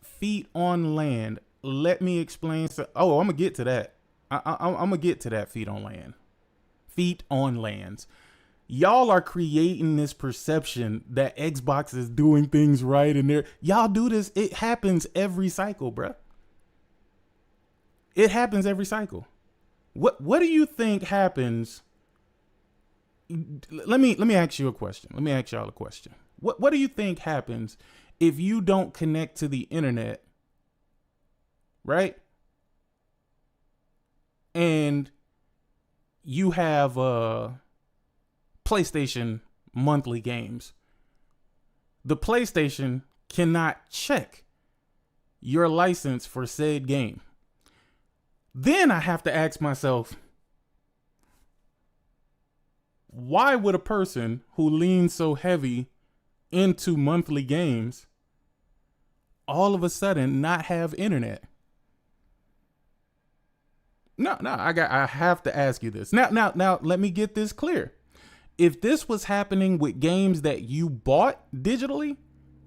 Feet on land. Let me explain. I'm gonna get to that. I'm gonna get to that. Feet on land. Feet on lands. Y'all are creating this perception that Xbox is doing things right, and y'all do this. It happens every cycle, bruh. It happens every cycle. What do you think happens? Let me ask you a question. Let me ask y'all a question. What do you think happens if you don't connect to the internet, right? And you have PlayStation monthly games. The PlayStation cannot check your license for said game. Then I have to ask myself, why would a person who leans so heavy into monthly games all of a sudden not have internet? No, I have to ask you this. Now, let me get this clear. If this was happening with games that you bought digitally,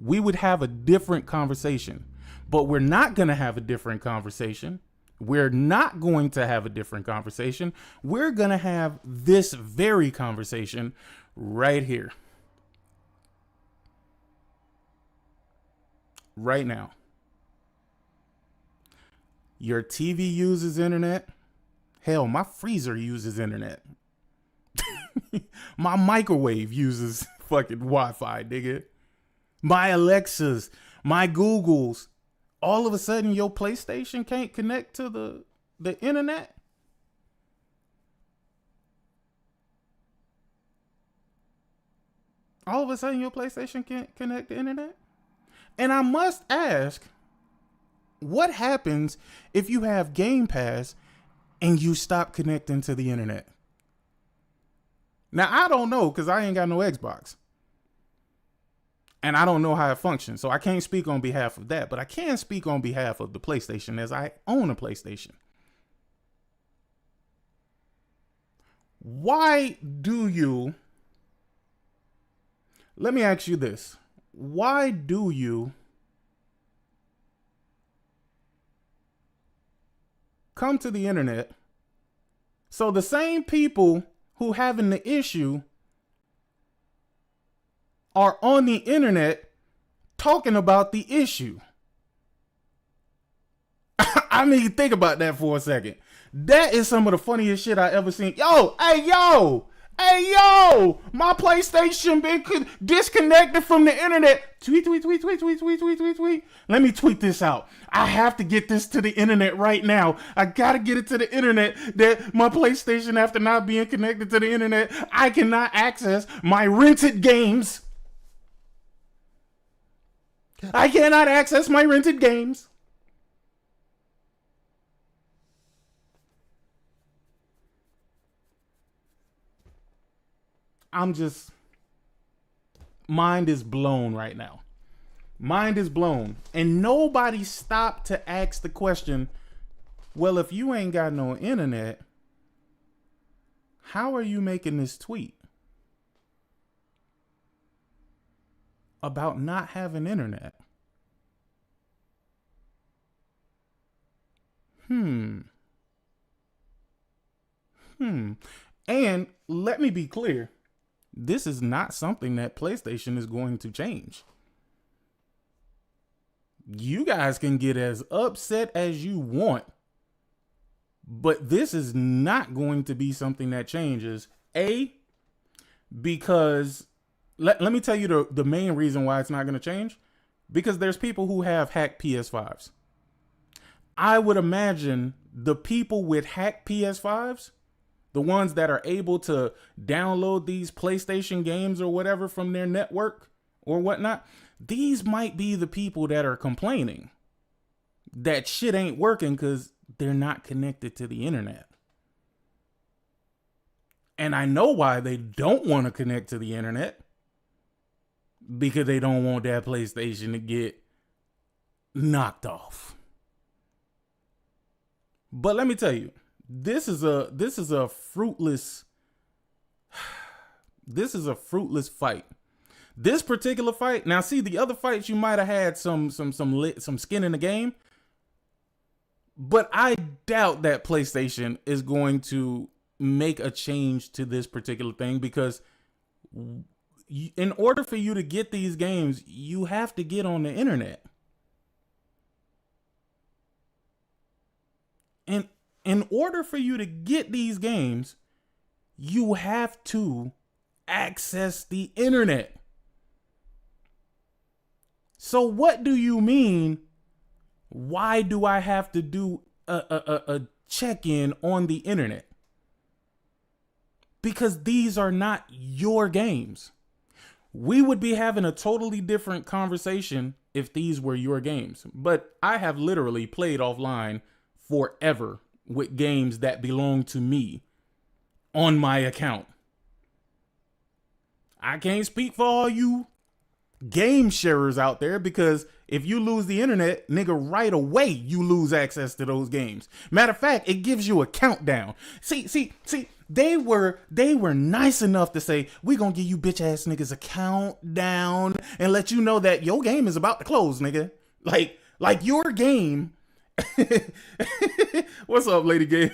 we would have a different conversation. But we're not going to have a different conversation. We're not going to have a different conversation. We're going to have this very conversation right here. Right now. Your TV uses internet. Hell, my freezer uses internet. My microwave uses fucking Wi-Fi, nigga. My Alexas, my Googles. All of a sudden, your PlayStation can't connect to the internet? All of a sudden, your PlayStation can't connect to the internet? And I must ask, what happens if you have Game Pass and you stop connecting to the internet? Now, I don't know because I ain't got no Xbox. And I don't know how it functions. So I can't speak on behalf of that. But I can speak on behalf of the PlayStation as I own a PlayStation. Why do you... Let me ask you this. Why do you come to the internet so the same people who having the issue are on the internet talking about the issue? I mean, think about that for a second. That is some of the funniest shit I ever seen. Hey, yo, my PlayStation been disconnected from the internet. Tweet. Let me tweet this out. I have to get this to the internet right now. I gotta get it to the internet that my PlayStation, after not being connected to the internet, I cannot access my rented games. I cannot access my rented games. Mind is blown right now. Mind is blown. And nobody stopped to ask the question, well, if you ain't got no internet, how are you making this tweet about not having internet? And let me be clear. This is not something that PlayStation is going to change. You guys can get as upset as you want, but this is not going to be something that changes. Because let me tell you the main reason why it's not going to change. Because there's people who have hacked PS5s. I would imagine the people with hacked PS5s, the ones that are able to download these PlayStation games or whatever from their network or whatnot, these might be the people that are complaining that shit ain't working because they're not connected to the internet. And I know why they don't want to connect to the internet. Because they don't want that PlayStation to get knocked off. But let me tell you, this is a fruitless fight. This particular fight, now see the other fights you might have had some skin in the game, but I doubt that PlayStation is going to make a change to this particular thing, because in order for you to get these games, you have to get on the internet. And in order for you to get these games, you have to access the internet. So what do you mean? Why do I have to do a check-in on the internet? Because these are not your games. We would be having a totally different conversation if these were your games. But I have literally played offline forever with games that belong to me on my account. I can't speak for all you game sharers out there, because if you lose the internet, nigga, right away you lose access to those games. Matter of fact, it gives you a countdown. See, they were nice enough to say, we gonna give you bitch ass niggas a countdown and let you know that your game is about to close, nigga. Like your game. What's up, Lady Gay?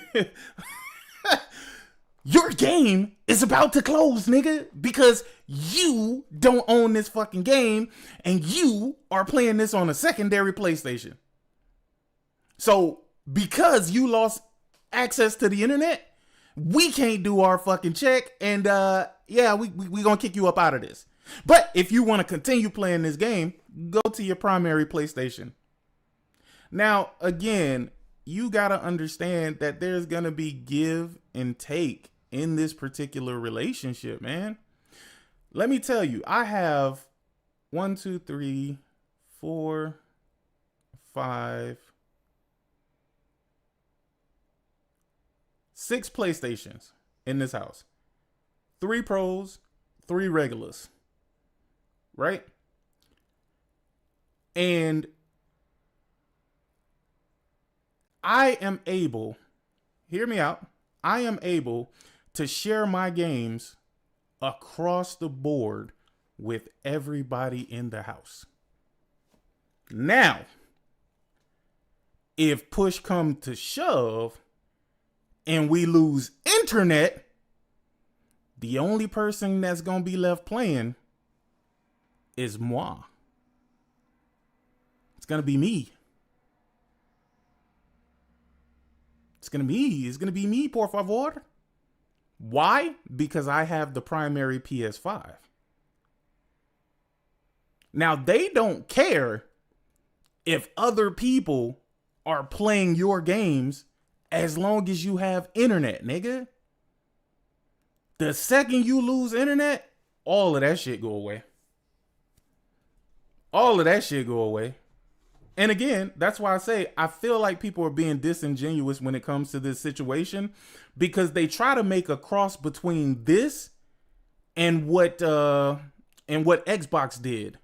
Your game is about to close, nigga, because you don't own this fucking game and you are playing this on a secondary PlayStation. So because you lost access to the internet, we can't do our fucking check, and we gonna kick you up out of this. But if you want to continue playing this game, go to your primary PlayStation. Now, again, you gotta understand that there's gonna be give and take in this particular relationship, man. Let me tell you, I have 1, 2, 3, 4, 5, 6 PlayStations in this house. 3 pros, 3 regulars. Right? And I am able, hear me out, I am able to share my games across the board with everybody in the house. Now, if push come to shove and we lose internet, the only person that's going to be left playing is moi. It's going to be me. It's going to be me, por favor. Why? Because I have the primary PS5. Now, they don't care if other people are playing your games as long as you have internet, nigga. The second you lose internet, all of that shit go away. All of that shit go away. And again, that's why I say I feel like people are being disingenuous when it comes to this situation, because they try to make a cross between this and what Xbox did.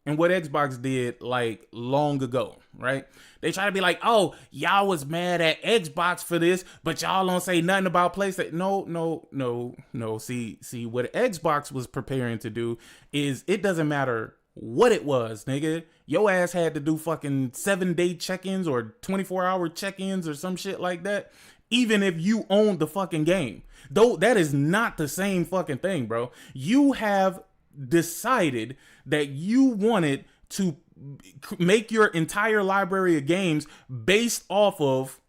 And what Xbox did like long ago, right? They try to be like, oh, y'all was mad at Xbox for this, but y'all don't say nothing about PlayStation. No. See, what Xbox was preparing to do is, it doesn't matter what it was, nigga. Your ass had to do fucking 7-day check-ins or 24-hour check-ins or some shit like that, even if you owned the fucking game. Though that is not the same fucking thing, bro. You have decided that you wanted to make your entire library of games based off of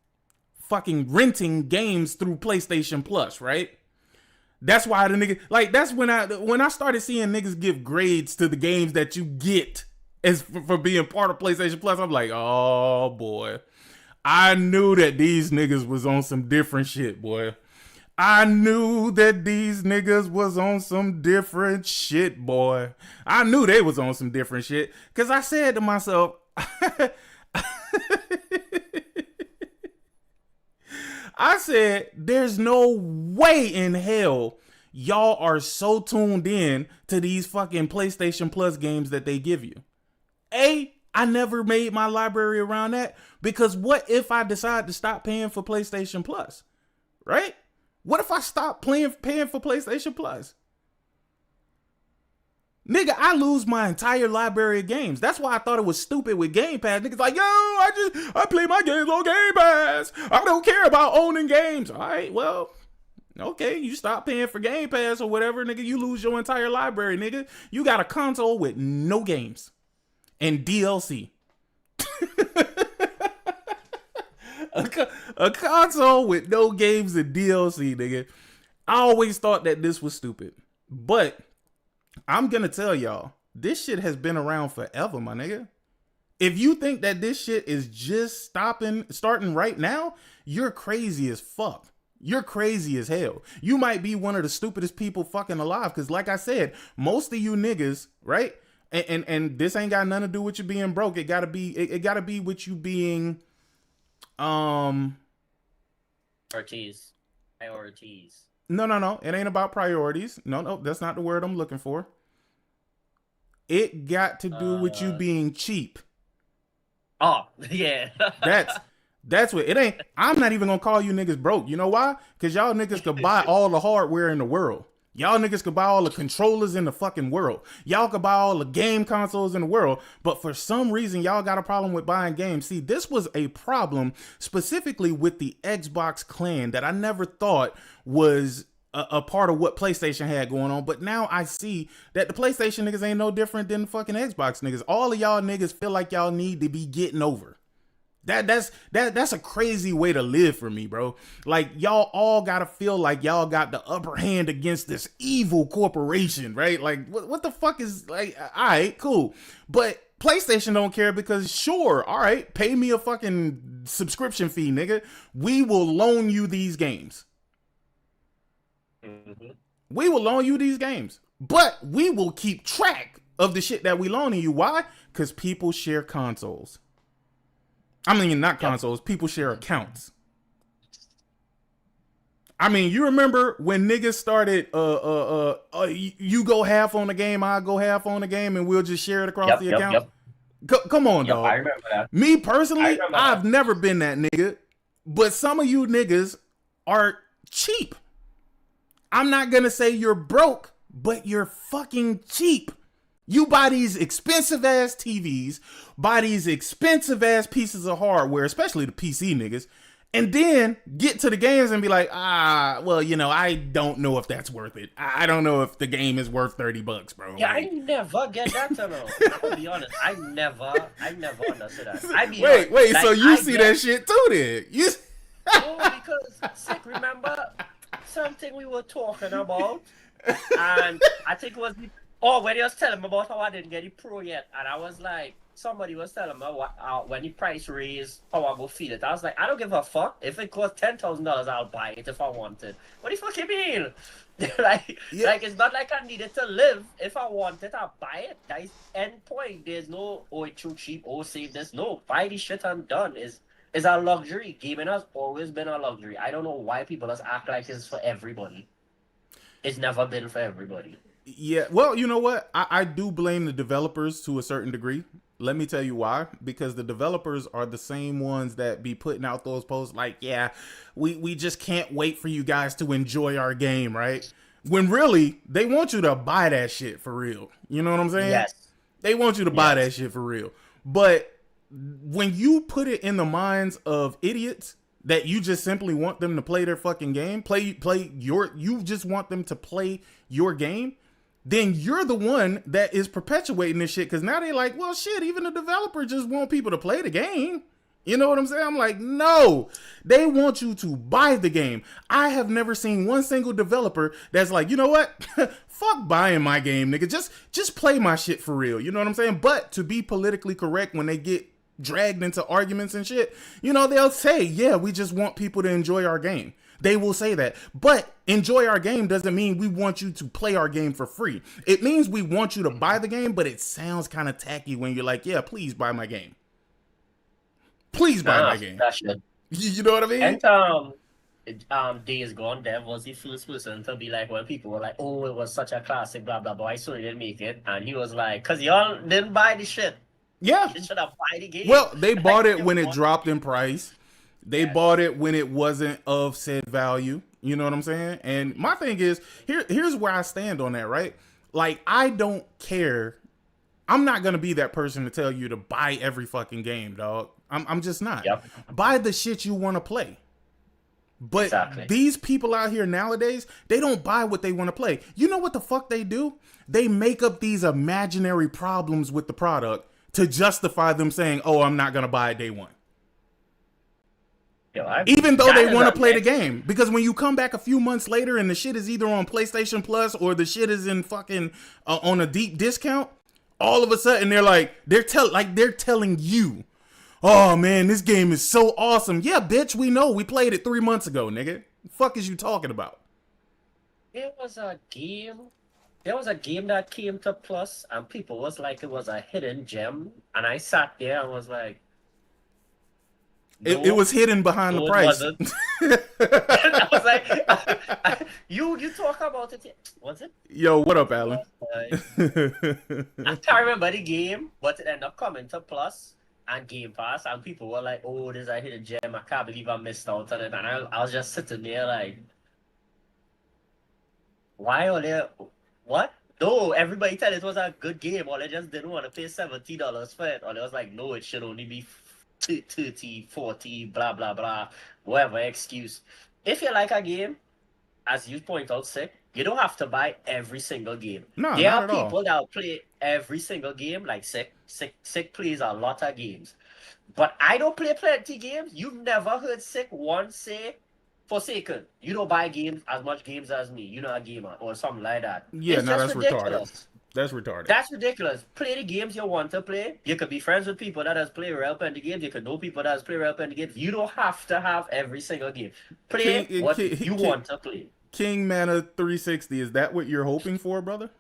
fucking renting games through PlayStation Plus, right? That's why the nigga, like, that's when I started seeing niggas give grades to the games that you get as for being part of PlayStation Plus. I'm like, oh boy, I knew that these niggas was on some different shit, boy. I knew that these niggas was on some different shit, boy. I knew they was on some different shit, because I said to myself, I said, there's no way in hell y'all are so tuned in to these fucking PlayStation Plus games that they give you. I never made my library around that, because what if I decide to stop paying for PlayStation Plus, right? What if I stop paying for PlayStation Plus? Nigga, I lose my entire library of games. That's why I thought it was stupid with Game Pass. Niggas like, yo, I play my games on Game Pass. I don't care about owning games. All right, well, okay, you stop paying for Game Pass or whatever, nigga. You lose your entire library, nigga. You got a console with no games and DLC. a console with no games and DLC, nigga. I always thought that this was stupid. But I'm gonna tell y'all, this shit has been around forever, my nigga. If you think that this shit is just starting right now, you're crazy as fuck. You're crazy as hell. You might be one of the stupidest people fucking alive. Cause like I said, most of you niggas, right? And this ain't got nothing to do with you being broke. It gotta be with you being Priorities. No. It ain't about priorities. No, that's not the word I'm looking for. It got to do with you being cheap. Oh, yeah. That's what it ain't. I'm not even gonna call you niggas broke. You know why? Because y'all niggas could buy all the hardware in the world. Y'all niggas could buy all the controllers in the fucking world. Y'all could buy all the game consoles in the world. But for some reason, y'all got a problem with buying games. See, this was a problem specifically with the Xbox clan that I never thought was a part of what PlayStation had going on. But now I see that the PlayStation niggas ain't no different than the fucking Xbox niggas. All of y'all niggas feel like y'all need to be getting over. That's a crazy way to live for me, bro. Like, y'all all gotta feel like y'all got the upper hand against this evil corporation, right? Like, what the fuck is, like, all right, cool. But PlayStation don't care because, sure, all right, pay me a fucking subscription fee, nigga. We will loan you these games. Mm-hmm. We will loan you these games. But we will keep track of the shit that we loaning you. Why? Because people share consoles. I mean, not consoles. People share accounts. I mean, you remember when niggas started, you go half on the game, I go half on the game, and we'll just share it across the account? Come on, dog. I remember that. Me personally, I've never been that nigga, but some of you niggas are cheap. I'm not gonna say you're broke, but you're fucking cheap. You buy these expensive ass TVs, buy these expensive ass pieces of hardware, especially the PC niggas, and then get to the games and be like, well, you know, I don't know if that's worth it. I don't know if the game is worth $30, bro. Yeah, like, I never get that to know. I'll be honest, I never understood that. Wait, like, so you see that shit too then? You... No, because, Sick, remember something we were talking about? And I think it was... when he was telling me about how I didn't get the Pro yet, and I was like, somebody was telling me when the price raised, how I go feel it. I was like, I don't give a fuck. If it costs $10,000, I'll buy it if I want it. What the fuck you mean? Like, it's not like I need it to live. If I want it, I'll buy it. That is end point. There's no, it's too cheap, save this. No, buy the shit and done. It's a luxury. Gaming has always been a luxury. I don't know why people just act like it's for everybody. It's never been for everybody. Yeah, well, you know what? I do blame the developers to a certain degree. Let me tell you why. Because the developers are the same ones that be putting out those posts like, yeah, we just can't wait for you guys to enjoy our game, right? When really, they want you to buy that shit for real. You know what I'm saying? Yes. They want you to buy that shit for real. But when you put it in the minds of idiots that you just simply want them to play their fucking game, you just want them to play your game, then you're the one that is perpetuating this shit. Because now they're like, well, shit, even the developer just want people to play the game. You know what I'm saying? I'm like, no, they want you to buy the game. I have never seen one single developer that's like, you know what? Fuck buying my game, nigga. Just play my shit for real. You know what I'm saying? But to be politically correct, when they get dragged into arguments and shit, you know, they'll say, yeah, we just want people to enjoy our game. They will say that. But enjoy our game doesn't mean we want you to play our game for free. It means we want you to buy the game, but it sounds kind of tacky when you're like, yeah, please buy my game. Please buy my game. You know what I mean? And Days Gone, Dev was the first person to be like, when people were like, oh, it was such a classic, blah, blah, blah. I Sony didn't make it. And he was like, because y'all didn't buy the shit. Yeah. You should have bought the game. Well, they bought it when it dropped in price. They bought it when it wasn't of said value. You know what I'm saying? And my thing is, here's where I stand on that, right? Like, I don't care. I'm not gonna be that person to tell you to buy every fucking game, dog. I'm just not. Yep. Buy the shit you want to play. But Exactly. these people out here nowadays, they don't buy what they want to play. You know what the fuck they do? They make up these imaginary problems with the product to justify them saying, "Oh, I'm not gonna buy it day one." Even though they want to play the game. Because when you come back a few months later and the shit is either on PlayStation Plus or the shit is in fucking on a deep discount, all of a sudden they're telling you, "Oh man, this game is so awesome." Yeah, bitch, we know. We played it 3 months ago, nigga. The fuck is you talking about? There was a game that came to Plus, and people was like it was a hidden gem, and I sat there and was like, it was hidden behind the price. I was like, you talk about it. Was it? Yo, what up, Alan? I can't remember the game, but it ended up coming to Plus and Game Pass, and people were like, "Oh, this is a hidden gem. I can't believe I missed out on it." And I was just sitting there like, why are they? What? No, everybody said it was a good game, or they just didn't want to pay $70 for it, or they was like, no, it should only be 30, 40, blah, blah, blah, whatever excuse. If you like a game, as you point out, Sick, you don't have to buy every single game. No, there not are at all. people that will play every single game, like Sick plays a lot of games. But I don't play plenty games. You've never heard Sick once say, Forsaken, you don't buy as much games as me. You're not a gamer or something like that. Yeah, it's no, just that's ridiculous. retarded. That's retarded. That's ridiculous. Play the games you want to play. You could be friends with people that has played real plenty games. You could know people that has played real plenty games. You don't have to have every single game. Play what you want to play. King Mana 360, is that what you're hoping for, brother?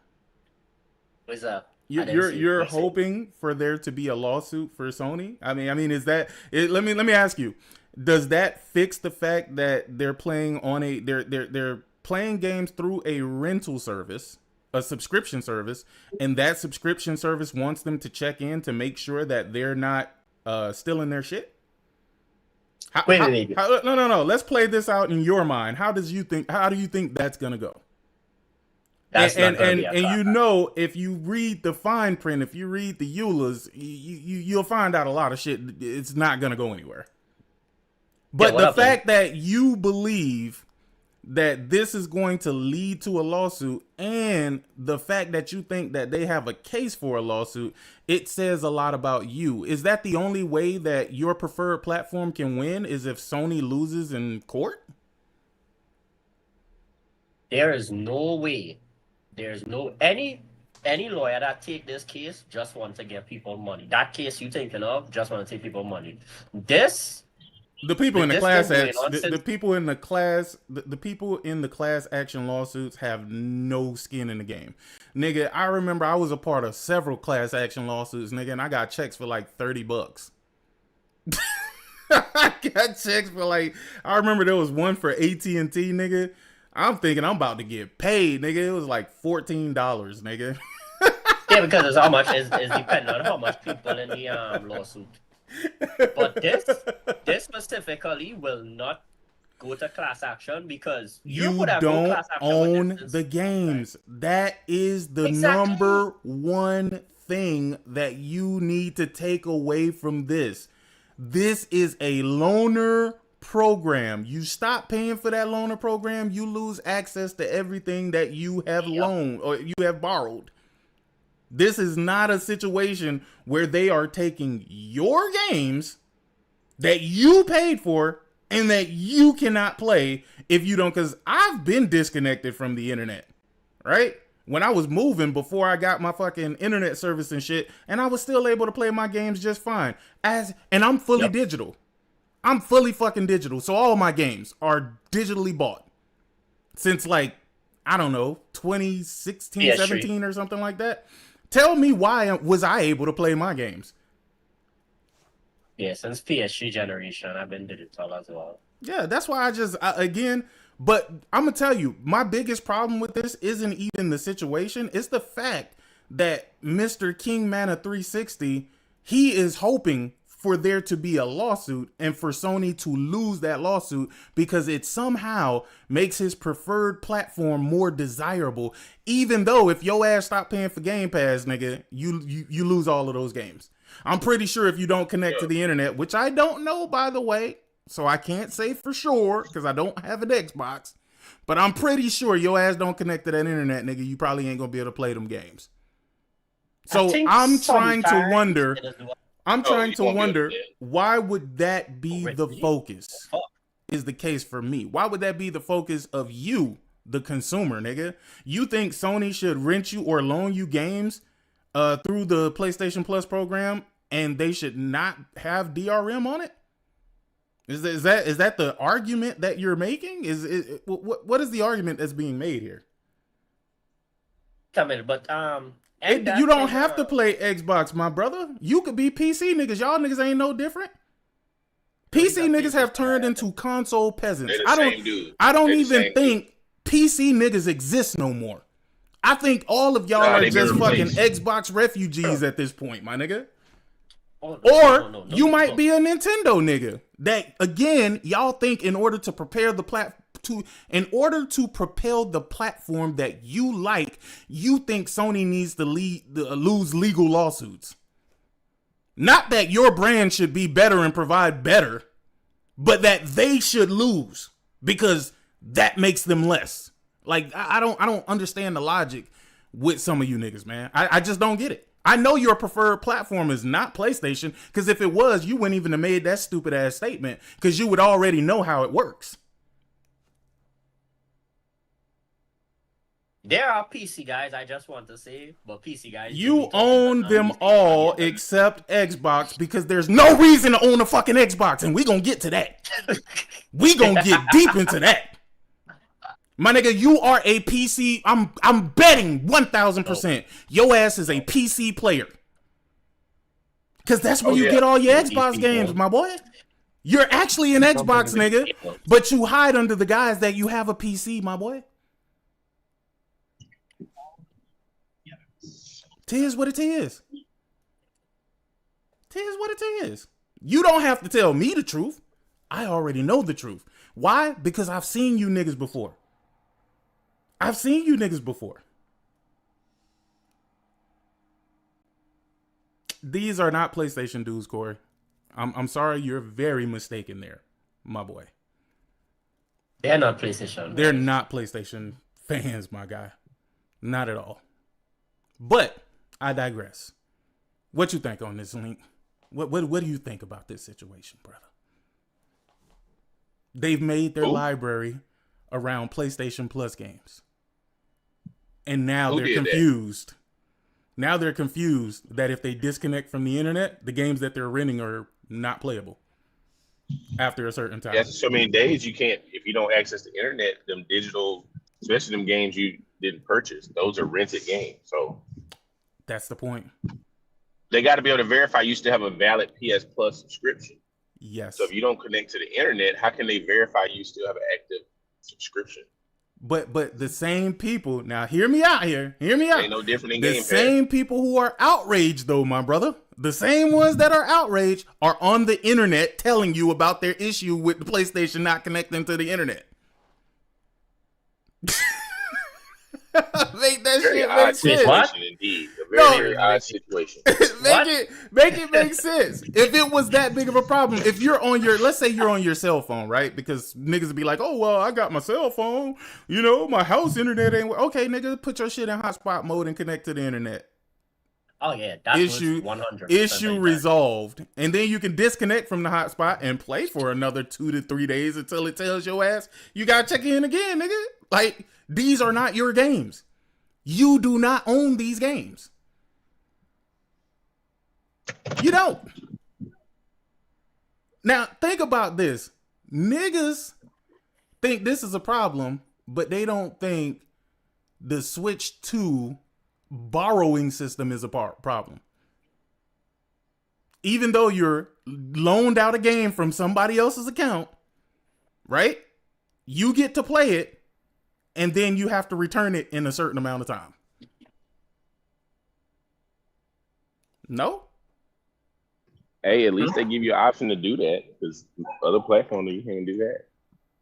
What's that? You're hoping for there to be a lawsuit for Sony? I mean, is that it? Let me ask you. Does that fix the fact that they're playing on they're playing games through a rental service, a subscription service, and that subscription service wants them to check in to make sure that they're not stealing their shit? Wait a minute. No. Let's play this out in your mind. How do you think that's gonna go? That's and you know, if you read the fine print, if you read the EULAs, you'll find out a lot of shit. It's not gonna go anywhere. But the fact that you believe that this is going to lead to a lawsuit, and the fact that you think that they have a case for a lawsuit, it says a lot about you. Is that the only way that your preferred platform can win, is if Sony loses in court? There is no way. There's no any lawyer that take this case just want to get people money. That case you thinking of just want to take people money. The people in the class the people in the class action lawsuits have no skin in the game. Nigga, I remember I was a part of several class action lawsuits, nigga, and I got checks for like $30. I got checks for I remember there was one for AT&T, nigga. I'm thinking I'm about to get paid, nigga. It was like $14, nigga. Yeah, because it's how much is depending on how much people in the lawsuit. But this specifically will not go to class action because you would have don't no class action own the games. Right? That is the number one thing that you need to take away from this. This is a loaner program. You stop paying for that loaner program, you lose access to everything that you have loaned or you have borrowed. This is not a situation where they are taking your games that you paid for and that you cannot play if you don't, because I've been disconnected from the internet, right? When I was moving before I got my fucking internet service and shit, and I was still able to play my games just fine. And I'm fully digital. I'm fully fucking digital. So all my games are digitally bought since I don't know, 2016, 17 or something like that. Tell me why was I able to play my games? Yeah, since PS3 generation, I've been digital as well. Yeah, that's why but I'm going to tell you, my biggest problem with this isn't even the situation. It's the fact that Mr. King Mana 360, he is hoping for there to be a lawsuit and for Sony to lose that lawsuit because it somehow makes his preferred platform more desirable, even though if your ass stop paying for Game Pass, nigga, you lose all of those games. I'm pretty sure if you don't connect to the internet, which I don't know, by the way, so I can't say for sure because I don't have an Xbox, but I'm pretty sure your ass don't connect to that internet, nigga, you probably ain't gonna be able to play them games. So I'm trying to wonder, why would that be the focus? Is the case for me? Why would that be the focus of you, the consumer, nigga? You think Sony should rent you or loan you games through the PlayStation Plus program, and they should not have DRM on it? Is that the argument that you're making? What is the argument that's being made here? Come in, but you don't have to play Xbox, my brother. You could be PC niggas. Y'all niggas ain't no different. PC niggas have turned into console peasants. I don't even think PC niggas exist no more. I think all of y'all are just fucking Xbox refugees at this point, my nigga. Or you might be a Nintendo nigga. That again, y'all think in order to prepare the in order to propel the platform that you like, you think Sony needs to lose legal lawsuits. Not that your brand should be better and provide better, but that they should lose because that makes them less. Like I don't understand the logic with some of you niggas, man. I just don't get it. I know your preferred platform is not PlayStation, because if it was, you wouldn't even have made that stupid ass statement, because you would already know how it works. There are PC guys, I just want to say, but PC guys... You own them all except Xbox, because there's no reason to own a fucking Xbox, and we gonna get to that. We gonna get deep into that. My nigga, you are a PC... I'm betting 1,000% your ass is a PC player. Because that's where you get all your Xbox games, my boy. You're actually an Xbox nigga, but you hide under the guise that you have a PC, my boy. Tis what it is. Tis what it is. You don't have to tell me the truth. I already know the truth. Why? Because I've seen you niggas before. I've seen you niggas before. These are not PlayStation dudes, Corey. I'm sorry, you're very mistaken there, my boy. They're not PlayStation. They're not PlayStation fans, my guy. Not at all. But I digress. What you think on this, Link? What do you think about this situation, brother? They've made their library around PlayStation Plus games. And now they're confused. Now they're confused that if they disconnect from the internet, the games that they're renting are not playable after a certain time. That's so many days you can't, if you don't access the internet, them digital, especially them games you didn't purchase, those are rented games. So that's the point. They got to be able to verify you still have a valid PS Plus subscription. Yes. So if you don't connect to the internet, how can they verify you still have an active subscription? But the same people, now hear me out here. Hear me out. Ain't no different in the Game same Pass. People who are outraged, though, my brother, the same ones that are outraged are on the internet telling you about their issue with the PlayStation not connecting to the internet. Make that Very shit odd make situation, sense. indeed. A very odd situation. make it make sense. If it was that big of a problem, if you're on your, let's say you're on your cell phone, right? Because niggas would be like, oh, well, I got my cell phone. You know, my house internet ain't. Okay, nigga, put your shit in hotspot mode and connect to the internet. Oh, yeah. That issue, was 100%. Issue resolved. And then you can disconnect from the hotspot and play for another 2 to 3 days until it tells your ass you got to check in again, nigga. Like, these are not your games. You do not own these games. You don't. Now, think about this. Niggas think this is a problem, but they don't think the Switch 2 borrowing system is a problem. Even though you're loaned out a game from somebody else's account, right? You get to play it, and then you have to return it in a certain amount of time. No? Hey, at least they give you an option to do that because other platforms you can't do that.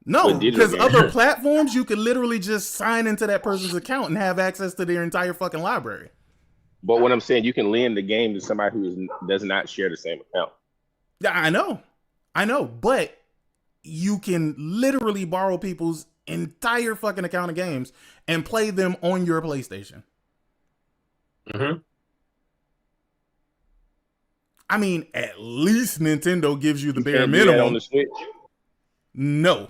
No, With digital because games. other platforms you could literally just sign into that person's account and have access to their entire fucking library. But what I'm saying, you can lend the game to somebody who does not share the same account. Yeah, I know, but you can literally borrow people's entire fucking account of games and play them on your PlayStation. Mm-hmm. I mean, at least Nintendo gives you the bare can't do that minimum. on the Switch. No.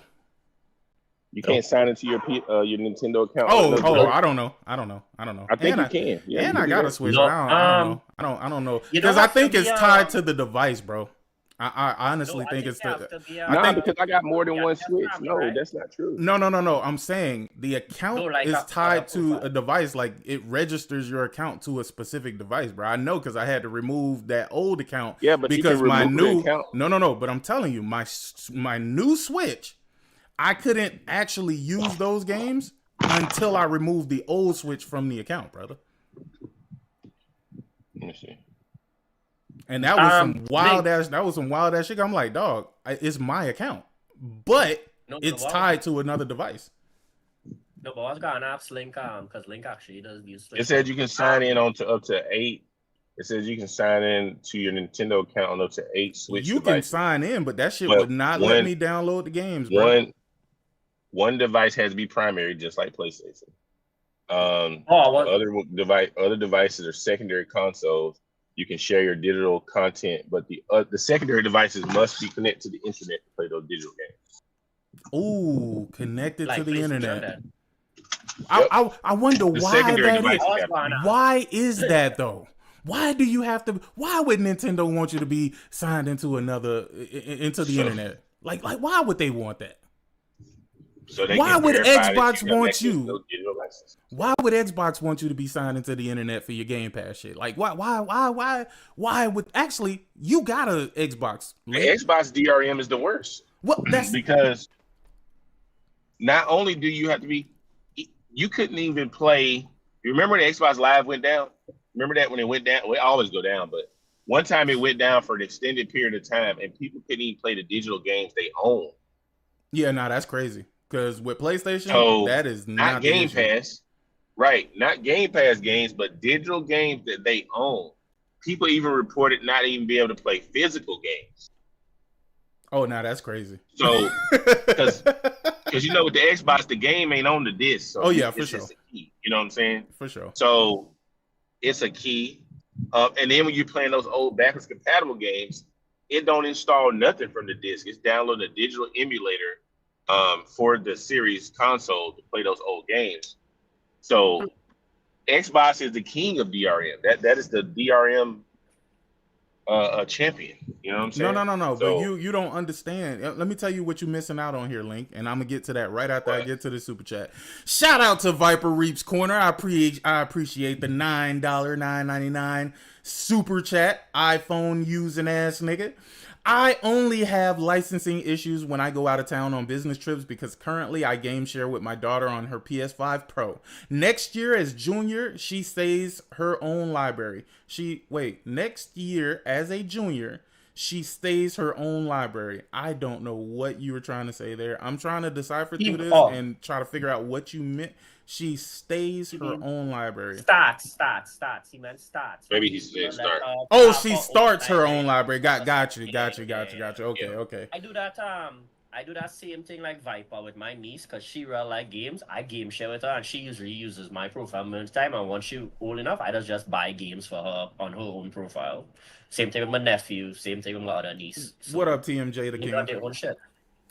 You can't sign into your Nintendo account. I don't know. I think you can. Yeah, and you I can got do a that. Switch. No, I don't know. You Because don't I have to think be, it's tied to the device, bro. I honestly think it's the. Because I got more than one Switch. No, right? that's not true. No. I'm saying the account No, like is a tied to profile. a device. Like it registers your account to a specific device, bro. I know because I had to remove that old account. Yeah, but because you can my remove new the account. No. But I'm telling you, my new Switch, I couldn't actually use those games until I removed the old Switch from the account, brother. Let me see. And that was some wild ass. That was some wild ass shit. I'm like, dog, it's my account, but it's tied to another device. No, but I was gonna ask Link because Link actually does use. It said you can sign in on to up to 8. It says you can sign in to your Nintendo account on up to 8 Switch You devices. can sign in, but that shit would not let me download the games, bro. One device has to be primary, just like PlayStation. Other devices are secondary consoles. You can share your digital content, but the secondary devices must be connected to the internet to play those digital games. Ooh, connected like to the internet. Yep. I wonder why that is. Why is that though? Why do you have to? Why would Nintendo want you to be signed into the internet? Like why would they want that? So why would Xbox want you? Why would Xbox want you to be signed into the internet for your Game Pass shit? Like why would actually you got a Xbox? The Xbox DRM is the worst. Well, that's because not only do you have to be, you couldn't even play. You remember the Xbox Live went down? Remember that when it went down? Well, it always go down, but one time it went down for an extended period of time, and people couldn't even play the digital games they own. Yeah, no, that's crazy. Because with PlayStation, that is not Game Pass, right? Not Game Pass games, but digital games that they own. People even reported not even be able to play physical games. Oh, no, that's crazy. So, because with the Xbox, the game ain't on the disc. So for sure. It's a key. You know what I'm saying? For sure. So it's a key. And then when you're playing those old backwards compatible games, it don't install nothing from the disc. It's downloading a digital emulator for the series console to play those old games. So Xbox is the king of DRM. That is the DRM champion. You know what I'm saying? No. So, but you don't understand. Let me tell you what you're missing out on here, Link. And I'm gonna get to that right after I get to the super chat. Shout out to Viper Reaps Corner. I appreciate the $9.99 super chat. iPhone using ass nigga. I only have licensing issues when I go out of town on business trips because currently I game share with my daughter on her PS5 Pro. Next year as junior, she stays her own library. Next year as a junior, she stays her own library. I don't know what you were trying to say there. I'm trying to decipher through this and try to figure out what you meant. She stays her own library. Starts. He meant starts. Maybe he said start. She starts her own library. Got you. Okay. I do that same thing like Viper with my niece because she really like games. I game share with her and she usually uses my profile most of the time. And once she's old enough, I just buy games for her on her own profile. Same thing with my nephew. Same thing with my other niece. So what up, TMJ the King? Got their own shit.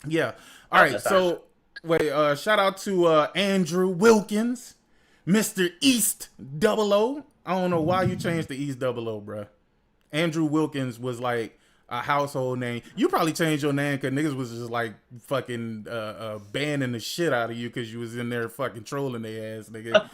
Yeah. All right. So. Shout out to Andrew Wilkins, Mr. East 00. I don't know why you changed the East 00, bro. Andrew Wilkins was like a household name. You probably changed your name because niggas was just like fucking banning the shit out of you because you was in there fucking trolling their ass, nigga.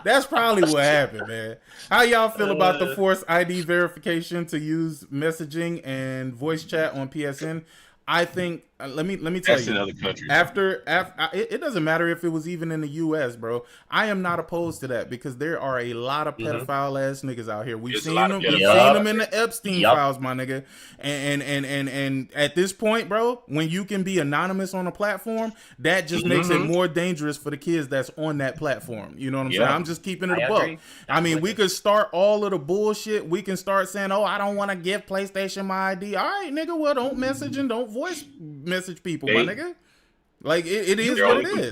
That's probably what happened, man. How y'all feel about the forced ID verification to use messaging and voice chat on PSN? I think let me tell That's you. in other countries. It doesn't matter if it was even in the U.S., bro. I am not opposed to that because there are a lot of pedophile ass niggas out here. We've seen them. We've seen them in the Epstein files, my nigga. And at this point, bro, when you can be anonymous on a platform, that just makes it more dangerous for the kids that's on that platform. You know what I'm saying? I'm just keeping it a buck. I mean, we could start all of the bullshit. We can start saying, "Oh, I don't want to give PlayStation my ID." All right, nigga. Well, don't message and don't voice message people, my nigga. Like it is what it is.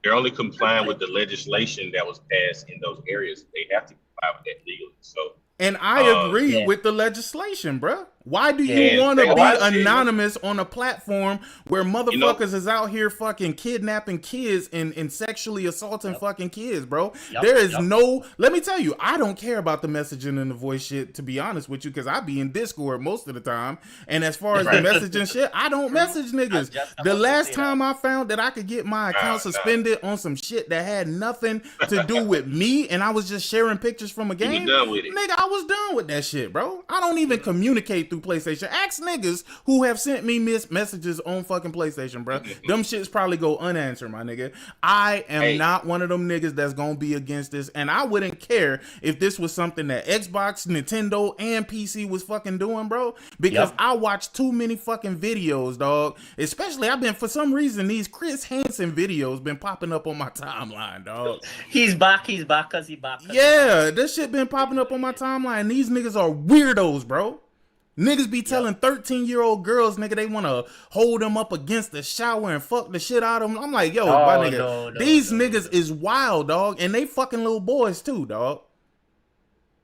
They're only complying with the legislation that was passed in those areas. They have to comply with that legally. So, and I agree with the legislation, bro. Why do you want to be anonymous on a platform where motherfuckers is out here fucking kidnapping kids and sexually assaulting fucking kids, bro? There is no, let me tell you, I don't care about the messaging and the voice shit, to be honest with you, because I be in Discord most of the time. And as far as the messaging shit, I don't message niggas. The last time I found that I could get my account suspended on some shit that had nothing to do with me and I was just sharing pictures from a game, nigga, I was done with that shit, bro. I don't even communicate through PlayStation. Ask niggas who have sent me messages on fucking PlayStation, bro. Them shits probably go unanswered, my nigga. I am not one of them niggas that's gonna be against this, and I wouldn't care if this was something that Xbox, Nintendo, and PC was fucking doing, bro, because I watch too many fucking videos, dog. Especially, I've been, for some reason, these Chris Hansen videos been popping up on my timeline, dog. He's back cause he back. Yeah, this shit been popping up on my timeline. These niggas are weirdos, bro. Niggas be telling 13-year-old girls, nigga, they want to hold them up against the shower and fuck the shit out of them. I'm like, yo, my nigga, these niggas is wild, dog. And they fucking little boys too, dog.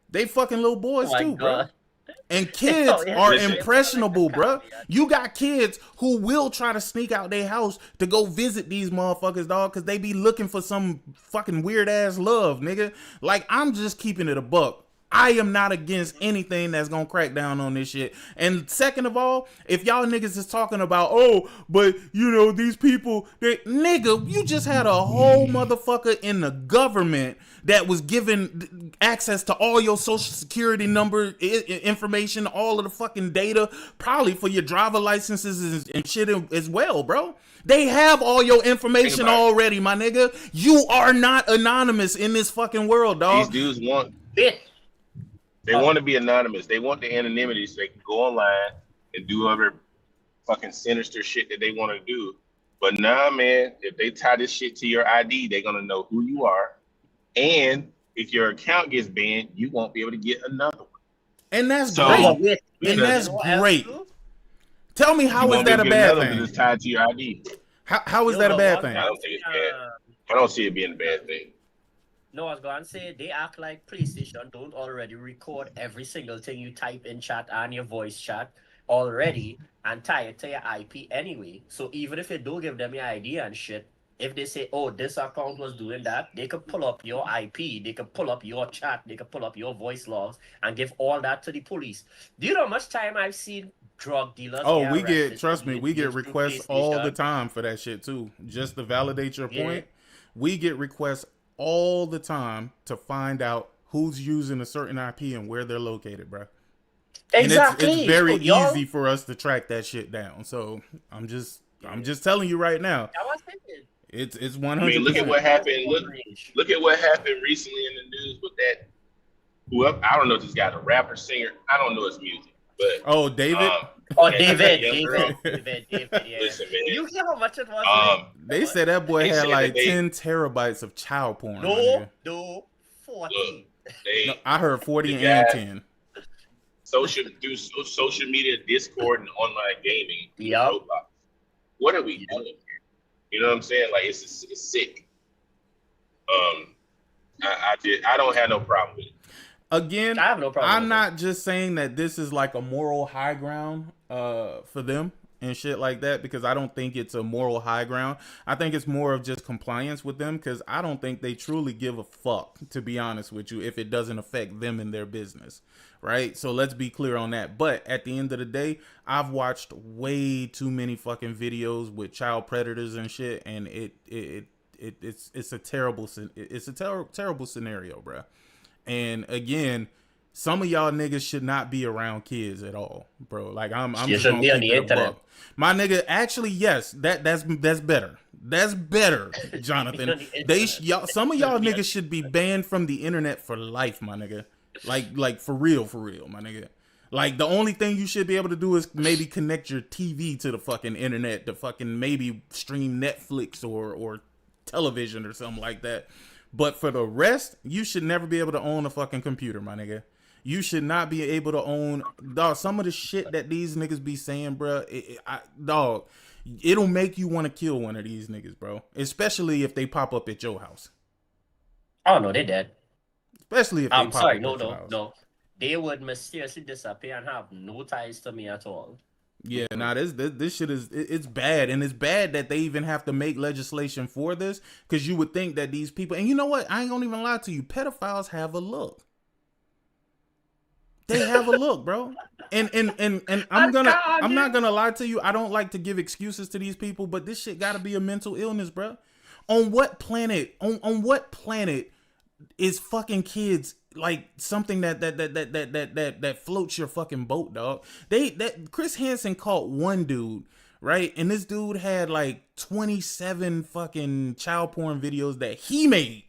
They fucking little boys too, bro. And kids are impressionable, bro. You got kids who will try to sneak out their house to go visit these motherfuckers, dog, because they be looking for some fucking weird ass love, nigga. Like, I'm just keeping it a buck. I am not against anything that's gonna crack down on this shit. And second of all, if y'all niggas is talking about, oh, but you know, these people, nigga, you just had a whole motherfucker in the government that was given access to all your social security number information, all of the fucking data, probably for your driver licenses and shit as well, bro. They have all your information already, my nigga. You are not anonymous in this fucking world, dog. These dudes want it. They want to be anonymous. They want the anonymity so they can go online and do other fucking sinister shit that they want to do. But nah, man, if they tie this shit to your ID, they're going to know who you are. And if your account gets banned, you won't be able to get another one. And that's great. And that's great. Tell me, how is that a bad thing? It's tied to your ID. How is that a bad thing? I don't think it's bad. I don't see it being a bad thing. No, I was going to say, they act like PlayStation don't already record every single thing you type in chat and your voice chat already and tie it to your IP anyway. So even if you do give them your ID and shit, if they say, oh, this account was doing that, they could pull up your IP, they could pull up your chat, they could pull up your voice logs and give all that to the police. Do you know how much time I've seen drug dealers? Oh, we get, trust me, we get requests all the time for that shit too. Just to validate your point, we get requests all the time to find out who's using a certain IP and where they're located, bro. Exactly. And it's very easy for us to track that shit down. So I'm just telling you right now. It's 100%. I mean, look at what happened. Look at what happened recently in the news with that. Whoever, I don't know if this guy's a rapper, singer. I don't know his music, but David. David, yeah. Listen, man. You hear how much it was? They said that boy had like 10 terabytes of child porn. No, 40. Look, I heard 40 and 10. Social media, Discord, and online gaming. Yep. Roblox. What are we doing here? You know what I'm saying? Like, it's sick. I don't have no problem with it. Again, I have no problem. I'm not just saying that this is like a moral high ground for them and shit like that, because I don't think it's a moral high ground. I think it's more of just compliance with them, because I don't think they truly give a fuck, to be honest with you, if it doesn't affect them and their business, right? So let's be clear on that. But at the end of the day, I've watched way too many fucking videos with child predators and shit, and it's a terrible scenario, bro. And again, some of y'all niggas should not be around kids at all, bro. Like I'm You just shouldn't gonna be on keep the it a internet. buck. My nigga, actually, yes, that's better. That's better, Jonathan. Y'all, some of y'all niggas should be banned from the internet for life, my nigga. Like for real, my nigga. Like the only thing you should be able to do is maybe connect your TV to the fucking internet to fucking maybe stream Netflix or television or something like that. But for the rest, you should never be able to own a fucking computer, my nigga. You should not be able to own, dog, some of the shit that these niggas be saying, bro. Dog, it'll make you want to kill one of these niggas, bro. Especially if they pop up at your house. Oh no, they dead. Especially if they I'm pop sorry, up no, at your no, house. no. They would mysteriously disappear and have no ties to me at all. Yeah, nah, this shit is it's bad, and it's bad that they even have to make legislation for this, because you would think that these people, and you know what, I ain't gonna even lie to you, pedophiles have a look. They have a look, bro. And I'm not gonna lie to you. I don't like to give excuses to these people, but this shit gotta be a mental illness, bro. On what planet? On what planet is fucking kids like something that floats your fucking boat, dog? That Chris Hansen caught one dude, right? And this dude had like 27 fucking child porn videos that he made,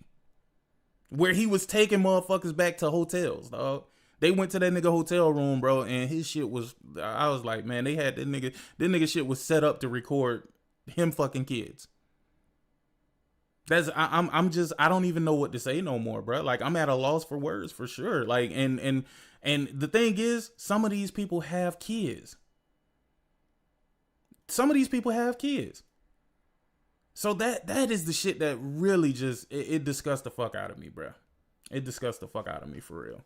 where he was taking motherfuckers back to hotels, dog. They went to that nigga hotel room, bro, and his shit was, I was like, man, they had this nigga shit was set up to record him fucking kids. I'm just, I don't even know what to say no more, bro. Like, I'm at a loss for words for sure. Like, and the thing is, some of these people have kids. Some of these people have kids. So that is the shit that really just, it disgusts the fuck out of me, bro. It disgusts the fuck out of me for real.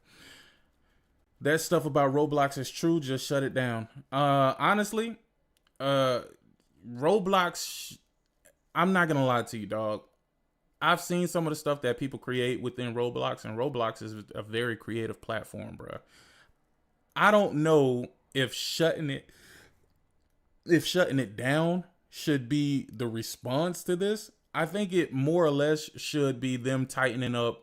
That stuff about Roblox is true. Just shut it down. Honestly, Roblox, I'm not gonna lie to you, dog. I've seen some of the stuff that people create within Roblox, and Roblox is a very creative platform, bro. I don't know if shutting it down should be the response to this. I think it more or less should be them tightening up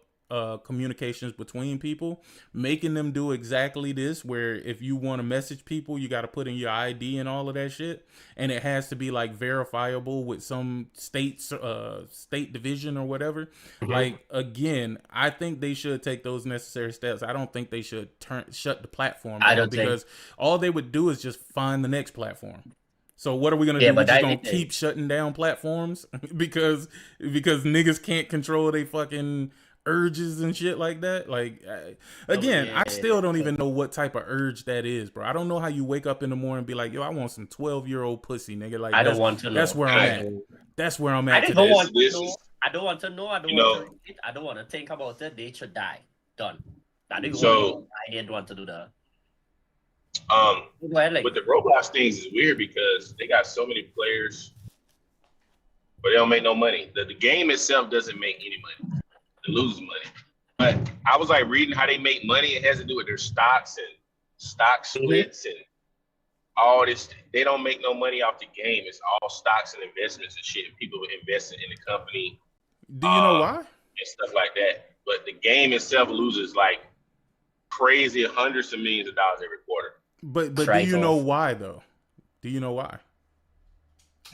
communications between people, making them do exactly this, where if you want to message people, you got to put in your ID and all of that shit, and it has to be like verifiable with some state division or whatever. Mm-hmm. Like, again, I think they should take those necessary steps. I don't think they should shut the platform down, because all they would do is just find the next platform. So what are we gonna do? We're just gonna keep shutting down platforms because niggas can't control their fucking urges and shit like that. Like, again, I still don't even know what type of urge that is, bro. I don't know how you wake up in the morning and be like, yo, I want some 12-year-old pussy, nigga. Like, I don't want to know. That's where I'm at. That's where I'm at. I don't want to know. I don't want to know. I don't want to read it. I don't want to think about it. They should die. Done. I didn't want to do that. With the Roblox things is weird because they got so many players, but they don't make no money. The game itself doesn't make any money. They lose money. But I was like reading how they make money. It has to do with their stocks and stock splits and all this. They don't make no money off the game. It's all stocks and investments and shit. People investing in the company. Do you know why? And stuff like that. But the game itself loses like crazy hundreds of millions of dollars every quarter. But do you know why though? Do you know why?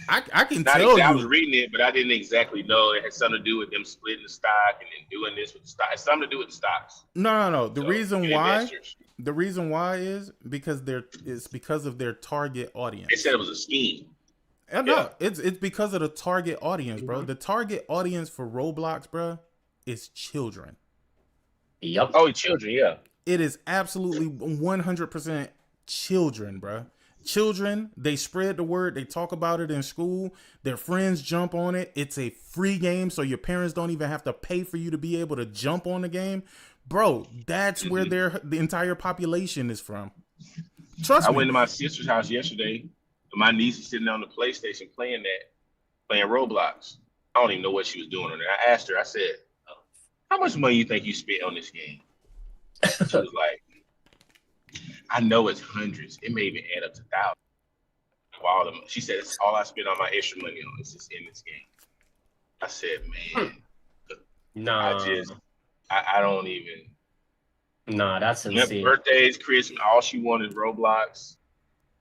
I can tell you. I was reading it, but I didn't exactly know. It had something to do with them splitting the stock and then doing this with the stock. It's something to do with the stocks. No. The reason why is because it's because of their target audience. They said it was a scheme. No, it's because of the target audience, bro. The target audience for Roblox, bro, is children. Yep. Oh, children, yeah. It is absolutely 100% children, bro. Children, they spread the word. They talk about it in school. Their friends jump on it. It's a free game, so your parents don't even have to pay for you to be able to jump on the game. Bro, that's where the entire population is from. Trust me. I went to my sister's house yesterday. My niece is sitting on the PlayStation playing Roblox. I don't even know what she was doing on there. I asked her, I said, how much money you think you spent on this game? She was like, I know it's hundreds. It may even add up to thousands. She said, it's all I spent all my extra money on. It's just in this game. I said, man, no. I don't even. Nah, that's Yep, insane. birthdays, Christmas, all she wanted is Roblox.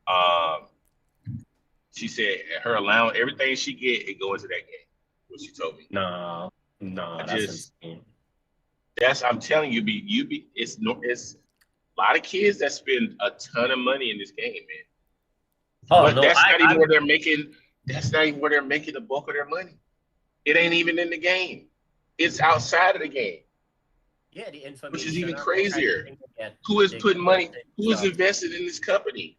Um, she said her allowance, everything she get, it go into that game. What she told me. Nah, I that's just insane. I'm telling you, it's no, it's a lot of kids that spend a ton of money in this game, man. Oh But no, that's not even I'm where they're making. That's not even where they're making the bulk of their money. It ain't even in the game. It's outside of the game, yeah, the which is information even and what kind of crazier. thing they get. Who is They putting get money? the Who is stuff. invested in this company?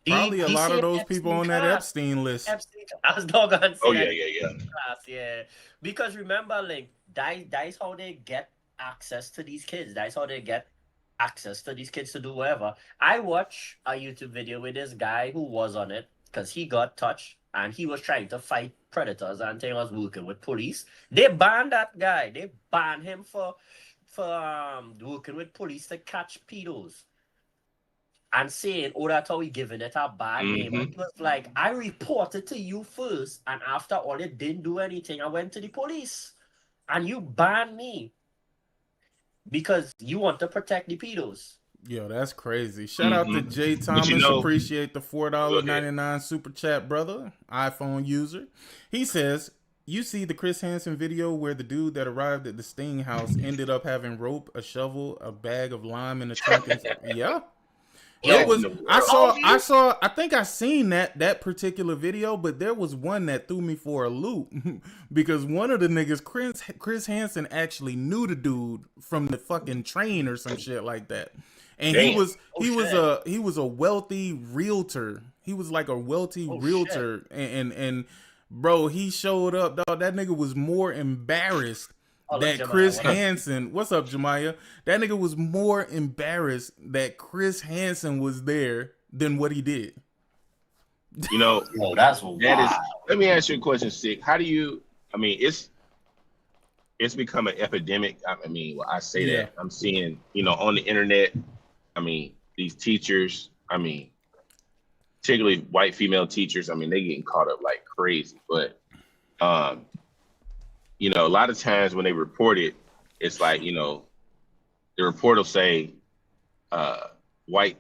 Probably a The lot of same those people Epstein on that class. Epstein list. Epstein, I was not gonna Oh say yeah, that yeah, yeah. class, yeah. Because remember, like that's how they get access to these kids. That's how they get access to these kids to do whatever. I watched a YouTube video with this guy who was on it because he got touched and he was trying to fight predators and he was working with police. They banned that guy. They banned him for working with police to catch pedos and saying, oh, that's how we giving it a bad name. And he was like, I reported to you first, and after all, it didn't do anything. I went to the police, and you banned me because you want to protect the pedos. Yo, that's crazy. Shout out to Jay But you Thomas. know, Appreciate the go ahead. $4.99 super chat, brother. iPhone user. He says, you see the Chris Hansen video where the dude that arrived at the Sting house ended up having rope, a shovel, a bag of lime in the trunk. And yeah. What It in was the world? I think I seen that particular video, but there was one that threw me for a loop because one of the niggas, Chris Hansen, actually knew the dude from the fucking train or some shit like that. And Damn. he was a wealthy realtor. He was like a wealthy realtor and bro, he showed up, dog. That nigga was more embarrassed that Chris Hansen, what's up, Jemiah? That nigga was more embarrassed that Chris Hansen was there than what he did. You know, that's wild. Let me ask you a question, Sick. How do you? I mean, it's become an epidemic. I mean, I say that I'm seeing, on the internet. I mean, these teachers. I mean, particularly white female teachers. I mean, they getting caught up like crazy. But a lot of times when they report it, it's like, the report will say white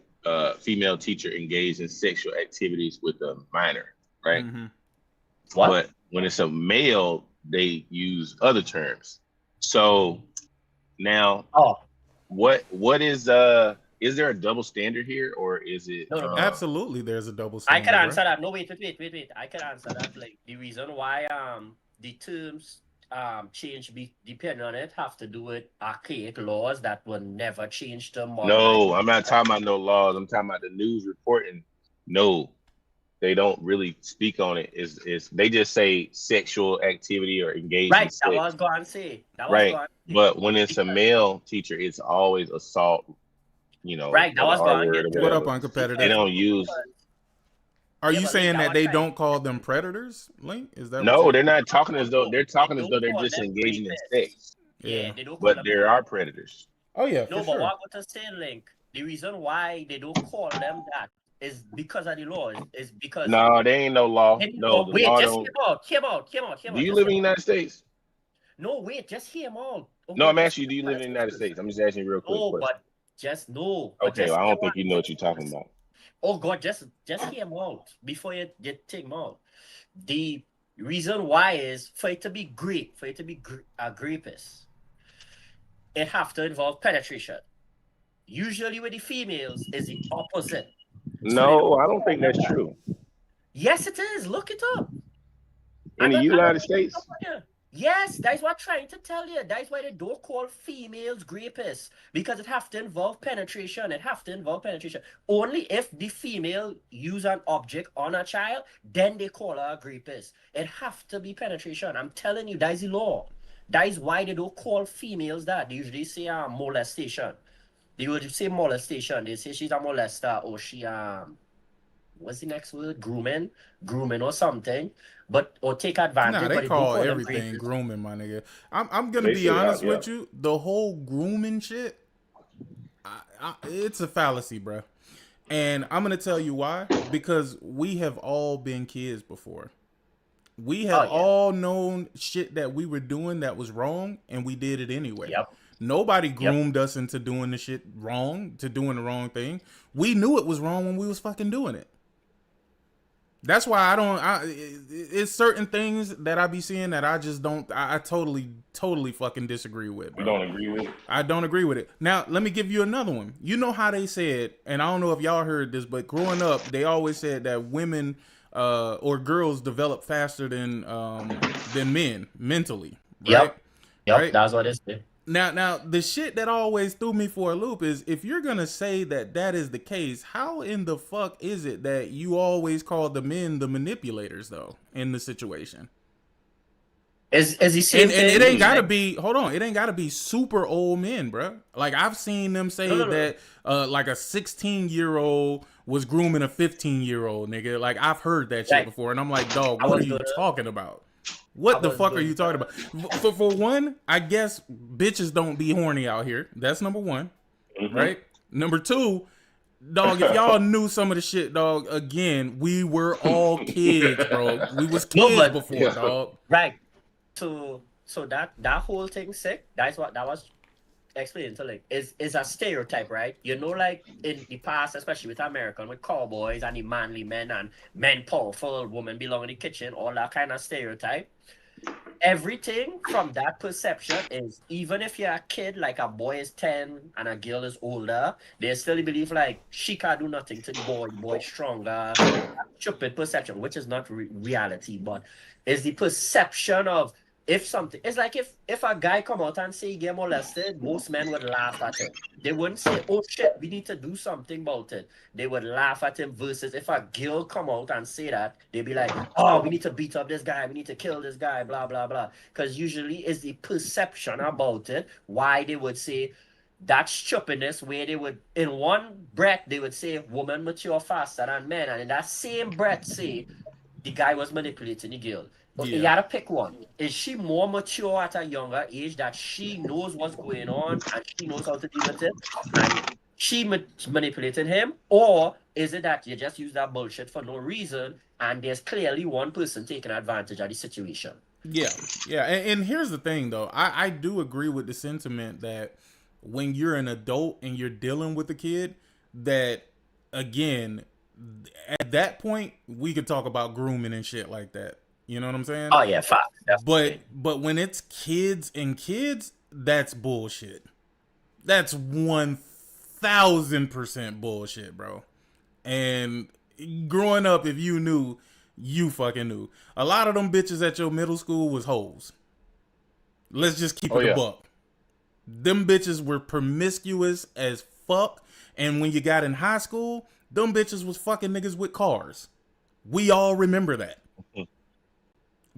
female teacher engaged in sexual activities with a minor, right? Mm-hmm. But when it's a male, they use other terms. So now, what is there a double standard here, or is it? No. Absolutely, there's a double standard. I can answer that. No, wait. I can answer that. Like the reason why the terms change depending on it have to do with archaic laws that will never change the modern. No, I'm not talking about no laws. I'm talking about the news reporting. No, they don't really speak on it. Is they just say sexual activity or engagement. Right, that was going to say. But when it's a male teacher, it's always assault. Right, that was going to get. What up, Uncompetitive? They don't use. Are you saying that they don't call them predators, Link? Is that no? They're not talking as though they're just engaging in sex. Yeah, they don't. But there are predators. Oh yeah, no, for sure. But what I'm saying, Link, the reason why they don't call them that is because of the law. Is because no, there ain't no law. No, wait, law just hear him out. Do you live in the United States? No, wait, just hear him out. Okay, no, I'm asking you, do you live in the United States? I'm just asking you real quick. No, but just no. Okay, well, I don't think you know what you're talking about. Oh God, just hear him out before you take him out. The reason why is for it to be a rapist, it have to involve penetration. Usually with the females is the opposite. No, I don't think that's true. Yes, it is. Look it up. In the United States? Yes, that's what I'm trying to tell you. That's why they don't call females rapists, because it have to involve penetration. Only if the female use an object on a child, then they call her a rapist. It have to be penetration. I'm telling you, that's the law. That is why they don't call females that. They usually say molestation. They would say molestation. They say she's a molester, or she what's the next word? Grooming or something. Or take advantage. Nah, they call everything grooming, my nigga. I'm gonna be honest with you. The whole grooming shit, it's a fallacy, bro. And I'm gonna tell you why. Because we have all been kids before. We have all known shit that we were doing that was wrong, and we did it anyway. Yep. Nobody groomed us into doing the shit wrong, to doing the wrong thing. We knew it was wrong when we was fucking doing it. That's why it's certain things that I be seeing that I just don't, I totally fucking disagree with, bro. You don't agree with it? I don't agree with it. Now, let me give you another one. You know how they said, and I don't know if y'all heard this, but growing up, they always said that women or girls develop faster than men mentally. Right? Yep, right? that's what it is. Now, the shit that always threw me for a loop is if you're gonna say that is the case, how in the fuck is it that you always call the men the manipulators though in the situation? Is he saying? And it ain't gotta be. Hold on, it ain't gotta be super old men, bro. Like I've seen them say that like a 16-year-old was grooming a 15-year-old nigga. Like I've heard that shit before, and I'm like, dog, what are you talking about? What the fuck are you talking about? For one, I guess bitches don't be horny out here. That's number one, right? Number two, dog, if y'all knew some of the shit, dog, again, we were all kids, bro. We was kids before, dog. Right. So that whole thing, sick. That was explained to like is a stereotype, right? You know, like in the past, especially with American, with cowboys and the manly men and men powerful, women belong in the kitchen, all that kind of stereotype. Everything from that perception is, even if you're a kid, like a boy is 10 and a girl is older, they still believe like she can't do nothing to the boy stronger. Stupid perception, which is not reality, but is the perception of if something. It's like if a guy come out and say he get molested, most men would laugh at him. They wouldn't say, oh shit, we need to do something about it. They would laugh at him, versus if a girl come out and say that, they'd be like, oh, we need to beat up this guy, we need to kill this guy, blah blah blah. Because usually it's the perception about it why they would say that stupidness, where they would in one breath they would say women mature faster than men, and in that same breath say the guy was manipulating the girl. But you gotta pick one. Is she more mature at a younger age, that she knows what's going on and she knows how to deal with it, and she manipulating him? Or is it that you just use that bullshit for no reason and there's clearly one person taking advantage of the situation? Yeah. And here's the thing, though. I do agree with the sentiment that when you're an adult and you're dealing with a kid, that, again, at that point, we could talk about grooming and shit like that. You know what I'm saying? Oh yeah, fact. But when it's kids and kids, that's bullshit. That's 1000% bullshit, bro. And growing up, if you knew, you fucking knew. A lot of them bitches at your middle school was hoes. Let's just keep it a buck. Them bitches were promiscuous as fuck. And when you got in high school, them bitches was fucking niggas with cars. We all remember that.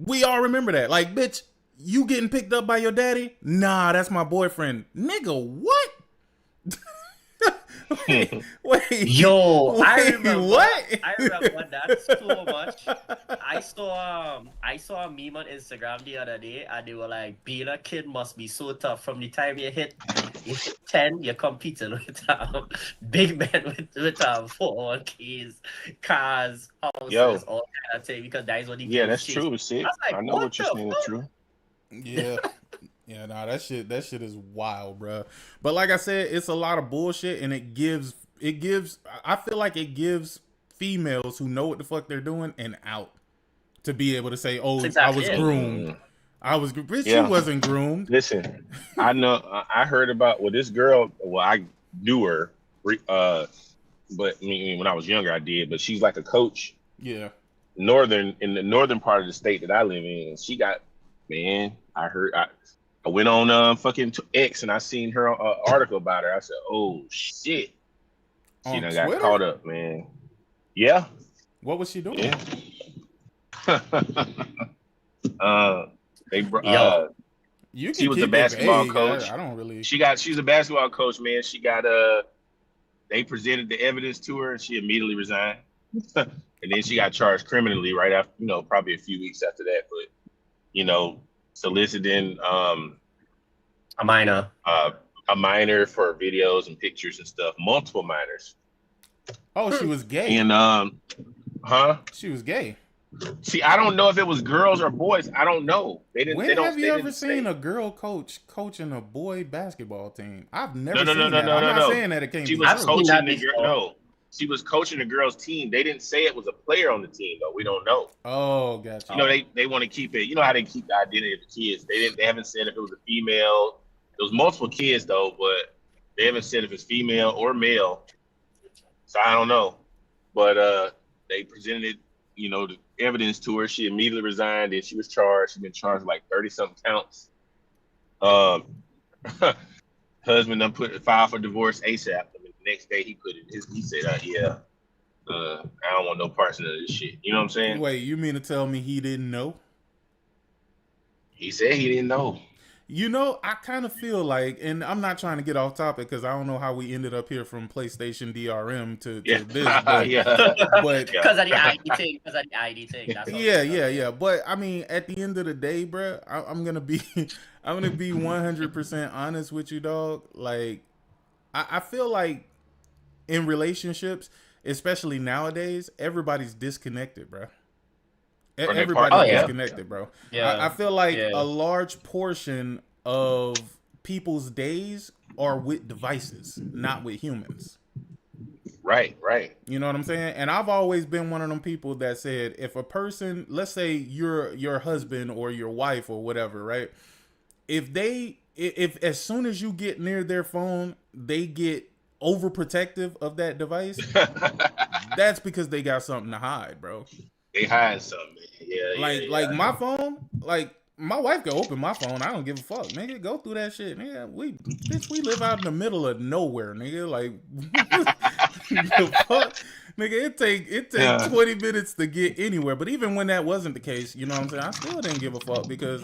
We all remember that. Like, bitch, you getting picked up by your daddy? Nah, that's my boyfriend. Nigga, what? wait. Yo, I remember what? I remember that so much. I saw a meme on Instagram the other day, and they were like, being a kid must be so tough. From the time you hit 10, you're competing with big men with 401ks, cars, houses, all kind of thing, because that is what the that's true. Sick. Like, I know what you're saying is true. Yeah. Yeah, nah, that shit is wild, bro. But like I said, it's a lot of bullshit, and it gives, I feel like it gives females who know what the fuck they're doing an out to be able to say, oh, I was groomed. I was, bitch, you wasn't groomed. Listen, I know, I heard about, this girl, I knew her, but I mean, when I was younger, I did, but she's like a coach. Yeah. In the northern part of the state that I live in, she got, man, I went on fucking X and I seen her article about her. I said, "Oh shit!" She done got caught up, man. Yeah. What was she doing? Yeah. She was a basketball coach. I don't really. She's a basketball coach, man. She got they presented the evidence to her and she immediately resigned. And then she got charged criminally right after, probably a few weeks after that. But soliciting a minor for videos and pictures and stuff, multiple minors. Oh, she was gay. And she was gay. See, I don't know if it was girls or boys. I don't know. They didn't. When They don't. have you They ever didn't seen say. a girl coaching a boy basketball team? I've No, never no, no, seen no, that. no, I'm no, not no. saying that it can't She be was I've true. seen coaching that the girl. before. No, she was coaching the girls' team. They didn't say it was a player on the team though. We don't know. Oh, gotcha. You know, they want to keep it. You know how they keep the identity of the kids. They didn't. They haven't said if it was a female. There was multiple kids though, but they haven't said if it's female or male. So I don't know. But they presented, the evidence to her. She immediately resigned and she was charged. She's been charged like 30-something counts. Um, husband done filed for divorce ASAP. I mean, the next day he said, I don't want no parts of this shit. You know what I'm saying? Wait, you mean to tell me he didn't know? He said he didn't know. You know, I kind of feel like, and I'm not trying to get off topic because I don't know how we ended up here from PlayStation DRM to Yeah. this, but Yeah. but Because of the ID thing. Because of the ID thing. That's all. yeah. But I mean, at the end of the day, bro, I'm gonna be I'm gonna be 100% honest with you, dog. Like, I feel like in relationships, especially nowadays, everybody's disconnected, bro. From their Everybody's partner, yeah. disconnected, bro. Yeah. I feel like Yeah. a large portion of people's days are with devices, not with humans. Right. You know what I'm saying? And I've always been one of them people that said, if a person, let's say you're your husband or your wife or whatever, right? If as soon as you get near their phone, they get overprotective of that device, that's because they got something to hide, bro. They hide something, man. Yeah. Like my phone, like my wife can open my phone. I don't give a fuck, nigga. Go through that shit, nigga. We live out in the middle of nowhere, nigga. Like, the fuck, nigga. It take 20 minutes to get anywhere. But even when that wasn't the case, you know what I'm saying? I still didn't give a fuck because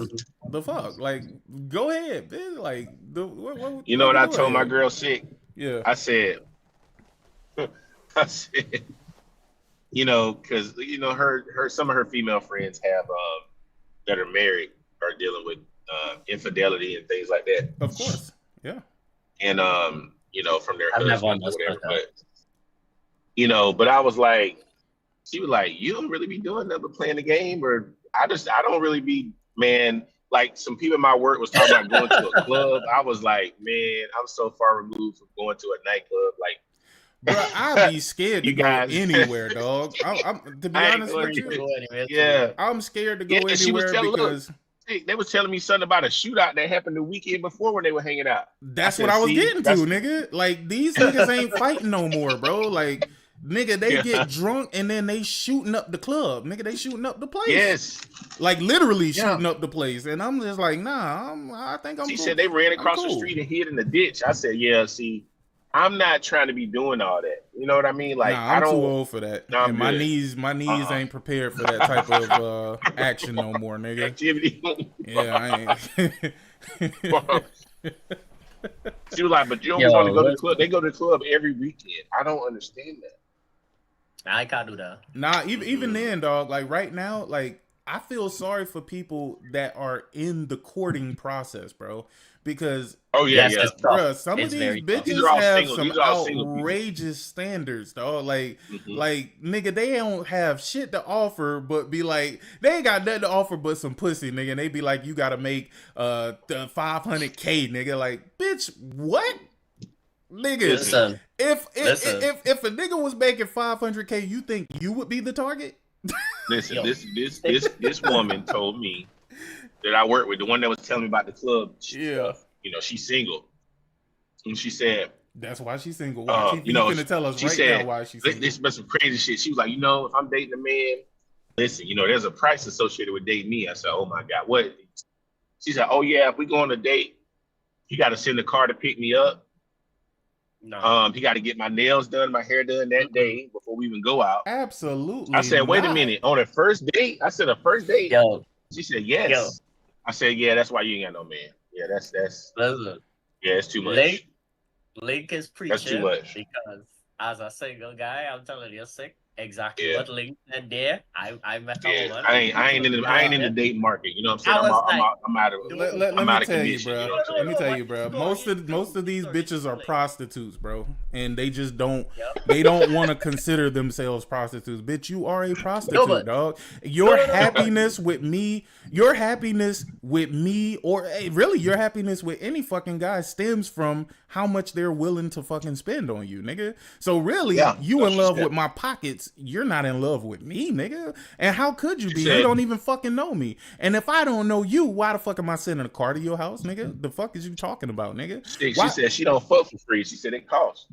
the fuck, like, go ahead, bitch. Like, You know what I told my girl Sick? Yeah, I said, because some of her female friends have that are married are dealing with infidelity and things like that. of course, yeah. And from their I've never husbands or whatever. understood But I was like, she was like, you don't really be doing nothing but playing the game, or I don't really be, man. Like some people in my work was talking about going to a club. I was like, man, I'm so far removed from going to a nightclub. Like, Bro, I'd be scared to You go guys- anywhere, dog. I'm to be I ain't honest going with you, Anyway, yeah. I'm scared to go Yeah, she was anywhere telling- because They was telling me something about a shootout that happened the weekend before when they were hanging out. that's I what said, I was see, getting to, that's- nigga. Like, these niggas ain't fighting no more, bro. Like, nigga, they Yeah. get drunk and then they shooting up the club. Nigga, they shooting up the place. Yes. Like, literally Yeah. shooting up the place. And I'm just like, nah, I think I'm She cool. said they ran across I'm the cool. street and hid in the ditch. I said, yeah, see, I'm not trying to be doing all that. You know what I mean? Like, nah, I I'm don't. too old for that. Nah, I'm and my good. knees ain't prepared for that type of action no more, nigga. Activity. Yeah, I ain't. She was like, but you don't Yo, want to go to the what- club. They go to the club every weekend. I don't understand that. I can't do that. Nah, even then, dog. Like right now, like I feel sorry for people that are in the courting process, bro. Because, Oh yeah, Yes, yeah. it's tough. bruh, some It's of very these tough. These bitches are all have single- some these are all single people. outrageous standards, dog. Like, Mhm. like nigga, they don't have shit to offer, but be like, they ain't got nothing to offer but some pussy, nigga. And they be like, you gotta make the $500K, nigga. Like, bitch, what? Nigga, Listen, if Listen. if a nigga was making $500K, you think you would be the target? Listen, Yo. this woman told me that I worked with, the one that was telling me about the club. Yeah. She's single, and she said, That's why she's single. Why? She you know, finna tell us she right said, now why she's this single. is some crazy shit. She was like, if I'm dating a man, listen, there's a price associated with dating me. I said, oh my God, what? She said, oh yeah, if we go on a date, you got to send a car to pick me up. no. He got to get my nails done, my hair done that day before we even go out. Absolutely. I said, wait a not. minute, on a first date? I said, a first date? Yo, She said, yes. Yo. I said, yeah, that's why you ain't got no man. Yeah, that's listen. yeah, it's too much. Link is preaching That's too much. because as a single guy, I'm telling you, Sick, exactly Yeah. what Link said there. I met a Yeah, woman. I ain't in the dating market. You know what I'm saying? I was I'm out of Let I'm me out of tell you, commission. bro. You know what I'm Let me saying? tell you, bro. Most of these bitches are prostitutes, bro. and they just don't. Yep. They don't want to consider themselves prostitutes. Bitch, you are a prostitute, but- dog. Your No. happiness with me, or hey, really your happiness with any fucking guy stems from how much they're willing to fucking spend on you, nigga. So really, Yeah, you that's in love just with my pockets. You're not in love with me, nigga. And how could you be? said- You don't even fucking know me. And if I don't know you, why the fuck am I sending a car to your house, nigga? The fuck is you talking about, nigga? She Why- said she don't fuck for free. She said it costs.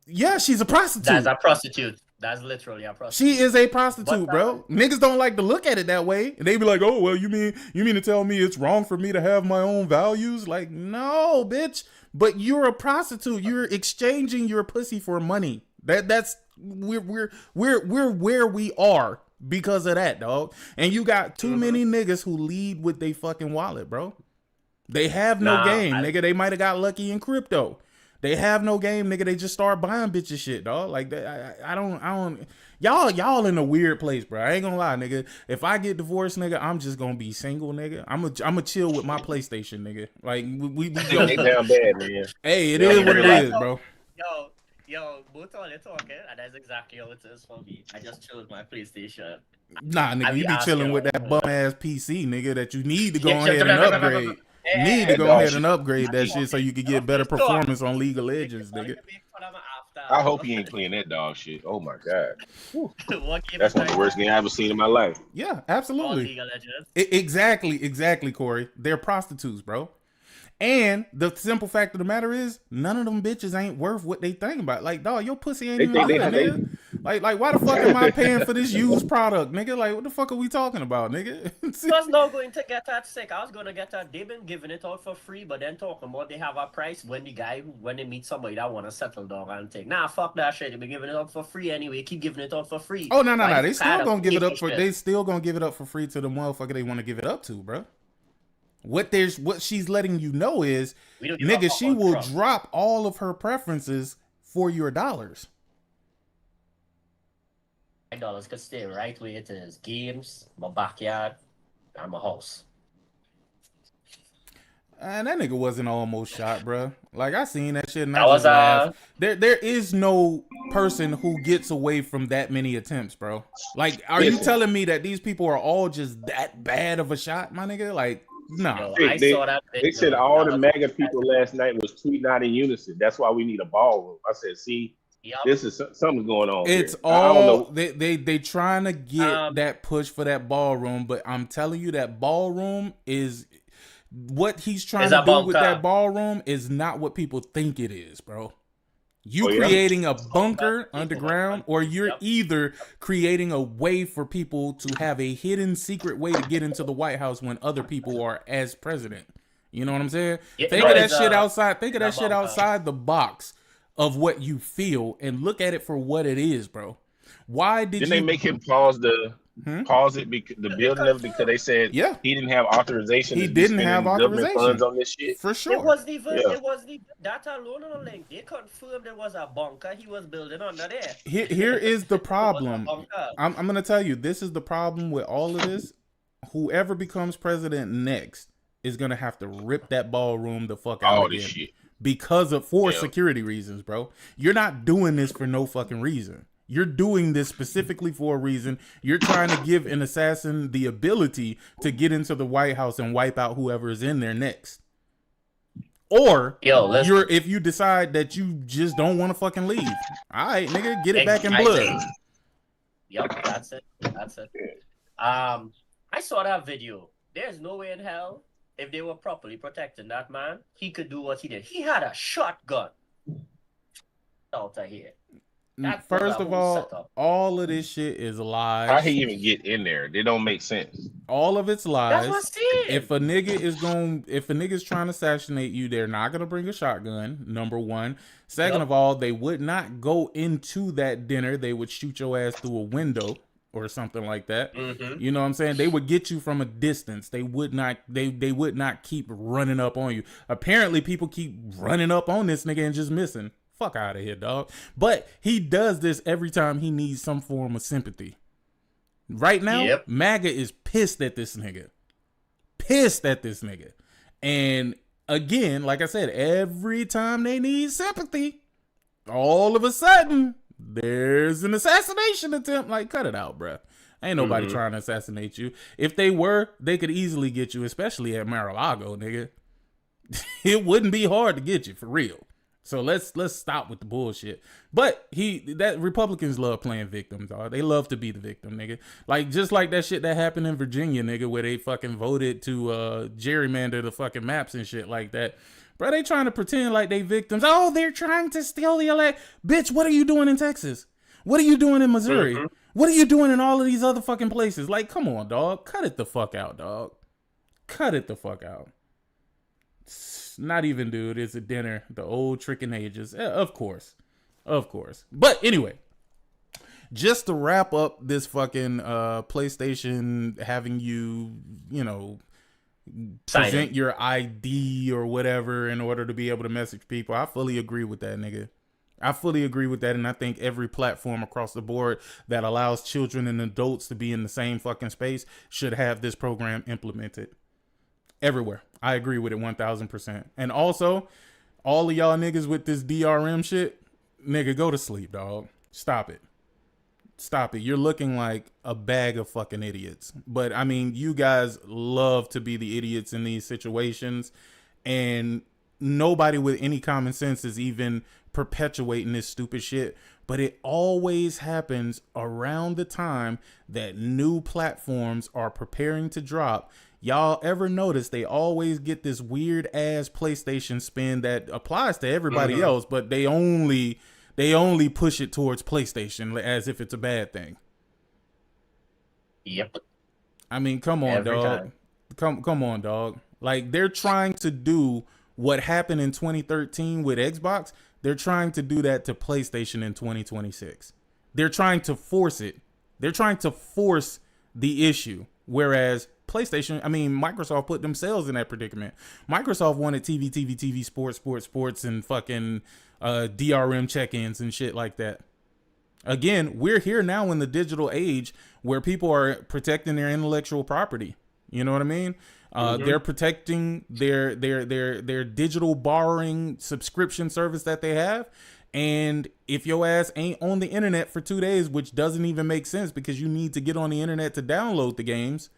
Yeah, she's a prostitute. That's a prostitute. That's literally a prostitute. She is a prostitute, But, bro. Niggas don't like to look at it that way. They be like, "Oh, well, you mean to tell me it's wrong for me to have my own values?" Like, no, bitch. But you're a prostitute. You're exchanging your pussy for money. That's we're where we are because of that, dog. And you got too many niggas who lead with they fucking wallet, bro. They have no game, nigga. They might have got lucky in crypto. They have no game, nigga. They just start buying bitches shit, dog. Like that. I don't. Y'all in a weird place, bro. I ain't gonna lie, nigga. If I get divorced, nigga, I'm just gonna be single, nigga. I'm a chill with my PlayStation, nigga. Like we They down bad, man. Hey, it is what it is, bro. Yo, both on it talking, and that's exactly how it is for me. I just chose my PlayStation. Nah, nigga, I be you be chilling asking with all that the bum time. ass PC, nigga, that you need to go Yeah, ahead and upgrade. You need to go Yeah, ahead and upgrade that shit so you can get better performance on League of Legends, nigga. I hope he ain't playing that dog shit. Oh my god, What game that's is one of the that? worst games I've ever seen in my life. Yeah, Oh, absolutely. League of Legends. Exactly, Corey. They're prostitutes, bro. And the simple fact of the matter is, none of them bitches ain't worth what they think about. Like, dog, your pussy ain't They even think good, they- nigga. Like, why the fuck am I paying for this used product, nigga? Like, what the fuck are we talking about, nigga? I was not going to get that sick. I was going to get that. They've been giving it out for free, but then talking about they have a price when they meet somebody that want to settle down and take. Nah, fuck that shit. They've been giving it out for free anyway. Keep giving it out for free. Oh no. Why They you still tired gonna of give it paying up for. shit? They still gonna give it up for free to the motherfucker they want to give it up to, bro. What she's letting you know is, We don't give a nigga, fuck she about will Trump. drop all of her preferences for your dollars. $5 could stay right where it is. Games, my backyard, and my house. And that nigga wasn't almost shot, bro. Like, I seen that shit and That I was, just laughed. There is no person who gets away from that many attempts, bro. Like, are you telling me that these people are all just that bad of a shot, my nigga? Like, no. Yo, I saw that. They said all the MAGA people last night was tweeting out in unison. That's why we need a ballroom. I said, see, Yep. this is something's going on. It's here. I don't all know. they trying to get that push for that ballroom, but I'm telling you that ballroom is what he's trying to do with that ballroom is not what people think it is, bro. You creating a bunker underground, or you're either creating a way for people to have a hidden secret way to get into the White House when other people are as president. You know what I'm saying? Think of that shit outside. Think of that shit outside the box of what you feel and look at it for what it is, bro. Why did they make him pause it because the building of it because they said he didn't have authorization. He didn't have authorization funds on this shit for sure. It wasn't even that alone on the link. They confirmed there was a bunker he was building under there. Here is the problem. I'm gonna tell you, this is the problem with all of this. Whoever becomes president next is gonna have to rip that ballroom the fuck out again. This shit. Because of security reasons, bro. You're not doing this for no fucking reason. You're doing this specifically for a reason. You're trying to give an assassin the ability to get into the White House and wipe out whoever is in there next. Or if you decide that you just don't want to fucking leave. All right, nigga, get it back in blood. Yep, that's it. I saw that video. There's no way in hell, if they were properly protecting that man, he could do what he did. He had a shotgun out of here. First of all of this shit is lies. How he even get in there? They don't make sense. All of it's lies. That's what I'm saying. If a nigga's trying to assassinate you, they're not gonna bring a shotgun. Number one. Second of all, they would not go into that dinner. They would shoot your ass through a window or something like that. Mm-hmm. You know what I'm saying? They would get you from a distance. They would not. They would not keep running up on you. Apparently, people keep running up on this nigga and just missing. Fuck out of here, dog. But he does this every time he needs some form of sympathy. Right now, MAGA is pissed at this nigga. And again, like I said, every time they need sympathy, all of a sudden, there's an assassination attempt. Like, cut it out, bruh. Ain't nobody trying to assassinate you. If they were, they could easily get you, especially at Mar-a-Lago, nigga. It wouldn't be hard to get you, for real. So let's stop with the bullshit. But that Republicans love playing victims, dog. They love to be the victim, nigga. Like, just like that shit that happened in Virginia, nigga, where they fucking voted to gerrymander the fucking maps and shit like that. Bro, they trying to pretend like they victims. Oh, they're trying to steal the elect. Bitch, what are you doing in Texas? What are you doing in Missouri? What are you doing in all of these other fucking places? Like, come on, dog. Cut it the fuck out, dog. Cut it the fuck out. Not even, dude. It's a dinner. The old tricking ages. Of course. Of course. But anyway, just to wrap up this fucking PlayStation having you, you know, present your ID or whatever in order to be able to message people. I fully agree with that, nigga. I fully agree with that. And I think every platform across the board that allows children and adults to be in the same fucking space should have this program implemented. Everywhere. I agree with it 1000%. And also, all of y'all niggas with this DRM shit, nigga, go to sleep, dog. Stop it. Stop it. You're looking like a bag of fucking idiots. But I mean, you guys love to be the idiots in these situations. And nobody with any common sense is even perpetuating this stupid shit. But it always happens around the time that new platforms are preparing to drop. Y'all ever notice they always get this weird ass PlayStation spin that applies to everybody else, but they only push it towards PlayStation as if it's a bad thing. Yep. I mean, come on, dog. Come on, dog. Like, they're trying to do what happened in 2013 with Xbox. They're trying to do that to PlayStation in 2026. They're trying to force it. They're trying to force the issue. Whereas Microsoft put themselves in that predicament. Microsoft wanted TV, sports, and fucking DRM check-ins and shit like that. Again, we're here now in the digital age where people are protecting their intellectual property. You know what I mean? They're protecting their digital borrowing subscription service that they have. And if your ass ain't on the internet for 2 days, which doesn't even make sense because you need to get on the internet to download the games,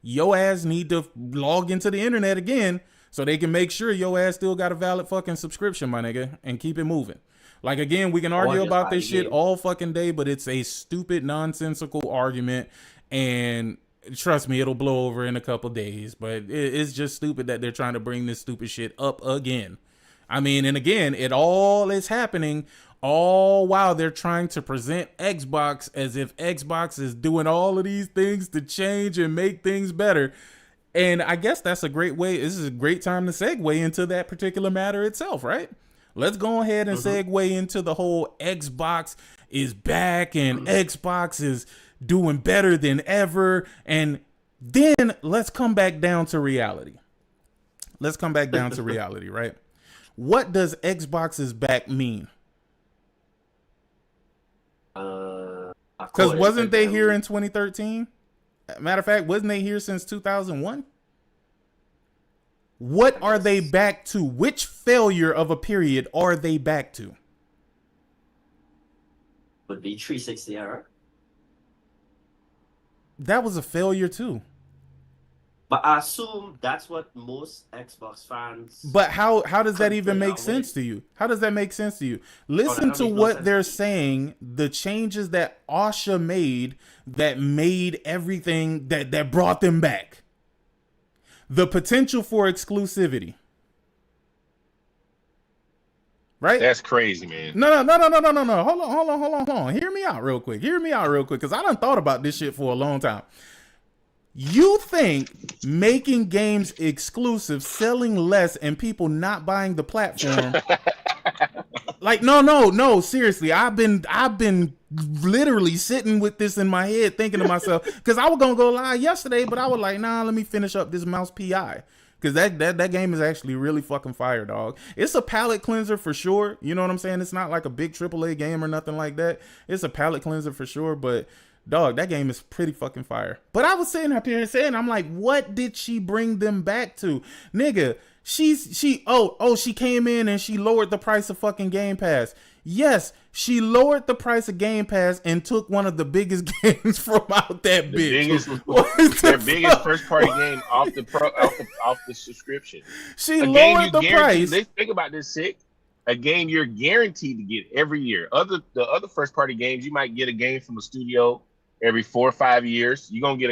your ass need to log into the internet again so they can make sure your ass still got a valid fucking subscription, my nigga, and keep it moving. Like, again, we can argue about this shit all fucking day, but it's a stupid, nonsensical argument. And trust me, it'll blow over in a couple days. But it's just stupid that they're trying to bring this stupid shit up again. I mean, and again, it all is happening all while they're trying to present Xbox as if Xbox is doing all of these things to change and make things better. And I guess that's a great way. This is a great time to segue into that particular matter itself, right? Let's go ahead and segue into the whole Xbox is back and Xbox is doing better than ever. And then let's come back down to reality. Let's come back down to reality, right? What does Xbox is back mean? Because wasn't they here in 2013? Matter of fact, wasn't they here since 2001? What are they back to? Which failure of a period are they back to? Would be 360 era. That was a failure too. But I assume that's what most Xbox fans. But how does that even make sense to you? How does that make sense to you? Listen to what they're saying. The changes that Asha made that made everything that brought them back. The potential for exclusivity. Right? That's crazy, man. No. Hold on. Hear me out real quick. Because I done thought about this shit for a long time. You think making games exclusive, selling less, and people not buying the platform? Like, no, seriously. I've been literally sitting with this in my head, thinking to myself, because I was gonna go live yesterday, but I was like, nah, let me finish up this Mouse PI. Because that game is actually really fucking fire, dog. It's a palate cleanser for sure. You know what I'm saying? It's not like a big AAA game or nothing like that. It's a palate cleanser for sure, but dog, that game is pretty fucking fire. But I was sitting up here and saying, I'm like, what did she bring them back to? Nigga, she came in and she lowered the price of fucking Game Pass. Yes, she lowered the price of Game Pass and took one of the biggest games from out that bitch. Their biggest first party game off the subscription. She A game you lowered the guaranteed. price. Let's think about this, Sick. A game you're guaranteed to get every year. The other first party games, you might get a game from a studio every 4 or 5 years. You're gonna get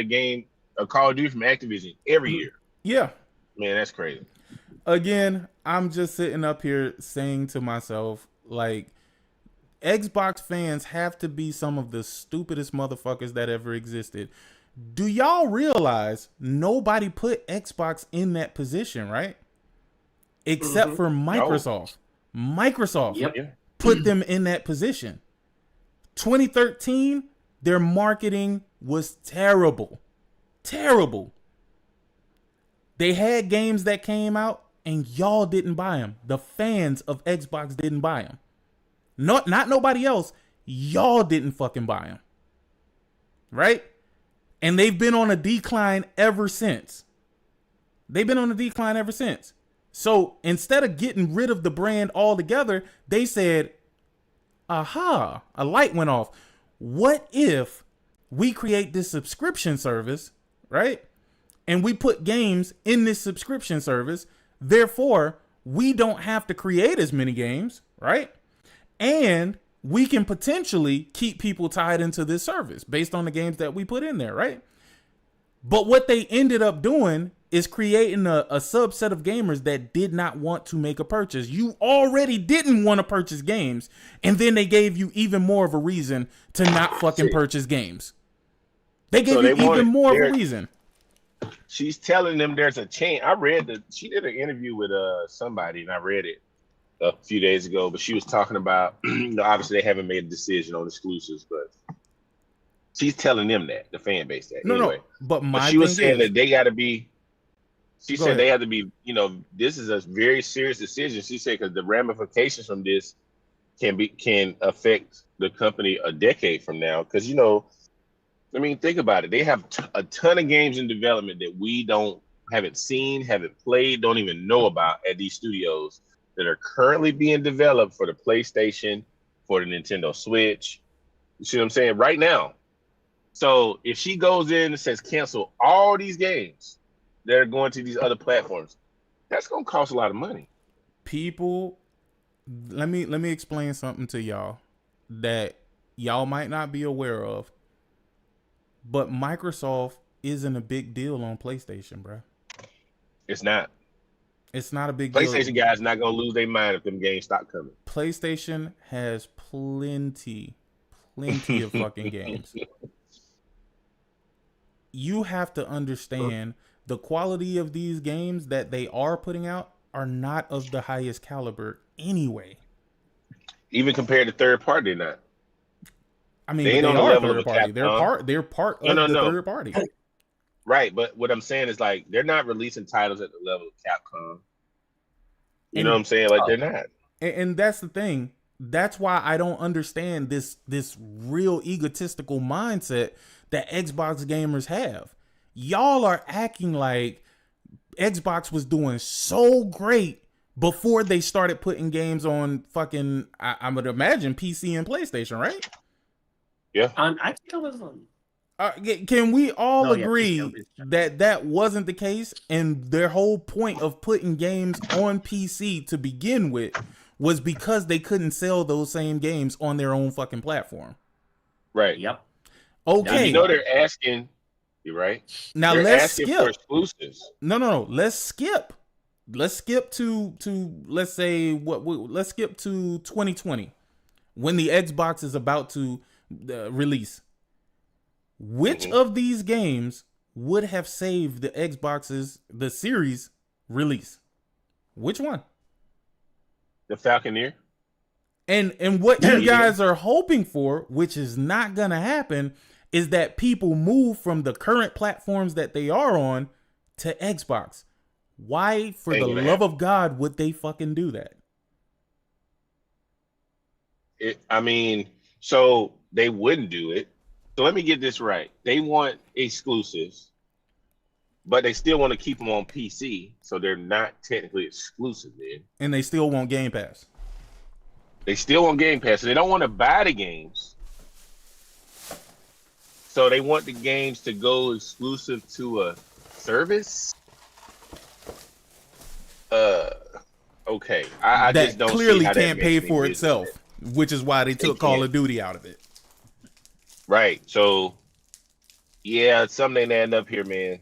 a Call of Duty from Activision every year. Yeah. Man, that's crazy. Again, I'm just sitting up here saying to myself, like, Xbox fans have to be some of the stupidest motherfuckers that ever existed. Do y'all realize nobody put Xbox in that position, right? Except for Microsoft. Microsoft Yep. put them in that position. 2013, their marketing was terrible. Terrible. They had games that came out and y'all didn't buy them. The fans of Xbox didn't buy them. Not nobody else. Y'all didn't fucking buy them. Right? And they've been on a decline ever since. So instead of getting rid of the brand altogether, they said, aha, a light went off. What if we create this subscription service, right? And we put games in this subscription service. Therefore, we don't have to create as many games, right? And we can potentially keep people tied into this service based on the games that we put in there, right? But what they ended up doing is creating a subset of gamers that did not want to make a purchase. You already didn't want to purchase games, and then they gave you even more of a reason to not fucking purchase games. They gave you even more of a reason. She's telling them there's a change. She did an interview with somebody, and I read it a few days ago, but she was talking about, obviously they haven't made a decision on exclusives, but she's telling them that, the fan base that. No, but she was saying that they got to be, she Go said ahead. they have to be, this is a very serious decision. She said, because the ramifications from this can affect the company a decade from now. Because, think about it. They have a ton of games in development that we haven't seen, haven't played, don't even know about at these studios that are currently being developed for the PlayStation, for the Nintendo Switch. You see what I'm saying? Right now. So if she goes in and says cancel all these games that are going to these other platforms, that's going to cost a lot of money. People, let me explain something to y'all that y'all might not be aware of. But Microsoft isn't a big deal on PlayStation, bro. It's not. It's not a big deal. PlayStation guys not gonna lose their mind if them games stop coming. PlayStation has plenty of fucking games. You have to understand the quality of these games that they are putting out are not of the highest caliber anyway. Even compared to third party, they're not. I mean, they they ain't on the are level third of party. Capcom. They're part of the third party. Right, but what I'm saying is like they're not releasing titles at the level of Capcom. You know what I'm saying? Like they're not. And that's the thing. That's why I don't understand this real egotistical mindset that Xbox gamers have. Y'all are acting like Xbox was doing so great before they started putting games on fucking, I would imagine, PC and PlayStation, right? Yeah. I think it was on. Can we all agree PC. that wasn't the case? And their whole point of putting games on PC to begin with was because they couldn't sell those same games on their own fucking platform. Right. Yep. Okay. They're asking. You're right. Now they're let's asking skip. for exclusives. No. Let's skip. Let's skip to let's say let's skip to 2020 when the Xbox is about to release. Which of these games would have saved the series release? Which one? The Falconeer. And what you guys are hoping for, which is not gonna happen, is that people move from the current platforms that they are on to Xbox. Why, for the love of God, would they fucking do that? So they wouldn't do it. So let me get this right. They want exclusives, but they still want to keep them on PC, so they're not technically exclusive then. And they still want Game Pass. They still want Game Pass. So they don't want to buy the games. So they want the games to go exclusive to a service. Okay. I That just don't clearly see how that can't makes pay any for business itself, sense. which is why they took Call can't. of Duty out of it. Right. So yeah, something ain't adding up here, man.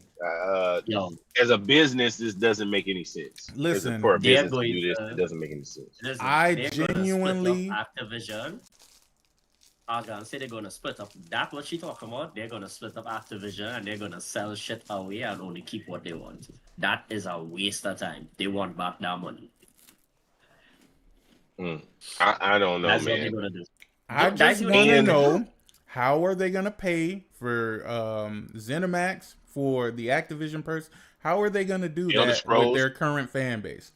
Yo, As a business, this doesn't make any sense. For a Listen, they're business to going do this, it to doesn't make any sense. listen. I They're going to split up genuinely, Activision. I'm gonna say they're gonna split up. That's what she talking about. They're gonna split up Activision and they're gonna sell shit away and only keep what they want. That is a waste of time. They want back that money. I don't know, That's what they're man. gonna do. I That's just what want to they're And gonna know do. how are they gonna pay for ZeniMax for the Activision person? How are they gonna do Elder that with Scrolls, their current fan base?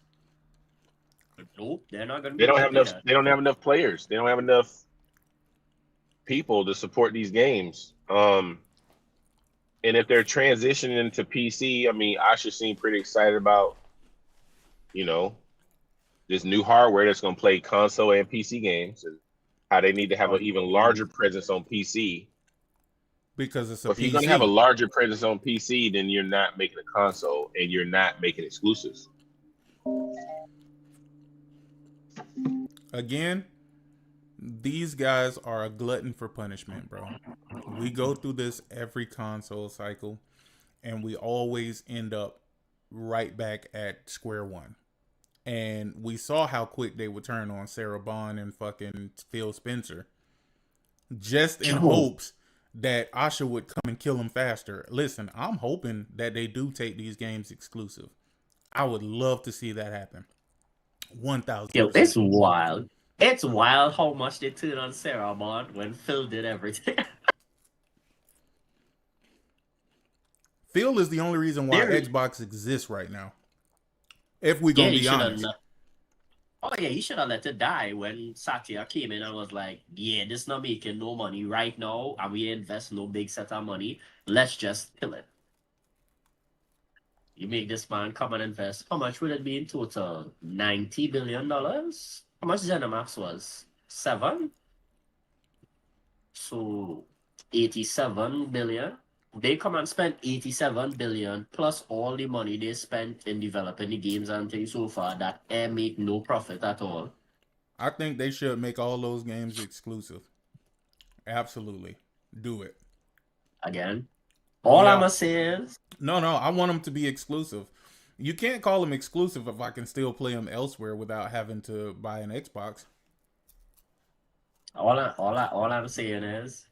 Nope, they're not gonna they be don't able have to do enough. that. They don't have enough players. They don't have enough people to support these games. And if they're transitioning to PC, I mean, I should seem pretty excited about, you know, this new hardware that's going to play console and PC games, and how they need to have an even larger presence on PC. Because it's a But if you're going to have a PC. larger presence on PC, then you're not making a console and you're not making exclusives. Again, these guys are a glutton for punishment, bro. We go through this every console cycle, and we always end up right back at square one. And we saw how quick they would turn on Sarah Bond and fucking Phil Spencer, just in Yo, hopes that Asha would come and kill him faster. Listen, I'm hoping that they do take these games exclusive. I would love to see that happen. yo, it's 1000%. wild. It's wild how much they turned on Sarah Bond when Phil did everything. Phil is the only reason why There, Xbox exists right now. If we yeah, gonna he be should have. honest. Oh yeah, he should have let it die when Satya came in and was like, "Yeah, this not making no money right now, and we invest no big set of money. Let's just kill it." You make this man come and invest. How much would it be in total? $90 billion. How much ZeniMax was? 7. So 87 billion. They come and spend 87 billion plus all the money they spent in developing the games and things so far that air make no profit at all. I think they should make all those games exclusive. Absolutely. Do it. Again, all I'm Yeah. gonna say is No, I want them to be exclusive. You can't call them exclusive if I can still play them elsewhere without having to buy an Xbox. all I'm saying is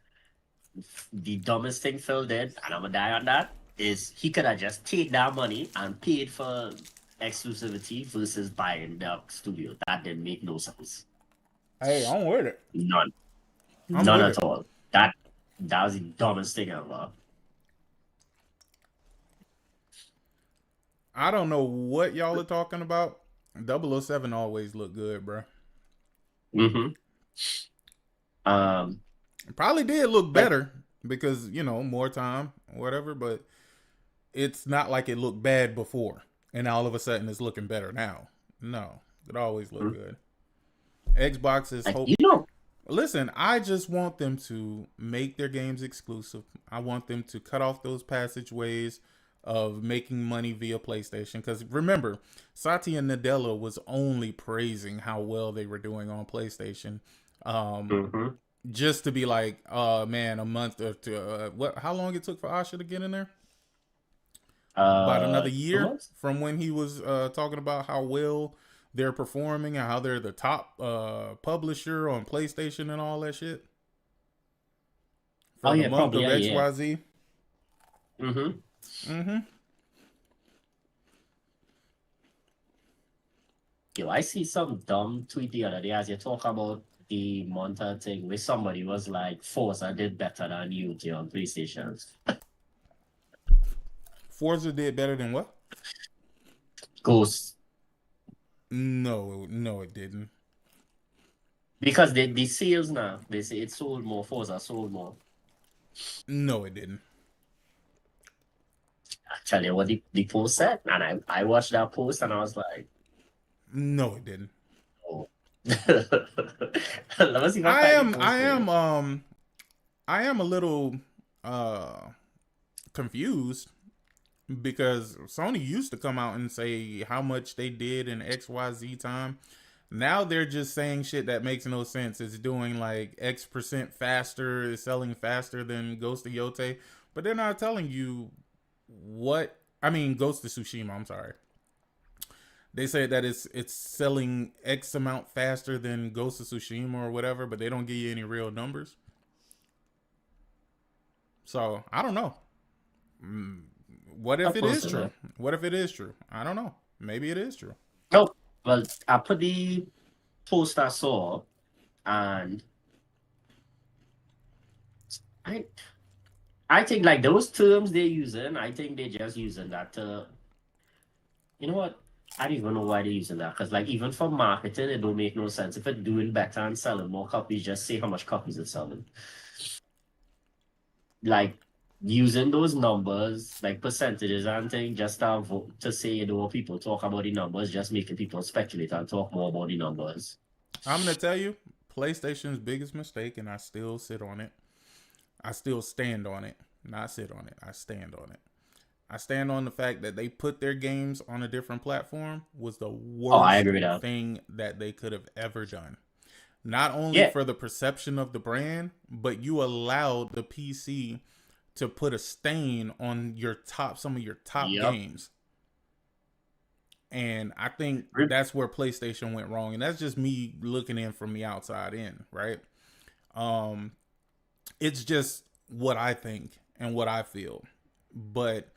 the dumbest thing Phil did, and I'm gonna die on that, is he could have just take that money and paid for exclusivity versus buying the studio. That didn't make no sense. Hey, I'm with it. None. I'm None with at it. all. That was the dumbest thing ever. I don't know what y'all are talking about. 007 always look good, bro. Mm-hmm. Probably did look Like, better because, more time, whatever, but it's not like it looked bad before and all of a sudden it's looking better now. No, it always looked good. Xbox is hope. Listen, I just want them to make their games exclusive. I want them to cut off those passageways of making money via PlayStation. Because remember, Satya Nadella was only praising how well they were doing on PlayStation. Just to be like, man, a month or two. How long it took for Asha to get in there? About another year from when he was talking about how well they're performing and how they're the top publisher on PlayStation and all that shit. For the month of XYZ. Yo, I see some dumb tweet the other day as you talk about the Monta thing where somebody was like, Forza did better than Unity on PlayStation. Forza did better than what? Ghost. No, it didn't. Because the sales now, they say it sold more. Forza sold more. No, it didn't. I tell you what the post said, and I watched that post and I was like, no, it didn't. Oh, Let me see if I I find the am, post I for you. am, I am a little confused because Sony used to come out and say how much they did in XYZ time. Now they're just saying shit that makes no sense. It's doing like X% faster, it's selling faster than Ghost of Yote, but they're not telling you what. I mean, Ghost of Tsushima. I'm sorry. They say that it's selling X amount faster than Ghost of Tsushima or whatever, but they don't give you any real numbers. So I don't know. What if I it is posted true? it. What if it is true? I don't know. Maybe it is true. No, well, I put the post I saw, and I I think like those terms they're using, I think they're just using that to, you know what? I don't even know why they're using that. Because like even for marketing, it don't make no sense. If it's doing better and selling more copies, just say how much copies it's selling. Like using those numbers, like percentages and thing, just to vote, to say, people talk about the numbers, just making people speculate and talk more about the numbers. I'm gonna tell you, PlayStation's biggest mistake, and I still sit on it. I still stand on it. Not sit on it. I stand on it. I stand on the fact that they put their games on a different platform was the Oh, I worst agree with that. thing that they could have ever done. Not only Yeah. for the perception of the brand, but you allowed the PC to put a stain on some of your top Yep. games. And I think Re- that's where PlayStation went wrong. And that's just me looking in from the outside in, right? Um, it's just what I think and what I feel. But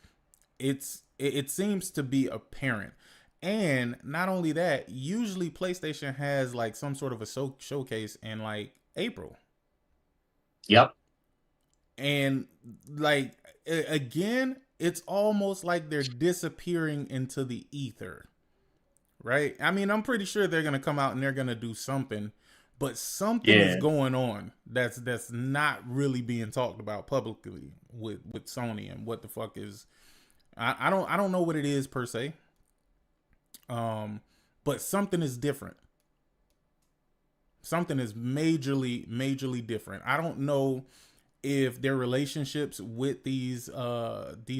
it seems to be apparent. And not only that, usually PlayStation has like some sort of a showcase in like April. Yep. And like again, it's almost like they're disappearing into the ether. Right? I mean, I'm pretty sure they're going to come out and they're going to do something, but something is Yeah. going on that's not really being talked about publicly with Sony and what the fuck is I don't know what it is per se. But something is different. Something is majorly different. I don't know if their relationships with these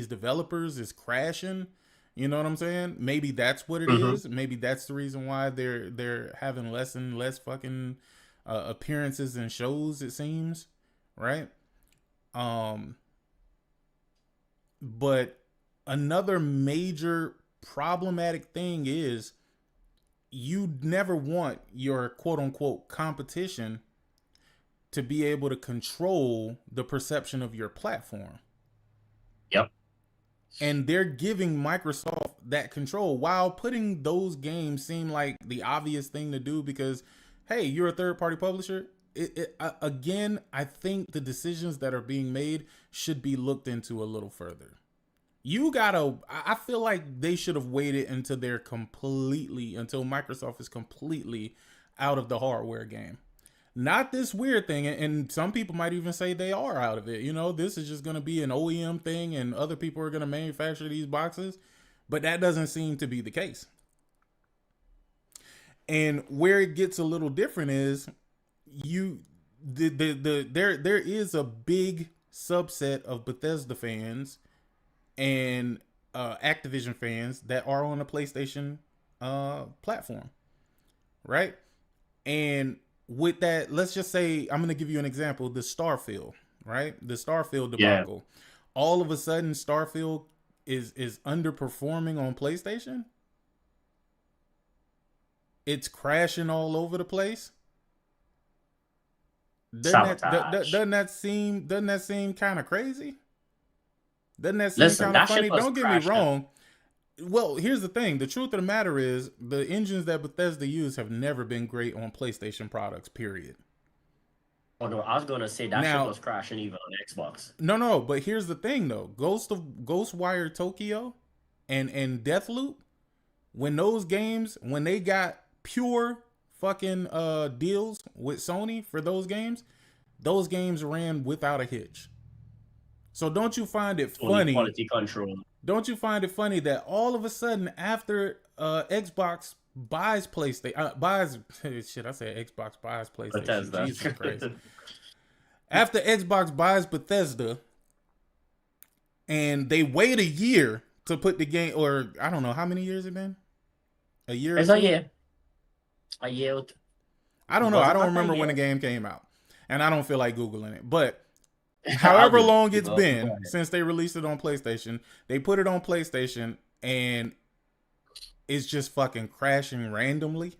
developers is crashing. You know what I'm saying? Maybe that's what it Mm-hmm. is. Maybe that's the reason why they're having less and less fucking appearances and shows. It seems, right? Um, but another major problematic thing is you never want your quote unquote competition to be able to control the perception of your platform. Yep. And they're giving Microsoft that control while putting those games seem like the obvious thing to do because, hey, you're a third party publisher. Again, I think the decisions that are being made should be looked into a little further. I feel like they should have waited until until Microsoft is completely out of the hardware game. Not this weird thing, and some people might even say they are out of it. You know, this is just going to be an OEM thing, and other people are going to manufacture these boxes, but that doesn't seem to be the case. And where it gets a little different is there is a big subset of Bethesda fans and Activision fans that are on the PlayStation platform, right? And with that, let's just say I'm going to give you an example: the Starfield, right? The Starfield Yeah. debacle. All of a sudden, Starfield is underperforming on PlayStation. It's crashing all over the place. Sabotage. Doesn't that seem kind of crazy? Doesn't that seem Listen, kind of that shit funny? was Don't get me crashing. wrong. Well, here's the thing. The truth of the matter is the engines that Bethesda use have never been great on PlayStation products, period. Oh no, I was gonna say that shit Now, was crashing even on Xbox. no, but here's the thing though. Ghostwire Tokyo and Deathloop, when they got pure fucking deals with Sony for those games ran without a hitch. So don't you find it Only funny? quality control. Don't you find it funny that all of a sudden after Xbox buys PlayStation, buys shit. I said Xbox buys PlayStation. Bethesda. Jesus Christ. After Xbox buys Bethesda, and they wait a year to put the game, or I don't know how many years it been. A year. It's or a two? year. A year. I don't know. Was I it don't not a remember when year? the game came out, and I don't feel like googling it. But however long it's been since they released it on PlayStation, they put it on PlayStation, and it's just fucking crashing randomly.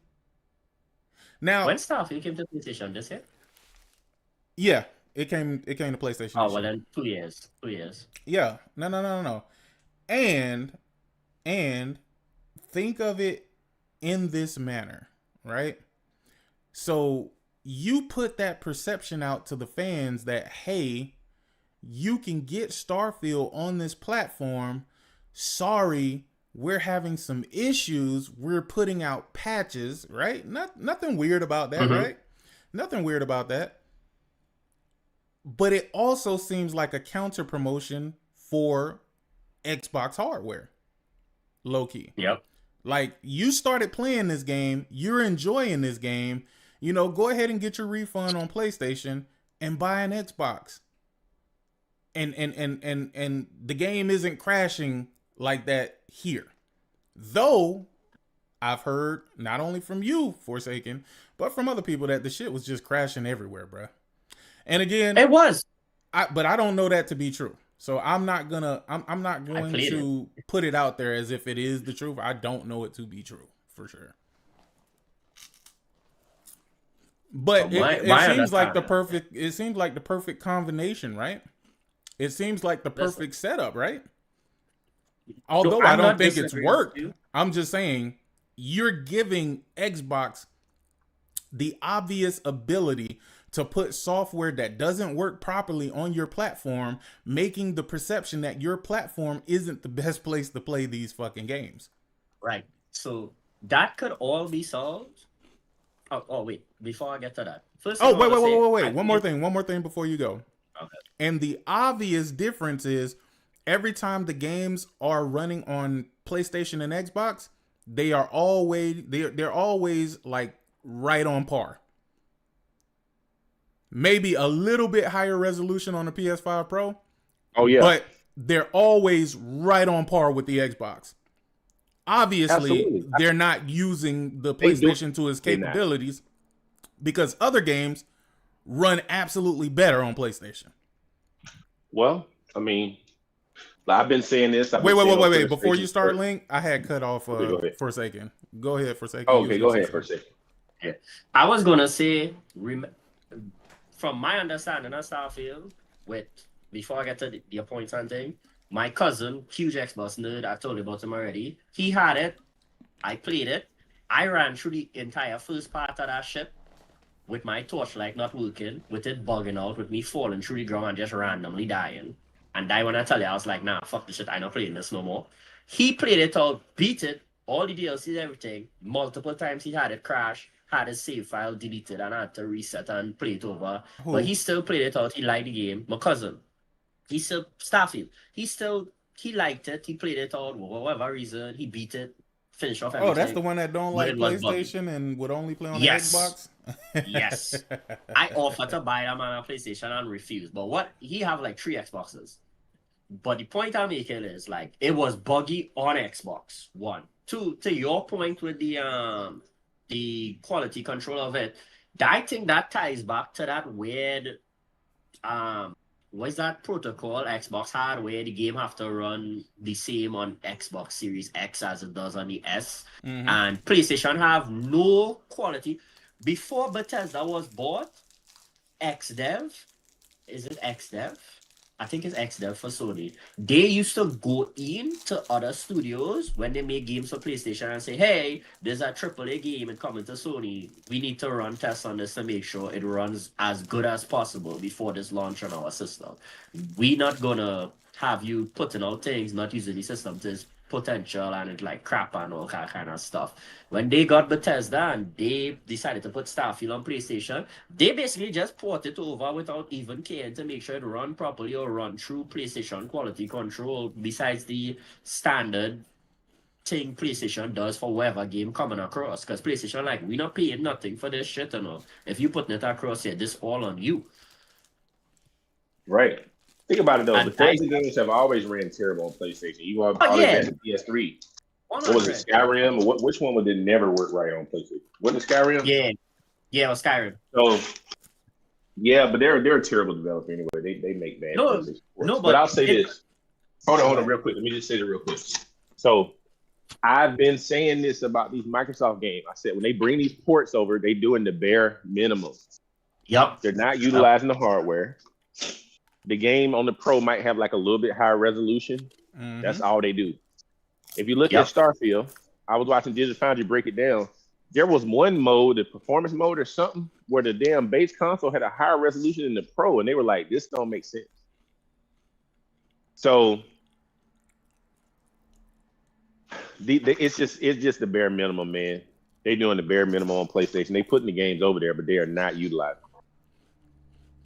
Now, When Starfield came to PlayStation this year? yeah, it came to PlayStation. Oh, this well year. then 2 years. 2 years. Yeah, no. And think of it in this manner, right? So you put that perception out to the fans that, hey, you can get Starfield on this platform. Sorry, we're having some issues. We're putting out patches, right? Nothing weird about that, right? Nothing weird about that. But it also seems like a counter promotion for Xbox hardware. Low key. Yep. Like, you started playing this game, you're enjoying this game, go ahead and get your refund on PlayStation and buy an Xbox. And the game isn't crashing like that here. Though I've heard not only from you, Forsaken, but from other people that the shit was just crashing everywhere, bruh. And again, It was. but I don't know that to be true. So I'm not going played to put it out there as if it is the truth. I don't know it to be true for sure. But it seems like the perfect combination, right? It seems like the perfect setup, right? Although I don't think it's worked. I'm just saying you're giving Xbox the obvious ability to put software that doesn't work properly on your platform, making the perception that your platform isn't the best place to play these fucking games. Right. So that could all be solved. Oh wait. Before I get to that. First, wait. One more thing before you go. Okay. And the obvious difference is every time the games are running on PlayStation and Xbox, they're always like right on par. Maybe a little bit higher resolution on the PS5 Pro. Oh yeah. But they're always right on par with the Xbox. Obviously, Absolutely. they're not using the PlayStation to its capabilities because other games run absolutely better on PlayStation. Well, I mean, I've been saying this. Wait. Before you start, Link, I had cut off Forsaken. Go ahead, Forsaken. Okay, go ahead, Forsaken. Yeah. I was going to say, from my understanding of Starfield, before I get to the appointment thing, my cousin, huge Xbox nerd, I've told you about him already. He had it. I played it. I ran through the entire first part of that ship with my torchlight not working, with it bugging out, with me falling through the ground and just randomly dying. And when I tell you, I was like, nah, fuck this shit, I'm not playing this no more. He played it all, beat it, all the DLCs, everything. Multiple times he had it crash, had his save file deleted, and had to reset and play it over. But he still played it out. He liked the game. My cousin, he still, Starfield, he liked it. He played it out for whatever reason. He beat it, finished off everything. Oh, that's the one that don't like PlayStation and would only play on the Xbox? Yes. I offered to buy that man a PlayStation and refused. But he have like 3 Xboxes. But the point I'm making is like it was buggy on Xbox. 1. 2, to your point with the quality control of it, I think that ties back to that weird what's that protocol Xbox had where the game have to run the same on Xbox Series X as it does on the S. Mm-hmm. And PlayStation have no quality. Before Bethesda was bought, XDev, is it XDev? I think it's XDev for Sony. They used to go into other studios when they make games for PlayStation and say, hey, there's a AAA game and coming to Sony. We need to run tests on this to make sure it runs as good as possible before this launch on our system. We're not going to have you putting out things, not using the system to its potential and it like crap and all that kind of stuff. When they got Bethesda and they decided to put Starfield on PlayStation, they basically just ported it over without even caring to make sure it run properly or run through PlayStation quality control besides the standard thing PlayStation does for whatever game coming across. Because PlayStation, like, we not paying nothing for this shit, you know. If you putting it across here, this all on you. Right. Think about it though. And Bethesda games have always ran terrible on PlayStation. You always had the PS3. What was it, Skyrim? Or which one did never work right on PlayStation? Was it Skyrim? Yeah, it was Skyrim. So yeah, but they're a terrible developer anyway. They make bad PlayStation ports. But I'll say this. Hold on, real quick. Let me just say it real quick. So I've been saying this about these Microsoft games. I said when they bring these ports over, they doing the bare minimum. Yep. They're not utilizing the hardware. The game on the Pro might have like a little bit higher resolution. Mm-hmm. That's all they do. If you look at Starfield, I was watching Digital Foundry break it down. There was one mode, the performance mode or something, where the damn base console had a higher resolution than the Pro, and they were like, "This don't make sense." So it's just the bare minimum, man. They doing the bare minimum on PlayStation. They putting the games over there, but they are not utilizing.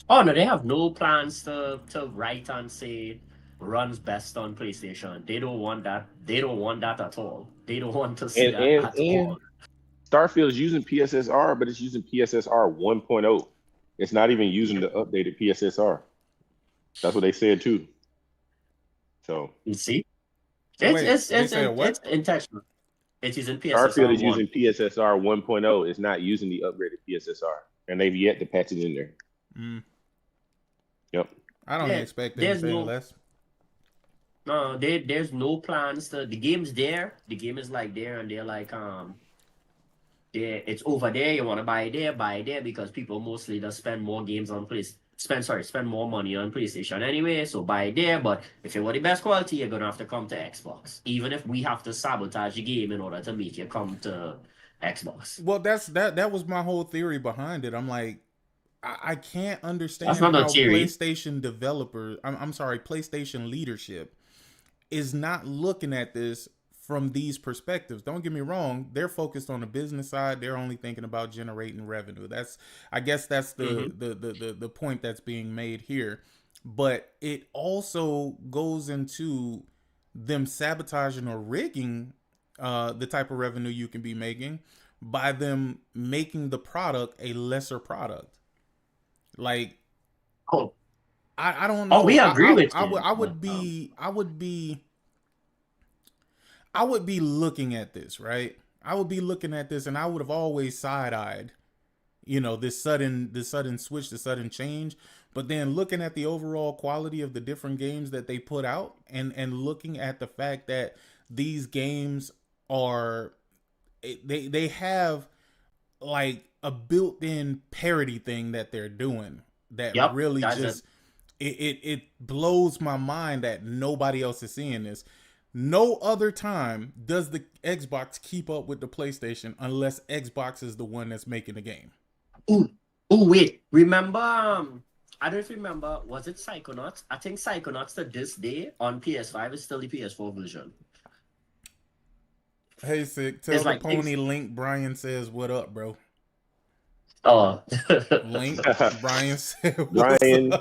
Oh no, they have no plans to write and say runs best on PlayStation. They don't want that. They don't want that at all. They don't want to see that at all. Starfield is using PSSR, but it's using PSSR 1.0. It's not even using the updated PSSR. That's what they said too. So you see, it's intentional. It's using PSSR. Starfield is using PSSR 1.0. It's not using the upgraded PSSR, and they've yet to patch it in there. Mm. Yep. I don't expect anything less. No, there's no plans to. The game's there. The game is like there, and they're like it's over there. You want to buy it there because people mostly just spend more games on spend more money on PlayStation anyway. So buy it there. But if you want the best quality, you're gonna have to come to Xbox. Even if we have to sabotage the game in order to make you come to Xbox. Well, that was my whole theory behind it. I'm like, I can't understand how PlayStation developers, I'm sorry, PlayStation leadership is not looking at this from these perspectives. Don't get me wrong, they're focused on the business side. They're only thinking about generating revenue. I guess that's the point that's being made here. But it also goes into them sabotaging or rigging the type of revenue you can be making by them making the product a lesser product. Like, I don't know. We agree with you. I would be looking at this, right? I would be looking at this, and I would have always side-eyed, this sudden switch, the sudden change. But then looking at the overall quality of the different games that they put out, and looking at the fact that these games they have like a built-in parody thing that they're doing that really just it blows my mind that nobody else is seeing this. No other time does the Xbox keep up with the PlayStation unless Xbox is the one that's making the game. Oh wait, remember I don't remember, was it Psychonauts? I think Psychonauts to this day on PS5 is still the PS4 version. Hey, Sick, tell the pony Link Brian says what up, bro. Oh. Link Brian said Brian.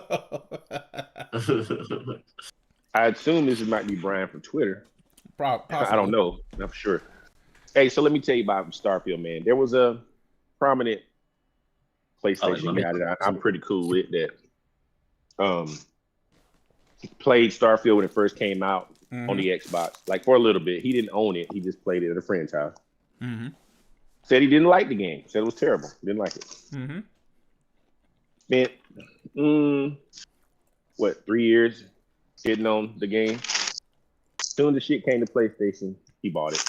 I assume this might be Brian from Twitter. Possibly. I don't know. Not for sure. Hey, so let me tell you about Starfield, man. There was a prominent PlayStation guy that I'm pretty cool with that played Starfield when it first came out on the Xbox, like for a little bit. He didn't own it. He just played it at a friend's house. Mm-hmm. Said he didn't like the game. Said it was terrible. Didn't like it. Mm-hmm. Spent 3 years sitting on the game. Soon the shit came to PlayStation, he bought it.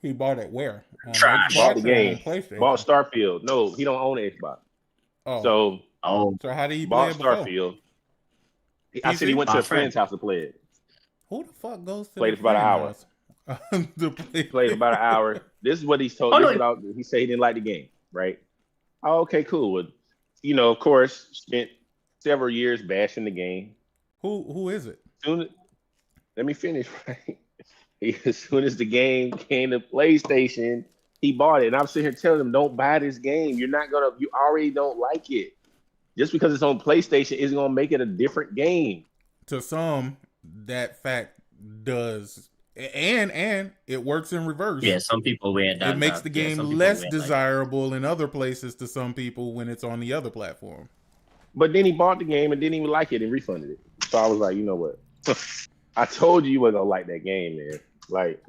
He bought it where? Bought the game. Bought Starfield. No, he don't own Xbox. So how did he bought play Starfield? I said he went to a friend's house to play it. Who the fuck goes to played it for about an hour? Played about an hour. This is what he's told. He said he didn't like the game, right? Oh, okay, cool. Well, of course, spent several years bashing the game. Who is it? Let me finish, right? As soon as the game came to PlayStation, he bought it. And I'm sitting here telling him, don't buy this game. You already don't like it. Just because it's on PlayStation isn't going to make it a different game. To some, that fact does And it works in reverse. Yeah, some people wear that. It makes the game less desirable in other places to some people when it's on the other platform. But then he bought the game and didn't even like it and refunded it. So I was like, you know what? I told you weren't gonna like that game, man. Like,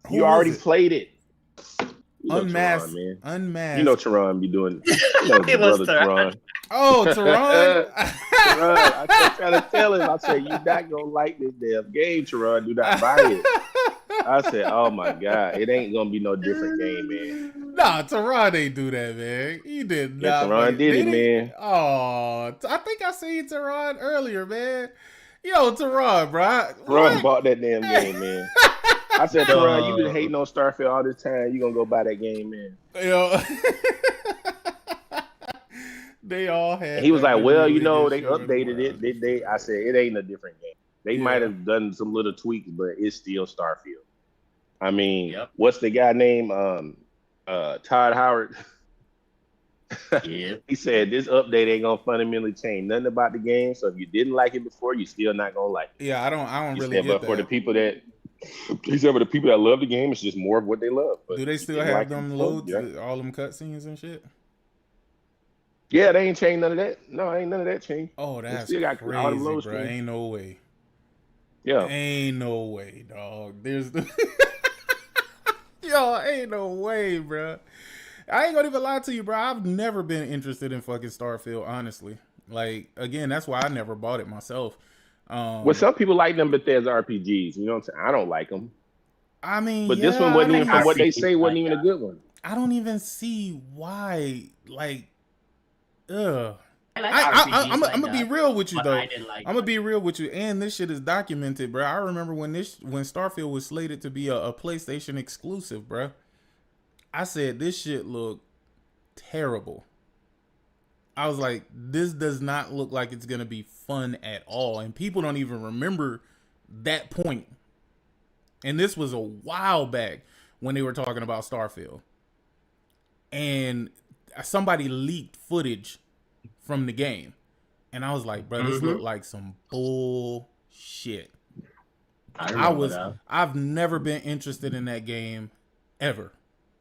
you already played it. You know Unmasked, Teron, man. unmasked. You know Teron be doing. You know his brother Teron. Oh, Teron. Teron. I kept trying to tell him. I said, "You're not gonna like this damn game, Teron. Do not buy it." I said, "Oh my god, it ain't gonna be no different game, man." Nah, Teron ain't do that, man. He did not. Yeah, Teron did it, man. Oh, I think I seen Teron earlier, man. Yo, Teron, bro. Teron bought that damn game, man. I said, Teron, you been hating on Starfield all this time. You gonna go buy that game, man? Yo. They all had. And he was like, "Well, you know, they edition. updated it. They I said it ain't a different game. They might have done some little tweaks, but it's still Starfield. I mean, what's the guy named Todd Howard? Yeah. He said this update ain't gonna fundamentally change nothing about the game. So if you didn't like it before, you still not gonna like it. Yeah, I don't really get get but for that. the people that he said for the people that love the game, it's just more of what they love. But do they still have them loads, all them cutscenes and shit? Yeah, they ain't changed none of that. No, ain't none of that changed. Oh, that's still got crazy, all them loads bro. Ain't no way. Yeah. Ain't no way, dog. There's the yo, ain't no way, bro. I ain't gonna even lie to you, bro. I've never been interested in fucking Starfield, honestly. Like, again, that's why I never bought it myself. Well, some people like them Bethesda RPGs. You know what I'm saying? I don't like them. I mean, but this one wasn't even, from what they say, wasn't even a good one. I don't even see why. Like, ugh. I'm gonna be real with you though. I'm gonna be real with you, and this shit is documented, bro. I remember when Starfield was slated to be a PlayStation exclusive, bro. I said this shit looked terrible. I was like, this does not look like it's gonna be fun at all, and people don't even remember that point. And this was a while back when they were talking about Starfield, and somebody leaked footage from the game, and I was like, bro, this looked like some bullshit. I've never been interested in that game ever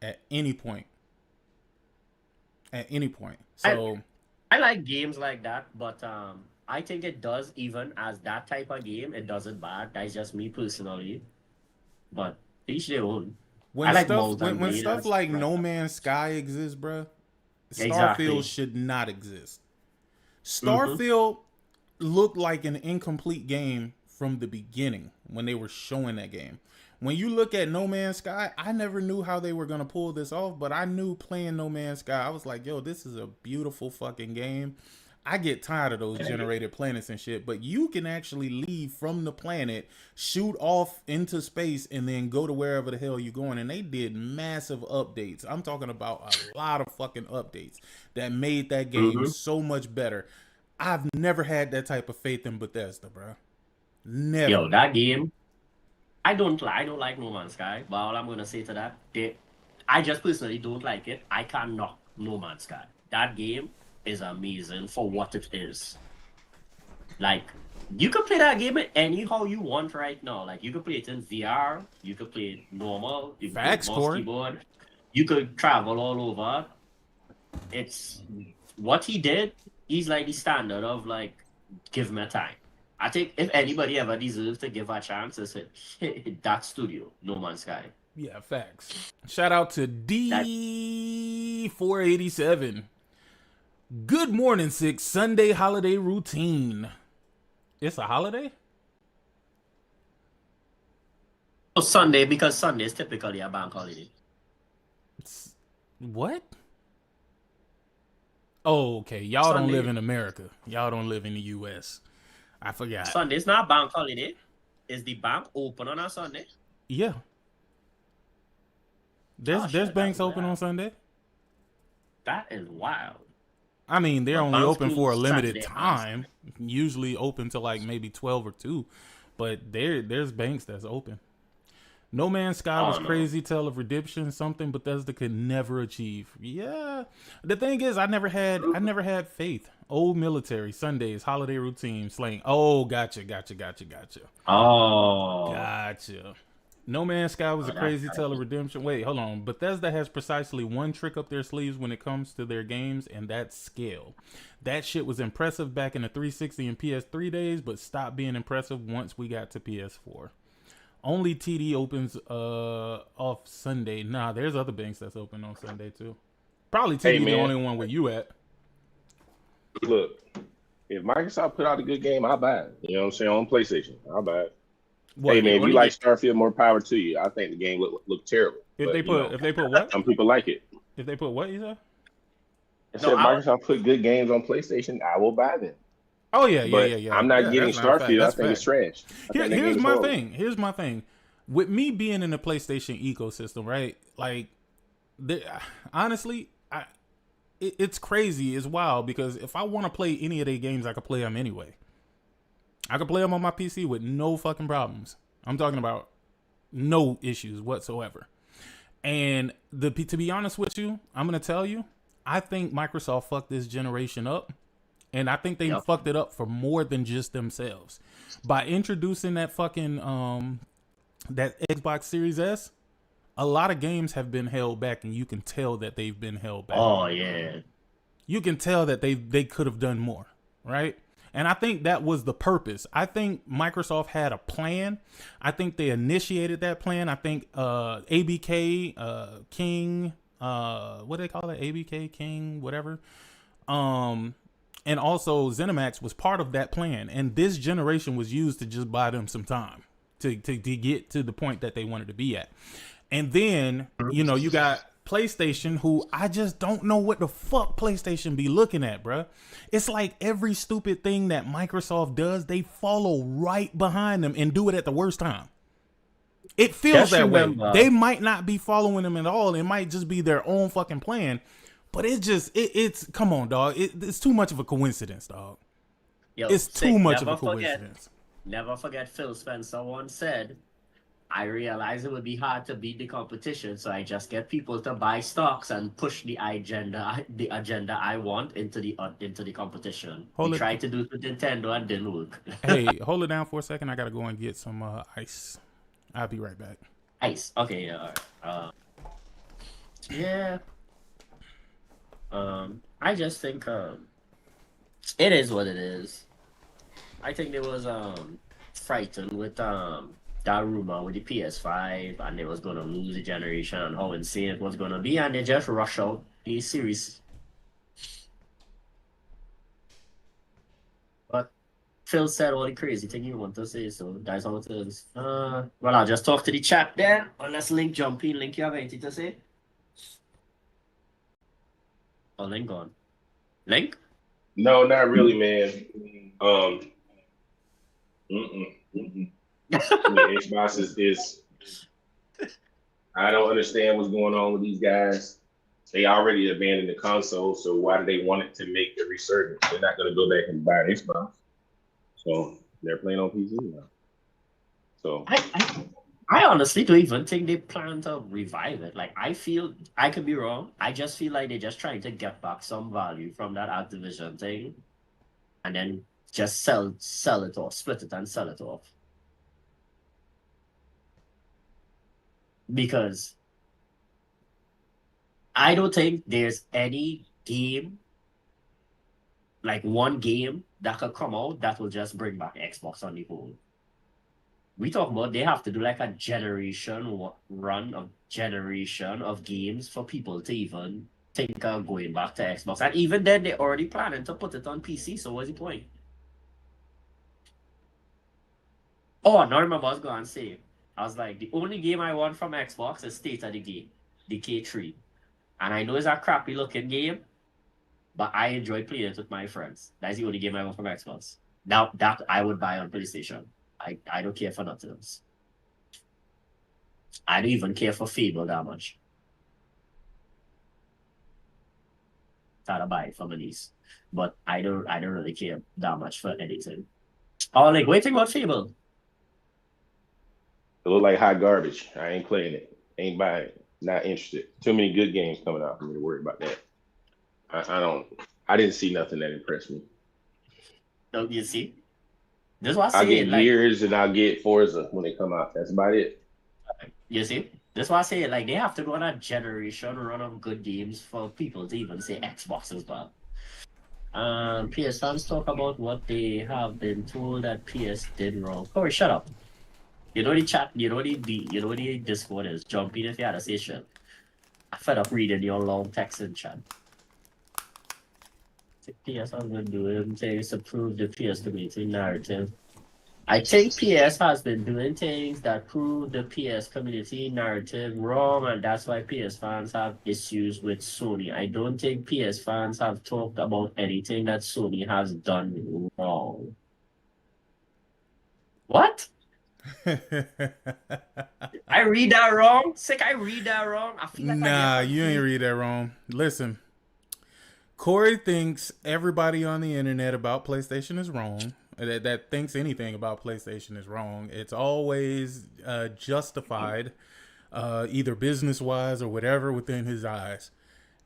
at any point. So I like games like that, but I think it does, even as that type of game, it does it bad. That's just me personally, but each their own. When stuff like No Man's Sky exists, bro, Starfield should not exist. Starfield looked like an incomplete game from the beginning when they were showing that game. When you look at No Man's Sky, I never knew how they were going to pull this off, but I knew playing No Man's Sky, I was like, yo, this is a beautiful fucking game. I get tired of those generated planets and shit, but you can actually leave from the planet, shoot off into space, and then go to wherever the hell you're going. And they did massive updates. I'm talking about a lot of fucking updates that made that game so much better. I've never had that type of faith in Bethesda, bro. Never. Yo, that game, I don't like No Man's Sky, but all I'm gonna say to that, I just personally don't like it. I can't knock No Man's Sky. That game is amazing for what it is. Like, you can play that game anyhow you want right now. Like, you can play it in VR, you could play it normal, you can play it mouse keyboard, you could travel all over. It's what he did. He's like the standard of, like, give me time. I think if anybody ever deserves to give a chance, it's that studio, No Man's Sky. Yeah, facts. Shout out to D487. Good morning, Sick. Sunday holiday routine. It's a holiday? Oh, Sunday, because Sunday is typically a bank holiday. What? Oh, okay. Y'all don't live in America. Y'all don't live in the U.S. I forgot. Sunday's not a bank holiday. Is the bank open on a Sunday? Yeah. There's banks open on Sunday. That is wild. I mean, they're only open for a limited time. Usually open to like maybe 12 or 2. But there's banks that's open. No Man's Sky was crazy. Tale of Redemption, something Bethesda could never achieve. Yeah. The thing is, I never had faith. Old military, Sundays, holiday routine, slang. Oh, gotcha. Oh. Gotcha. No Man's Sky was a That's crazy right. tale of redemption. Wait, hold on. Bethesda has precisely one trick up their sleeves when it comes to their games, and that's scale. That shit was impressive back in the 360 and PS3 days, but stopped being impressive once we got to PS4. Only TD opens off Sunday. Nah, there's other banks that's open on Sunday too. Probably TD the man. only one where you at. Look, if Microsoft put out a good game, I'll buy it. You know what I'm saying? On PlayStation, I'll buy it. What, Hey man, if you only like Starfield, more power to you. I think the game look terrible. if but, they put what? some people like it. If they put what, you said? I No, said Microsoft put good games on PlayStation, I will buy them. Oh yeah. I'm not Yeah, getting that's not a fact. Starfield. I That's think fact. it's trash. I think that game Here's is my horrible. thing. Here's my thing. With me being in the PlayStation ecosystem, right? Like, honestly, it's crazy. It's wild because if I want to play any of their games, I could play them anyway. I could play them on my PC with no fucking problems. I'm talking about no issues whatsoever. And to be honest with you, I'm gonna tell you, I think Microsoft fucked this generation up. And I think they fucked it up for more than just themselves. By introducing that fucking that Xbox Series S, a lot of games have been held back, and you can tell that they've been held back. Oh yeah. You can tell that they could have done more, right? And I think that was the purpose. I think Microsoft had a plan. I think they initiated that plan. I think ABK King, what do they call it? ABK King, whatever. And also ZeniMax was part of that plan. And this generation was used to just buy them some time to get to the point that they wanted to be at. And then, you know, you got PlayStation, who I just don't know what the fuck PlayStation be looking at, bruh. It's like every stupid thing that Microsoft does, they follow right behind them and do it at the worst time. It feels that way. They might not be following them at all. It might just be their own fucking plan. But it's come on, dog. It's too much of a coincidence, dog. Yo, It's too much of a coincidence. Never forget Phil Spencer once said, I realized it would be hard to beat the competition, so I just get people to buy stocks and push the agenda I want into the competition. We tried to do it with Nintendo and didn't work. Hey, hold it down for a second. I gotta go and get some ice. I'll be right back. Ice. Okay, yeah. All right. Yeah. I just think it is what it is. I think they was frightened with that rumor with the PS5, and they was gonna lose the generation and how insane it was gonna be, and they just rush out the series. But Phil said all the crazy thing you want to say, so that's how it is. Well, I'll just talk to the chat there. Unless Link jump in. Link, you have anything to say? Oh, Link gone. Link? No, not really, man. Xbox is I don't understand what's going on with these guys. They already abandoned the console, so why do they want it to make a resurgence? They're not going to go back and buy an Xbox, so they're playing on PC now. So I honestly don't even think they plan to revive it. Like, I feel, I could be wrong. I just feel like they're just trying to get back some value from that Activision thing, and then just sell it off, split it and sell it off. Because I don't think there's any game, like one game that could come out that will just bring back Xbox on the whole. We talk about they have to do like a generation of games for people to even think of going back to Xbox. And even then, they're already planning to put it on PC, so what's the point? Oh, now remember I was going to say, I was like, the only game I want from Xbox is State of the Decay 3. And I know it's a crappy looking game, but I enjoy playing it with my friends. That's the only game I want from Xbox. Now, that I would buy on PlayStation. I don't care for nothing else. I don't even care for Fable that much. Gotta buy it for my niece. But I don't really care that much for anything. Oh, like, what do you think about Fable? it look like hot garbage. I ain't playing it. Ain't buying it. Not interested. Too many good games coming out for me to worry about that. I don't. I didn't see nothing that impressed me. Don't you see? This is what I I say. get Like, Gears and I get Forza when they come out. That's about it. you see? That's why I say, like, they have to go on a generation run of good games for people to even say Xbox as well. PS fans talk about what they have been told that PS did wrong. Corey, shut up. You know the chat, you know the Discord is. Jump in if you had to say shit. I fed up reading your long text in chat. PS has been doing things to prove the PS community narrative. I think PS has been doing things that prove the PS community narrative wrong, and that's why PS fans have issues with Sony. I don't think PS fans have talked about anything that Sony has done wrong. What? I read that wrong? Sick, I read that wrong? I feel like Nah, you ain't read that wrong. Listen, Corey thinks everybody on the internet about PlayStation is wrong. That thinks anything about PlayStation is wrong. It's always justified, either business-wise or whatever within his eyes.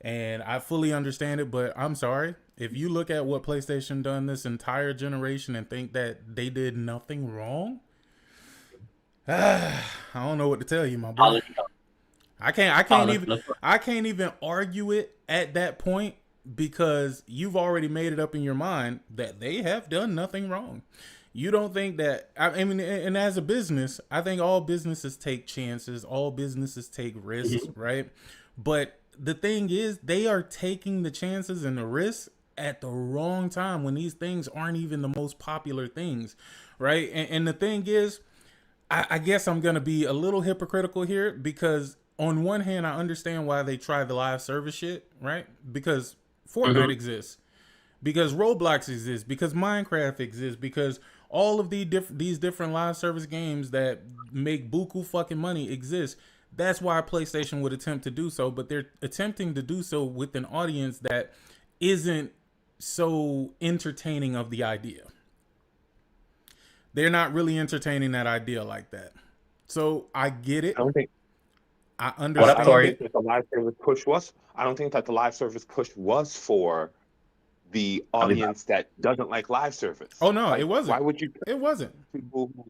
And I fully understand it, but I'm sorry. If you look at what PlayStation done this entire generation and think that they did nothing wrong, I don't know what to tell you, my boy. I can't even argue it at that point, because you've already made it up in your mind that they have done nothing wrong. You don't think that, I mean, and as a business, I think all businesses take chances, all businesses take risks, right? But the thing is, they are taking the chances and the risks at the wrong time when these things aren't even the most popular things, right? And the thing is, I guess I'm going to be a little hypocritical here, because on one hand, I understand why they try the live service shit, right? Because Fortnite exists, because Roblox exists, because Minecraft exists, because all of these different live service games that make buku fucking money exist. That's why PlayStation would attempt to do so, but they're attempting to do so with an audience that isn't so entertaining of the idea. They're not really entertaining that idea like that. So I get it. I understand. I don't think that the live service push was. I don't think that the live service push was for the audience that doesn't like live service. Oh no, like, it wasn't. Why would you? It wasn't. People who,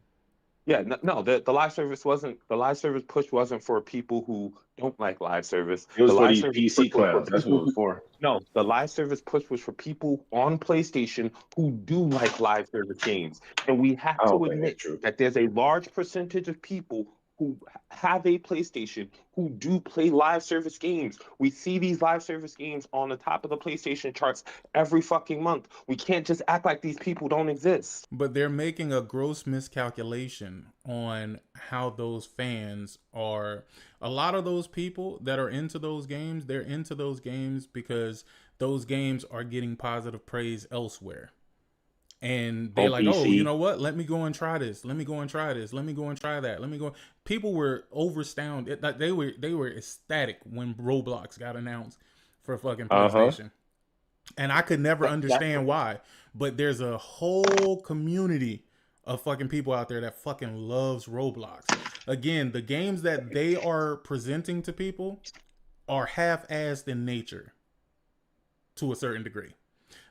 yeah, no. The live service wasn't. The live service push wasn't for people who don't like live service. It was the for live these service PC push was clowns. That's what it was for. No, the live service push was for people on PlayStation who do like live service games. And we have to admit that there's a large percentage of people who have a PlayStation who do play live service games. We see these live service games on the top of the PlayStation charts every fucking month. We can't just act like these people don't exist. But they're making a gross miscalculation on how those fans are. A lot of those people that are into those games, they're into those games because those games are getting positive praise elsewhere. And they're like, oh, you know what? Let me go and try this. Let me go and try this. Let me go and try that. Let me go. People were overstaunded. They were ecstatic when Roblox got announced for fucking PlayStation. And I could never understand why. But there's a whole community of fucking people out there that fucking loves Roblox. Again, the games that they are presenting to people are half-assed in nature to a certain degree.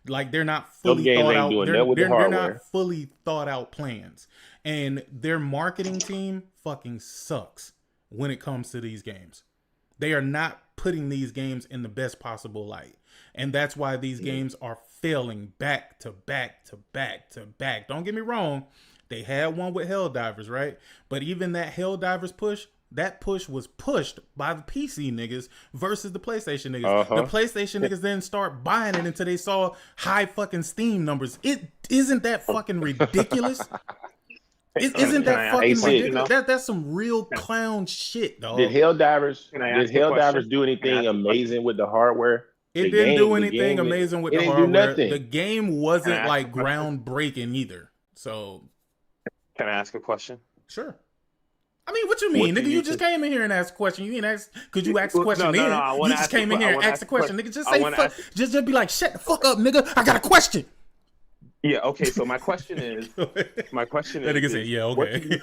Like, they're not fully thought out. They're not fully thought out plans. And their marketing team fucking sucks when it comes to these games. They are not putting these games in the best possible light. And that's why these games are failing back to back to back to back. Don't get me wrong. They had one with Helldivers, right? But even that Helldivers push, that push was pushed by the PC niggas versus the PlayStation niggas. The PlayStation niggas didn't start buying it until they saw high fucking Steam numbers. Isn't that fucking ridiculous? Isn't that fucking ridiculous? That's some real clown shit, dog. Did Helldivers do anything amazing with the hardware? It didn't do anything amazing with the hardware. The game wasn't like groundbreaking either. So, can I ask a question? Sure. I mean, what you mean, nigga? You just came in here and asked a question. You didn't ask. Could you ask a question then? You just came in here and asked a question, nigga. Just say fuck. Just be like, shut the fuck up, nigga. I got a question. Yeah. Okay. So my question is. That nigga said, yeah. Okay.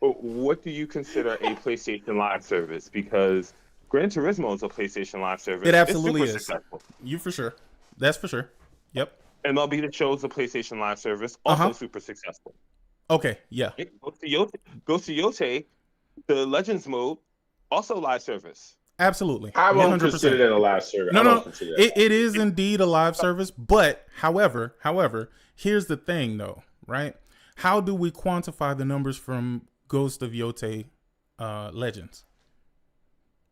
What do you consider a PlayStation Live service? Because Gran Turismo is a PlayStation Live service. It absolutely is. You for sure. That's for sure. Yep. MLB The Show is a PlayStation Live service, also super successful. Okay, yeah. Ghost of Yote, the Legends mode, also live service. Absolutely. I won't 100%. consider that a live service. No. It is indeed a live service, but however, here's the thing though, right? How do we quantify the numbers from Ghost of Yote Legends?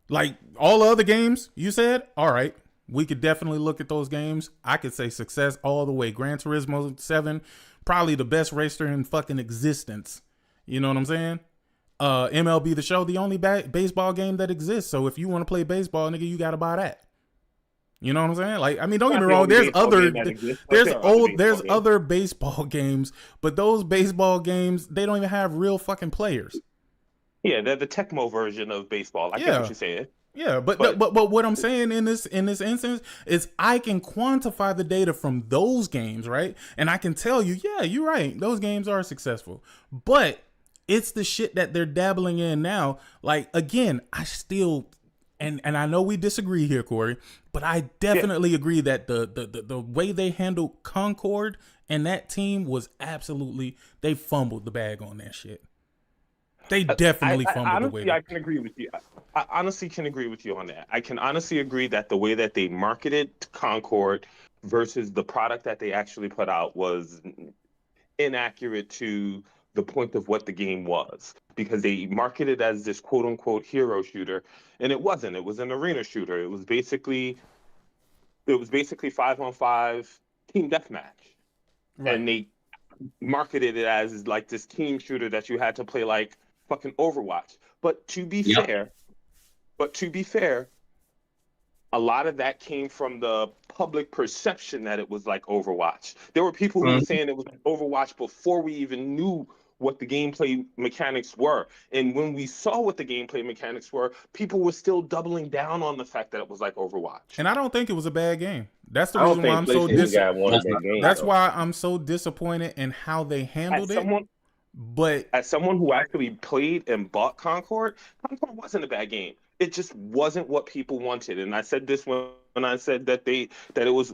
Like all other games, you said? All right. We could definitely look at those games. I could say success all the way. Gran Turismo 7, probably the best racer in fucking existence. You know what I'm saying? MLB The Show, the only baseball game that exists. So if you want to play baseball, nigga, you got to buy that. You know what I'm saying? Like, I mean, don't get me wrong. There's other baseball games, but those baseball games, they don't even have real fucking players. Yeah, they're the Tecmo version of baseball. I get what you're saying. Yeah, but what I'm saying in this instance is I can quantify the data from those games, right? And I can tell you, yeah, you're right. Those games are successful. But it's the shit that they're dabbling in now. Like, again, I still and I know we disagree here, Corey, but I definitely agree that the way they handled Concord and that team was absolutely, they fumbled the bag on that shit. They definitely fumbled the way. I can agree with you. I honestly can agree with you on that. I can honestly agree that the way that they marketed Concord versus the product that they actually put out was inaccurate to the point of what the game was, because they marketed as this quote unquote hero shooter, and it wasn't. It was an arena shooter. It was basically 5-on-5 team deathmatch, right. And they marketed it as like this team shooter that you had to play like fucking Overwatch. But to be fair, a lot of that came from the public perception that it was like Overwatch. There were people who were saying it was like Overwatch before we even knew what the gameplay mechanics were. And when we saw what the gameplay mechanics were, people were still doubling down on the fact that it was like Overwatch. And I don't think it was a bad game. That's the reason why I'm so disappointed. That's why I'm so disappointed in how they handled it. But as someone who actually played and bought Concord wasn't a bad game. It just wasn't what people wanted. And I said this when I said that it was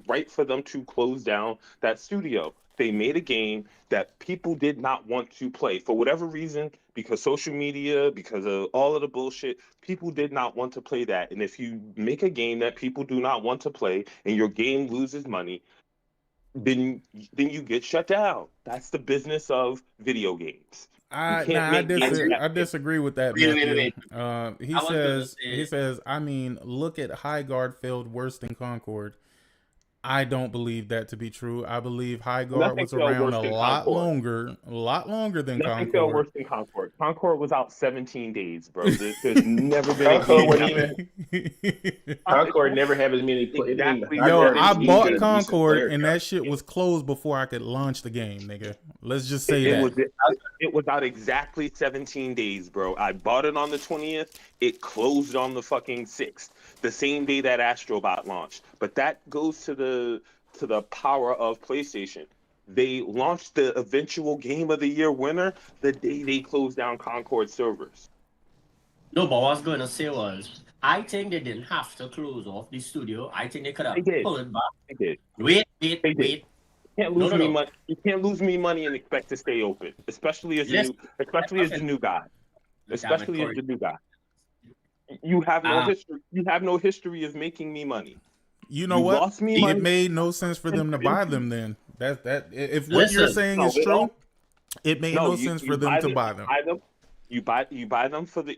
right for them to close down that studio. They made a game that people did not want to play for whatever reason, because social media, because of all of the bullshit, people did not want to play that. And if you make a game that people do not want to play and your game loses money, then you get shut down. That's the business of video games. I disagree with that. He says, I mean, look at Highguard failed worse than Concord. I don't believe that to be true. I believe Highguard was around a lot longer than Concord. Nothing felt worse than Concord. Concord was out 17 days, bro. There's never been a game. Concord never had as many players. Yo, I bought Concord and that shit was closed before I could launch the game, nigga. Let's just say it was out exactly 17 days, bro. I bought it on the 20th. It closed on the fucking 6th, the same day that Astrobot launched. But that goes to the power of PlayStation. They launched the eventual Game of the Year winner the day they closed down Concord servers. No, but what I was going to say was, I think they didn't have to close off the studio. I think they could have pulled it back. They did. Wait. You can't lose me money. You can't lose me money and expect to stay open, especially as the new guy. Especially as the new guy. You have no history. You have no history of making me money. You know what? It made no sense for them to buy them. Then if what you're saying is true, it made no sense for them to buy them. You buy them for the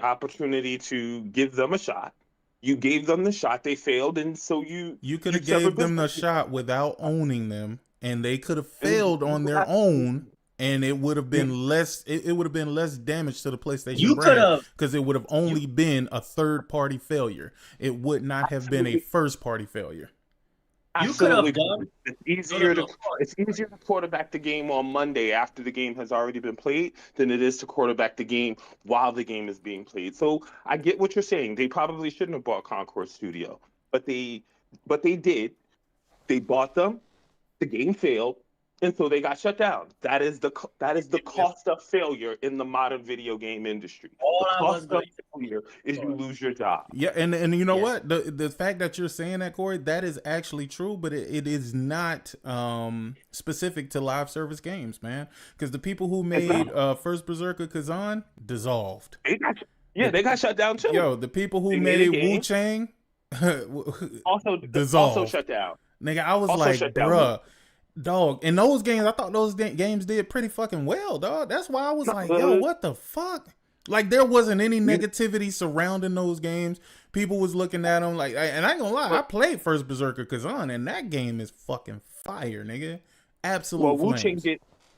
opportunity to give them a shot. You gave them the shot. They failed, and so you could have gave them the shot without owning them, and they could have failed on their own. And it would have been less. It would have been less damage to the PlayStation brand because it would have only been a third-party failure. It would not have been a first-party failure. You could have done. It's easier to quarterback the game on Monday after the game has already been played than it is to quarterback the game while the game is being played. So I get what you're saying. They probably shouldn't have bought Concord Studio, but they did. They bought them. The game failed. And so they got shut down. That is the cost of failure in the modern video game industry. All The I was cost of going failure is you lose your job. Yeah, and you know Yes. what? The fact that you're saying that, Corey, that is actually true, but it is not specific to live service games, man. Because the people who made First Berserker Kazan dissolved. They got shut down too. Yo, the people who They made made a game. Wu Chang Also dissolved. shut down. Nigga, I was Also like, shut down. bruh, dog. In those games, I thought those games did pretty fucking well, dog. That's why I was like, yo, what the fuck? Like, there wasn't any negativity surrounding those games. People was looking at them like, and I ain't gonna lie, I played First Berserker Kazan, and that game is fucking fire, nigga. Absolute Well, flames.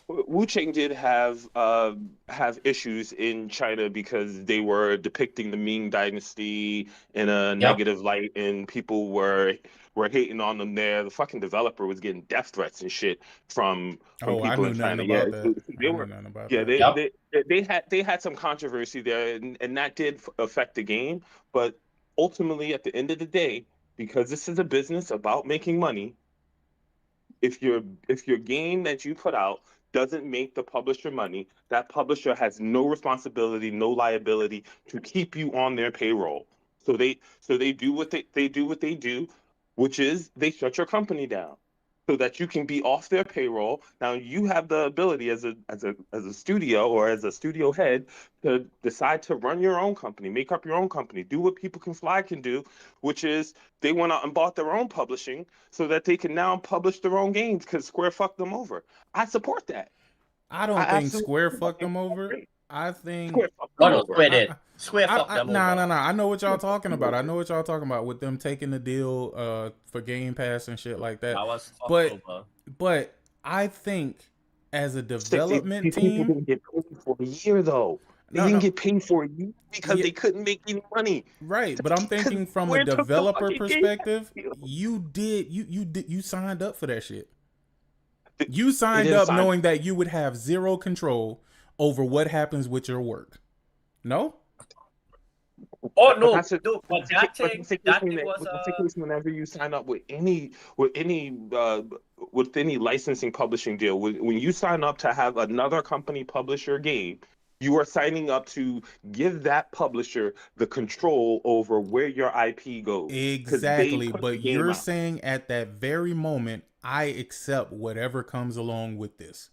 Wu Chang did have issues in China because they were depicting the Ming Dynasty in a negative light, and people were hating on them there. The fucking developer was getting death threats and shit from people in China. They had some controversy there, and that did affect the game. But ultimately, at the end of the day, because this is a business about making money, if your game that you put out doesn't make the publisher money, that publisher has no responsibility, no liability to keep you on their payroll. So they do what they do, which is they shut your company down so that you can be off their payroll. Now you have the ability as a studio or as a studio head to decide to run your own company, make up your own company, do what People Can Fly can do, which is they went out and bought their own publishing so that they can now publish their own games because Square fucked them over. I support that. I don't think Square fucked them over. I think Square fucked them over. Square did. Square fucked them over. Nah. I know what y'all talking about. I know what y'all talking about with them taking the deal for Game Pass and shit like that. But I think as a development team, people didn't get paid for a year though. They didn't get paid for a year because they couldn't make any money. Right, but I'm thinking from a developer perspective, you signed up for that shit. You signed up knowing that you would have zero control over what happens with your work. No? Oh no, That's was whenever you sign up with any licensing publishing deal. When you sign up to have another company publish your game, you are signing up to give that publisher the control over where your IP goes. Exactly, but you're saying at that very moment, I accept whatever comes along with this.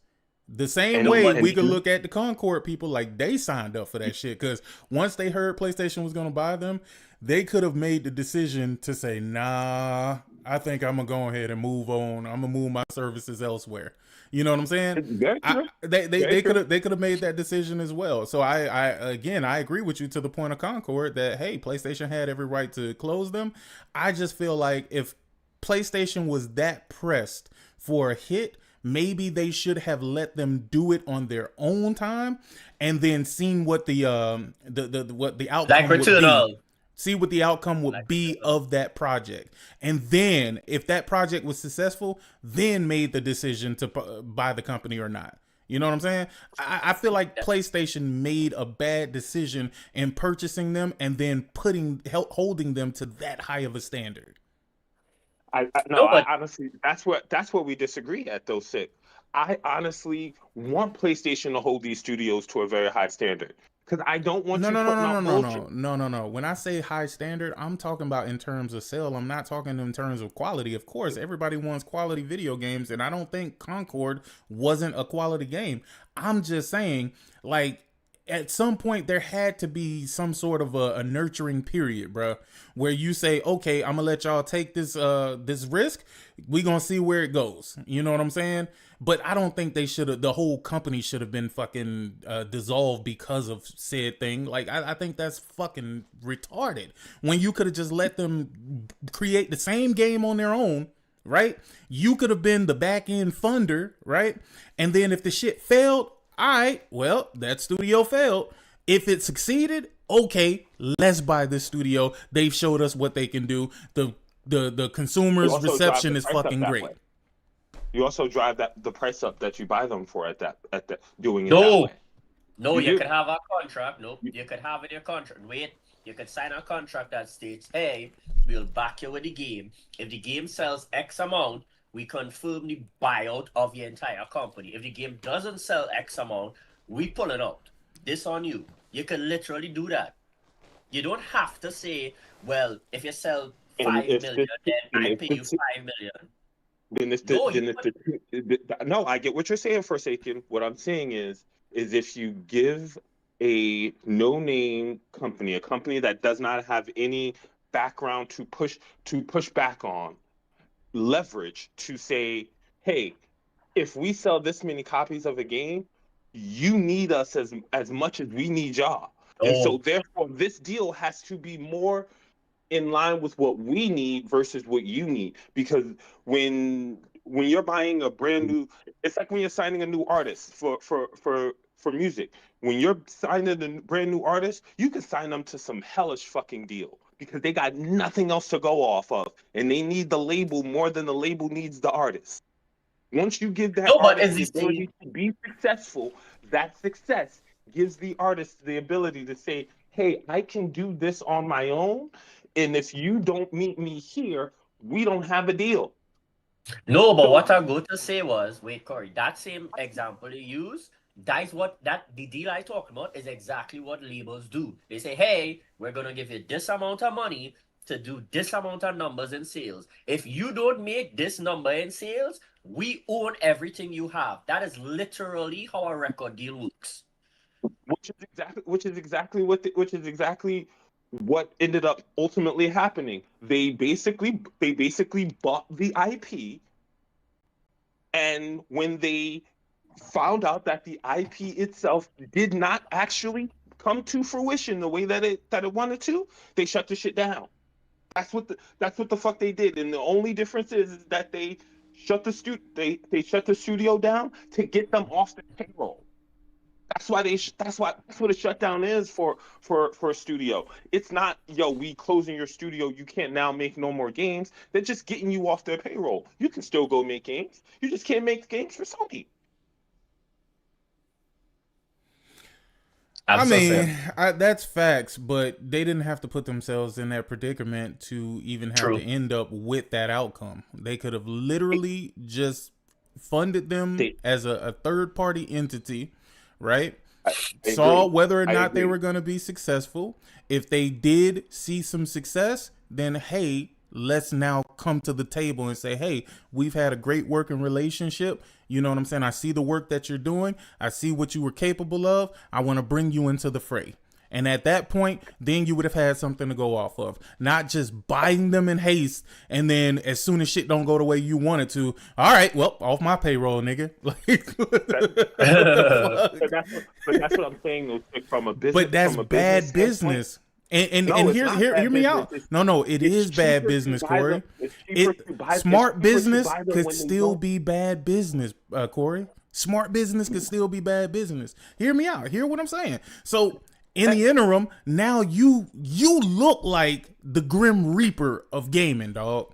The same way we could look at the Concord people, like they signed up for that shit, because once they heard PlayStation was going to buy them, they could have made the decision to say, nah, I think I'm going to go ahead and move on. I'm going to move my services elsewhere. You know what I'm saying? They could have made that decision as well. So I agree with you to the point of Concord that, hey, PlayStation had every right to close them. I just feel like if PlayStation was that pressed for a hit, maybe they should have let them do it on their own time and then seen what the outcome would be. See what the outcome would be of that project. And then if that project was successful, then made the decision to buy the company or not. You know what I'm saying? I feel like PlayStation made a bad decision in purchasing them and then holding them to that high of a standard. I honestly, that's what we disagree at, though, Sick. I honestly want PlayStation to hold these studios to a very high standard. Because I don't want No. When I say high standard, I'm talking about in terms of sale. I'm not talking in terms of quality. Of course, everybody wants quality video games, and I don't think Concord wasn't a quality game. I'm just saying, like, at some point there had to be some sort of a nurturing period, bro, where you say, okay, I'm gonna let y'all take this risk. We gonna see where it goes. You know what I'm saying? But I don't think the whole company should have been fucking dissolved because of said thing. Like, I think that's fucking retarded. When you could have just let them create the same game on their own, right? You could have been the back end funder, right? And then if the shit failed, all right, well, that studio failed. If it succeeded, okay, let's buy this studio. They've showed us what they can do. The consumer's reception is fucking great. You also drive the price up that you buy them for at that doing it. No, you could have a contract. No, you could have in your contract. Wait, you could sign a contract that states, hey, we'll back you with the game. If the game sells X amount, we confirm the buyout of the entire company. If the game doesn't sell X amount, we pull it out. This on you. You can literally do that. You don't have to say, well, if you sell 5 million, then I pay you 5 million. No, I get what you're saying, Forsaken. What I'm saying is if you give a no-name company, a company that does not have any background to push back on, leverage to say, hey, if we sell this many copies of a game, you need us as much as we need y'all. And so therefore this deal has to be more in line with what we need versus what you need. Because when you're buying a brand new, it's like when you're signing a new artist for music. When you're signing a brand new artist, you can sign them to some hellish fucking deal because they got nothing else to go off of, and they need the label more than the label needs the artist. Once you give that artist the ability to be successful, that success gives the artist the ability to say, hey, I can do this on my own, and if you don't meet me here, we don't have a deal. No, but what I'm going to say was, wait, Corey, that same example you use, the deal I talk about is exactly what labels do. They say, hey, we're going to give you this amount of money to do this amount of numbers in sales. If you don't make this number in sales, we own everything you have. That is literally how a record deal works. Which is exactly what ended up ultimately happening. They basically bought the IP, and when they found out that the IP itself did not actually come to fruition the way that it wanted to, they shut the shit down. That's what the fuck they did. And the only difference is that they shut the studio down to get them off the payroll. That's what a shutdown is for a studio. It's not, yo, we closing your studio, you can't now make no more games. They're just getting you off their payroll. You can still go make games. You just can't make games for Sony. That's facts, but they didn't have to put themselves in that predicament to even have to end up with that outcome. They could have literally just funded them as a third-party entity, right? Saw whether or not they were going to be successful. If they did see some success, then hey, let's now come to the table and say, hey, we've had a great working relationship. You know what I'm saying? I see the work that you're doing. I see what you were capable of. I want to bring you into the fray. And at that point, then you would have had something to go off of, not just buying them in haste. And then as soon as shit don't go the way you want it to, all right, well, off my payroll, nigga. But that's what I'm saying, though, from a business. But that's bad business. And hear me out. No, it is bad business, Corey. Smart business could still be bad business, Corey. Smart business could still be bad business. Hear me out. Hear what I'm saying. So in the interim, now you look like the Grim Reaper of gaming, dog.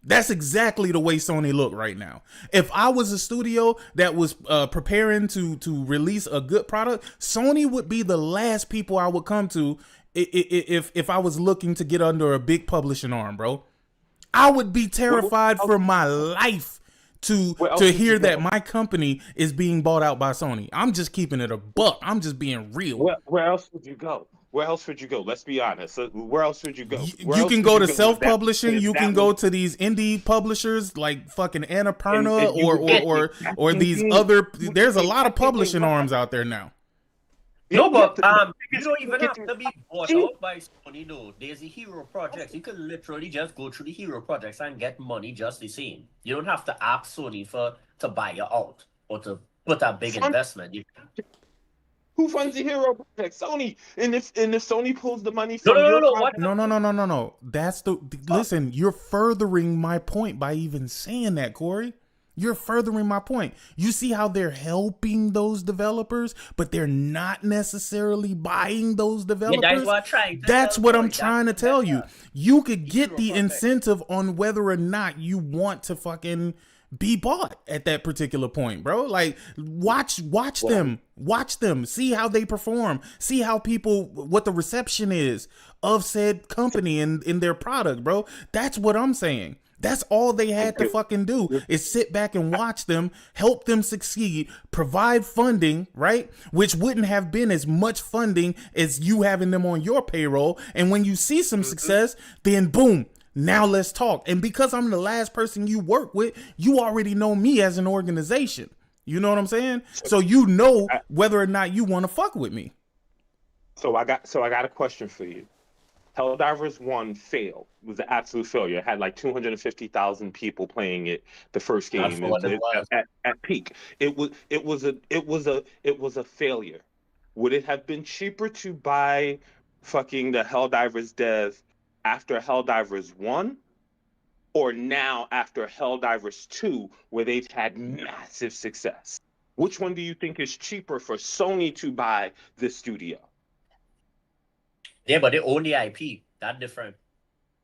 That's exactly the way Sony look right now. If I was a studio that was preparing to release a good product, Sony would be the last people I would come to if I was looking to get under a big publishing arm, bro. I would be terrified for my life to hear that my company is being bought out by Sony. I'm just keeping it a buck. I'm just being real. Where else would you go? Let's be honest. Where else would you go? You can go to self-publishing. You can go to these indie publishers like fucking Annapurna or these other. There's a lot of publishing arms out there now. No, but you don't even have to be bought out by Sony, though. There's the hero projects. You can literally just go through the hero projects and get money just the same. You don't have to ask Sony to buy you out or to put a big investment. Who funds the hero project? Sony. And if Sony pulls the money from No. That's listen. You're furthering my point by even saying that, Corey. You're furthering my point. You see how they're helping those developers, but they're not necessarily buying those developers? Yeah, that's what I'm trying to tell you. You could get the incentive on whether or not you want to fucking be bought at that particular point, bro. Like, watch them, see how they perform, see how what the reception is of said company and in their product, bro. That's what I'm saying. That's all they had to fucking do is sit back and watch them, help them succeed, provide funding, right? Which wouldn't have been as much funding as you having them on your payroll. And when you see some success, then boom, now let's talk. And because I'm the last person you work with, you already know me as an organization. You know what I'm saying? So you know whether or not you want to fuck with me. So I got a question for you. Helldivers 1 failed. It was an absolute failure. It had like 250,000 people playing it the first game at peak. It was a failure. Would it have been cheaper to buy fucking the Helldivers dev after Helldivers 1 or now after Helldivers 2 where they've had massive success? Which one do you think is cheaper for Sony to buy this studio? Yeah, but they own the IP. That's different.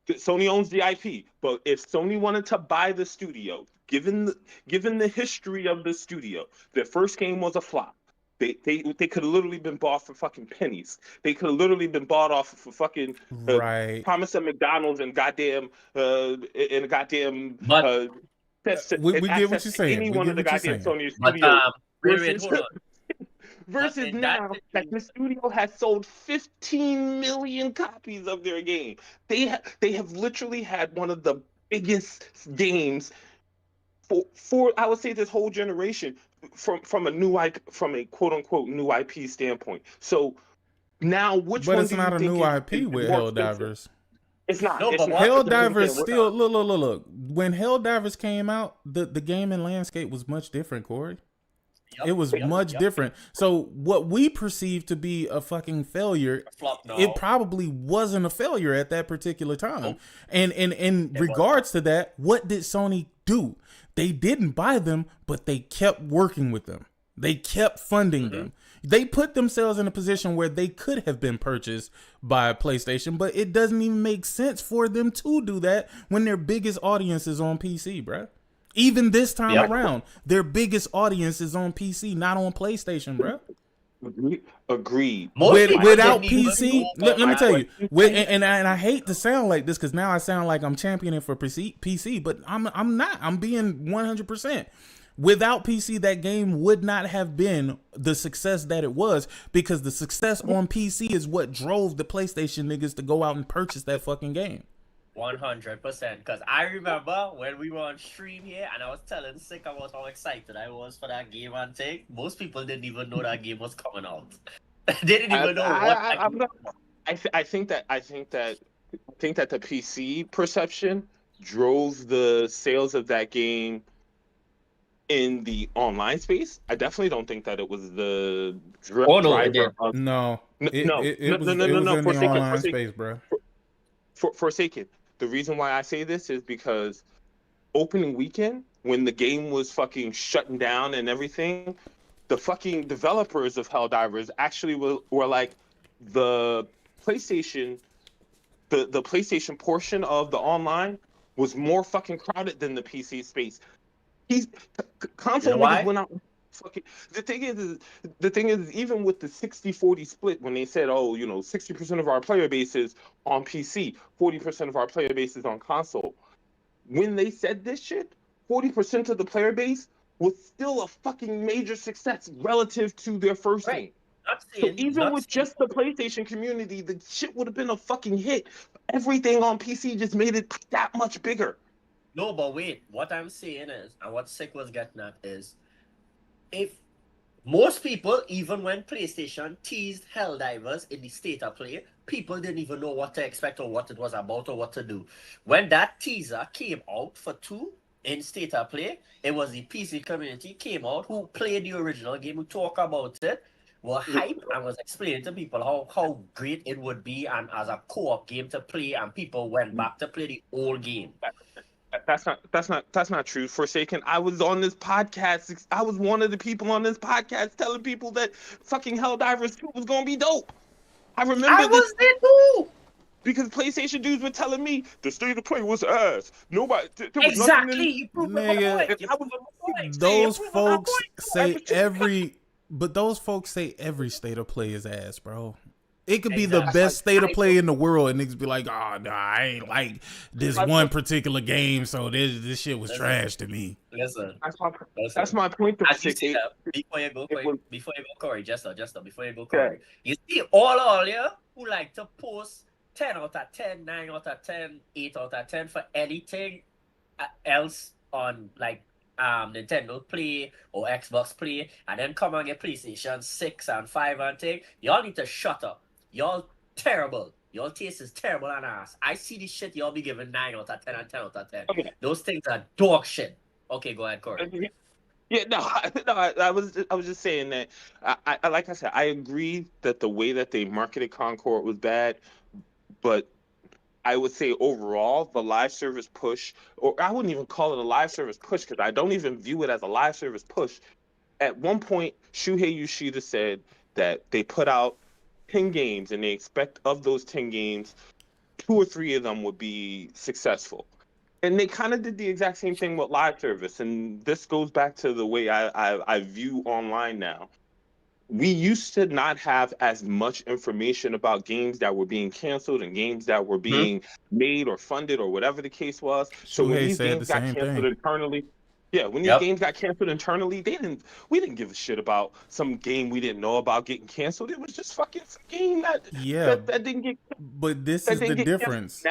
Sony owns the IP, but if Sony wanted to buy the studio, given the history of the studio, their first game was a flop. They could have literally been bought for fucking pennies. They could have literally been bought off for fucking promise at McDonald's and goddamn we get what you're saying. Any one of the goddamn Sony studios. Hold on. Versus now that the studio has sold 15 million copies of their game. They have literally had one of the biggest games for I would say this whole generation from a quote unquote new IP standpoint. So now which but one it's not a new IP with Helldivers. It's not. No, it's but Helldivers still look. When Helldivers came out, the gaming landscape was much different, Corey. It was much different. So what we perceived to be a fucking failure, it probably wasn't a failure at that particular time. And in regards to that, what did Sony do? They didn't buy them, but they kept working with them. They kept funding them. They put themselves in a position where they could have been purchased by PlayStation, but it doesn't even make sense for them to do that when their biggest audience is on PC, bruh. Even this time around, their biggest audience is on PC, not on PlayStation, bro. Agreed. Without PC, let me tell you, and I hate to sound like this because now I sound like I'm championing for PC, but I'm not. I'm being 100%. Without PC, that game would not have been the success that it was because the success on PC is what drove the PlayStation niggas to go out and purchase that fucking game. 100%. Because I remember when we were on stream here and I was telling Sick about how excited I was for that game and thing. Most people didn't even know that game was coming out. They didn't even know what. I think that the PC perception drove the sales of that game in the online space. I definitely don't think that it was the driver. No, it was in the online space, bro. Forsaken. The reason why I say this is because opening weekend, when the game was fucking shutting down and everything, the fucking developers of Helldivers actually were like the PlayStation, the PlayStation portion of the online was more fucking crowded than the PC space. Console niggas went out. Fucking, the thing is, even with the 60-40 split, when they said, 60% of our player base is on PC, 40% of our player base is on console. When they said this shit, 40% of the player base was still a fucking major success relative to their first game. So even with just the PlayStation community, the shit would have been a fucking hit. Everything on PC just made it that much bigger. No, but wait, what I'm saying is, and what Sick was getting at is, if most people, even when PlayStation teased Helldivers in the state of play, people didn't even know what to expect or what it was about or what to do. When that teaser came out for 2 in state of play, it was the PC community came out who played the original game, who talked about it, were hype and was explaining to people how great it would be and as a co-op game to play, and people went back to play the old game. That's not true. Forsaken. I was on this podcast. I was one of the people on this podcast telling people that fucking Helldivers 2 was gonna be dope. I remember I was there too. Because PlayStation dudes were telling me the state of play was ass. Nobody. Exactly. You proved my point. Those folks say every state of play is ass, bro. It could be the Exactly. best state of play in the world, and niggas be like, "Oh no, I ain't like this one particular game, so this shit was trash to me." Listen, That's my point. Though, As you see that, before you go, Corey, just before you go, Corey, you see all here who like to post 10 out of 10, 9 out of 10, 8 out of 10 for anything else on like Nintendo Play or Xbox Play, and then come on your PlayStation 6 and 5 and thing. Y'all need to shut up. Y'all terrible. Your taste is terrible and ass. I see this shit y'all be giving 9 out of 10 and 10 out of 10. Okay. Those things are dog shit. Okay, go ahead, Corey. Yeah, I was just saying that. I like I said, I agree that the way that they marketed Concord was bad, but I would say overall the live service push, or I wouldn't even call it a live service push because I don't even view it as a live service push. At one point, Shuhei Yoshida said that they put out 10 games and they expect of those 10 games, 2 or 3 of them would be successful. And they kind of did the exact same thing with live service. And this goes back to the way I view online now. We used to not have as much information about games that were being canceled and games that were being made or funded or whatever the case was. So when these games got canceled internally, when these games got canceled internally, we didn't give a shit about some game we didn't know about getting canceled. It was just fucking some game that didn't get. But this is the difference.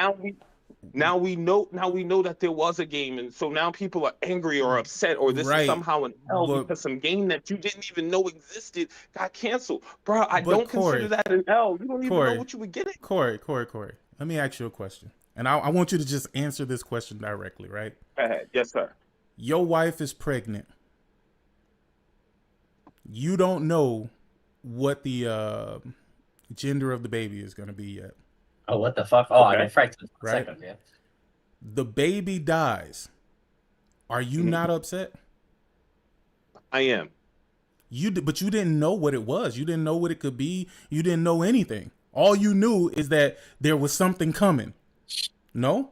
Now we know that there was a game, and so now people are angry or upset, or this is somehow an L because some game that you didn't even know existed got canceled. Bro, I don't consider that an L. You don't even know what you were getting. Corey, let me ask you a question. And I want you to just answer this question directly, right? Go ahead. Yes, sir. Your wife is pregnant. You don't know what the gender of the baby is going to be yet. Oh, what the fuck? Oh, I got frightened for a second, yeah. The baby dies. Are you not upset? I am. But you didn't know what it was. You didn't know what it could be. You didn't know anything. All you knew is that there was something coming. No?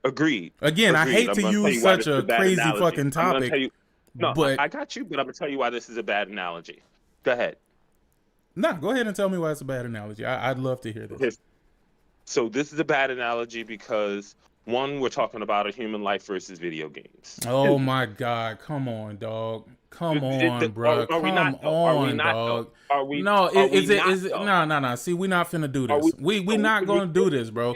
Agreed. Again, I hate to use such a crazy fucking topic. But I got you, but I'm going to tell you why this is a bad analogy. Go ahead. No, go ahead and tell me why it's a bad analogy. I'd love to hear this. So this is a bad analogy because, one, we're talking about a human life versus video games. Oh my God. Come on, dog. Come on, bro. Come on, dog. No. See, we're not finna do this. We're not gonna do this, bro.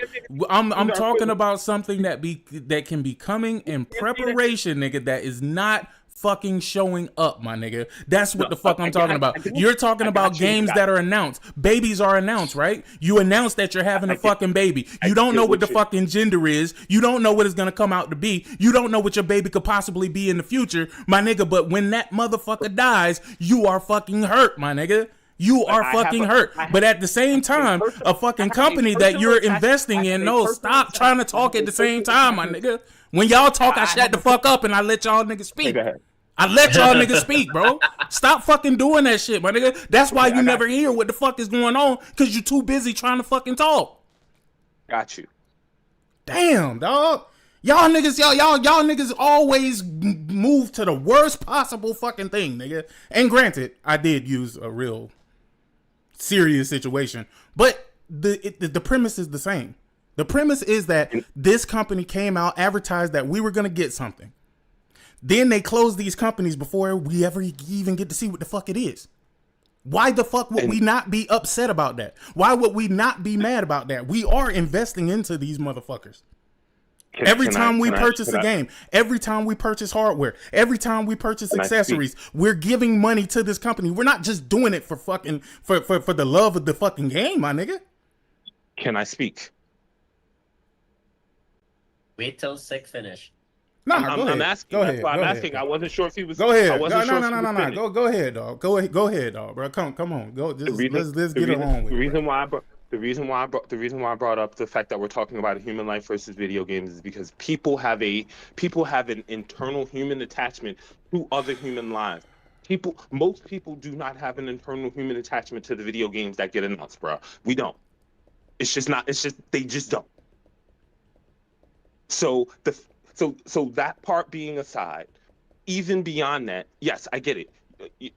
I'm talking about something that can be coming in preparation, nigga, that is not fucking showing up, my nigga. That's what the fuck I'm talking about. You're talking about games that are announced. Babies are announced, right? You announce that you're having a fucking baby. You don't know what the fucking gender is. You don't know what it's gonna come out to be. You don't know what your baby could possibly be in the future, my nigga. But when that motherfucker dies, you are fucking hurt, my nigga. You are fucking hurt. But at the same time, a fucking company that you're investing in, stop trying to talk at the same time, my nigga. When y'all talk, I shut the fuck up and I let y'all niggas speak. I let y'all niggas speak, bro. Stop fucking doing that shit, my nigga. That's why you never hear what the fuck is going on, because you're too busy trying to fucking talk. Got you. Damn, dog. Y'all niggas always move to the worst possible fucking thing, nigga. And granted, I did use a real serious situation, but the premise is the same. The premise is that this company came out, advertised that we were going to get something. Then they closed these companies before we ever even get to see what the fuck it is. Why the fuck would we not be upset about that? Why would we not be mad about that? We are investing into these motherfuckers. Every time we purchase a game, every time we purchase hardware, every time we purchase accessories, we're giving money to this company. We're not just doing it for fucking for the love of the fucking game, my nigga. Can I speak? Wait till Sick finish. No, I'm asking. Go ahead. I'm asking. I wasn't sure if he was. Go ahead. I wasn't sure. No. Go ahead, dog. Go ahead, dog, bro. Come on. Go. Let's get along with it. The reason why I brought up the fact that we're talking about a human life versus video games is because people have an internal human attachment to other human lives. Most people do not have an internal human attachment to the video games that get announced, bro. We don't. They just don't. So that part being aside, even beyond that, yes, I get it.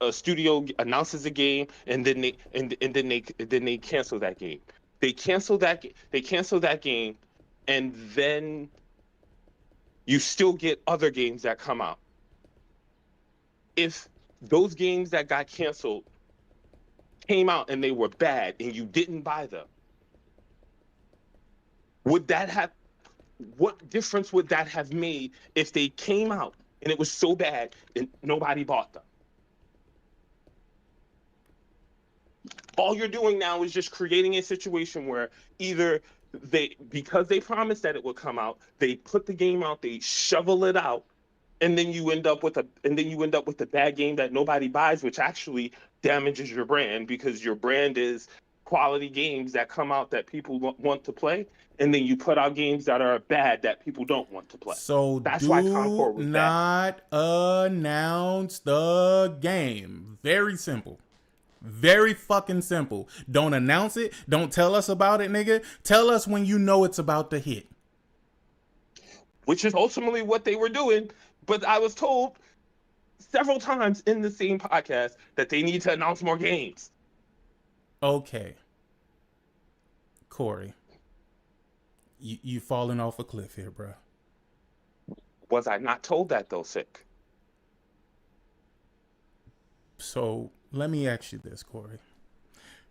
a studio announces a game and then they cancel that game. They cancel that game, and then you still get other games that come out. If those games that got canceled came out and they were bad and you didn't buy them, what difference would that have made if they came out and it was so bad and nobody bought them? All you're doing now is just creating a situation where either because they promised that it would come out, they put the game out, they shovel it out, and then you end up with a bad game that nobody buys, which actually damages your brand, because your brand is quality games that come out that people want to play, and then you put out games that are bad that people don't want to play. So that's why Concord was not announce the game. Very simple. Very fucking simple. Don't announce it. Don't tell us about it, nigga. Tell us when you know it's about to hit. Which is ultimately what they were doing. But I was told several times in the same podcast that they need to announce more games. Okay. Corey, you falling off a cliff here, bro. Was I not told that though, Sick? So let me ask you this, Corey.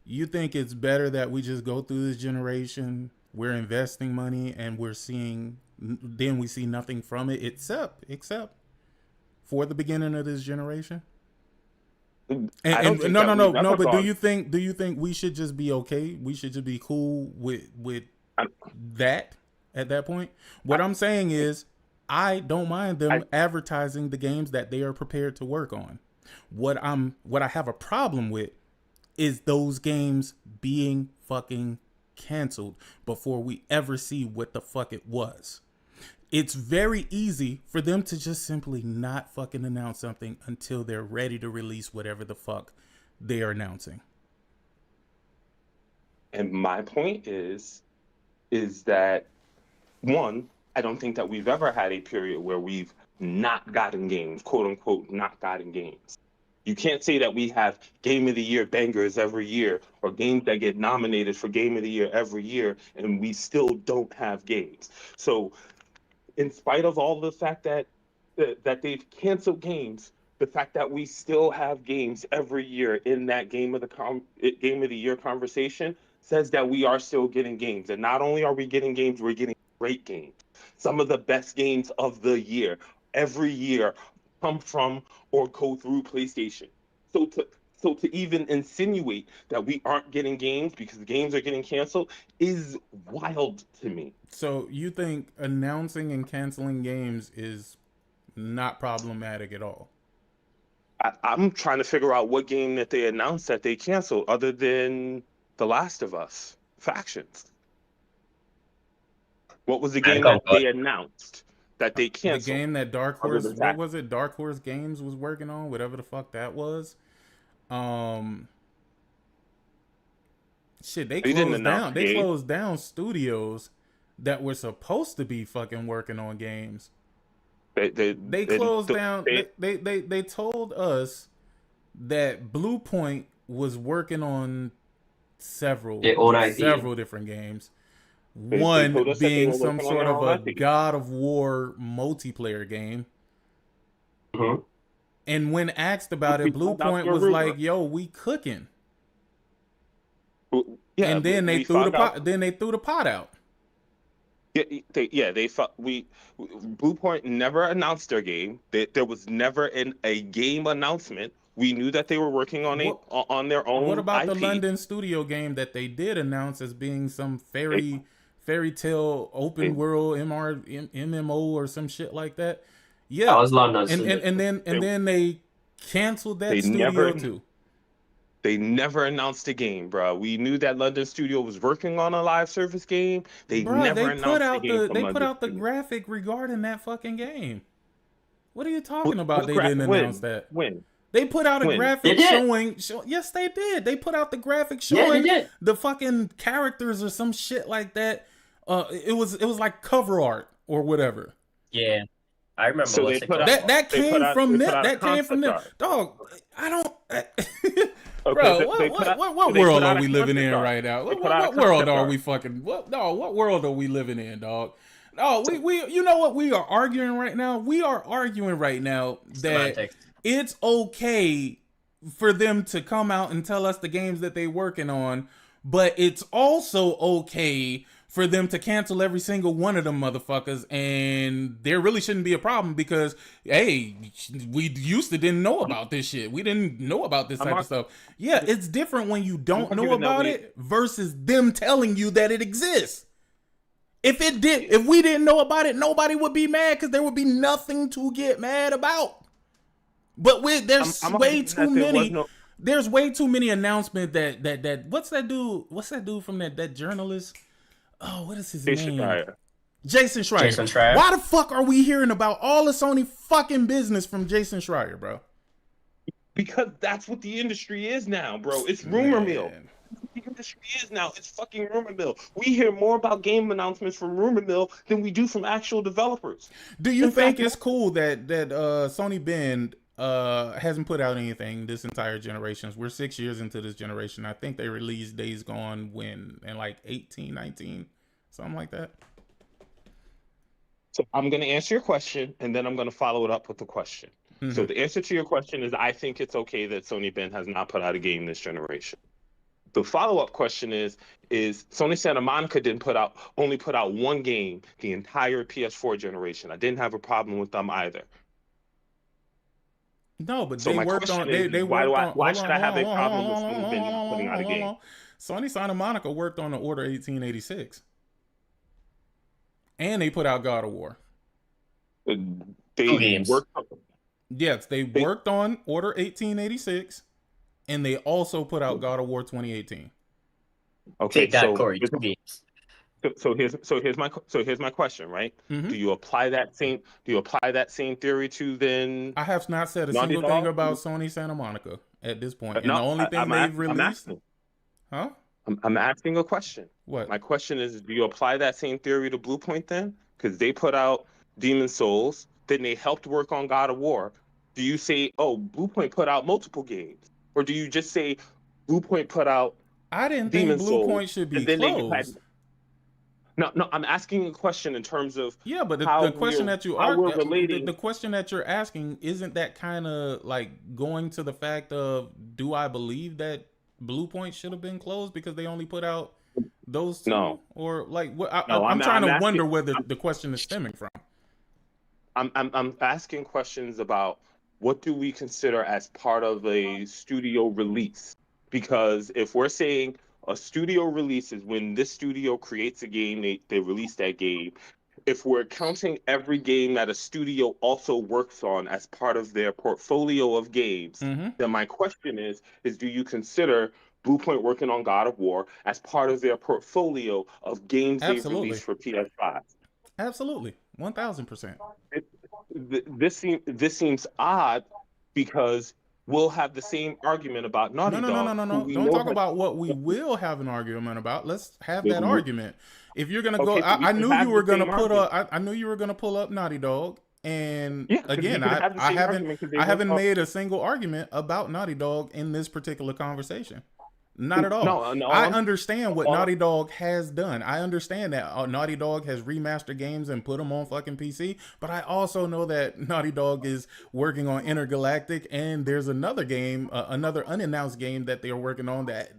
You think it's better that we just go through this generation, we're investing money, and we see nothing from it except for the beginning of this generation? No. But do you think we should just be okay? We should just be cool with that at that point? What I'm saying is, I don't mind them advertising the games that they are prepared to work on. What I have a problem with is those games being fucking canceled before we ever see what the fuck it was. It's very easy for them to just simply not fucking announce something until they're ready to release whatever the fuck they are announcing. And my point is that, one, I don't think that we've ever had a period where we've not gotten games, quote unquote, not gotten games. You can't say that we have Game of the Year bangers every year, or games that get nominated for Game of the Year every year, and we still don't have games. So in spite of all the fact that they've canceled games, the fact that we still have games every year in that Game of the Year conversation says that we are still getting games. And not only are we getting games, we're getting great games. Some of the best games of the year, every year, come from or go through PlayStation. So to even insinuate that we aren't getting games because the games are getting canceled is wild to me. So you think announcing and canceling games is not problematic at all? I'm trying to figure out what game that they announced that they canceled other than The Last of Us Factions. What was the game that they announced that they canceled? The game that Dark Horse, what was it? Dark Horse Games was working on, whatever the fuck that was. Shit, they closed down. They closed down studios that were supposed to be fucking working on games. They closed down. They told us that Blue Point was working on several different games. One being some sort of a God of War multiplayer game. Mm-hmm. And when asked about it, Blue Point was like, "Yo, we cooking." Yeah, and then they threw the pot out. Blue Point never announced their game. There was never a game announcement. We knew that they were working on their own. What about IP. the London studio game that they did announce as being some fairy tale open world MMO or some shit like that? Yeah, that was London. And then they canceled that studio too. They never announced a game, bro. We knew that London studio was working on a live service game. They never announced the game. They put out the graphic regarding that fucking game. What are you talking about? They didn't announce that. When? They put out a graphic showing. Yes, they did. They put out the graphic showing the fucking characters or some shit like that. It was like cover art or whatever. Yeah. I remember So what they they put talked out- about. That They put came out- from they put them. out a That came from them. concept Dog, I don't. Okay, Bro, they put out- what they world put out are a we living in concept art. right now? They What put out a world concept are art. we fucking? What world are we living in, dog? No, we you know what we are arguing right now? We are arguing right now that Semantics. it's okay for them to come out and tell us the games that they're working on, but it's also okay for them to cancel every single one of them motherfuckers, and there really shouldn't be a problem because, hey, we used to didn't know about this shit. We didn't know about this type of stuff. Yeah, it's different when you don't know arguing that about we- it versus them telling you that it exists. If we didn't know about it, nobody would be mad because there would be nothing to get mad about. But there's I'm way arguing too that there was many. no- There's way too many announcements that what's that dude? What's that dude from that journalist? Oh, what is his Jason name? Schreier. Jason Schreier. Jason Schreier. Why the fuck are we hearing about all the Sony fucking business from Jason Schreier, bro? Because that's what the industry is now, bro. It's rumor mill. Man. The industry is now. It's fucking rumor mill. We hear more about game announcements from rumor mill than we do from actual developers. Do you In think fact, it's cool that Sony Bend hasn't put out anything this entire generation? We're 6 years into this generation. I think they released Days Gone in like 18, 19, something like that. So I'm going to answer your question, and then I'm going to follow it up with a question. Mm-hmm. So the answer to your question is I think it's okay that Sony Bend has not put out a game this generation. The follow-up question is Sony Santa Monica only put out one game the entire PS4 generation. I didn't have a problem with them either. No, but So they my worked on. question is, They why worked on. why hold should on, I have a hold on, problem hold with on, Sony Bend not putting out a game? Sony Santa Monica worked on the Order 1886, and they put out God of War. They Two games. worked. Yes, they worked on Order 1886, and they also put out God of War 2018. Okay, Take that, Corey. 2 games. So here's my question, right? Mm-hmm. Do you apply that same theory to then? I have not said a Naughty single thing Dog? about Sony Santa Monica at this point. And No, the only thing I'm they've released, asking. huh? I'm asking a question. What? My question is, do you apply that same theory to Bluepoint then? Because they put out Demon Souls, then they helped work on God of War. Do you say, oh, Bluepoint put out multiple games, or do you just say Bluepoint put out? I didn't Demon think Blue Souls, Point should be and then they closed. No, I'm asking a question in terms of Yeah, but the question that you how are we're relating. the question that you're asking, isn't that kind of like going to the fact of, do I believe that Blue Point should have been closed because they only put out those two? No. Or like what? No, I'm trying to asking- wonder where the question is stemming from. I'm asking questions about what do we consider as part of a studio release? Because if we're saying a studio release is when this studio creates a game, they release that game. If we're counting every game that a studio also works on as part of their portfolio of games, Mm-hmm. then my question is do you consider Bluepoint working on God of War as part of their portfolio of games they've Absolutely. released for PS5? Absolutely, 1000%. This seems odd because we'll have the same argument about Naughty Dog. No. Don't talk about what we will have an argument about. Let's have that argument. If you're gonna go, Okay, so we I can knew have you were the same gonna put argument. I knew you were gonna pull up Naughty Dog. And Yeah, 'cause again, we can have the I same haven't argument 'cause they I haven't work on- made a single argument about Naughty Dog in this particular conversation. Not at all. No, I understand what all- Naughty Dog has done. I understand that Naughty Dog has remastered games and put them on fucking PC. But I also know that Naughty Dog is working on Intergalactic, and there's another game, another unannounced game that they're working on that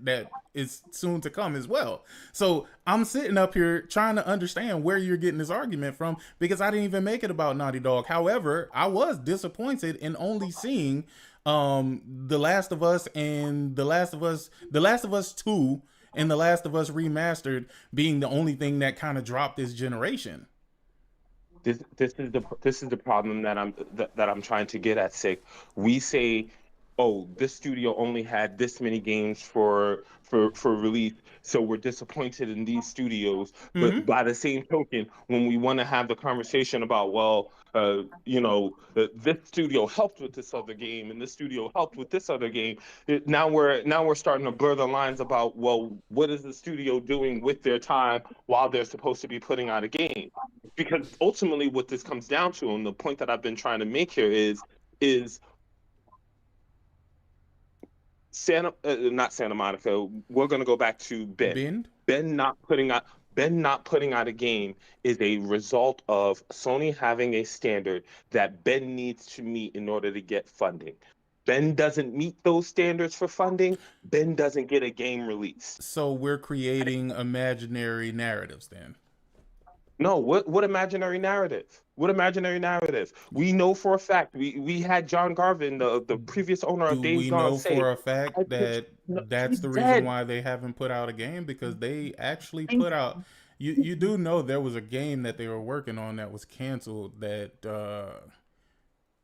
is soon to come as well. So I'm sitting up here trying to understand where you're getting this argument from, because I didn't even make it about Naughty Dog. However, I was disappointed in only seeing The Last of Us and The Last of Us 2 and The Last of Us Remastered being the only thing that kind of dropped this generation. This is the problem that I'm trying to get at, Sick. We say, oh, this studio only had this many games for release, so we're disappointed in these studios. But by the same token, when we want to have the conversation about, well, this studio helped with this other game, and this studio helped with this other game, now we're starting to blur the lines about, well, what is the studio doing with their time while they're supposed to be putting out a game? Because ultimately, what this comes down to, and the point that I've been trying to make here is not Santa Monica. We're gonna go back to Ben. Bend? Ben not putting out a game is a result of Sony having a standard that Ben needs to meet in order to get funding. Ben doesn't meet those standards for funding. Ben doesn't get a game released. So we're creating imaginary narratives then. No, what imaginary narrative? What imaginary narrative? We know for a fact. We had John Garvin, the previous owner of Days Gone, say, for a fact that that's the reason why they haven't put out a game, because they actually put out. You do know there was a game that they were working on that was canceled. That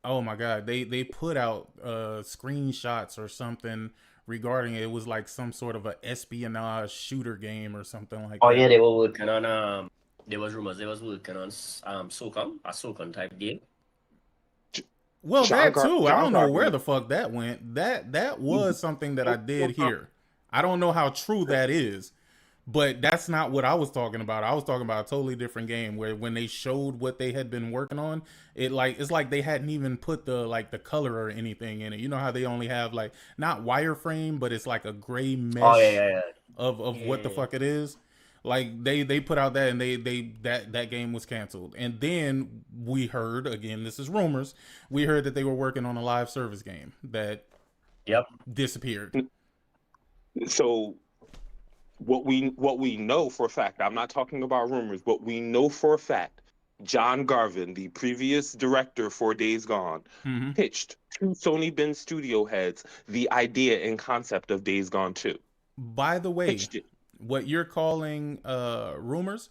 oh my god, they put out screenshots or something regarding it. It was like some sort of a espionage shooter game or something like that. Oh yeah, they were working on there was rumors they was working on SOCOM, a SOCOM type game. Well, that too. I don't know where the fuck that went. That was something that I did hear. I don't know how true that is, but that's not what I was talking about. I was talking about a totally different game where when they showed what they had been working on, it's like they hadn't even put the color or anything in it. You know how they only have like not wireframe, but it's like a gray mesh of what the fuck it is. Like they put out that, and that game was canceled. And then we heard, again, this is rumors, we heard that they were working on a live service game that disappeared. So what we know for a fact, I'm not talking about rumors, but we know for a fact, John Garvin, the previous director for Days Gone, pitched to Sony Ben studio heads the idea and concept of Days Gone 2. By the way, what you're calling rumors,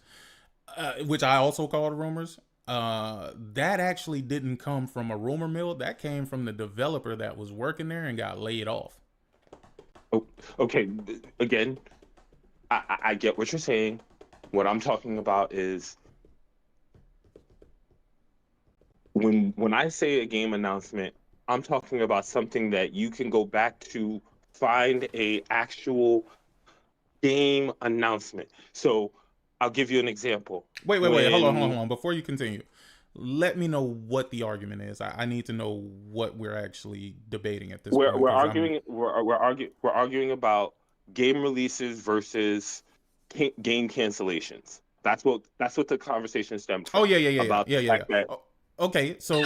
which I also called rumors, that actually didn't come from a rumor mill. That came from the developer that was working there and got laid off. Oh, okay. Again, I get what you're saying. What I'm talking about is when I say a game announcement, I'm talking about something that you can go back to find a actual game announcement. So I'll give you an example. Wait. Hold on. Before you continue, let me know what the argument is. I need to know what we're actually debating at this point. We're arguing about game releases versus game cancellations. That's what the conversation stemmed from. Oh yeah. Okay, so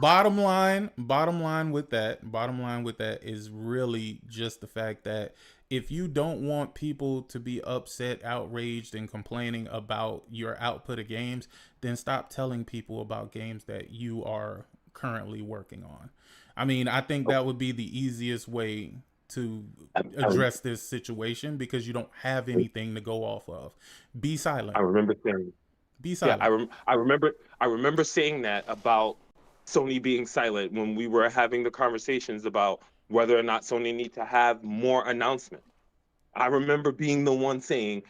bottom line with that is really just the fact that if you don't want people to be upset, outraged, and complaining about your output of games, then stop telling people about games that you are currently working on. I mean, I think that would be the easiest way to address this situation, because you don't have anything to go off of. Be silent. I remember saying. Be silent. Yeah, I remember saying that about Sony being silent when we were having the conversations about whether or not Sony need to have more announcements. I remember being the one saying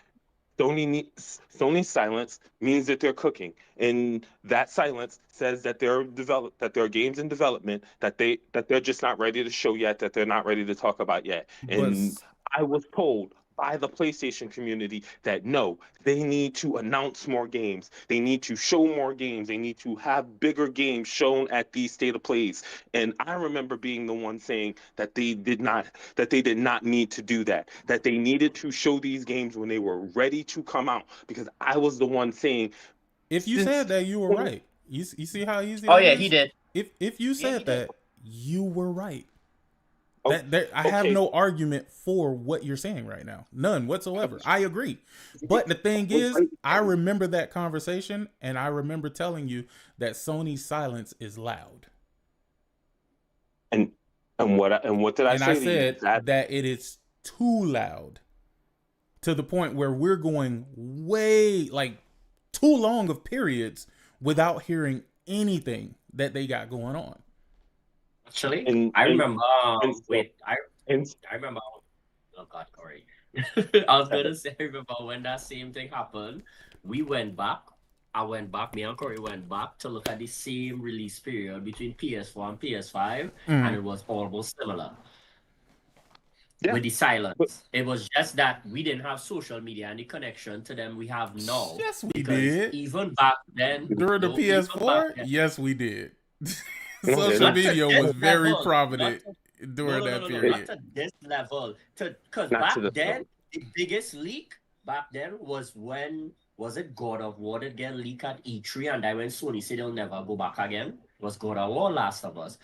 Sony's silence means that they're cooking, and that silence says that there are games in development that they're just not ready to show yet, that they're not ready to talk about yet. And I was told by the PlayStation community that no, they need to announce more games. They need to show more games. They need to have bigger games shown at these state of plays. And I remember being the one saying that they did not need to do that. That they needed to show these games when they were ready to come out. Because I was the one saying, if you said that, you were right. You see how easy? Oh yeah, he did. If you said that, you were right. I have no argument for what you're saying right now. None whatsoever. I agree. But the thing is, I remember that conversation, and I remember telling you that Sony's silence is loud. And what did I say? And I said that it is too loud, to the point where we're going way, like, too long of periods without hearing anything that they got going on. Actually, And I remember. and Wait, and I remember. Oh God, Corey. I was gonna say, I remember when that same thing happened. We went back. I went back. Me and Corey went back to look at the same release period between PS4 and PS5, and it was almost similar. Yeah. With the But- silence, it was just that we didn't have social media and the connection to them we have now. Yes, we because did. even back then, During the no, even PS4, back then- yes, we did. No, Social Not to media this was very level, prominent not during that not period. to this level. Because Not back to this then, level. the biggest leak back then was when, was it God of War that get leaked at E3, and then when Sony said they'll never go back again? Was God of War Last of Us?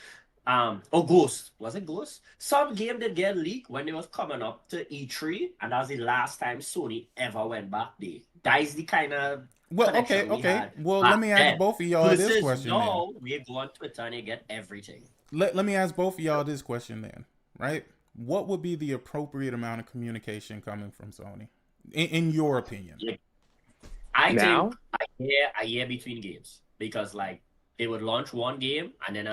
Or Ghost. Was it Ghost? Some game that get leaked when it was coming up to E3, and that's the last time Sony ever went back there. That is the kind of Well, connection we okay. had Well, back let me ask then. both of y'all this Versus question now, we go on Twitter and they get everything. then. Let me ask both of y'all this question then, right? What would be the appropriate amount of communication coming from Sony, in your opinion? Yeah. I Now? think a year between games, because like they would launch one game and then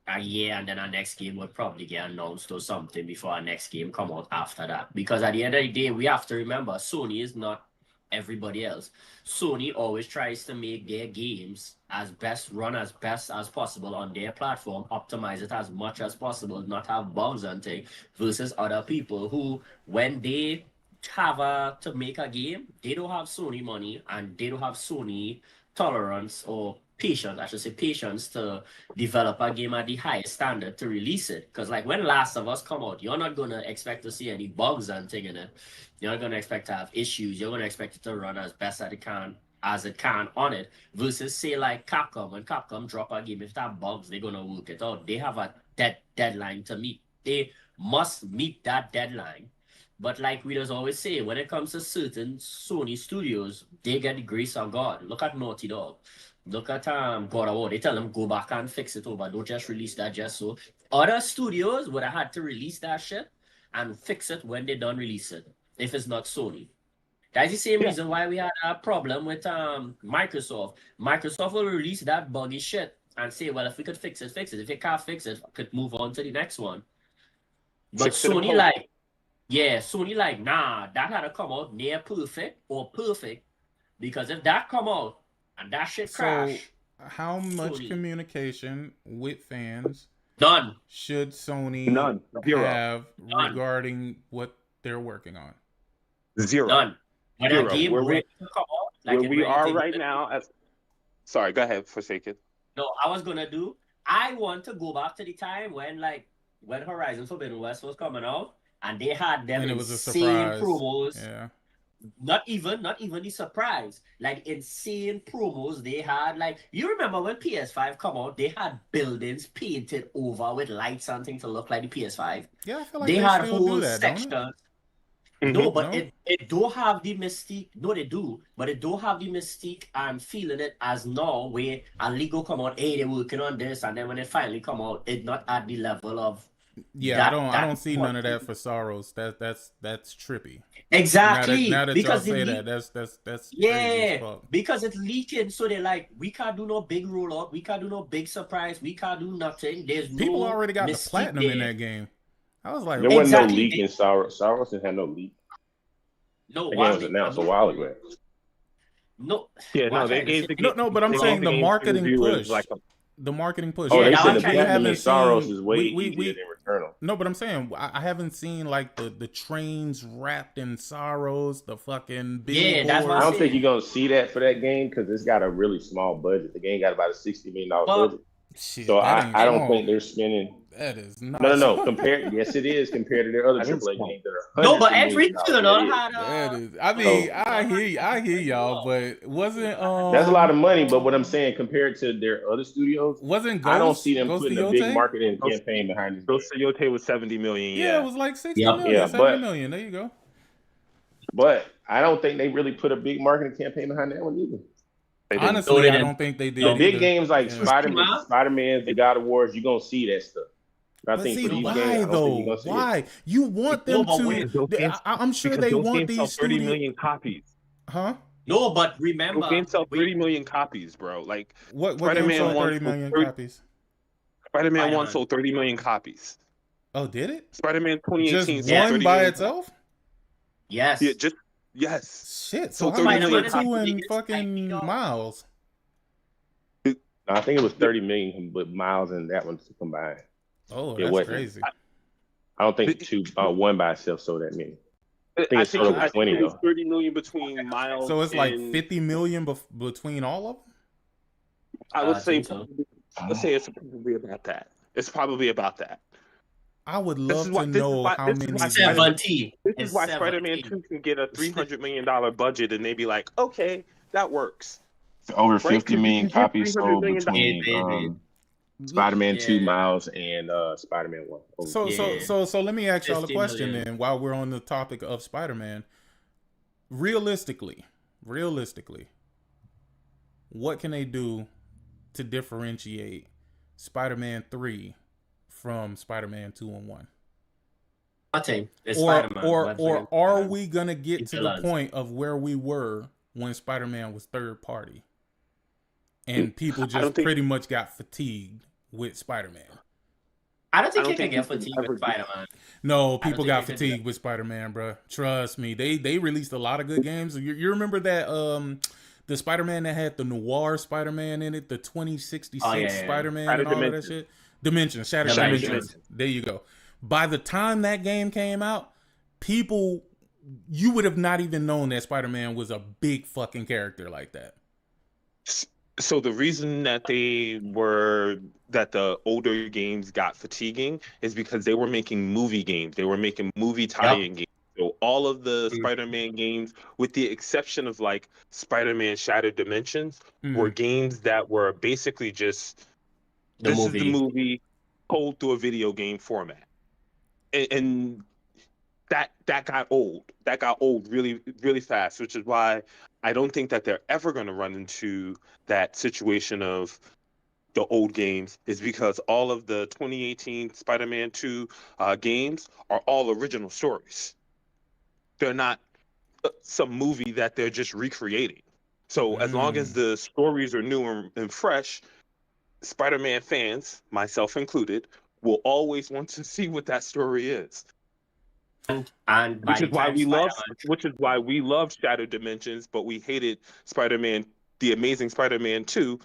a year and then our next game would probably get announced or something before our next game come out after that. Because at the end of the day, we have to remember Sony is not everybody else. Sony always tries to make their games as best as possible on their platform, optimize it as much as possible, not have bugs and things, versus other people who, when they have to make a game, they don't have Sony money and they don't have Sony tolerance or patience, I should say patience, to develop a game at the highest standard to release it. Because like when Last of Us come out, you're not gonna expect to see any bugs and thing in it. You're not gonna expect to have issues. You're gonna expect it to run as best as it can on it. Versus say like Capcom, when Capcom drop a game, if that bugs, they're gonna work it out. They have a deadline to meet. They must meet that deadline. But like we just always say, when it comes to certain Sony studios, they get the grace of God. Look at Naughty Dog. Look at God of War. They tell them go back and fix it over. Don't just release that just so. Other studios would have had to release that shit and fix it when they done release it. If it's not Sony. That's the same reason why we had a problem with Microsoft. Microsoft will release that buggy shit and say, well, if we could fix it, fix it. If it can't fix it, we could move on to the next one. But Sony Sony like, nah, that had to come out near perfect or perfect. Because if that come out and that shit crash. So, how much Sony. communication with fans None. should Sony None. Zero. have None. regarding what they're working on? Zero. None. When Zero. a game Where ready to come out, like Where it we ready are to- right now, sorry, go ahead, Forsaken. No, I want to go back to the time when Horizon Forbidden West was coming out and they had them And it was a insane surprise. promos. Yeah. Not even the surprise. Like insane promos they had. Like you remember when PS5 come out, they had buildings painted over with lights and things to look like the PS5. Yeah, I feel like They they had still whole do that, don't sections. they? No, but No? it don't have the mystique. No, they do, but it don't have the mystique. I'm feeling it as now where a legal come out, hey, they're working on this, and then when it finally come out, it's not at the level of. Yeah, I don't see none of that for Sorrows. That's trippy. Exactly. Now that because y'all say the that, that's crazy yeah, as fuck. because it's leaking, so they're like, we can't do no big rollout, we can't do no big surprise, we can't do nothing. There's People no already got the mystique platinum in there. that game. I was like, There wasn't Exactly. no leak in Soros didn't have no leak. No, The why game was announced a while ago. No, Yeah, why no, they trying to gave say- the game. No, but I'm they saying gave the game to marketing reviewers push. like The marketing push. Oh, Yeah, they that said was the trying to- platinum in Soros seen- is way we- easier than Returnal. No, but I'm saying I haven't seen like the trains wrapped in Sorrows, the fucking Yeah, that's what I I'm don't saying. think you're gonna see that for that game because it's got a really small budget. The game got about a $60 million Well, budget. Shit, So that ain't I don't small. think they're spending. That is not. No. Compared, yes, it is compared to their other That is AAA small. games that are No, but hundreds of every millions of tuner dollars. had That a. is. I mean, I hear y'all, but wasn't That's a lot of money, but what I'm saying compared to their other studios, wasn't Ghost, I don't see them Ghost putting of a big Yote? marketing Ghost- campaign behind this. Ghost of Yote was 70 million. Yeah, it was like 60 Yep. million, Yeah, 70 but- million. There you go. But I don't think they really put a big marketing campaign behind that one either. They didn't. Honestly, No, they I didn't. don't think they did. The big either. games like Yeah. Spider-Man, the God of Wars, you're gonna see that stuff. I But think see, for these why games, I don't think though? you're gonna see it. Why? You want them No, but to? wait, those games- I'm sure Because they those want games sell these 30 studios. million copies. Huh? No, but remember. Those games sell we- 30 million copies, bro. Like What game Spider-Man sold 1 30 million sold copies? Spider-Man 1 Spider-Man. sold 30 million copies. Oh, did it? Spider-Man Just 2018 sold one 30 by million itself? Yes. Yeah, yes. Shit. So So how 30 much million for Spider-Man two is the and biggest fucking IP, dog. Miles? I think it was 30 million, but Miles and that one combined. Oh, It that's wasn't. crazy. I don't think one by itself sold that many. I think I it's think, over I think 20 it was though. 30 million between Miles So it's like and 50 million between all of them? I would say think so. let's say it's probably about that. It's probably about that. I would This love is to why know how many. 70. This It's is why Spider-Man 70. 2 can get a $300 million budget and they be like, okay, that works. Over Right? 50 million You get copies $300 sold million. between Spider-Man 2, Yeah. Miles, and Spider-Man 1. So let me ask y'all a 50 question million. then while we're on the topic of Spider-Man. Realistically, what can they do to differentiate Spider-Man 3 from Spider-Man 2 and 1? Nothing. It's Or Spider-Man. or are we gonna get to the villains. point of where we were when Spider-Man was third party? And people just pretty much got fatigued with Spider-Man. I don't think I you don't can get think fatigued you can with Spider-Man. No, people think got you can do fatigued with Spider-Man, bro. Trust me. They released a lot of good games. You remember that the Spider-Man that had the noir Spider-Man in it, the 2066 Spider-Man Shattered and all of that Dimensions. shit? Dimensions, Shattered Dimensions. Dimensions. There you go. By the time that game came out, people, you would have not even known that Spider-Man was a big fucking character like that. So the reason that the older games got fatiguing is because they were making movie games. They were making movie tie-in games. So all of the Spider-Man games, with the exception of like Spider-Man Shattered Dimensions, were games that were basically just this is the movie told through a video game format. And that got old. That got old really, really fast, which is why I don't think that they're ever going to run into that situation of the old games, is because all of the 2018 Spider-Man 2 games are all original stories. They're not some movie that they're just recreating. So as long as the stories are new and fresh, Spider-Man fans, myself included, will always want to see what that story is. And which is why we love Shattered Dimensions, but we hated Spider-Man, the Amazing Spider-Man 2,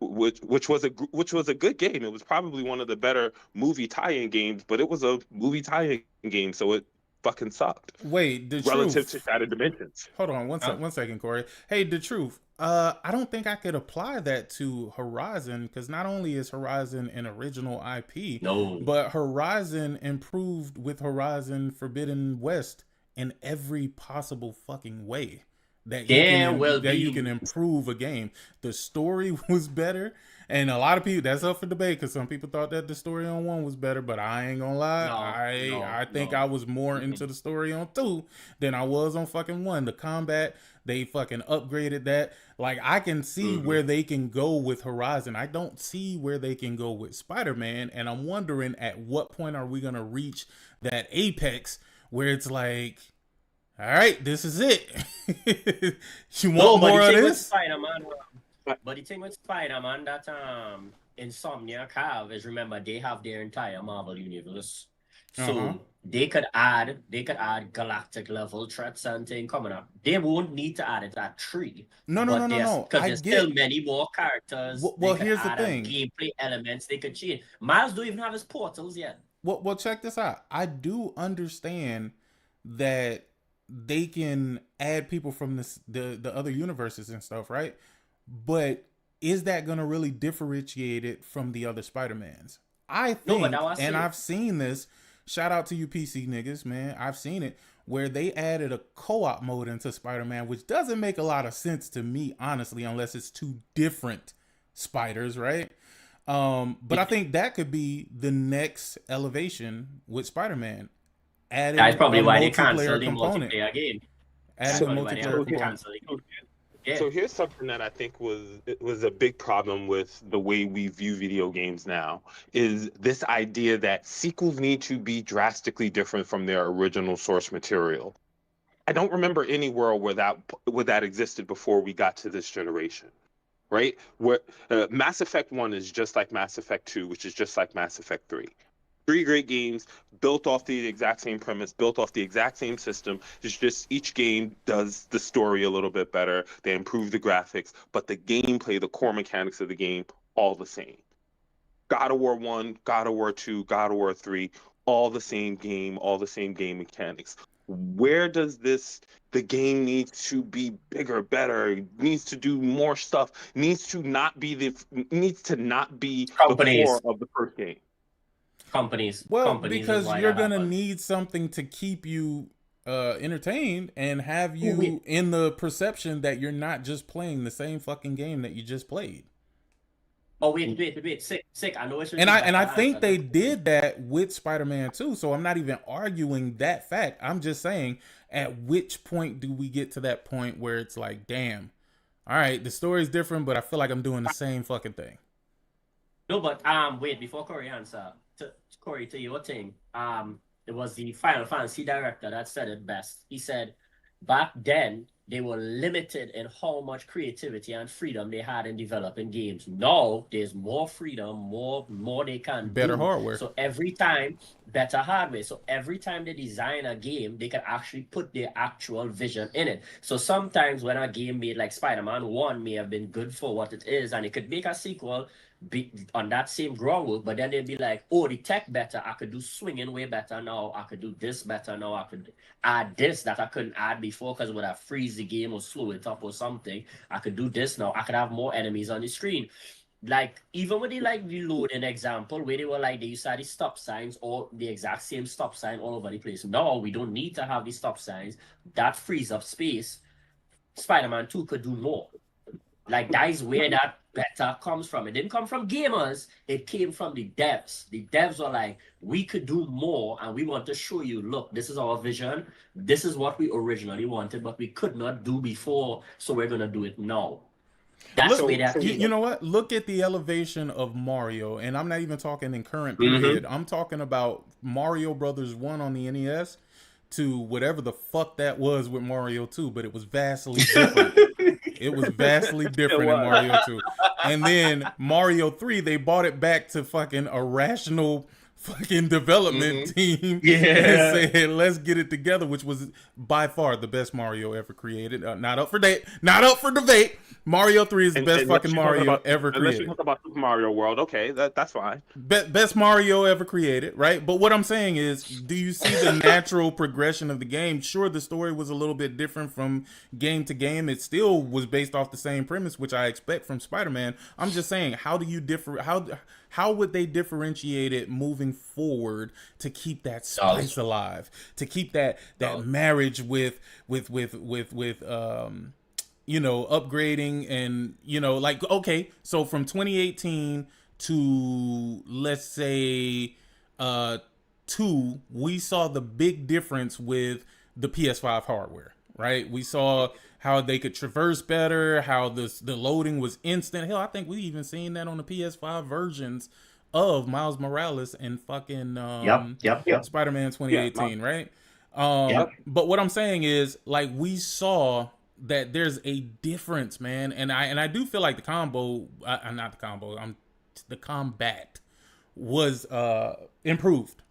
which was a good game. It was probably one of the better movie tie-in games, but it was a movie tie-in game, so it fucking sucked. Wait, relative to Shattered Dimensions. Hold on one second, Corey. Hey, the truth. I don't think I could apply that to Horizon, because not only is Horizon an original IP, but Horizon improved with Horizon Forbidden West in every possible fucking way that you can improve a game. The story was better, and a lot of people, that's up for debate, because some people thought that the story on 1 was better, but I ain't gonna lie, I think I was more into the story on 2 than I was on fucking 1. The combat, they fucking upgraded that. Like, I can see where they can go with Horizon. I don't see where they can go with Spider-Man, and I'm wondering at what point are we gonna reach that apex where it's like, all right, this is it. You want more of this? But the thing with Spider-Man that Insomniac have is, remember, they have their entire Marvel universe. So they could add galactic level threats and things coming up. They won't need to add it at 3. No. Because there's still many more characters. Well, here's the thing. Gameplay elements they could change. Miles don't even have his portals yet. Well, check this out. I do understand that they can add people from the other universes and stuff, right? But is that going to really differentiate it from the other Spider-Mans? I think, and I've seen this, shout out to you PC niggas, man, I've seen it, where they added a co-op mode into Spider-Man, which doesn't make a lot of sense to me, honestly, unless it's 2 different spiders, right? But I think that could be the next elevation with Spider-Man. That's probably why they canceled the multiplayer game. So here's something that I think was a big problem with the way we view video games now, is this idea that sequels need to be drastically different from their original source material. I don't remember any world where that existed before we got to this generation. right? Where Mass Effect 1 is just like Mass Effect 2, which is just like Mass Effect 3. Three great games built off the exact same premise, built off the exact same system. It's just each game does the story a little bit better. They improve the graphics, but the gameplay, the core mechanics of the game, all the same. God of War 1, God of War 2, God of War 3, all the same game, all the same game mechanics. Where does the game needs to be bigger, better, needs to do more stuff, needs to not be the core Companies. of the first game. Well, Companies is because why you're that gonna happens. need something to keep you entertained and have you in the perception that you're not just playing the same fucking game that you just played. Oh wait, sick. I know it's And I better think answer they this. did that with Spider-Man 2, so I'm not even arguing that fact. I'm just saying, at which point do we get to that point where it's like, damn, all right, the story's different, but I feel like I'm doing the same fucking thing. No, but wait, before Corey answer, Corey, to your thing, it was the Final Fantasy director that said it best. He said, back then they were limited in how much creativity and freedom they had in developing games. Now there's more freedom, more they can Better do. hardware. So every time, better hardware. So every time they design a game, they can actually put their actual vision in it. So sometimes when a game made like Spider-Man 1 may have been good for what it is, and it could make a sequel be on that same groundwork, but then they'd be like, oh, the tech better, I could do swinging way better now, I could do this better now, I could add this that I couldn't add before because it would have freeze the game or slow it up or something. I could do this now, I could have more enemies on the screen. Like, even with the like reloading example where they were like they used to have the stop signs or the exact same stop sign all over the place. No, we don't need to have the stop signs. That frees up space. Spider-Man 2 could do more. Like, that is where that better comes from. It didn't come from gamers. It came from the devs. The devs were like, we could do more, and we want to show you, look, this is our vision. This is what we originally wanted, but we could not do before, so we're going to do it now. That's where that came. You know what? Look at the elevation of Mario, and I'm not even talking in current period. I'm talking about Mario Brothers 1 on the NES to whatever the fuck that was with Mario 2, but it was vastly different. It was vastly different in Mario 2. And then Mario 3, they brought it back to fucking a rational fucking development team and said, let's get it together, which was by far the best Mario ever created. Not up for debate. Mario 3 is the best fucking Mario ever created. Unless you talk about Super Mario World, okay, that's fine. Best Mario ever created, right? But what I'm saying is, do you see the natural progression of the game? Sure, the story was a little bit different from game to game. It still was based off the same premise, which I expect from Spider-Man. I'm just saying, how do you differ? How would they differentiate it moving forward to keep that spice alive, to keep that marriage with you know, upgrading and, you know, like, okay, so from 2018 to, let's say, 2, we saw the big difference with the PS5 hardware, right? We saw how they could traverse better, how the loading was instant. Hell, I think we even seen that on the PS5 versions of Miles Morales and fucking Spider-Man 2018, right? But what I'm saying is, like, we saw that there's a difference, man, and I do feel like the combat was improved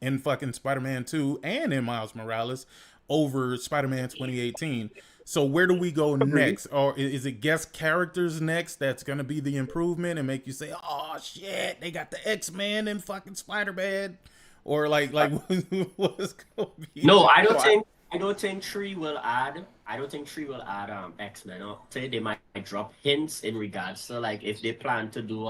in fucking Spider-Man 2 and in Miles Morales over Spider-Man 2018. So where do we go next? Or is it guest characters next that's gonna be the improvement and make you say, oh shit, they got the X-Men and fucking Spider-Man? Or like what's gonna be? No, I don't think 3 will add. I don't think 3 will add X-Men. I'll say they might drop hints in regards to, like, if they plan to do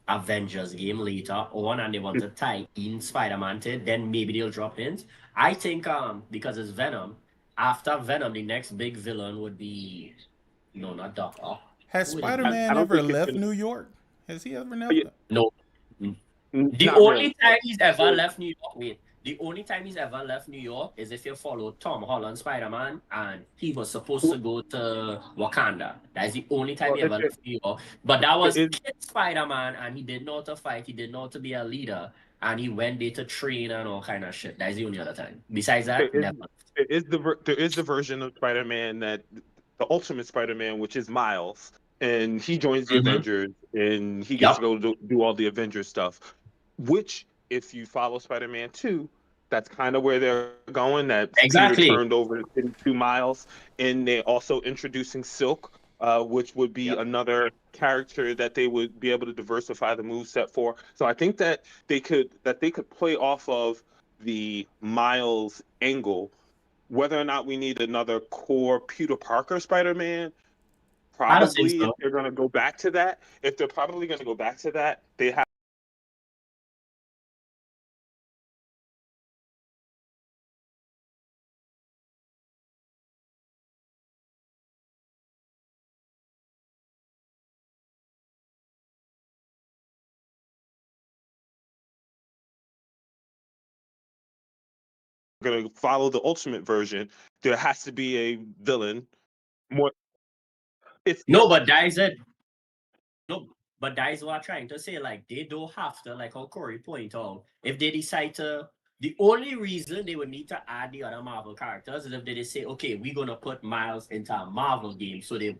Avengers game later on and they want to tie in Spider-Man to it, then maybe they'll drop hints. I think because it's Venom, after Venom, the next big villain would be not Doc Ock. Has Spider-Man ever left New York? Has he ever left? No. The only time he's ever left New York, the only time he's ever left New York is if you follow Tom Holland Spider-Man and he was supposed to go to Wakanda. That is the only time he ever left New York. But that was Kid Spider-Man, and he didn't know how to fight, he didn't know how to be a leader, and he went there to train and all kind of shit. That is the only other time. Besides that, never. There is the version of Spider-Man that the Ultimate Spider-Man, which is Miles, and he joins the Mhm. Avengers, and he gets Yep. to go do all the Avengers stuff. Which, if you follow Spider-Man 2, that's kind of where they're going. That Peter Exactly. turned over to Miles, and they're also introducing Silk, which would be Yep. another character that they would be able to diversify the moveset for. So I think that they could play off of the Miles angle. Whether or not we need another core Peter Parker Spider-Man, I don't think probably if so. they're going to go back to that, if they're probably going to go back to that, they have going to follow the Ultimate version. There has to be a villain. More, it's No, but that is it. No, but that is what I'm trying to say. Like, they don't have to, like how Corey point out, if they decide to, the only reason they would need to add the other Marvel characters is if they say, okay, we're gonna put Miles into a Marvel game, so the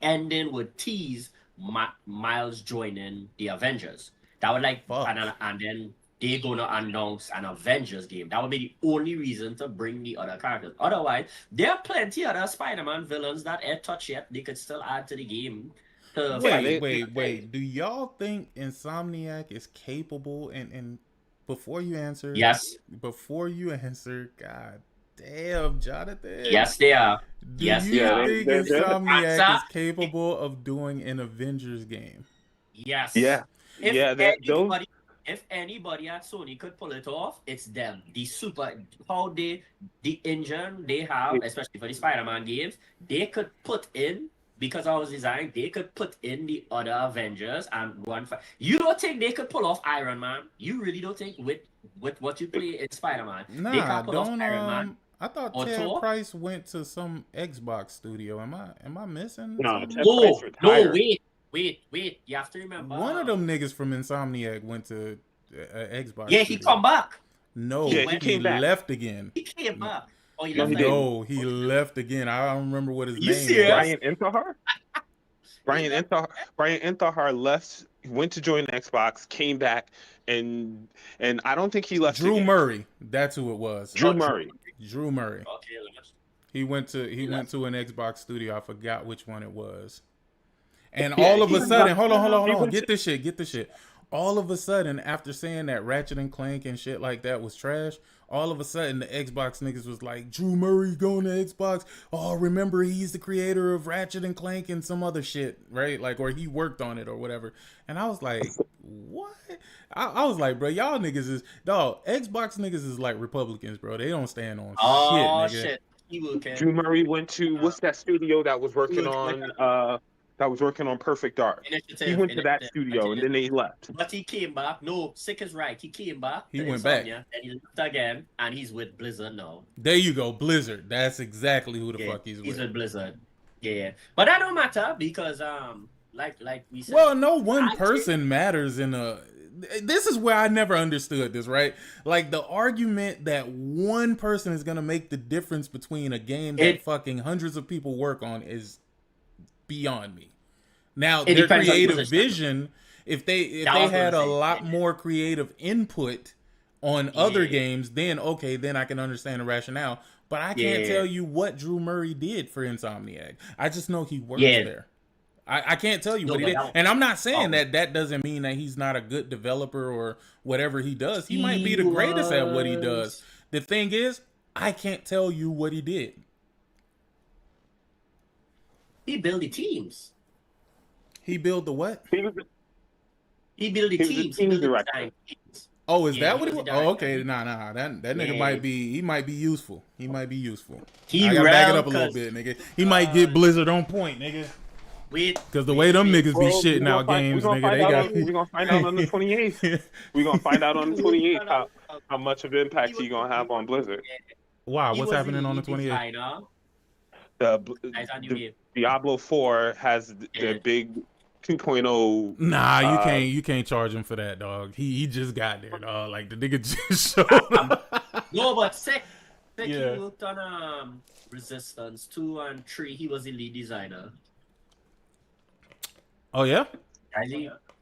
ending would tease Miles joining the Avengers. That would like, Fuck. and then they're gonna announce an Avengers game. That would be the only reason to bring the other characters. Otherwise, there are plenty other Spider-Man villains that ain't touched yet. They could still add to the game. Wait. Do y'all think Insomniac is capable? And before you answer, Yes. God damn, Jonathan. Yes, they are. Do Yes, you they are. think they're- Insomniac Answer. is capable of doing an Avengers game? Yes. yeah, If yeah. if anybody at Sony could pull it off, it's them. The engine they have, especially for the Spider-Man games, they could put in, because I was designed, they could put in the other Avengers and run. You don't think they could pull off Iron Man? You really don't think with what you play in Spider-Man, they Nah, can pull off don't. Iron Man? I thought Or Ted Thor? Price went to some Xbox studio. Am I missing? No, something? Ted Price retired. Wait. You have to remember. One of them niggas from Insomniac went to Xbox. Yeah, studio. he come back. No, Yeah, he came back. left again. He came back. Oh, he No, left he again. didn't. No, he left again. I don't remember what his You name serious? was. Brian Intihar left, went to join Xbox, came back, and I don't think he left. Drew again. Murray. That's who it was. Drew Murray. Drew Murray. Okay, let's. He went to an Xbox studio. I forgot which one it was. And Yeah, all of he a sudden, went- hold he on. went Get this shit. All of a sudden, after saying that Ratchet and Clank and shit like that was trash, all of a sudden the Xbox niggas was like, Drew Murray going to Xbox. Oh, remember he's the creator of Ratchet and Clank and some other shit, right? Like, or he worked on it or whatever. And I was like, what? I was like, bro, y'all niggas is Xbox niggas is like Republicans, bro. They don't stand on Oh shit, nigga. shit. He will can. Drew Murray went to what's that studio that was working on Perfect Dark. Initiative. He went to that studio and then they left. But he came back. No, Sick is right. He came back. He to went back. Insomnia, and he left again, and he's with Blizzard now. There you go, Blizzard. That's exactly who the Yeah, fuck he's he's with. with Blizzard. Yeah, but that don't matter because like we said. Well, no one person matters in a. This is where I never understood this, right? Like the argument that one person is gonna make the difference between a game that fucking hundreds of people work on is beyond me. Now their creative vision, if they had a lot more creative input on other games, then okay, then I can understand the rationale. But I can't tell you what Drew Murray did for Insomniac. I just know he works there. I can't tell you what he did. And I'm not saying that doesn't mean that he's not a good developer or whatever he does. He might be the greatest at what he does. The thing is, I can't tell you what he did. He built the teams. He built the what? He built the He was the teams. team He built the director. design teams. Oh, is Yeah, that what he it was was? the Oh, director. okay. Nah. That nigga might be useful. He might be useful. He I gotta back it up a ran little bit, nigga. He might get Blizzard on point, nigga. Because the way them niggas be shitting out games, nigga, they got. We're gonna find out on the 28th. We're gonna find out on the 28th how much of impact he gonna have on Blizzard. Wow, He what's was happening on the 28th? designer. The Diablo 4 has the big 2.0. Nah, you can't charge him for that, dog. He just got there, dog. Like the nigga just showed up. No, but Sick think he worked on Resistance 2 and 3. He was the lead designer. Oh yeah.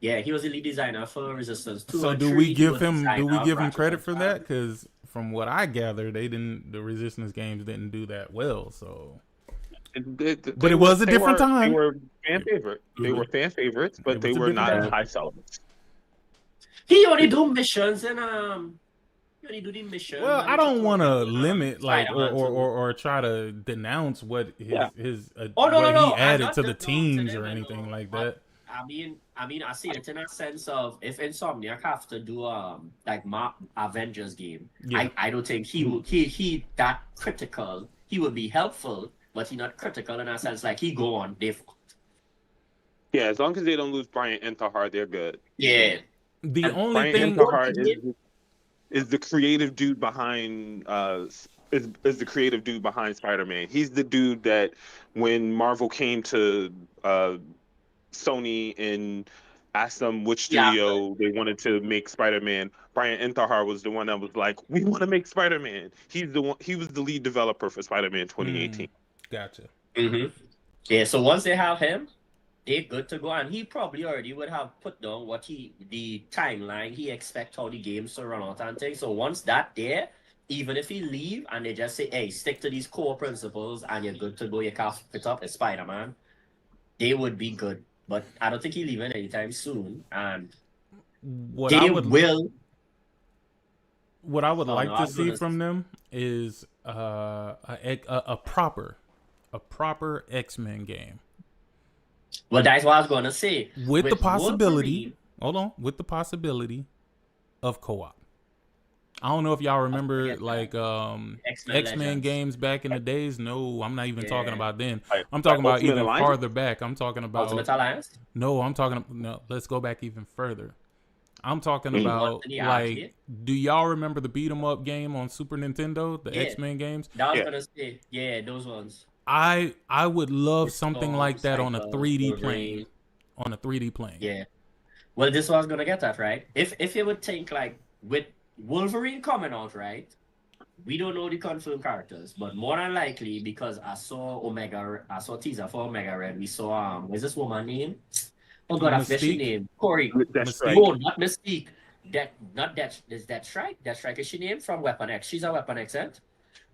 Yeah, he was the lead designer for Resistance 2. So and do 3. we give him Ratchet credit for and that? Because from what I gather, the Resistance games didn't do that well. So, but it was a different time. They were fan favorite. They were fan favorites, but they were not high sellers. He only do missions and he only do the missions. Well, I don't want to limit like Spider-Man or try to denounce what his no, he added to the teams or them, anything like that. I mean, I see it in a sense of if Insomniac have to do like Avengers game, I don't think he that critical. He would be helpful, but he not critical in a sense like he go on. Yeah, as long as they don't lose Brian Intihar, they're good. Yeah. The and only Brian thing Intihar is the creative dude behind is the creative dude behind Spider-Man. He's the dude that when Marvel came to Sony and asked them which studio they wanted to make Spider-Man, Brian Intihar was the one that was like, "We want to make Spider-Man." He's the one. He was the lead developer for Spider-Man 2018. Gotcha. Yeah. So once they have him, they're good to go, and he probably already would have put down what the timeline he expect how the games to run out and things. So once that there, even if he leave and they just say, "Hey, stick to these core principles and you're good to go," you can't fit up as Spider-Man, they would be good. But I don't think he's leaving anytime soon, and what I would like to see from them is a proper X-Men game. Well, that's what I was going to say. With the possibility, with the possibility of co-op. I don't know if y'all remember like X-Men games back in the days. No, I'm not even talking about then. I'm talking about even farther back. I'm talking about Ultimate Alliance. No, let's go back even further. I'm talking about like, do y'all remember the beat 'em up game on Super Nintendo, the X-Men games? That was gonna say, those ones. I would love something like that on a 3D plane. On a 3D plane. Yeah. Well, this was gonna get that right. If you would think like with Wolverine coming out, right? We don't know the confirmed characters, but more than likely because I saw teaser for Omega Red. We saw what's this woman name? Oh god, I forget her name. Corey. No, not Mystique. Is that Strike? That Strike is she name from Weapon X. She's a Weapon X, right?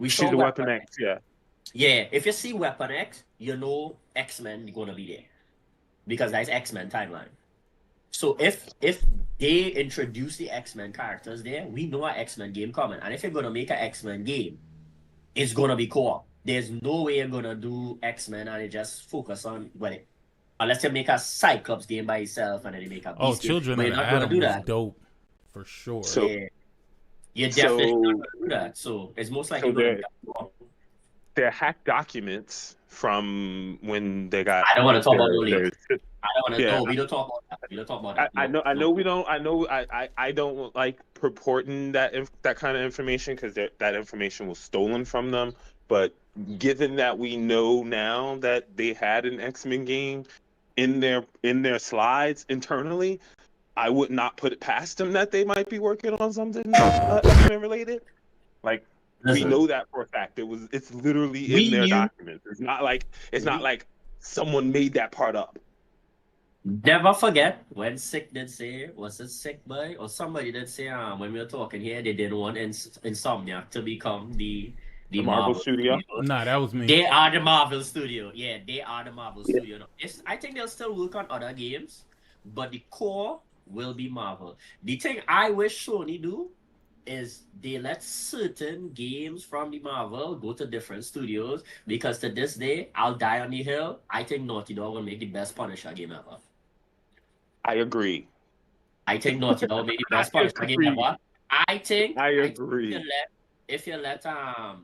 She's a Weapon X, yeah. Yeah, if you see Weapon X, you know X-Men gonna be there. Because that's X-Men timeline. So if they introduce the X-Men characters there, we know an X-Men game coming. And if you're gonna make an X-Men game, it's gonna be co-op. There's no way you're gonna do X-Men and just focus on unless you make a Cyclops game by itself and then you make a Beast game. Children of Atom was dope for sure. So, you're definitely not gonna do that. So it's most likely gonna be co-op. They're hacked documents from when they got. I don't want to talk about those. I don't want to. No, we don't talk about that. We don't talk about that. I don't like purporting that kind of information because that information was stolen from them. But given that we know now that they had an X-Men game in their slides internally, I would not put it past them that they might be working on something X-Men related. Like. We know that for a fact. It's literally in their documents. It's not like someone made that part up. Never forget when Sick did say, was it Sick boy or somebody did say when we were talking here they didn't want Insomniac to become the Marvel studio. Nah, that was me. They are the Marvel studio. Yeah, they are the Marvel studio. I think they'll still work on other games, but the core will be Marvel. The thing I wish Sony do is they let certain games from the Marvel go to different studios because to this day, I'll die on the hill. I think Naughty Dog will make the best Punisher game ever. I agree. I think Naughty Dog will make the best Punisher game ever. I agree. If you let God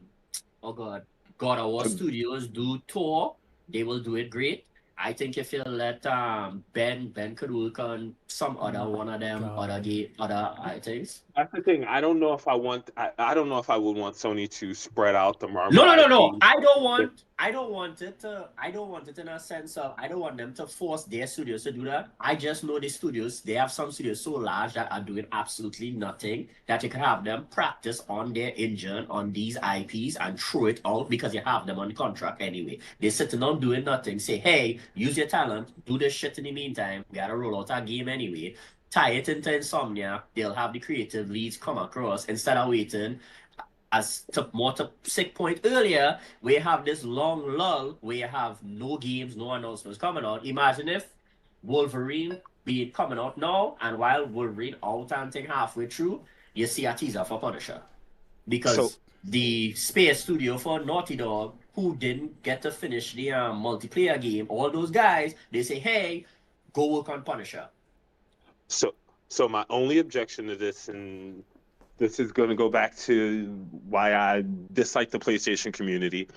of War Studios do Thor, they will do it great. I think if you let Ben could work on some other one of them other things. That's the thing. I don't know if I want. I don't know if I would want Sony to spread out the Marvel No. IP. I don't want it to. I don't want it in a sense of. I don't want them to force their studios to do that. I just know the studios. They have some studios so large that are doing absolutely nothing. That you can have them practice on their engine on these IPs and throw it out because you have them on contract anyway. They're sitting on doing nothing. Say, hey, use your talent. Do this shit in the meantime. We gotta roll out our game anyway. Tie it into Insomnia. They'll have the creative leads come across instead of waiting. As to Sick point earlier, we have this long lull where you have no games, no announcements coming out. Imagine if Wolverine be coming out now, and while Wolverine out and thing halfway through, you see a teaser for Punisher. Because the Space Studio for Naughty Dog, who didn't get to finish the multiplayer game, all those guys, they say, hey, go work on Punisher. So my only objection to this, and this is going to go back to why I dislike the PlayStation community,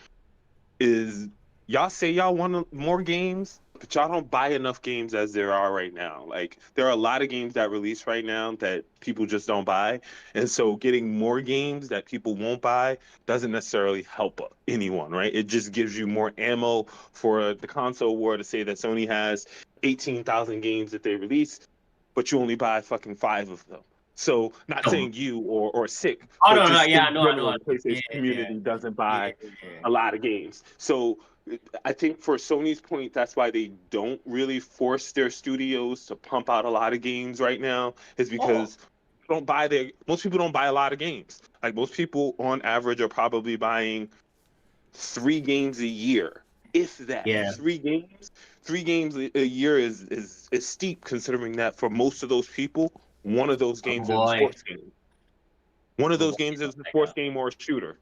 is y'all say y'all want more games, but y'all don't buy enough games as there are right now. Like, there are a lot of games that release right now that people just don't buy. And so getting more games that people won't buy doesn't necessarily help anyone, right? It just gives you more ammo for the console war to say that Sony has 18,000 games that they release, but you only buy fucking 5 of them. So, not saying you or Sick, but just I know. the PlayStation community doesn't buy a lot of games. So, I think for Sony's point, that's why they don't really force their studios to pump out a lot of games right now, is because most people don't buy a lot of games. Like, most people on average are probably buying 3 games a year, if that. Yeah. 3 games a year is steep, considering that for most of those people, one of those games is a sports game. One of those games is a sports game or a shooter.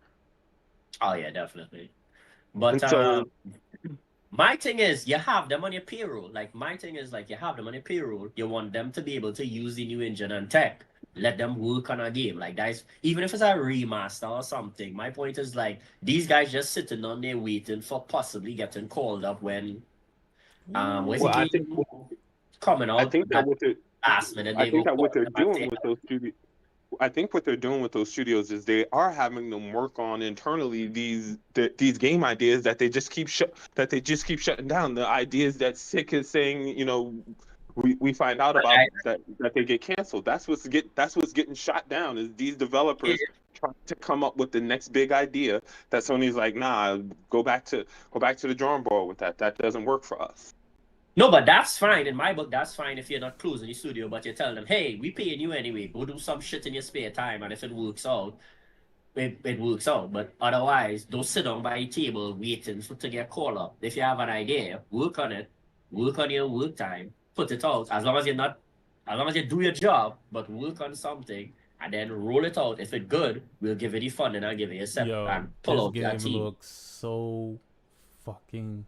Oh yeah, definitely. But so, my thing is, you have them on your payroll. Like, my thing is, like, you have them on your payroll. You want them to be able to use the new engine and tech. Let them work on a game. Like, guys, even if it's a remaster or something. My point is, like, these guys just sitting on there waiting for possibly getting called up when coming out. I think that what they're last minute. I think that what they're doing with those studios. I think what they're doing with those studios is they are having them work on internally these game ideas that they just keep shutting down. The ideas that Sick is saying, you know, we find out about that they get canceled. That's what's getting shot down, is these developers trying to come up with the next big idea that Sony's like, nah, go back to the drawing board with that. That doesn't work for us. No, but that's fine. In my book, that's fine if you're not closing the studio, but you're telling them, hey, we paying you anyway. Go do some shit in your spare time, and if it works out, it works out. But otherwise, don't sit down by a table waiting to get called up. If you have an idea, work on it. Work on your work time. Put it out. As long as you do your job, but work on something, and then roll it out. If it's good, we'll give it the funding and give it a set and pull out that team. This game looks so fucking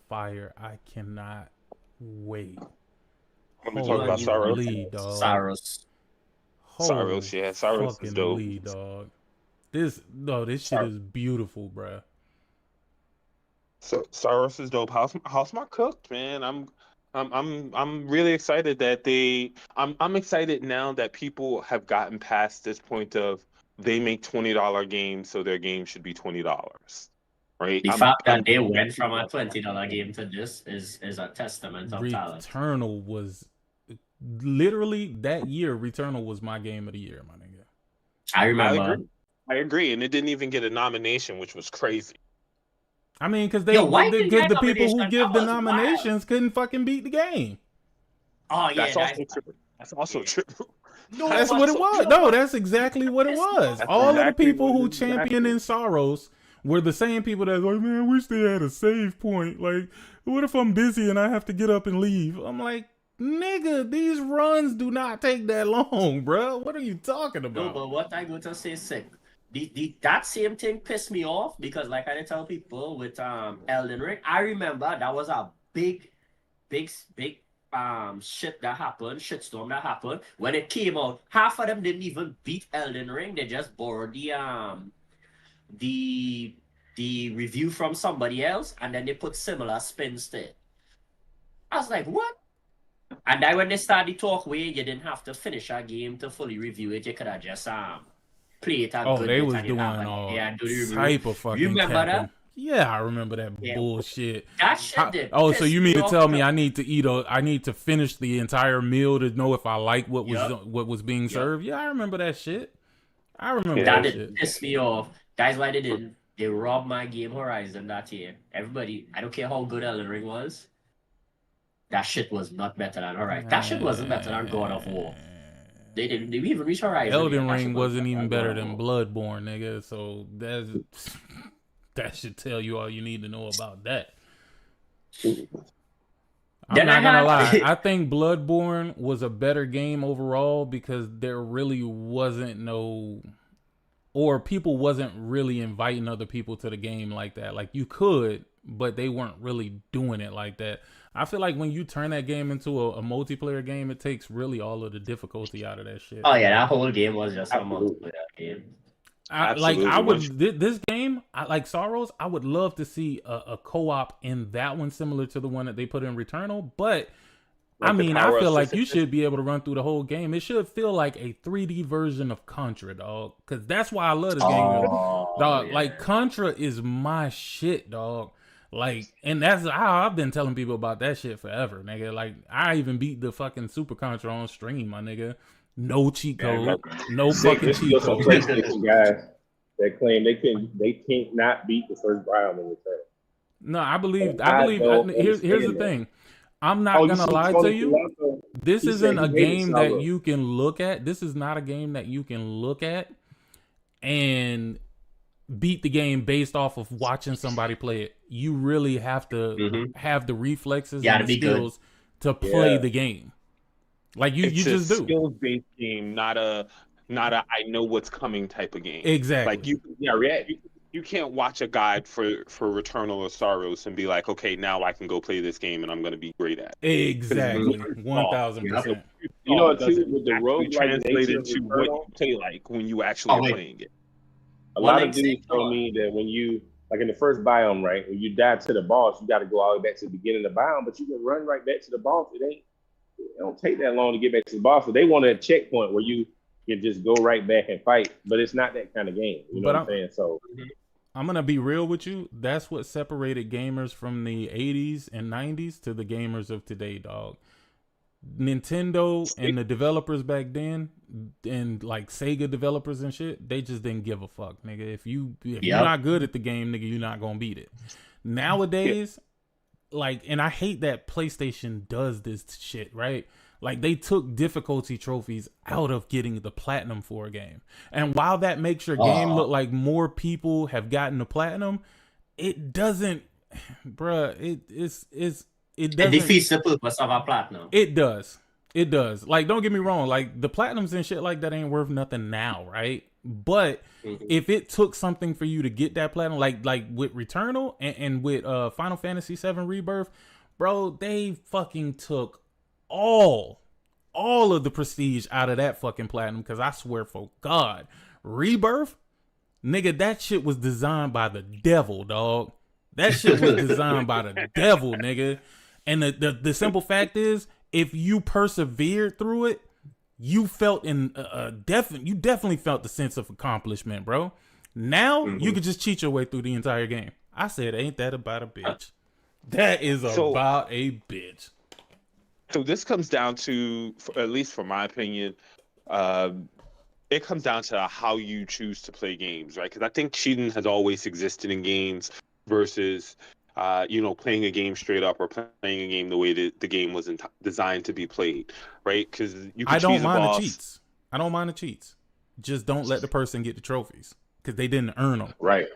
fire. I cannot wait. Let me talk about Saros. Saros, yeah, Saros is dope. Dog. This shit is beautiful, bruh. So Saros is dope. How's my cooked, man? I'm really excited that I'm excited now that people have gotten past this point of they make $20 games, so their game should be $20. Right? The fact that they went from a $20 game to this is a testament of talent. Returnal was literally that year. Returnal was my game of the year, my nigga. I remember. I agree, and it didn't even get a nomination, which was crazy. I mean, because the people who give the nominations couldn't fucking beat the game. Oh yeah, that's also true. No, that's what it was. No, that's exactly what it was. All of the people who championed in Saros were the same people that's like, man, I wish they had a save point. Like, what if I'm busy and I have to get up and leave? I'm like, nigga, these runs do not take that long, bro. What are you talking about? No, but what I go to say, Sick, that same thing pissed me off because, like I tell people with Elden Ring, I remember that was a big shitstorm that happened when it came out. Half of them didn't even beat Elden Ring. They just borrowed the review from somebody else, and then they put similar spins to it. I was like, what? And then when they started the talk way, you didn't have to finish a game to fully review it. You could have just play it a Oh, good they bit was and you doing have all and do the review. type of fucking Remember capping. that? Yeah, I remember that Yeah. bullshit. That shit did. Oh, so piss you mean me to off. tell me I need to finish the entire meal to know if I like what Yup. was being served? Yeah, I remember that shit. I remember That that did shit. piss me off. That's why they did. They robbed my game Horizon that year. Everybody, I don't care how good Elden Ring was. That shit was not better than Horizon. That shit wasn't better than God of War. They didn't. They even reach Horizon. Elden yet. Ring wasn't even better God of than War. Bloodborne, nigga. So that should tell you all you need to know about that. I'm Then not I gonna had- lie. I think Bloodborne was a better game overall because there really wasn't no, or people wasn't really inviting other people to the game like that. Like you could, but they weren't really doing it like that. I feel like when you turn that game into a multiplayer game, it takes really all of the difficulty out of that shit. Oh yeah, that whole game was just a multiplayer game. This game, like Sorrows, I would love to see a co-op in that one similar to the one that they put in Returnal. But I mean, I feel like you should be able to run through the whole game. It should feel like a 3D version of Contra, dog. Because that's why I love this game, dog. Yeah. Like Contra is my shit, dog. Like, and that's how I've been telling people about that shit forever, nigga. Like, I even beat the fucking Super Contra on stream, my nigga. No cheat code, no fucking cheat Some code. PlayStation guys that claim they can't not beat the first biome in return. No, I believe. don't Here's the understand thing. I'm not gonna lie to you. This isn't a game that you can look at. This is not a game that you can look at and beat the game based off of watching somebody play it. You really have to have the reflexes and the skills to play the game. Like you just do. It's a skills-based game, not a I know what's coming type of game. Exactly. Like you can't watch a guide for Returnal or Sorrows and be like, okay, now I can go play this game and I'm going to be great at it. Exactly, 1000%. You know, too, with the road translated to what you play like when you actually are playing it. A lot of dudes told me that when you, like in the first biome, right, when you die to the boss, you got to go all the way back to the beginning of the biome, but you can run right back to the boss. It don't take that long to get back to the boss. So they want a checkpoint where you can just go right back and fight, but it's not that kind of game. You know what I'm saying? So I'm gonna be real with you. That's what separated gamers from the 80s and 90s to the gamers of today, dog. Nintendo and the developers back then, and like Sega developers and shit, they just didn't give a fuck, nigga. If you're not good at the game, nigga, you're not gonna beat it. Nowadays, like, and I hate that PlayStation does this shit, right? Like, they took difficulty trophies out of getting the platinum for a game. And while that makes your game look like more people have gotten the platinum, it doesn't, bruh, it doesn't. It defeats the purpose of a platinum. It does. It does. Like, don't get me wrong. Like, the platinums and shit like that ain't worth nothing now, right? But if it took something for you to get that platinum, like with Returnal and with Final Fantasy VII Rebirth, bro, they fucking took all of the prestige out of that fucking platinum. Because I swear for God, Rebirth, nigga, that shit was designed by the devil, dog. That shit was designed by the devil, nigga. And the simple fact is, if you persevered through it, you felt you definitely felt the sense of accomplishment, bro. Now you could just cheat your way through the entire game. I said, ain't that about a bitch? That is about a bitch. So this comes down to, at least for my opinion, it comes down to how you choose to play games, right? Because I think cheating has always existed in games versus, playing a game straight up or playing a game the way that the game was designed to be played, right? Because you can I don't mind the cheats. I don't mind the cheats. Just don't let the person get the trophies because they didn't earn them. Right.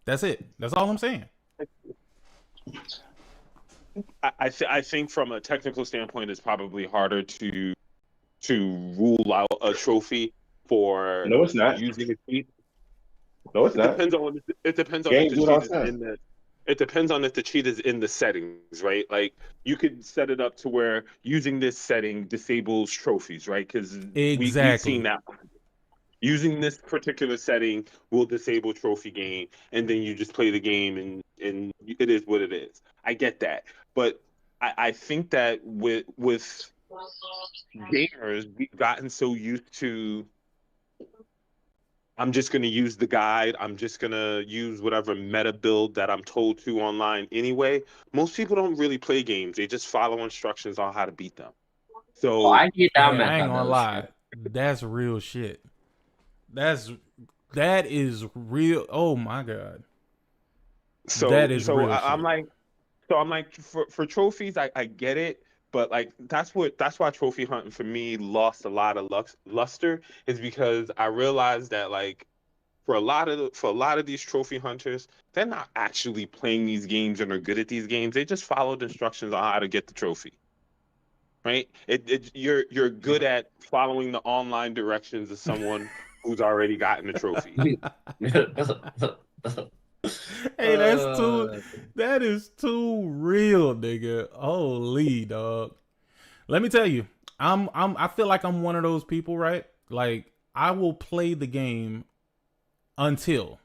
That's it. That's all I'm saying. I think from a technical standpoint, it's probably harder to rule out a trophy for no, it's not using a cheat. No, it's not. It depends on if the cheat is in the. It depends on if the cheat is in the settings, right? Like you could set it up to where using this setting disables trophies, right? Because we've seen that. Using this particular setting will disable trophy gain, and then you just play the game, and it is what it is. I get that, but I think that with gamers, we've gotten so used to, I'm just going to use the guide. I'm just going to use whatever meta build that I'm told to online anyway. Most people don't really play games. They just follow instructions on how to beat them. So I get that Hey, I ain't meta gonna build lie. shit. That's real shit. That is real. Oh my god. That is real I'm shit. like, for trophies, I get it, but like that's why trophy hunting for me lost a lot of luster, is because I realized that like for a lot of these trophy hunters, they're not actually playing these games and are good at these games. They just followed instructions on how to get the trophy. Right? You're good at following the online directions of someone who's already gotten the trophy. Hey, that is too real, nigga. Holy dog. Let me tell you, I feel like I'm one of those people, right? Like I will play the game until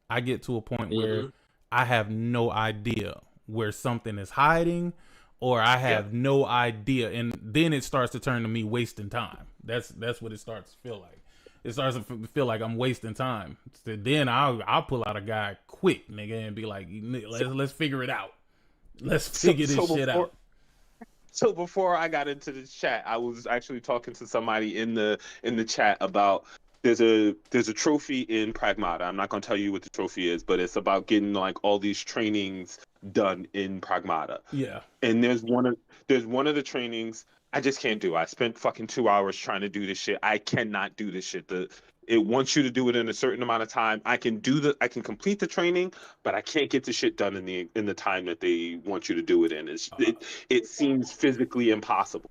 I get to a point where I have no idea where something is hiding, or I have no idea, and then it starts to turn to me wasting time. That's what it starts to feel like. It starts to feel like I'm wasting time. So then I'll pull out a guy quick, nigga, and be like, let's figure it out. Let's figure this shit out. So before I got into this chat, I was actually talking to somebody in the chat about there's a trophy in Pragmata. I'm not gonna tell you what the trophy is, but it's about getting like all these trainings done in Pragmata. Yeah. And there's one of the trainings I just can't do. I spent fucking 2 hours trying to do this shit. I cannot do this shit. It wants you to do it in a certain amount of time. I can complete the training, but I can't get the shit done in the time that they want you to do it in. It seems physically impossible.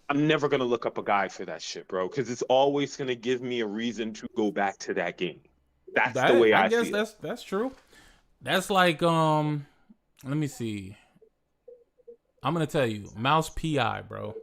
I'm never gonna look up a guide for that shit, bro, because it's always gonna give me a reason to go back to that game. That's the way I guess feel. that's true. That's like let me see. I'm gonna tell you, Mouse PI, bro.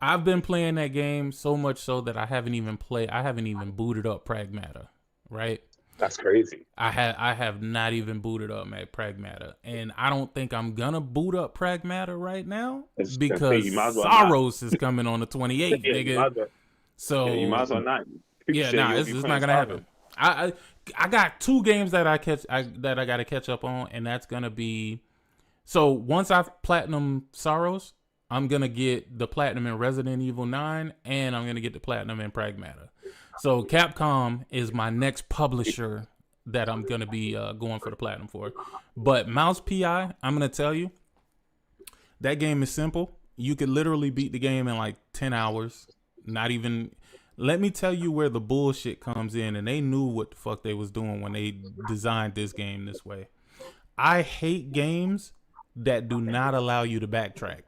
I've been playing that game so much so that I haven't even booted up Pragmata, right? That's crazy. I have not even booted up Pragmata, and I don't think I'm gonna boot up Pragmata right now because Saros is coming on the 28th, nigga. So you might as well not. Yeah, it's not gonna happen. I got 2 games that I gotta catch up on, and that's gonna be. So once I've platinum Saros, I'm gonna get the platinum in Resident Evil 9, and I'm gonna get the platinum in Pragmata. So Capcom is my next publisher that I'm gonna be going for the platinum for. But Mouse PI, I'm gonna tell you, that game is simple. You could literally beat the game in like 10 hours. Not even. Let me tell you where the bullshit comes in, and they knew what the fuck they was doing when they designed this game this way. I hate games that do not allow you to backtrack.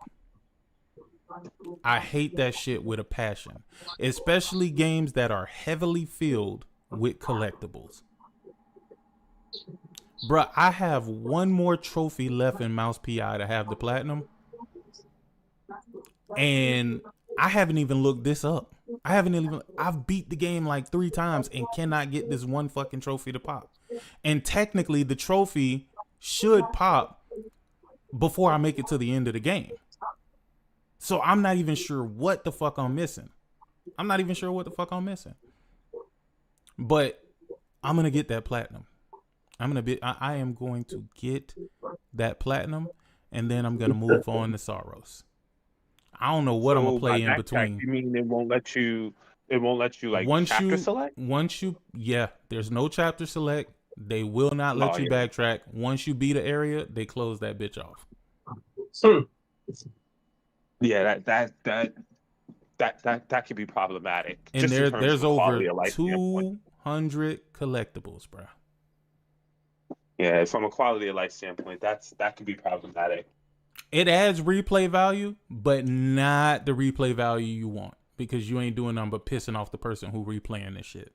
I hate that shit with a passion, especially games that are heavily filled with collectibles. Bruh, I have one more trophy left in Mouse PI to have the platinum, and I haven't even looked this up. I've beat the game like 3 times and cannot get this one fucking trophy to pop. And technically the trophy should pop before I make it to the end of the game. So I'm not even sure what the fuck I'm missing. But I'm going to get that platinum. I am going to get that platinum, and then I'm going to move on to Saros. I don't know what I'm gonna play in between. You mean it won't let you like chapter select? There's no chapter select. They will not let you backtrack. Once you beat an area, they close that bitch off. Yeah, that could be problematic. And there's over 200 collectibles, bro. Yeah, from a quality of life standpoint, that could be problematic. It adds replay value, but not the replay value you want, because you ain't doing nothing but pissing off the person who replaying this shit.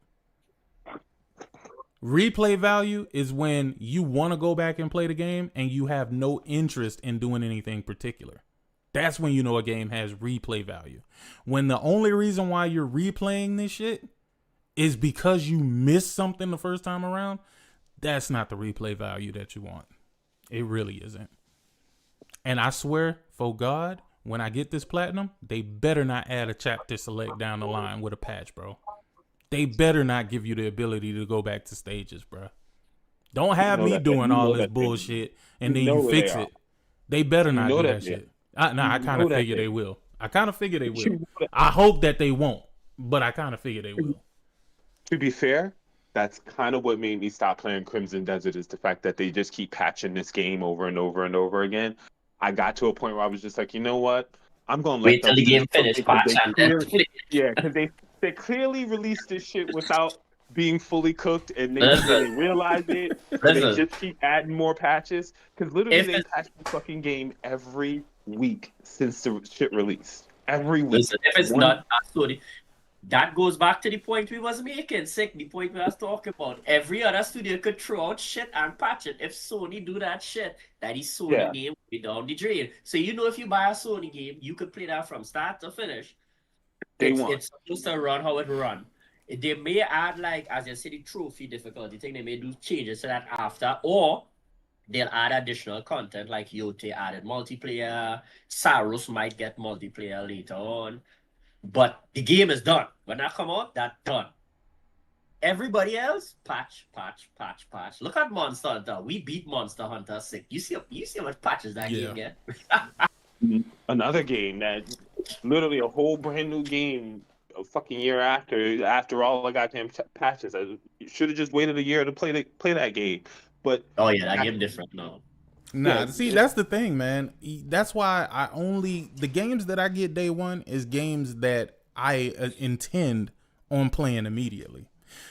Replay value is when you want to go back and play the game and you have no interest in doing anything particular. That's when you know a game has replay value. When the only reason why you're replaying this shit is because you missed something the first time around, that's not the replay value that you want. It really isn't. And I swear, for God, when I get this platinum, they better not add a chapter select down the line with a patch, bro. They better not give you the ability to go back to stages, bro. Don't have me doing all this bullshit and then you fix it. They better not do that shit. I kind of figure they will. I kind of figure they will. I hope that they won't, but I kind of figure they will. To be fair, that's kind of what made me stop playing Crimson Desert, is the fact that they just keep patching this game over and over and over again. I got to a point where I was just like, you know what? I'm going to wait till the game finished, patch, and then yeah, because they clearly released this shit without being fully cooked, and they didn't realize it. So they just keep adding more patches, because literally they patch the fucking game every week since the shit released. Every week. Listen, if it's not Sony, that goes back to the point we was making, Sick. The point we was talking about. Every other studio could throw out shit and patch it. If Sony do that shit, that is Sony game will be down the drain. So you know, if you buy a Sony game, you could play that from start to finish. It's supposed to run how it run. They may add, like, as you say, the trophy difficulty thing. They may do changes to that after, or they'll add additional content, like Yote added multiplayer. Saros might get multiplayer later on. But the game is done. When that come out, that's done. Everybody else, patch. Look at Monster Hunter. We beat Monster Hunter Sick. You see how much patches that game get? Another game that literally a whole brand new game a fucking year after all the goddamn patches. I should have just waited a year to play that game. But that game different now. See, that's the thing, man. That's why the games that I get day one is games that I intend on playing immediately.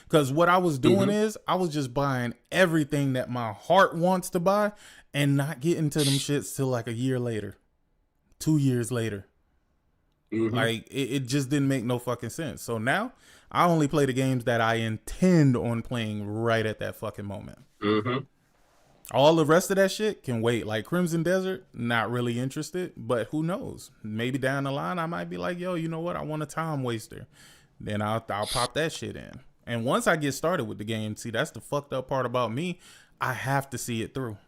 Because what I was doing is I was just buying everything that my heart wants to buy and not getting to them shits till like a year later, 2 years later. Like it just didn't make no fucking sense. So now I only play the games that I intend on playing right at that fucking moment. All the rest of that shit can wait. Like Crimson Desert, not really interested, but who knows? Maybe down the line I might be like, yo, you know what? I want a time waster. Then I'll pop that shit in. And once I get started with the game, see, that's the fucked up part about me. I have to see it through.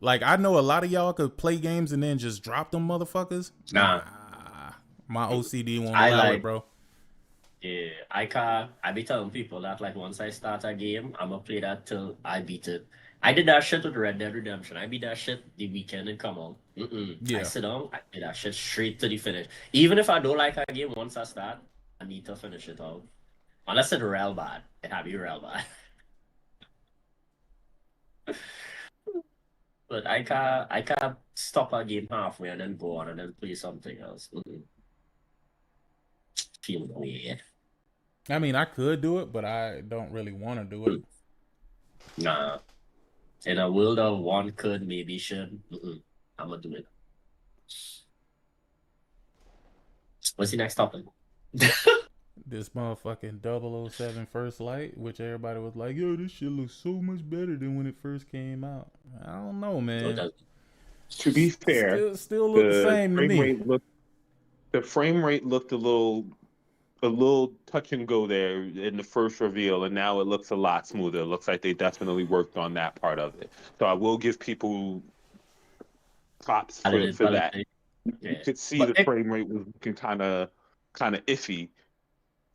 Like, I know a lot of y'all could play games and then just drop them motherfuckers. Nah. My OCD won't allow it, bro. Yeah, I be telling people that, like, once I start a game, I'm gonna play that till I beat it. I did that shit with Red Dead Redemption. I beat that shit the weekend and come on. I sit down, I play that shit straight to the finish. Even if I don't like a game once I start, I need to finish it out. Unless it's real bad. It have to be real bad. But I can't stop a game halfway and then go on and then play something else. Feel weird. I mean, I could do it, but I don't really want to do it. Nah. In a world of one could, maybe should, I'm gonna do it. What's the next topic? This motherfucking 007 First Light, which everybody was like, yo, this shit looks so much better than when it first came out. I don't know, man. To be fair, still look the same to me. The frame rate looked a little touch and go there in the first reveal, and now it looks a lot smoother. It looks like they definitely worked on that part of it. So I will give people props for that. You could see the frame rate was looking kind of iffy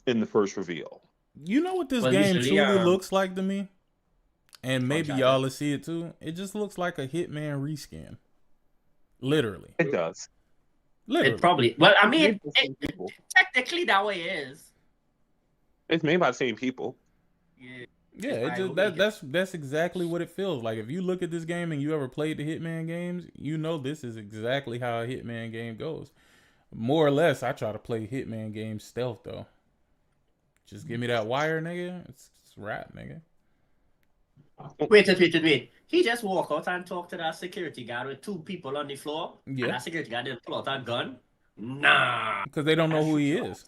in the first reveal. You know what this game truly looks like to me? And maybe y'all will see it too. It just looks like a Hitman reskin. Literally. It does. Literally. It probably. Well, I mean, technically that way it is. It's made by the same people. Yeah, that's exactly what it feels like. If you look at this game and you ever played the Hitman games, you know this is exactly how a Hitman game goes. More or less, I try to play Hitman games stealth though. Just give me that wire, nigga. It's rap, nigga. Wait. He just walk out and talk to that security guard with two people on the floor. Yeah. And that security guard didn't pull out a gun. Nah. Because they don't know who he is.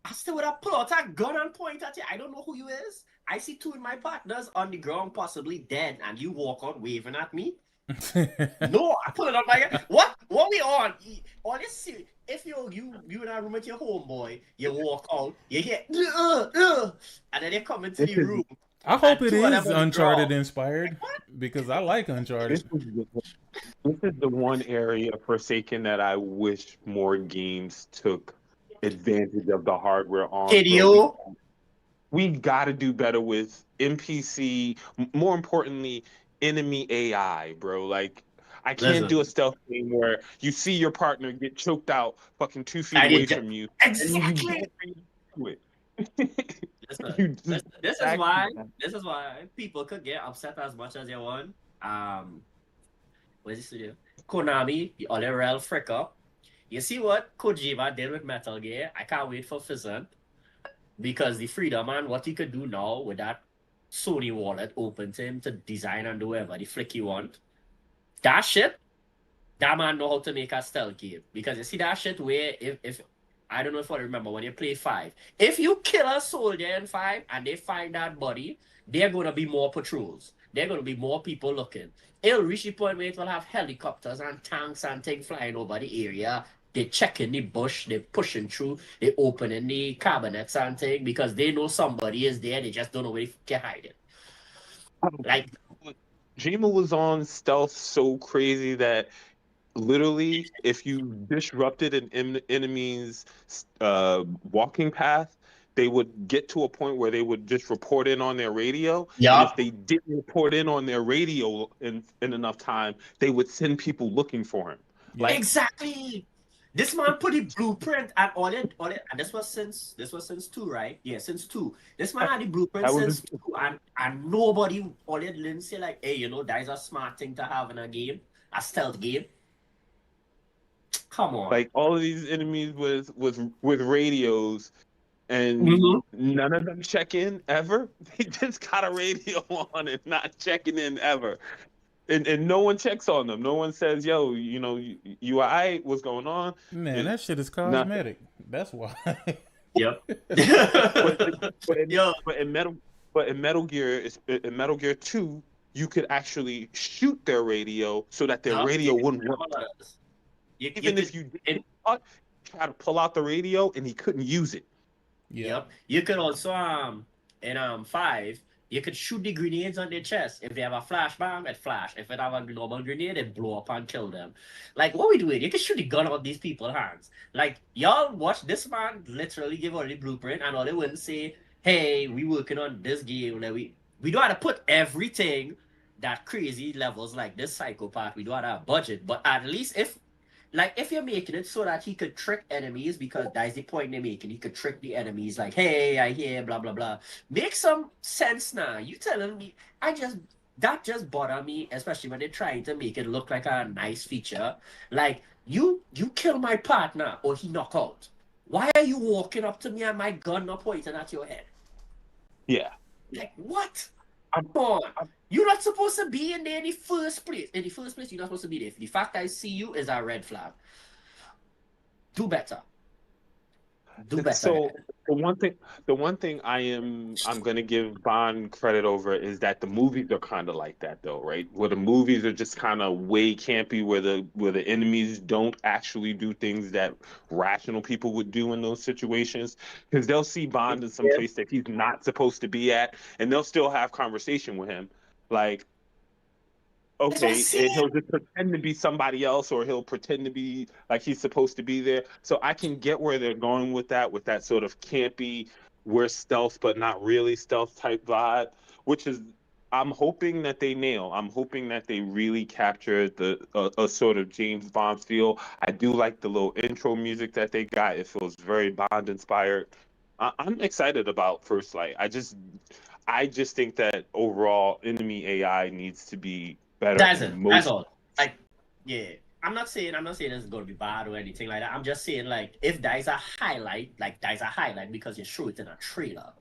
I still would have pulled out a gun and point at you. I don't know who you is. I see two of my partners on the ground, possibly dead, and you walk out waving at me. No, I pull it out my gun. What we on? On this series, if you in a room with your homeboy, you walk out, you hear and then they come into the room I hope and it two of them is on the Uncharted ground. inspired because I like This Uncharted. is the one area Forsaken that I wish more games took advantage of the hardware on, bro. KDO. We got to do better with NPC, more importantly, enemy AI, bro. Like, I can't do a Listen, stealth game where you see your partner get choked out fucking 2 feet I away need to from you, and you exactly. don't react to it. Listen, You just this is back why people could get upset as much as they want. Where's the studio? Konami, the other real frick up. You see what Kojima did with Metal Gear? I can't wait for Fizzant because the freedom and what he could do now with that Sony wallet open to him to design and do whatever the flick he want. That shit, that man know how to make a stealth game. Because you see that shit where if I don't know if I remember when you play 5. If you kill a soldier in 5 and they find that body, there are gonna be more patrols. There are gonna be more people looking. It'll reach the point where it will have helicopters and tanks and things flying over the area. They checking the bush, they pushing through, they opening the cabinets and things because they know somebody is there, they just don't know where to hide it. Like Jima was on stealth so crazy that literally, if you disrupted an enemy's walking path, they would get to a point where they would just report in on their radio. And if yup. they didn't report in on their radio in enough time, they would send people looking for him. Yep. Exactly. This man put the blueprint and and this was since 2, right? Yeah, since 2. This man had the blueprint That was since 2, and nobody all it didn't say like, hey, that is a smart thing to have in a game, a stealth game. Come on. like all of these enemies with radios, and none of them check in ever. They just got a radio on and not checking in ever. And no one checks on them. No one says, "Yo, you all right? What's going on?" Man, that shit is cosmetic. That's why. Yep. Yo. But in Metal Gear, in Metal Gear 2, you could actually shoot their radio so that their radio wouldn't work. Even if you didn't try to pull out the radio and he couldn't use it. Yep. You could also in 5, you could shoot the grenades on their chest. If they have a flashbang, it flash. If it have a normal grenade, it blow up and kill them. Like, what we doing? You can shoot the gun out these people's hands. Like, y'all watch this man literally give all the blueprint and all they wouldn't say, hey, we working on this game. Like, we don't have to put everything that crazy levels like this psychopath. We don't have a budget. But at least if you're making it so that he could trick enemies, because that's the point they're making, he could trick the enemies like, hey, I hear, blah, blah, blah. Make some sense now. You telling me, that just bothered me, especially when they're trying to make it look like a nice feature. Like, you kill my partner or he knock out. Why are you walking up to me and my gun not pointing at your head? Yeah. Like, what? Come on. You're not supposed to be in there in the first place. In the first place, you're not supposed to be there. The fact I see you is a red flag. Do better. Do better. So the one thing I'm gonna give Bond credit over is that the movies are kind of like that though, right? Where the movies are just kind of way campy, where the enemies don't actually do things that rational people would do in those situations, because they'll see Bond in some place that he's not supposed to be at, and they'll still have conversation with him, like. Okay, and he'll just pretend to be somebody else, or he'll pretend to be like he's supposed to be there. So I can get where they're going with that sort of campy, we're stealth but not really stealth type vibe, which is I'm hoping that they nail. I'm hoping that they really capture a sort of James Bond feel. I do like the little intro music that they got. It feels very Bond inspired. I'm excited about First Light. I just think that overall enemy AI needs to be better. That's all. Like, yeah. I'm not saying it's gonna be bad or anything like that. I'm just saying, like, if that is a highlight, because you show it in a trailer,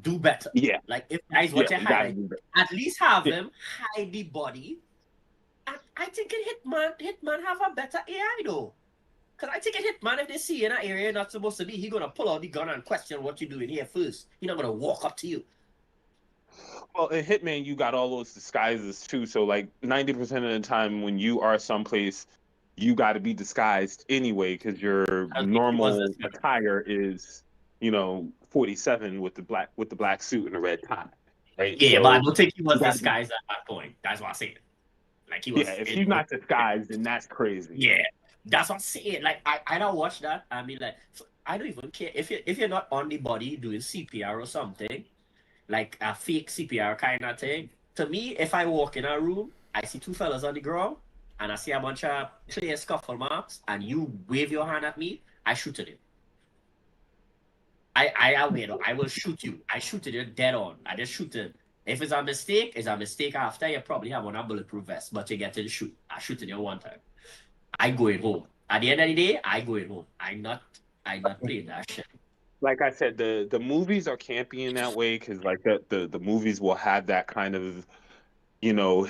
do better. Yeah. Like, if that is what you highlight, at least have him hide the body. And I think in Hitman have a better AI though. Because I think in Hitman, if they see you in an area you're not supposed to be, he's gonna pull out the gun and question what you're doing here first. He's not gonna walk up to you. Well, in Hitman, you got all those disguises too. So, like 90% of the time, when you are someplace, you got to be disguised anyway, because your normal attire is, 47 with the black suit and the red tie. right? Yeah, So but I don't think he was you gotta be- disguised at that point. That's what I'm saying. Like he yeah, was. if he's not disguised, then that's crazy. Yeah, that's what I'm saying. Like I don't watch that. I mean, like I don't even care if you're not on the body doing CPR or something, like a fake CPR kind of thing. To me, if I walk in a room, I see two fellas on the ground, and I see a bunch of clear scuffle marks, and you wave your hand at me, I shoot at you. I will shoot you. I shoot at you dead on. I just shoot it. If it's a mistake, it's a mistake after. You probably have on a bulletproof vest, but you get to the shoot. I shoot at you one time. I going home. At the end of the day, I going home. I'm not playing that shit. Like I said, the movies are campy in that way because like the movies will have that kind of, you know,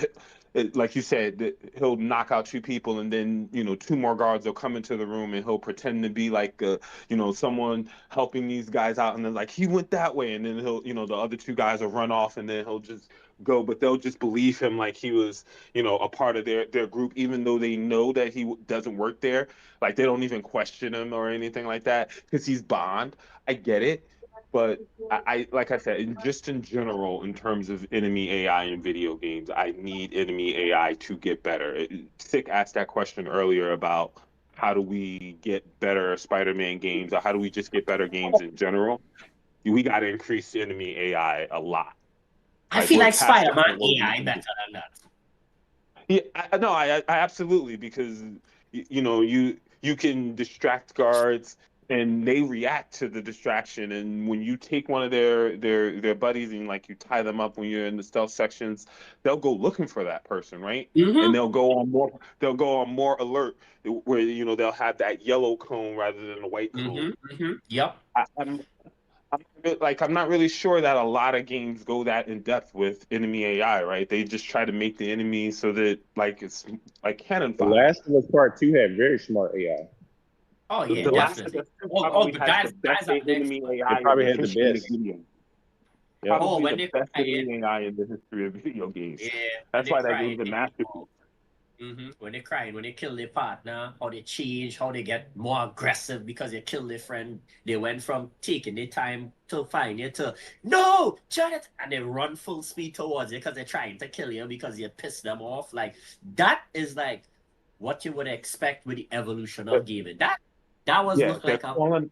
like you said, he'll knock out two people and then, you know, two more guards will come into the room and he'll pretend to be like, you know, someone helping these guys out. And then like, he went that way. And then he'll, you know, the other two guys will run off and then he'll just go, but they'll just believe him like he was, you know, a part of their group, even though they know that he doesn't work there. Like they don't even question him or anything like that because he's Bond. I get it. But like I said, just in general, in terms of enemy AI in video games, I need enemy AI to get better. Sick asked that question earlier about how do we get better Spider-Man games, or how do we just get better games in general? We got to increase enemy AI a lot. I feel we're like past the Spider-Man point where AI better than that. Yeah, I absolutely, because you know you can distract guards and they react to the distraction, and when you take one of their buddies and like you tie them up when you're in the stealth sections, they'll go looking for that person, right? And Mm-hmm. they'll go on more alert, where you know they'll have that yellow cone rather than a white cone. Mm-hmm. Mm-hmm. Yep. I'm not really sure that a lot of games go that in depth with enemy AI, right? They just try to make the enemy so that like it's like cannon The fodder. Last of Us Part 2 had very smart AI. Oh yeah, The Last of definitely. Us 2 Oh, probably the has the guys best are next enemy one. AI It in probably the had the history of best. video. Yeah. Oh, Probably when the they best crying, enemy AI in the history of video games. yeah, when That's they why that crying, game's a masterpiece. when they crying, when they kill their partner, how they change, how they get more aggressive because they killed their friend. They went from taking their time to find you to no, Janet, and they run full speed towards you because they're trying to kill you because you pissed them off. Like that is like what you would expect with the evolution of But gaming. That was yeah, look like a well,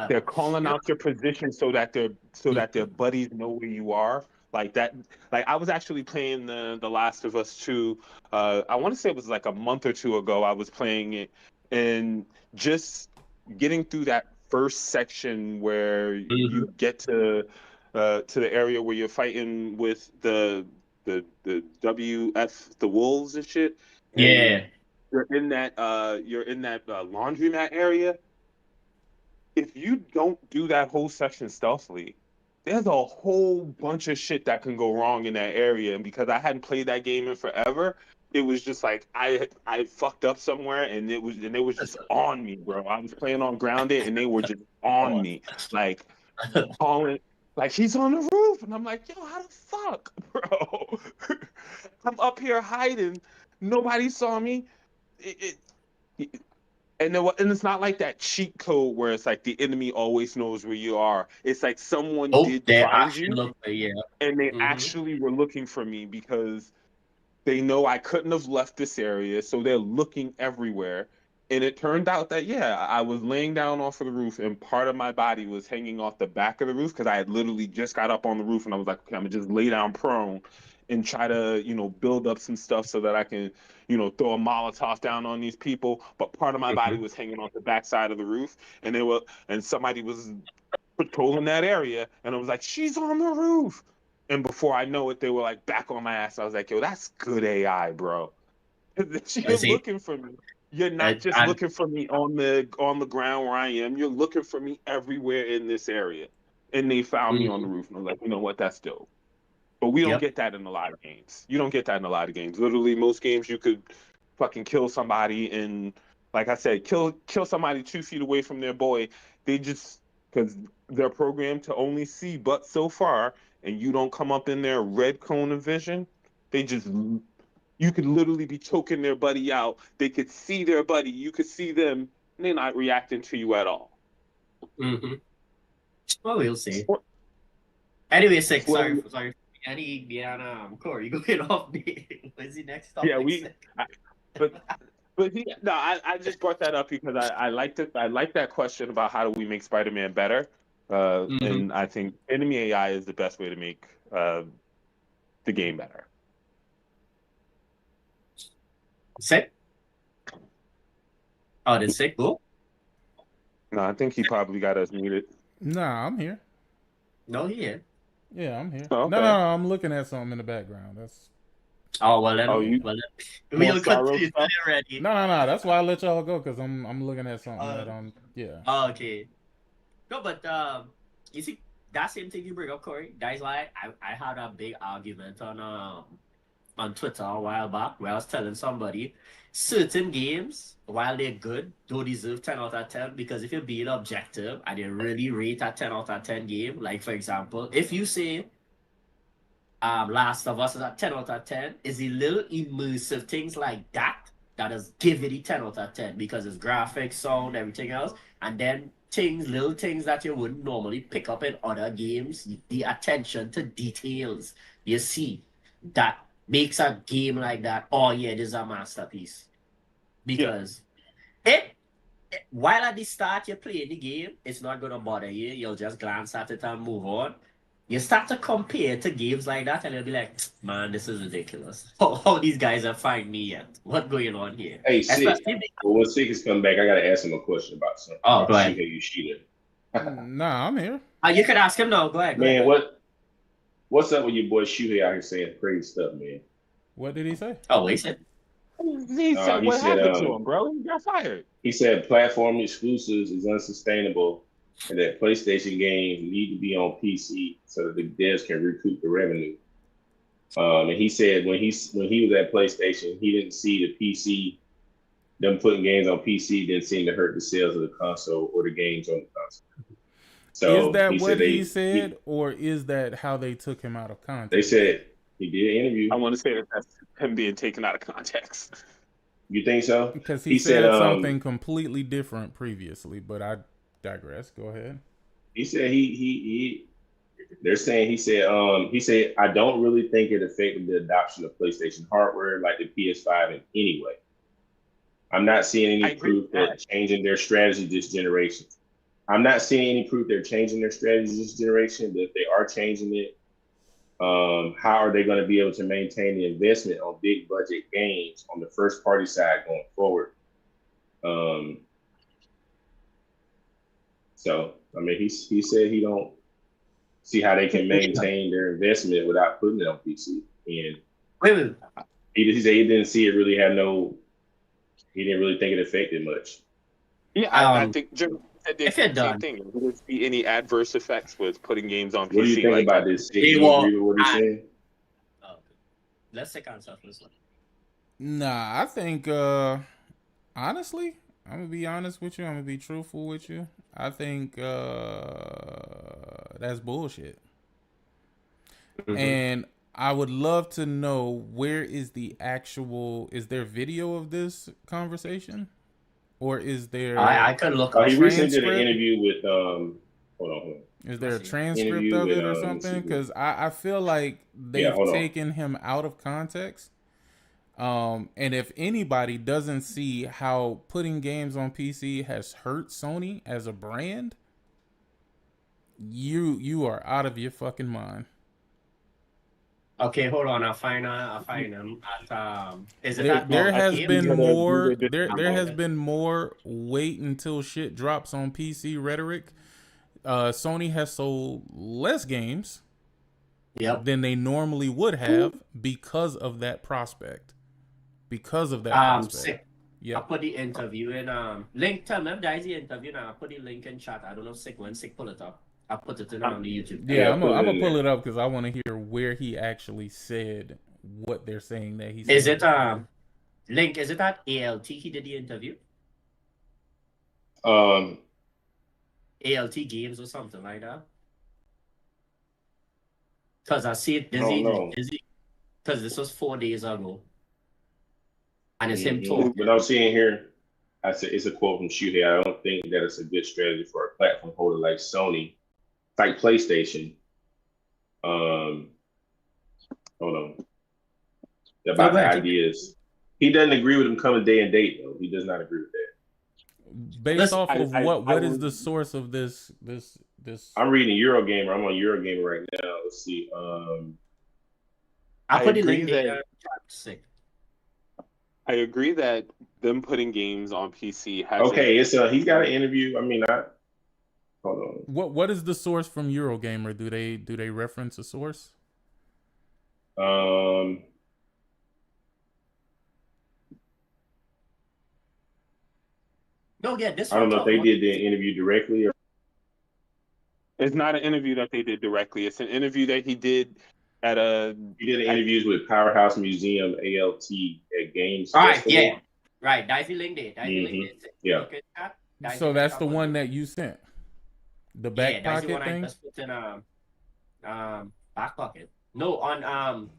they're calling you know, out your position so that their buddies know where you are. Like that. Like I was actually playing the Last of Us 2. I want to say it was like a month or two ago. I was playing it, and just getting through that first section where you get to the area where you're fighting with the WF the wolves and shit, and yeah. you're in that laundromat area. If you don't do that whole section stealthily, there's a whole bunch of shit that can go wrong in that area. And because I hadn't played that game in forever, it was just like I fucked up somewhere, and it was just on me, bro. I was playing on grounded and they were just on me. Like calling like he's on the roof, and I'm like, yo, how the fuck, bro? I'm up here hiding. Nobody saw me. It, and it's not like that cheat code where it's like the enemy always knows where you are. It's like someone Oh, did they find actually you, look yeah. and they Mm-hmm. actually were looking for me because they know I couldn't have left this area, so they're looking everywhere. And it turned out that yeah, I was laying down off of the roof, and part of my body was hanging off the back of the roof because I had literally just got up on the roof, and I was like, okay, I'm gonna just lay down prone and try to, you know, build up some stuff so that I can, you know, throw a Molotov down on these people. But part of my body was hanging off the backside of the roof, and somebody was patrolling that area, and I was like, she's on the roof. And before I know it, they were like back on my ass. I was like, yo, that's good AI, bro. I You're see. looking for me. You're not just And looking for me on the ground where I am. You're looking for me everywhere in this area. And they found me on the roof. And I was like, you know what? That's dope. But we don't yep. get that in a lot of games. You don't get that in a lot of games. Literally, most games you could fucking kill somebody and, like I said, kill somebody 2 feet away from their boy. They just because they're programmed to only see but so far, and you don't come up in their red cone of vision. They just you could literally be choking their buddy out. They could see their buddy. You could see them. And they're not reacting to you at all. Mm-hmm. Well, we'll see. Well, Anyway, sick. well, Sorry for Any Corey going off me. What's the next topic? Yeah, but no, I just brought that up because I like that question about how do we make Spider-Man better, and I think enemy AI is the best way to make the game better. Sick? Oh, did Sick go? No, I think he probably got us muted. Nah, I'm here. No, he is. Yeah, I'm here. Oh, okay. No, I'm looking at something in the background. That's. Oh well, then. Oh, you. Well, then we'll continue already. No. That's why I let y'all go because I'm looking at something that yeah. Oh, okay. No, but you see that same thing you bring up, Corey. That is why I had a big argument on Twitter a while back where I was telling somebody certain games, while they're good, don't deserve 10 out of 10 because if you're being objective and you really rate a 10 out of 10 game, like for example, if you say Last of Us is a 10 out of 10, is the little immersive things like that is give it a 10 out of 10 because it's graphics, sound, everything else, and then little things that you wouldn't normally pick up in other games, the attention to details you see that makes a game like that, oh yeah, this is a masterpiece. Because while at the start you're playing the game, it's not going to bother you. You'll just glance at it and move on. You start to compare to games like that and you'll be like, man, this is ridiculous. How these guys are finding me yet? What's going on here? Hey, Sick. Well, when Sick has come back, I got to ask him a question about something. Oh, go ahead. Nah, I'm here. You could ask him now. Go ahead. Man, what's up with your boy Shuhei out here saying crazy stuff, man? What did he say? Oh, he said. He said what happened to him, bro? He got fired. He said platform exclusives is unsustainable and that PlayStation games need to be on PC so that the devs can recoup the revenue. And he said when he was at PlayStation, he didn't see the PC, them putting games on PC didn't seem to hurt the sales of the console or the games on the console. So is that what he said, or is that how they took him out of context? They said he did an interview. I want to say that's him being taken out of context. You think so? Because he said something completely different previously, but I digress. Go ahead. He said they're saying he said I don't really think it affected the adoption of PlayStation hardware like the PS5 in any way. I'm not seeing any proof that changing their strategy this generation. I'm not seeing any proof they're changing their strategy this generation, but if they are changing it, how are they going to be able to maintain the investment on big budget games on the first party side going forward? So, I mean, he said he don't see how they can maintain their investment without putting it on PC. And he said he didn't see it really he didn't really think it affected much. Yeah, I think Jim said the same thing. There wouldn't be any adverse effects with putting games on PC. What do you think about this? Do you agree with what he's saying? Let's take answer first. Nah, I think honestly, I'm gonna be honest with you. I'm gonna be truthful with you. I think that's bullshit. Mm-hmm. And I would love to know where is there video of this conversation? Or is there I could look he recently did an interview with hold on. Is there a transcript of it or something? Because I feel like they've taken him out of context. And if anybody doesn't see how putting games on PC has hurt Sony as a brand, you are out of your fucking mind. Okay, hold on. I'll find him. Is it there has been more? There has been more wait until shit drops on PC rhetoric. Sony has sold less games than they normally would have because of that prospect. Yeah. I'll put the interview in link. Tell them guys the interview now. I'll put the link in chat. I don't know when Sick pull it up. I'll put it on the YouTube. Yeah, I'm gonna pull it up because I want to hear where he actually said what they're saying that he said. Is it link? Is it at ALT? He did the interview. ALT Games or something like that. Because I see it busy. Because this was 4 days ago, and it's him talking. But I'm seeing here, I said it's a quote from Shuhei. I don't think that it's a good strategy for a platform holder like Sony, like PlayStation, Hold on. About the ideas. He doesn't agree with him coming day and date, though. He does not agree with that. Based off of what is the source of this? I'm reading Eurogamer. I'm on Eurogamer right now. Let's see. I put it in there. I agree that them putting games on PC has okay. It's he's got an interview. I mean, hold on. What is the source from Eurogamer? Do they reference a source? No, yeah, this. I don't know if they did the interview directly or. It's not an interview that they did directly. It's an interview that he did at He did interviews with Powerhouse Museum, ALT, at Games. All right, yeah. Right, that's the link there. Yeah. So that's the one that you sent? The back pocket thing? I just put in back pocket. No, on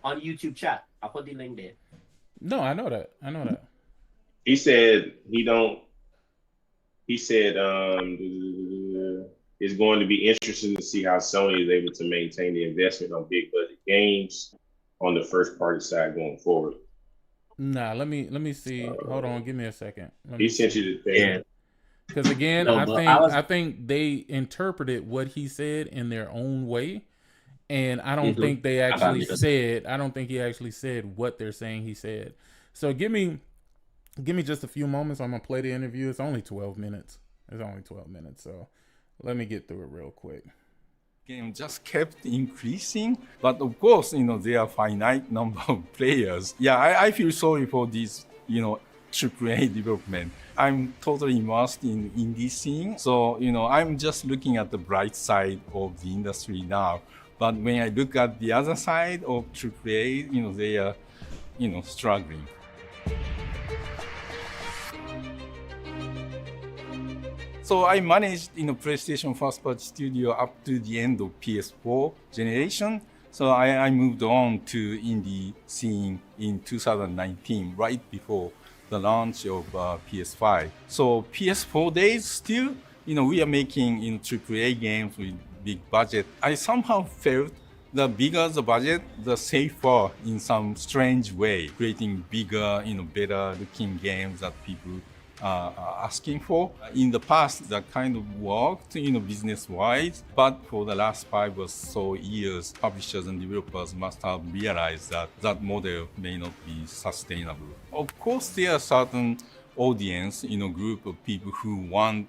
YouTube chat. I put the link there. No, I know that. He said it's going to be interesting to see how Sony is able to maintain the investment on big budget games on the first party side going forward. Nah, let me see. Hold on, give me a second. He sent you the thing. Yeah. Because again, I think they interpreted what he said in their own way, and I don't think they actually said. I don't think he actually said what they're saying he said. So give me just a few moments. I'm gonna play the interview. It's only 12 minutes. So let me get through it real quick. Game just kept increasing, but of course, there are finite number of players. Yeah, I feel sorry for this, AAA development. I'm totally immersed in indie scene, so I'm just looking at the bright side of the industry now. But when I look at the other side of AAA, they are, struggling. So I managed PlayStation First Party Studio up to the end of PS4 generation. So I moved on to indie scene in 2019, right before the launch of PS5. So PS4 days still, we are making AAA games with big budget. I somehow felt the bigger the budget, the safer in some strange way, creating bigger, better looking games that people are asking for. In the past, that kind of worked, business-wise, but for the last 5 or so years, publishers and developers must have realized that that model may not be sustainable. Of course, there are certain audience, group of people who want,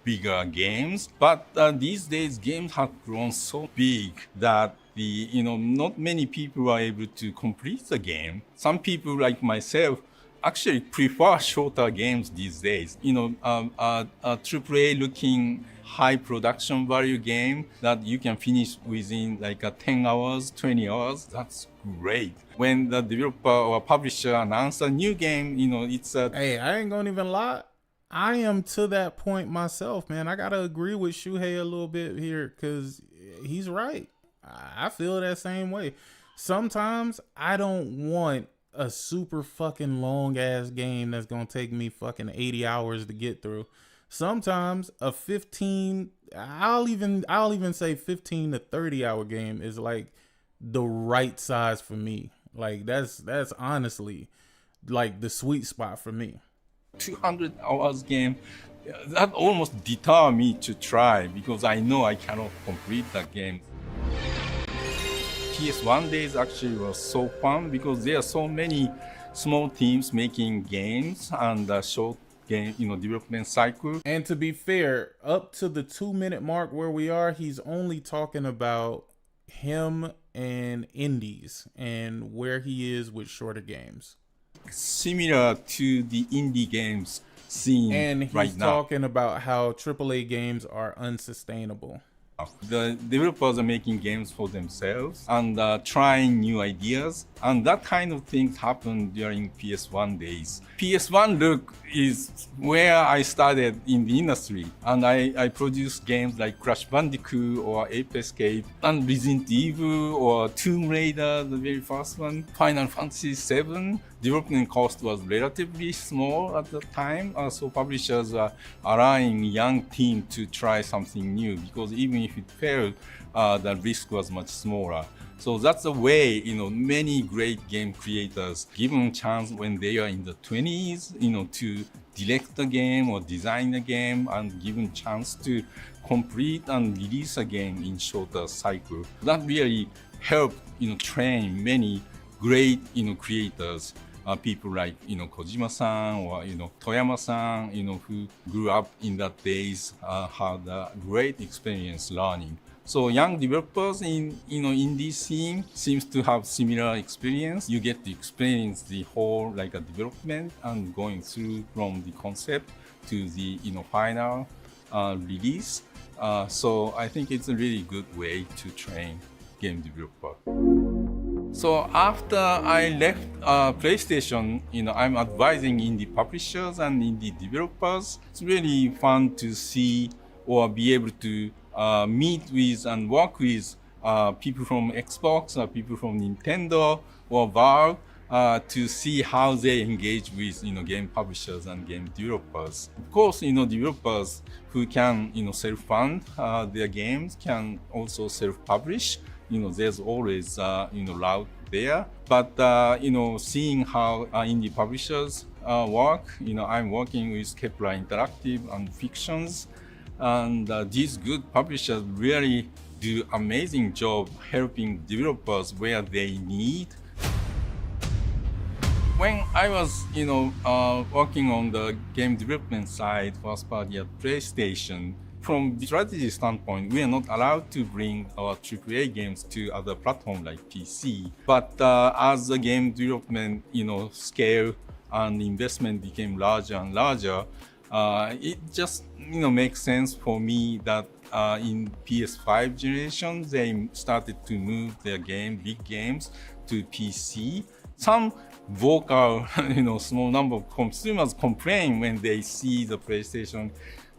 bigger games, but these days games have grown so big that not many people are able to complete the game. Some people like myself actually prefer shorter games these days. A AAA looking high production value game that you can finish within 10 hours, 20 hours, that's great. When the developer or publisher announces a new game, it's a... Hey, I ain't gonna even lie. I am to that point myself, man. I gotta agree with Shuhei a little bit here because he's right. I feel that same way. Sometimes I don't want a super fucking long ass game that's gonna take me fucking 80 hours to get through. Sometimes a 15, I'll even say 15 to 30 hour game is the right size for me. That's honestly the sweet spot for me. 200 hours game, that almost deter me to try because I know I cannot complete that game. PS1 days actually was so fun because there are so many small teams making games and short game, development cycle. And to be fair, up to the 2-minute mark where we are, he's only talking about him and indies and where he is with shorter games. Similar to the indie games scene and he's right now. Talking about how AAA games are unsustainable. The developers are making games for themselves and trying new ideas, and that kind of things happened during PS1 days. PS1 look is where I started in the industry, and I produced games like Crash Bandicoot or Ape Escape and Resident Evil or Tomb Raider, the very first one, Final Fantasy VII. Development cost was relatively small at the time, so publishers are allowing young team to try something new because even if if it failed, the risk was much smaller. So that's the way, many great game creators given chance when they are in the 20s, to direct the game or design the game and given chance to complete and release a game in shorter cycle. That really helped, train many great, creators. People like Kojima-san or Toyama-san, who grew up in that days, had a great experience learning. So young developers in this scene seems to have similar experience. You get to experience the whole like a development and going through from the concept to the final release. So I think it's a really good way to train game developer. So after I left PlayStation, I'm advising indie publishers and indie developers. It's really fun to see or be able to meet with and work with people from Xbox or people from Nintendo or Valve to see how they engage with game publishers and game developers. Of course, developers who can self-fund their games can also self-publish. There's always route there. But seeing how indie publishers work, I'm working with Kepler Interactive and Fictions, and these good publishers really do amazing job helping developers where they need. When I was, working on the game development side, first party at PlayStation, from the strategy standpoint, we are not allowed to bring our AAA games to other platforms like PC. But as the game development, scale and investment became larger and larger, it just, makes sense for me that in PS5 generation, they started to move their big games to PC. Some vocal, small number of consumers complain when they see the PlayStation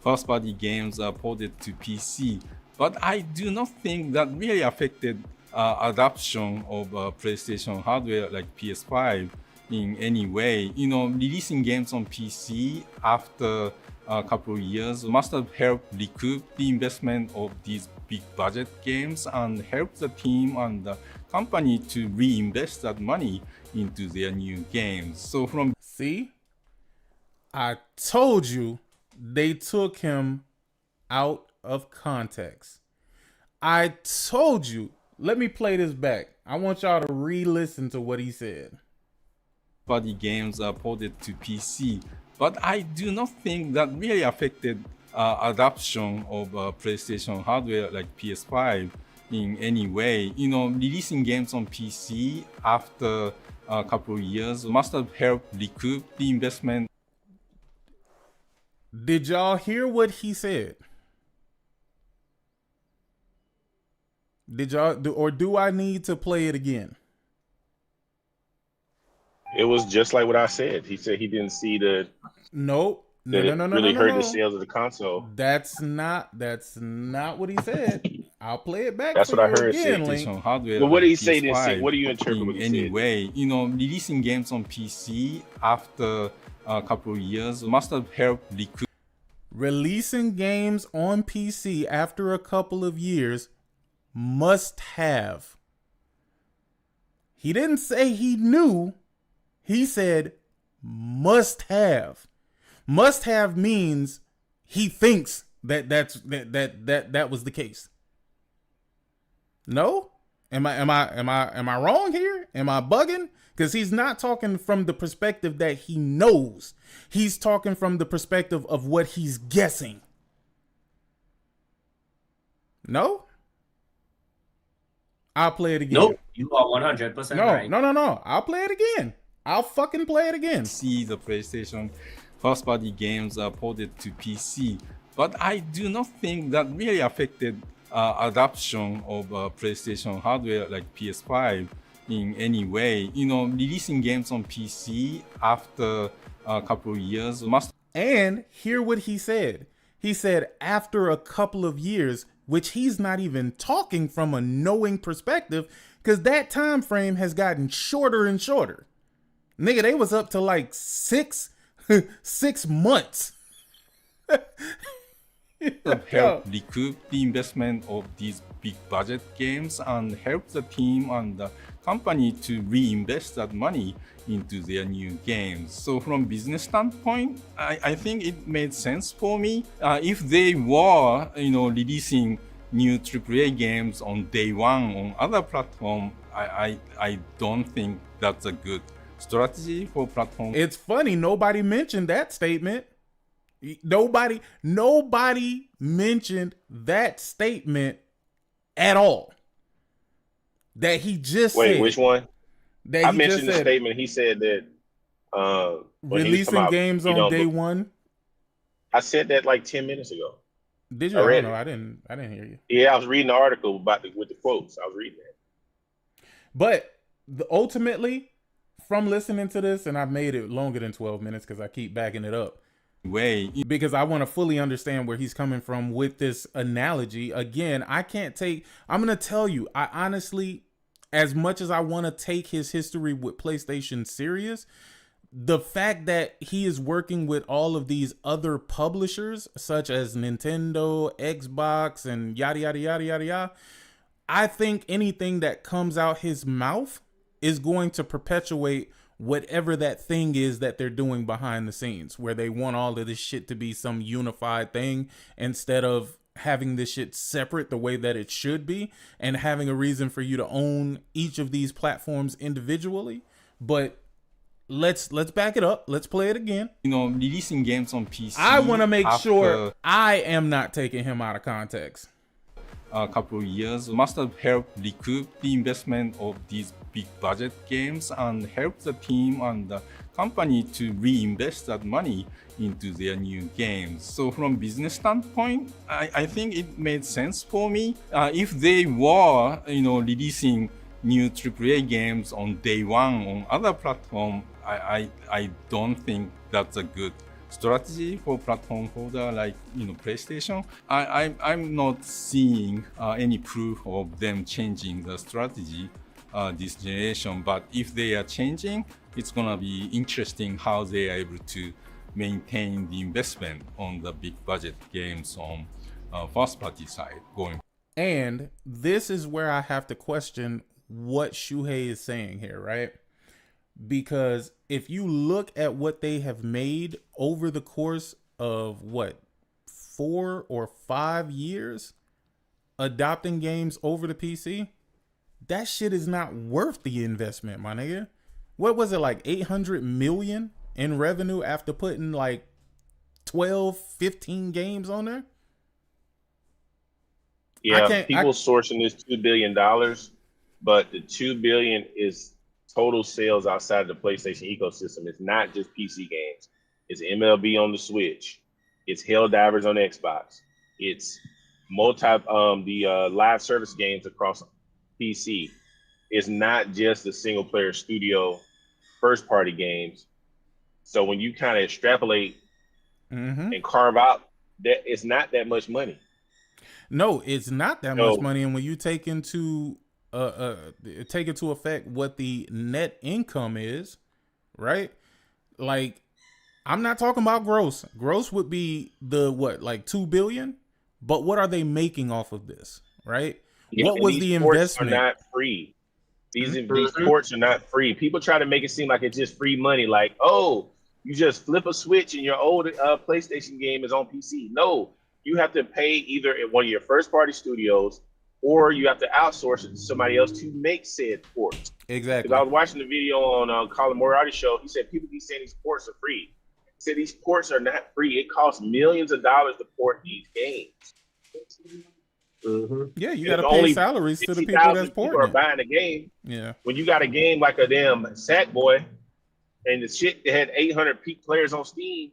first-party games are ported to PC. But I do not think that really affected adoption of PlayStation hardware like PS5 in any way. Releasing games on PC after a couple of years must have helped recoup the investment of these big budget games and help the team and the company to reinvest that money into their new games. So from See, I told you they took him out of context. I told you. Let me play this back. I want y'all to re-listen to what he said. Party games are ported to PC, but I do not think that really affected adoption of PlayStation hardware like PS5 in any way. Releasing games on PC after a couple of years must have helped recoup the investment. Did y'all hear what he said? Did y'all do I need to play it again? It was just like what I said. He said he didn't see Nope. No, really hurt the sales of the console. That's not what he said. I'll play it back. That's for what I you heard. again, Hardware but what did he say? PS5 What do you interpret what he in any said? way? Releasing games on PC after a couple of years must have helped recoup. Releasing games on PC after a couple of years must have. He didn't say he knew. He said must have. Must have means he thinks that was the case. No? Am I wrong here? Am I bugging? Because he's not talking from the perspective that he knows. He's talking from the perspective of what he's guessing. No? I'll play it again. Nope, you are 100% right. No. I'll play it again. I'll fucking play it again. See the PlayStation first-party games are ported to PC, but I do not think that really affected adoption of PlayStation hardware like PS5 in any way. Releasing games on PC after a couple of years must. And hear what he said. He said after a couple of years, which he's not even talking from a knowing perspective, because that time frame has gotten shorter and shorter. Nigga, they was up to like 6 months. help recoup the investment of these big budget games and help the team and the company to reinvest that money into their new games. So from business standpoint, I think it made sense for me. If they were, releasing new AAA games on day one on other platforms, I don't think that's a good strategy for platforms. It's funny, nobody mentioned that statement. Nobody mentioned that statement at all. That he just Wait, said. which one? That I he mentioned the just said, statement. He said that when he was releasing talking about, games on day one. I said that like 10 minutes ago. Did you? I I read don't know. it. I didn't hear you. Yeah, I was reading the article about with the quotes. I was reading that. But ultimately, from listening to this, and I've made it longer than 12 minutes because I keep backing it up. Because I want to fully understand where he's coming from with this analogy. Again, I'm going to tell you, I honestly, as much as I want to take his history with PlayStation serious, the fact that he is working with all of these other publishers, such as Nintendo, Xbox, and yada, yada, yada, yada, yada, I think anything that comes out his mouth is going to perpetuate whatever that thing is that they're doing behind the scenes, where they want all of this shit to be some unified thing instead of having this shit separate the way that it should be and having a reason for you to own each of these platforms individually. But let's back it up. Let's play it again. Releasing games on PC. I want to make sure I am not taking him out of context. A couple of years must have helped recoup the investment of these big budget games and help the team and the company to reinvest that money into their new games. So from business standpoint, I think it made sense for me. If they were, releasing new AAA games on day one on other platforms, I don't think that's a good strategy for platform holder like PlayStation. I'm not seeing any proof of them changing the strategy this generation, but if they are changing, it's gonna be interesting how they are able to maintain the investment on the big budget games on first party side going. And this is where I have to question what Shuhei is saying here, right? Because if you look at what they have made over the course of 4 or 5 years adopting games over the PC, that shit is not worth the investment, my nigga. What was it, like 800 million in revenue after putting like 12, 15 games on there? Yeah, people sourcing this $2 billion, but the $2 billion is total sales outside of the PlayStation ecosystem. It's not just PC games. It's MLB on the Switch. It's Helldivers on Xbox. It's the live service games across PC. It's not just the single player studio first party games. So when you kind of extrapolate and carve out that, it's not that much money. No, it's not that much money. And when you take into effect what the net income is, right? Like, I'm not talking about gross. Gross would be like 2 billion. But what are they making off of this, right? Yeah, what was the investment? Are not free. These ports are not free. People try to make it seem like it's just free money. Like, oh, you just flip a switch and your old PlayStation game is on PC. No, you have to pay either at one of your first party studios, or you have to outsource it to somebody else to make said ports. Exactly. Because I was watching the video on Colin Moriarty's show. He said people keep saying these ports are free. He said these ports are not free. It costs millions of dollars to port these games. Yeah, you got to pay salaries to the people that's porting. People are buying a game. Yeah. When you got a game like a damn Sackboy, and the shit that had 800 peak players on Steam,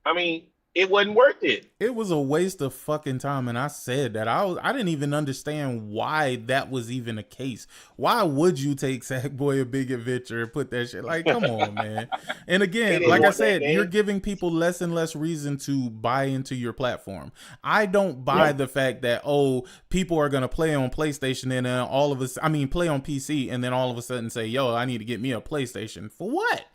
I mean, it wasn't worth it. It was a waste of fucking time, and I said that. I didn't even understand why that was even a case. Why would you take Sackboy: A Big Adventure and put that shit? Like, come on, man. And again, like I said, you're giving people less and less reason to buy into your platform. I don't buy the fact that, people are gonna play on PlayStation and then play on PC, and then all of a sudden say, yo, I need to get me a PlayStation. For what?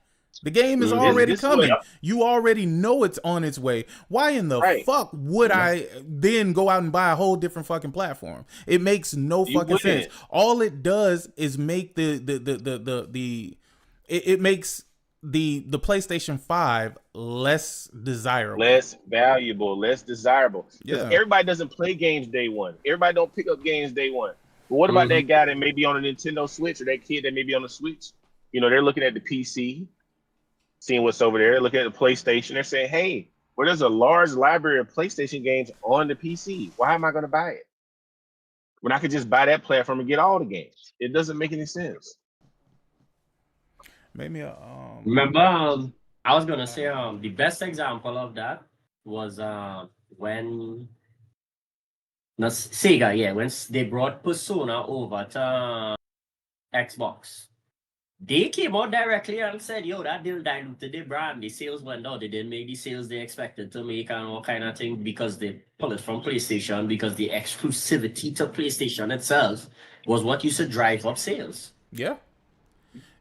The game is This- already this coming. what- You already know it's on its way. Why in the Right. fuck would I then go out and buy a whole different fucking platform? It makes no You fucking sense. wouldn't. All it does is make it makes the PlayStation 5 less desirable. less valuable, less desirable. Because Yeah. everybody doesn't play games day one. Everybody don't pick up games day one. But what about that guy that may be on a Nintendo Switch, or that kid that may be on the Switch? You know, they're looking at the PC, seeing what's over there, looking at the PlayStation. They're saying, hey, well, there's a large library of PlayStation games on the PC. Why am I going to buy it when I could just buy that platform and get all the games? It doesn't make any sense. Maybe Remember, I was gonna say the best example of that was when Sega, when they brought Persona over to Xbox. They came out directly and said, yo, that deal diluted their brand. The sales went down. They didn't make the sales they expected to make and all kind of thing because they pulled it from PlayStation, because the exclusivity to PlayStation itself was what used to drive up sales. Yeah.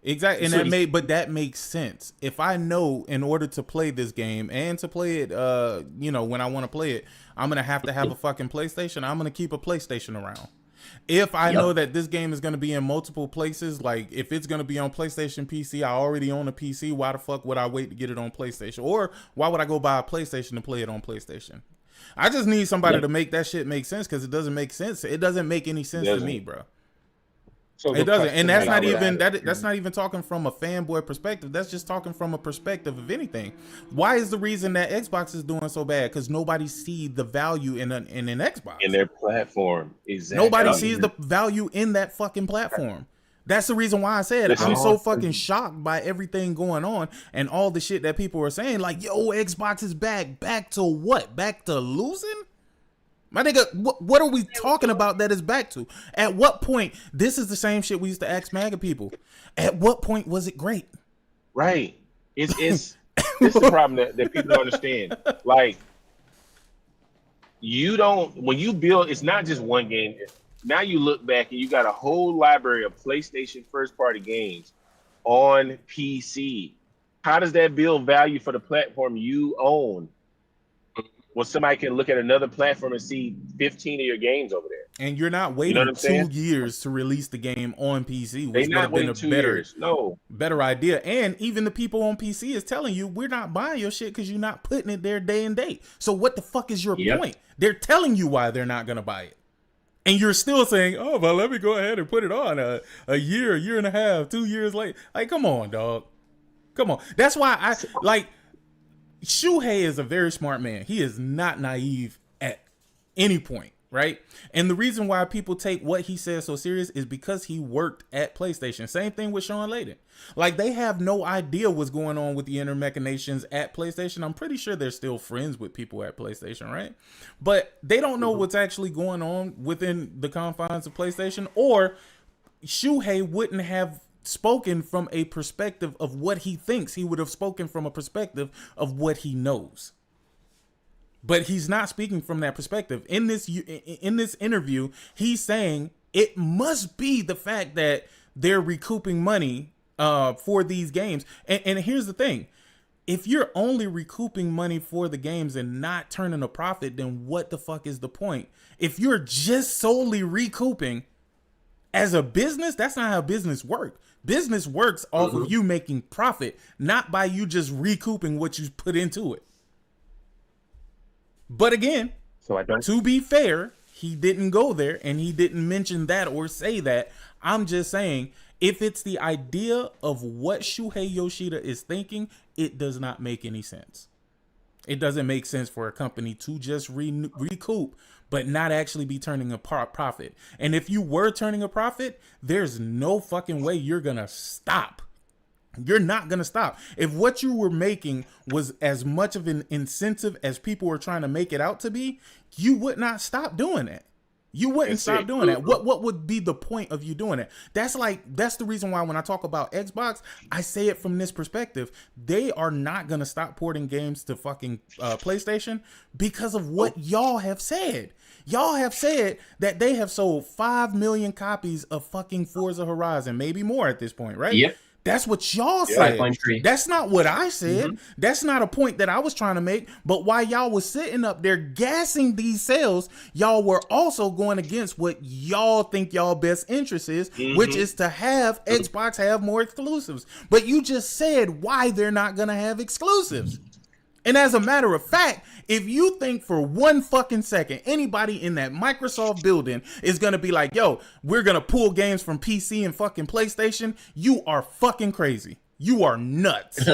Exactly. And So that makes sense. If I know in order to play this game and to play it when I want to play it, I'm going to have a fucking PlayStation. I'm going to keep a PlayStation around. If I know that this game is going to be in multiple places, like if it's going to be on PlayStation PC, I already own a PC, why the fuck would I wait to get it on PlayStation? Or why would I go buy a PlayStation to play it on PlayStation? I just need somebody to make that shit make sense, because it doesn't make sense. It doesn't make any sense to me, bro. So It doesn't, and that's not even that. that's not even talking from a fanboy perspective. That's just talking from a perspective of anything. Why is the reason that Xbox is doing so bad? Because nobody sees the value in an Xbox. In their platform, exactly. Nobody sees the value in that fucking platform. That's the reason why I said I'm so fucking shocked by everything going on and all the shit that people are saying. Like, yo, Xbox is back. Back to what? Back to losing? My nigga, what are we talking about that is back to? At what point? This is the same shit we used to ask MAGA people. At what point was it great? Right. It's this is the problem that people don't understand. Like, when you build, it's not just one game. Now you look back and you got a whole library of PlayStation first party games on PC. How does that build value for the platform you own? Well, somebody can look at another platform and see 15 of your games over there. And you're not waiting 2 years to release the game on PC, which would have been a better idea. And even the people on PC is telling you, we're not buying your shit because you're not putting it there day and date. So what the fuck is your point? They're telling you why they're not going to buy it. And you're still saying, oh, well, let me go ahead and put it on a year and a half, 2 years late. Like, come on, dog. Come on. That's why Shuhei is a very smart man. He is not naive at any point, right? And the reason why people take what he says so serious is because he worked at PlayStation. Same thing with Sean Layden. Like, they have no idea what's going on with the inner machinations at PlayStation. I'm pretty sure they're still friends with people at PlayStation, right? But they don't know what's actually going on within the confines of PlayStation, or Shuhei wouldn't have spoken from a perspective of what he thinks. He would have spoken from a perspective of what he knows. But he's not speaking from that perspective. In this interview, he's saying it must be the fact that they're recouping money for these games. And here's the thing. If you're only recouping money for the games and not turning a profit, then what the fuck is the point? If you're just solely recouping as a business, that's not how business works. Business works off of you making profit, not by you just recouping what you put into it. But again, to be fair, he didn't go there and he didn't mention that or say that. I'm just saying, if it's the idea of what Shuhei Yoshida is thinking, it does not make any sense. It doesn't make sense for a company to just recoup, but not actually be turning a profit. And if you were turning a profit, there's no fucking way you're going to stop. You're not going to stop. If what you were making was as much of an incentive as people were trying to make it out to be, you would not stop doing that. You wouldn't stop doing that. What would be the point of you doing it? That's the reason why when I talk about Xbox, I say it from this perspective. They are not going to stop porting games to fucking PlayStation because of what y'all have said. Y'all have said that they have sold 5 million copies of fucking Forza Horizon, maybe more at this point, right? Yep. That's what y'all Yeah. said. 5.3. That's not what I said. That's not a point that I was trying to make. But while y'all was sitting up there gassing these sales, y'all were also going against what y'all think y'all best interest is, which is to have Xbox have more exclusives. But you just said why they're not gonna have exclusives. And as a matter of fact, if you think for one fucking second anybody in that Microsoft building is gonna be like, yo, we're gonna pull games from PC and fucking PlayStation, you are fucking crazy. You are nuts.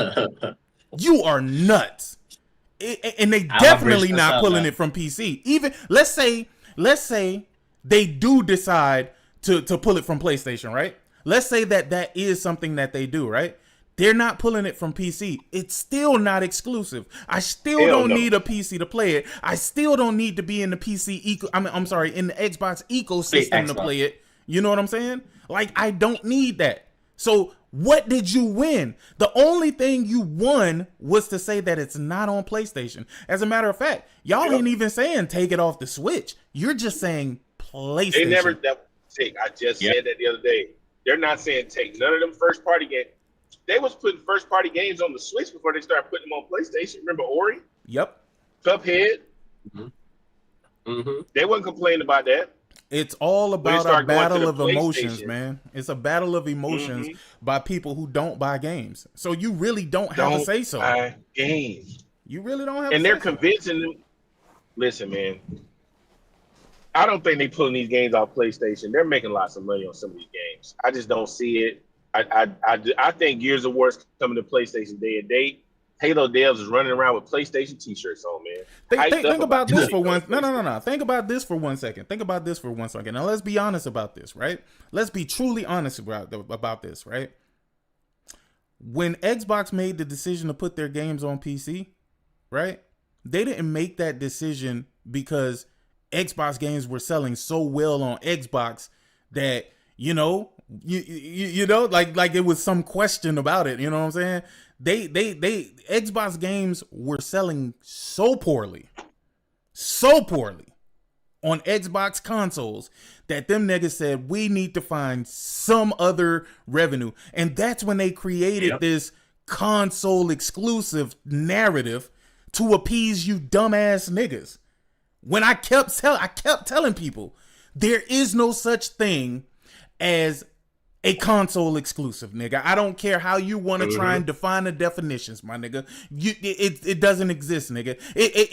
You are nuts. And they definitely not pulling it from PC. Even let's say they do decide to pull it from PlayStation, right? Let's say that is something that they do, right? They're not pulling it from PC. It's still not exclusive. I still don't need a PC to play it. I still don't need to be in the PC in the Xbox ecosystem to play it. You know what I'm saying? Like, I don't need that. So what did you win? The only thing you won was to say that it's not on PlayStation. As a matter of fact, y'all ain't even saying take it off the Switch. You're just saying PlayStation. They never I just said that the other day. They're not saying take none of them first party games. They was putting first party games on the Switch before they started putting them on PlayStation. Remember Ori? Yep. Cuphead? They wasn't complaining about that. It's all about a battle of emotions, man. It's a battle of emotions by people who don't buy games. So you really don't have to say so. Buy games. You really don't have and to they're say so. convincing them. Listen, man. I don't think they pulling these games off PlayStation. They're making lots of money on some of these games. I just don't see it. I think Gears of War is coming to PlayStation day and date. Halo devs is running around with PlayStation t-shirts on, man. Think about this for one. No. Think about this for 1 second. Think about this for 1 second. Now let's be honest about this, right? Let's be truly honest about this, right? When Xbox made the decision to put their games on PC, right? They didn't make that decision because Xbox games were selling so well on Xbox that, you know, like it was some question about it. You know what I'm saying? They Xbox games were selling so poorly on Xbox consoles that them niggas said we need to find some other revenue, and that's when they created this console exclusive narrative to appease you dumbass niggas. When I kept telling people there is no such thing as a console exclusive, nigga. I don't care how you want to try and define the definitions, my nigga. It doesn't exist, nigga.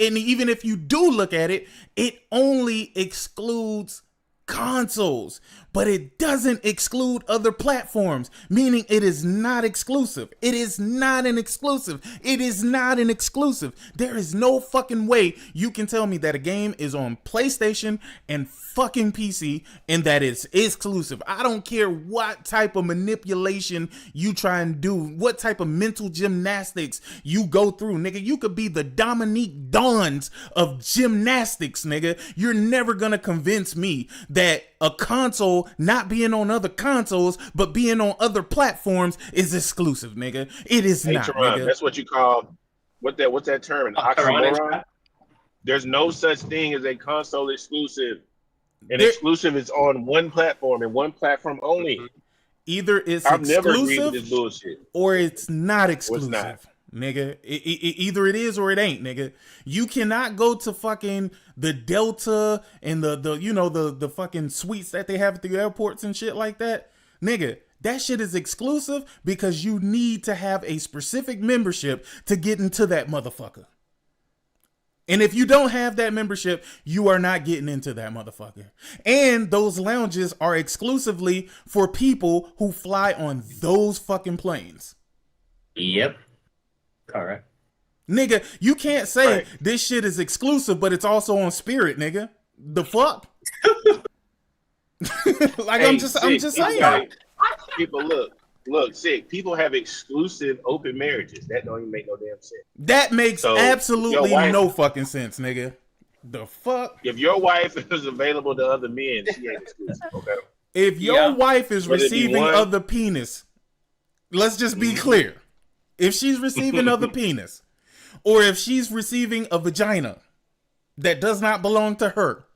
And even if you do look at it, it only excludes consoles, but it doesn't exclude other platforms, meaning it is not exclusive. It is not an exclusive. It is not an exclusive. There is no fucking way you can tell me that a game is on PlayStation and fucking PC and that it's exclusive. I don't care what type of manipulation you try and do, what type of mental gymnastics you go through, nigga. You could be the Dominique Dawes of gymnastics, nigga. You're never gonna convince me that a console not being on other consoles but being on other platforms is exclusive, nigga. It is not, nigga. That's what you call what's that term? An oxymoron? There's no such thing as a console exclusive. An exclusive is on one platform and one platform only. Either it's I've never agreed exclusive with this bullshit. or it's not exclusive. What's not? Nigga, either it is or it ain't, nigga. You cannot go to fucking the Delta and the fucking suites that they have at the airports and shit like that, nigga. That shit is exclusive because you need to have a specific membership to get into that motherfucker. And if you don't have that membership, you are not getting into that motherfucker. And those lounges are exclusively for people who fly on those fucking planes. Yep. Correct. Nigga, you can't say this shit is exclusive, but it's also on Spirit, nigga. The fuck? Like, hey, I'm just saying. People look, sick. People have exclusive open marriages. That don't even make no damn sense. That makes absolutely no fucking sense, nigga. The fuck? If your wife is available to other men, she ain't exclusive, okay? If your wife is receiving other penis, let's just be clear. If she's receiving other penis, or if she's receiving a vagina that does not belong to her,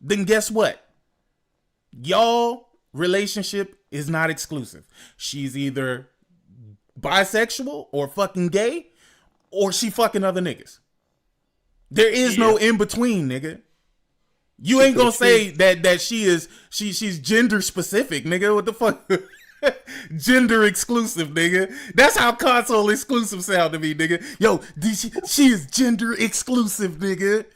then guess what? Y'all relationship is not exclusive. She's either bisexual or fucking gay or she fucking other niggas. There is no in between, nigga. You ain't gonna say that she's gender specific, nigga. What the fuck? Gender exclusive, nigga. That's how console exclusive sound to me, nigga. Yo, she is gender exclusive, nigga.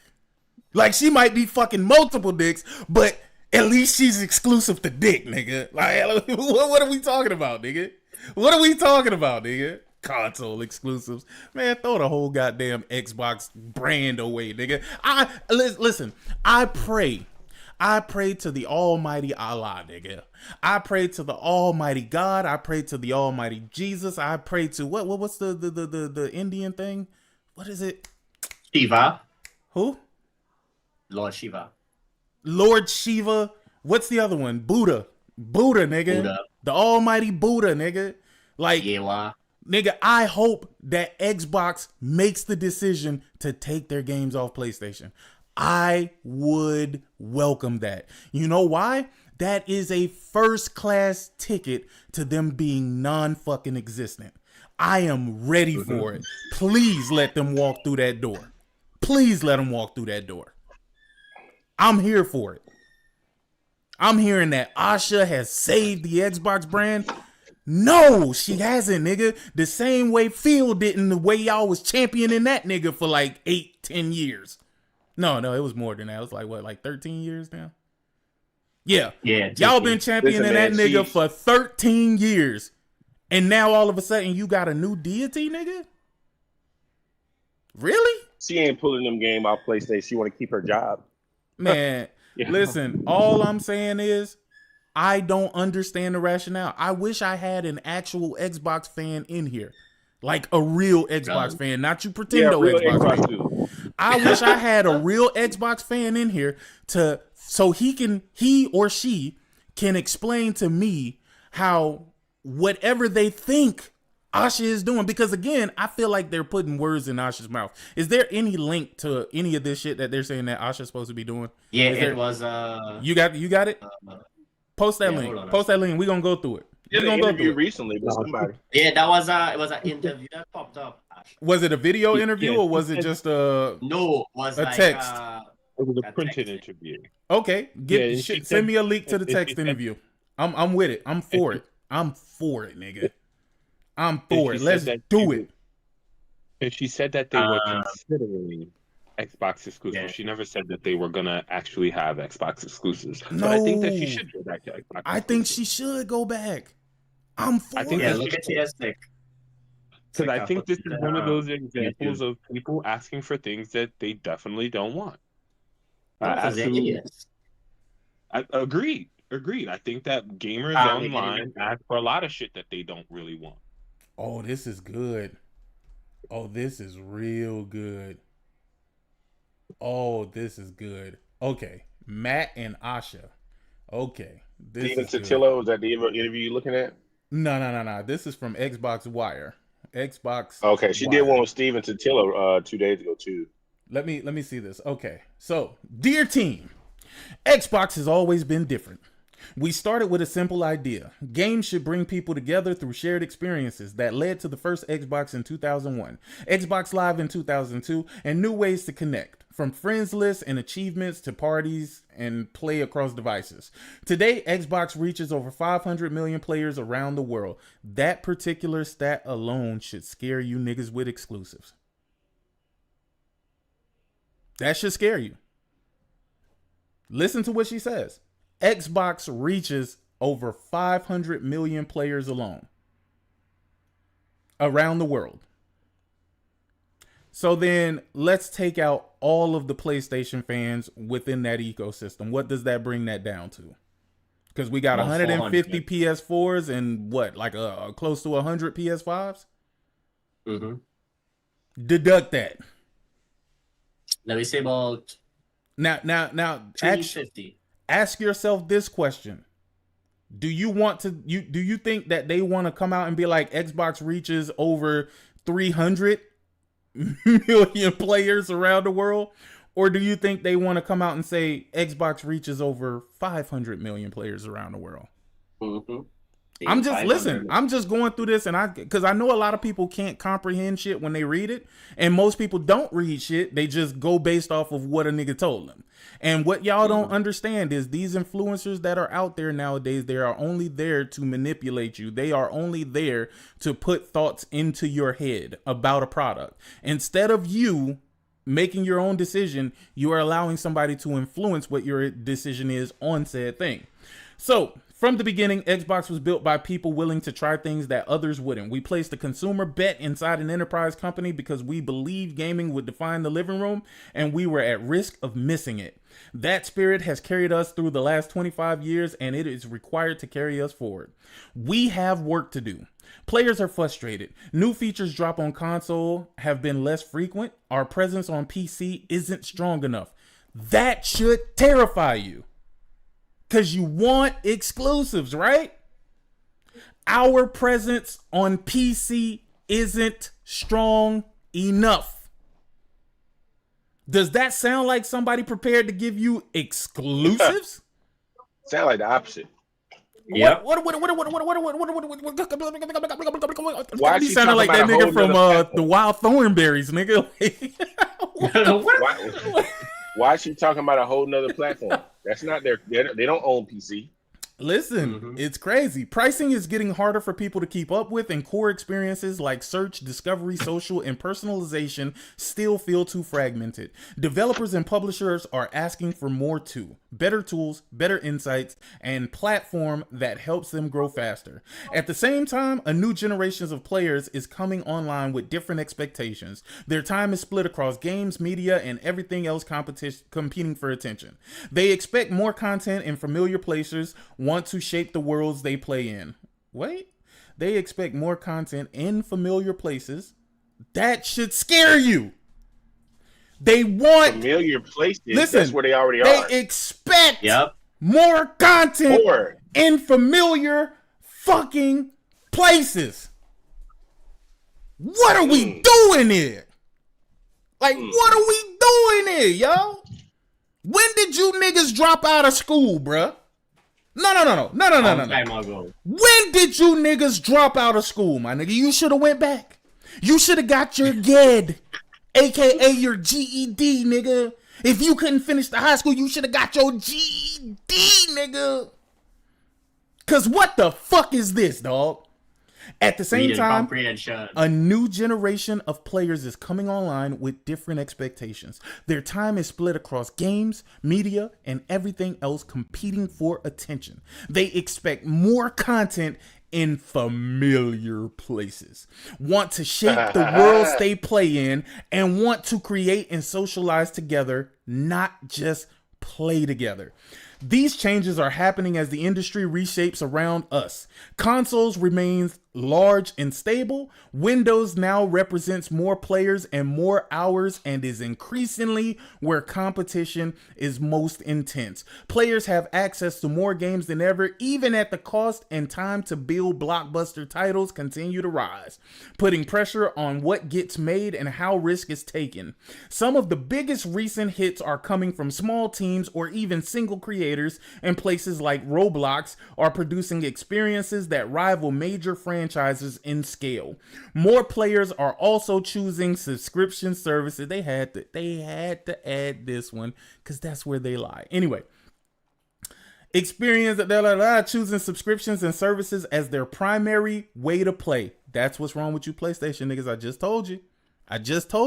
Like, she might be fucking multiple dicks, but at least she's exclusive to dick, nigga. Like, what are we talking about, nigga? What are we talking about, nigga? Console exclusives. Man, throw the whole goddamn Xbox brand away, nigga. Listen, I pray to the almighty Allah, nigga. I pray to the almighty God. I pray to the almighty Jesus. I pray to what's the Indian thing? What is it? Shiva. Who? Lord Shiva. Lord Shiva. What's the other one? Buddha, nigga. Buddha. The almighty Buddha, nigga. Like, Yewa. nigga, I hope that Xbox makes the decision to take their games off PlayStation. I would welcome that. You know why? That is a first class ticket to them being non-fucking existent. I am ready for it. Please let them walk through that door. Please let them walk through that door. I'm here for it. I'm hearing that Asha has saved the Xbox brand. No, she hasn't, nigga. The same way Phil didn't, the way y'all was championing that nigga for like 8-10 years. No, it was more than that. It was like, what, like 13 years now? Yeah. Y'all been championing that nigga for 13 years. And now all of a sudden you got a new deity, nigga? Really? She ain't pulling them game off PlayStation. She want to keep her job. Man, listen, all I'm saying is I don't understand the rationale. I wish I had an actual Xbox fan in here. Like a real Xbox fan, not you pretend Xbox fan. I wish I had a real Xbox fan in here so he or she can explain to me how whatever they think Asha is doing, because again, I feel like they're putting words in Asha's mouth. Is there any link to any of this shit that they're saying that Asha's supposed to be doing? Yeah, it was You got it? Post that link. Post that link. We're gonna go through it. Did an interview recently with somebody. Yeah, that was it was an interview that popped up. Was it a video interview or was it just a text? It was a printed interview. Okay, send me a link to the text interview. I'm with it. I'm for it. I'm for it, nigga. I'm for it. Let's do it. And she said that they were considering Xbox exclusives. Yeah. She never said that they were gonna actually have Xbox exclusives. No, so I think that she should go back to Xbox. I think she should go back. I'm for it. Yeah, look at TSC. Because I think this is one of those examples of people asking for things that they definitely don't want. Agreed. I think that gamers online ask for a lot of shit that they don't really want. Oh, this is good. Oh, this is real good. Oh, this is good. Okay, Matt and Asha. Okay, Steven Totillo, is that the interview you're looking at? No. This is from Xbox Wire. Xbox. Okay, she did one with Steven Totillo 2 days ago too. Let me see this. Okay, so dear team, Xbox has always been different. We started with a simple idea. Games should bring people together through shared experiences that led to the first Xbox in 2001, Xbox Live in 2002, and new ways to connect, from friends lists and achievements to parties and play across devices. Today, Xbox reaches over 500 million players around the world. That particular stat alone should scare you niggas with exclusives. That should scare you. Listen to what she says. Xbox reaches over 500 million players alone around the world. So then let's take out all of the PlayStation fans within that ecosystem. What does that bring that down to? Because we got 150 PS4s and what, like close to 100 PS5s? Mm-hmm. Deduct that. Let me say about now 250. Ask yourself this question. Do you think that they want to come out and be like Xbox reaches over 300 million players around the world? Or do you think they want to come out and say Xbox reaches over 500 million players around the world? Mm-hmm. I'm just 500. I'm just going through this, and because I know a lot of people can't comprehend shit when they read it, and most people don't read shit. They just go based off of what a nigga told them. And what y'all don't understand is these influencers that are out there nowadays, they are only there to manipulate you. They are only there to put thoughts into your head about a product. Instead of you making your own decision, you are allowing somebody to influence what your decision is on said thing. So from the beginning, Xbox was built by people willing to try things that others wouldn't. We placed a consumer bet inside an enterprise company because we believed gaming would define the living room, and we were at risk of missing it. That spirit has carried us through the last 25 years, and it is required to carry us forward. We have work to do. Players are frustrated. New features drop on console have been less frequent. Our presence on PC isn't strong enough. That should terrify you. Because you want exclusives, right? Our presence on PC isn't strong enough. Does that sound like somebody prepared to give you exclusives? Sound like the opposite. Yep. Why is you she sounding talking like about that a nigga whole from nother the Wild Thornberries, nigga? Why is she talking about a whole nother platform? That's not they don't own PC. Listen, it's crazy. Pricing is getting harder for people to keep up with, and core experiences like search, discovery, social, and personalization still feel too fragmented. Developers and publishers are asking for more too. Better tools, better insights, and platform that helps them grow faster. At the same time, a new generation of players is coming online with different expectations. Their time is split across games, media, and everything else competing for attention. They expect more content in familiar places, want to shape the worlds they play in. Wait, they expect more content in familiar places. That should scare you. They want familiar places. Listen, that's where they already they are. expect more content in familiar fucking places. What are we doing here? Like, what are we doing here, yo? When did you niggas drop out of school, bruh? No. Time ago. When did you niggas drop out of school, my nigga? You should have went back. You should have got your GED, aka your GED, nigga. If you couldn't finish the high school, you should have got your GED, nigga. Cause what the fuck is this, dog? At the same time, a new generation of players is coming online with different expectations. Their time is split across games, media, and everything else competing for attention. They expect more content in familiar places, want to shape the worlds they play in, and want to create and socialize together, not just play together. These changes are happening as the industry reshapes around us. Consoles remains large and stable. Windows now represents more players and more hours and is increasingly where competition is most intense. Players have access to more games than ever, even at the cost and time to build blockbuster titles continue to rise, putting pressure on what gets made and how risk is taken. Some of the biggest recent hits are coming from small teams or even single creators, and places like Roblox are producing experiences that rival major franchises in scale. More players are also choosing subscription services. They had to add this one because that's where they lie. Anyway, choosing subscriptions and services as their primary way to play. That's what's wrong with you PlayStation niggas. I just told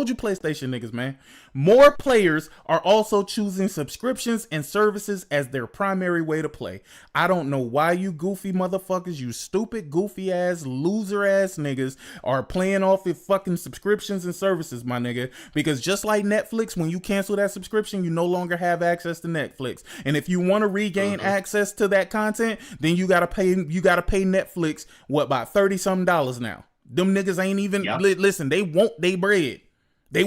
you, PlayStation niggas, man. More players are also choosing subscriptions and services as their primary way to play. I don't know why you goofy motherfuckers, you stupid, goofy ass, loser ass niggas are playing off your fucking subscriptions and services, my nigga. Because just like Netflix, when you cancel that subscription, you no longer have access to Netflix. And if you want to regain access to that content, then you gotta pay Netflix, what, about $30-something now. Them niggas ain't even listen. They want they bread. They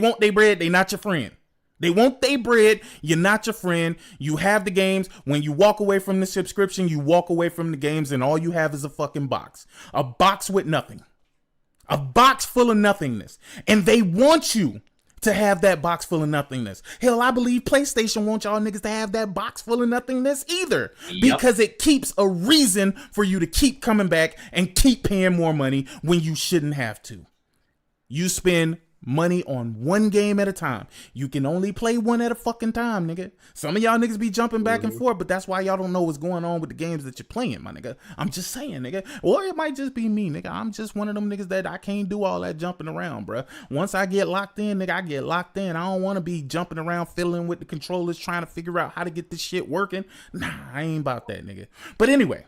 not your friend. They want they bread. You're not your friend. You have the games. When you walk away from the subscription, you walk away from the games, and all you have is a fucking box. A box with nothing. A box full of nothingness. And they want you to have that box full of nothingness. Hell, I believe PlayStation wants y'all niggas to have that box full of nothingness either. Because it keeps a reason for you to keep coming back and keep paying more money when you shouldn't have to. You spend money on one game at a time. You can only play one at a fucking time, nigga. Some of y'all niggas be jumping back and forth, but that's why y'all don't know what's going on with the games that you're playing, my nigga. I'm just saying, nigga. Or it might just be me, nigga. I'm just one of them niggas that I can't do all that jumping around, bro. Once I get locked in, nigga, I get locked in. I don't want to be jumping around, fiddling with the controllers, trying to figure out how to get this shit working. Nah, I ain't about that, nigga. But anyway.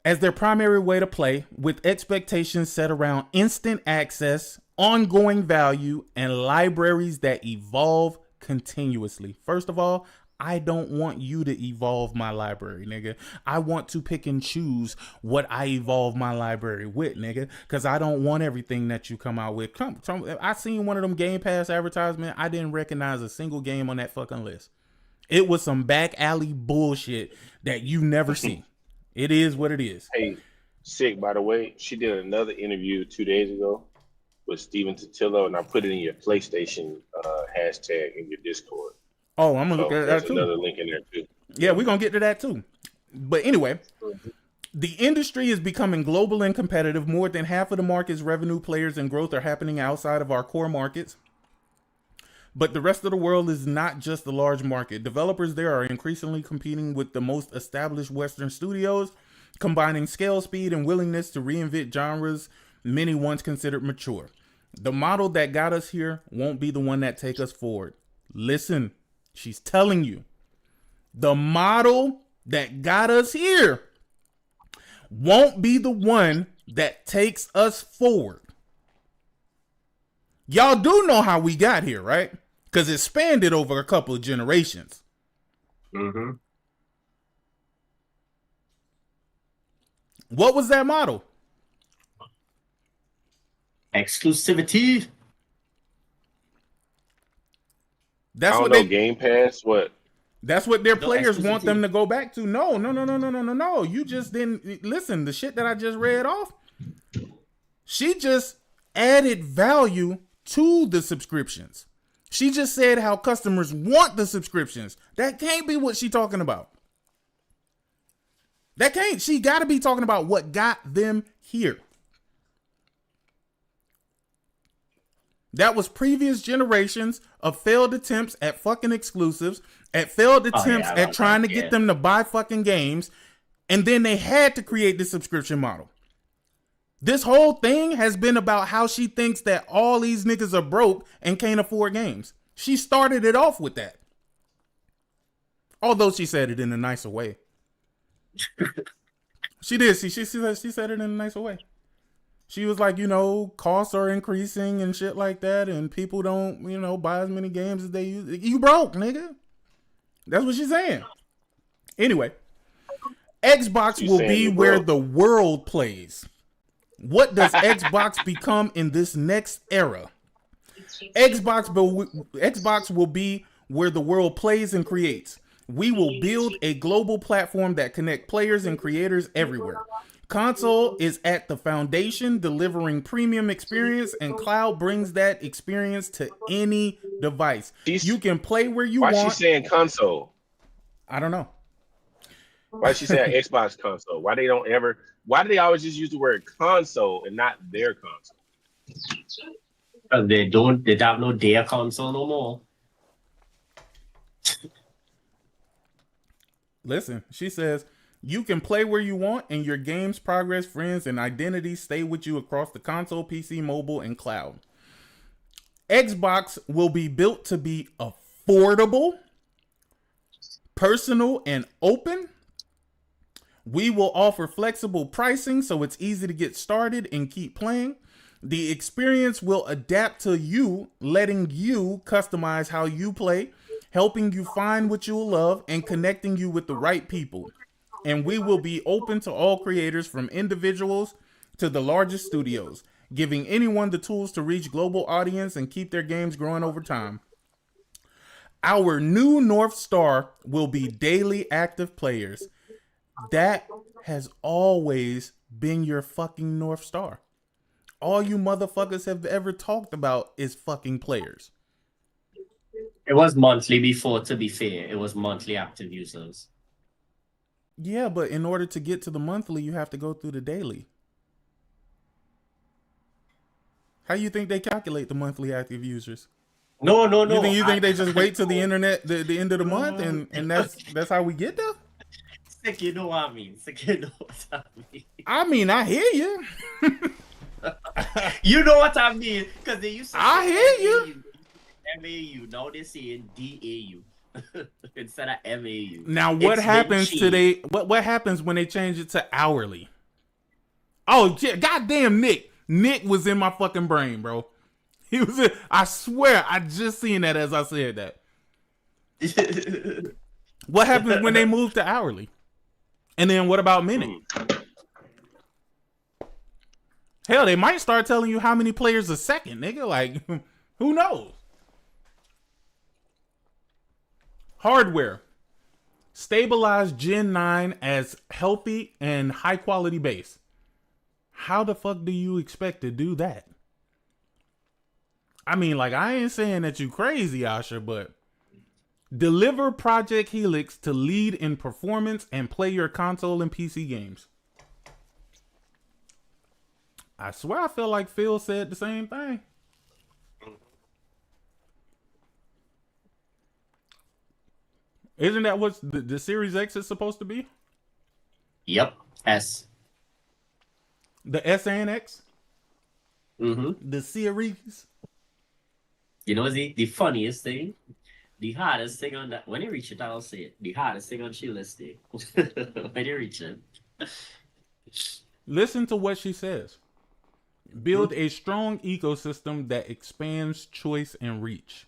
As their primary way to play, with expectations set around instant access, ongoing value, and libraries that evolve continuously. First of all, I don't want you to evolve my library, nigga. I want to pick and choose what I evolve my library with, nigga, because I don't want everything that you come out with. I seen one of them Game Pass advertisements. I didn't recognize a single game on that fucking list. It was some back alley bullshit that you never seen. It is what it is. Hey, Sick, by the way, she did another interview 2 days ago with Steven Totillo, and I put it in your PlayStation hashtag in your Discord. Oh, I'm going to look at that too. Another link in there too. Yeah, we're going to get to that too. But anyway, the industry is becoming global and competitive. More than half of the market's revenue, players, and growth are happening outside of our core markets. But the rest of the world is not just a large market. Developers there are increasingly competing with the most established Western studios, combining scale, speed, and willingness to reinvent genres many once considered mature. The model that got us here won't be the one that take us forward. Listen, she's telling you. The model that got us here won't be the one that takes us forward. Y'all do know how we got here, right? Because it spanned it over a couple of generations. Mm-hmm. What was that model? Exclusivity. That's I don't what know, they Game Pass. What? That's what their players want exclusivity. them to go back to. No. You just didn't listen. The shit that I just read off. She just added value to the subscriptions. She just said how customers want the subscriptions. That can't be what she's talking about. That can't. She got to be talking about what got them here. That was previous generations of failed attempts at fucking exclusives, at failed attempts at trying to get them to buy fucking games, and then they had to create this subscription model. This whole thing has been about how she thinks that all these niggas are broke and can't afford games. She started it off with that. Although she said it in a nicer way. She did. She said it in a nicer way. She was like, costs are increasing and shit like that, and people don't, buy as many games as they use. You broke, nigga. That's what she's saying. Anyway, Xbox will be where the world plays. What does Xbox become in this next era? Xbox will be where the world plays and creates. We will build a global platform that connects players and creators everywhere. Console is at the foundation, delivering premium experience, and cloud brings that experience to any device. You can play where you want. Why is she saying console? I don't know. Why is she saying Xbox console? Why do they always just use the word console and not their console? They don't have no their console no more. Listen, she says, you can play where you want, and your games, progress, friends, and identity stay with you across the console, PC, mobile, and cloud. Xbox will be built to be affordable, personal, and open. We will offer flexible pricing so it's easy to get started and keep playing. The experience will adapt to you, letting you customize how you play, helping you find what you'll love, and connecting you with the right people. And we will be open to all creators, from individuals to the largest studios, giving anyone the tools to reach global audience and keep their games growing over time. Our new North Star will be daily active players. That has always been your fucking North Star. all you motherfuckers have ever talked about is fucking players. It was monthly before, to be fair. It was monthly active users. Yeah, but in order to get to the monthly, you have to go through the daily. How you think they calculate the monthly active users? No. You think they just wait till the internet the end of the month and that's how we get there? Sick, you know what I mean. Sick, you know what I mean. I mean, I hear you. You know what I mean, because they used to. I hear you. MAU. Now they're saying DAU instead of MAU. Now, what happens today? What happens when they change it to hourly? Oh, yeah, goddamn, Nick was in my fucking brain, bro. He was in, I swear, I just seen that as I said that. What happens when they move to hourly? And then what about minute? Hell, they might start telling you how many players a second, nigga. Like, who knows? Hardware. Stabilize Gen 9 as healthy and high quality base. How the fuck do you expect to do that? I mean, like, I ain't saying that you crazy, Asha, but deliver Project Helix to lead in performance and play your console and PC games. I swear I feel like Phil said the same thing. Isn't that what the Series X is supposed to be? Yep. S. The S and X? Mm-hmm. The series? You know the funniest thing? The hardest thing on that, when you reach it, I'll say it. The hardest thing on Sheila's day. When you reach it. Listen to what she says. Build a strong ecosystem that expands choice and reach.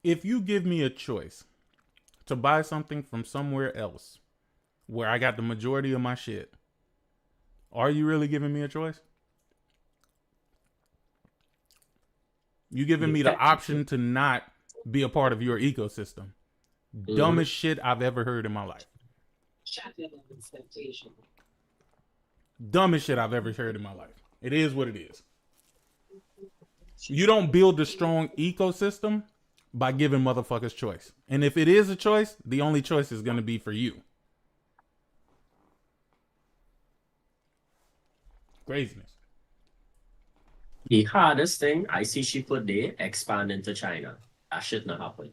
If you give me a choice to buy something from somewhere else where I got the majority of my shit, are you really giving me a choice? You giving me the option to not be a part of your ecosystem. Dumbest shit I've ever heard in my life. Dumbest shit I've ever heard in my life. It is what it is. You don't build a strong ecosystem by giving motherfuckers choice. And if it is a choice, the only choice is going to be for you. Craziness. The hardest thing I see she put there, expand into China. That should not happen.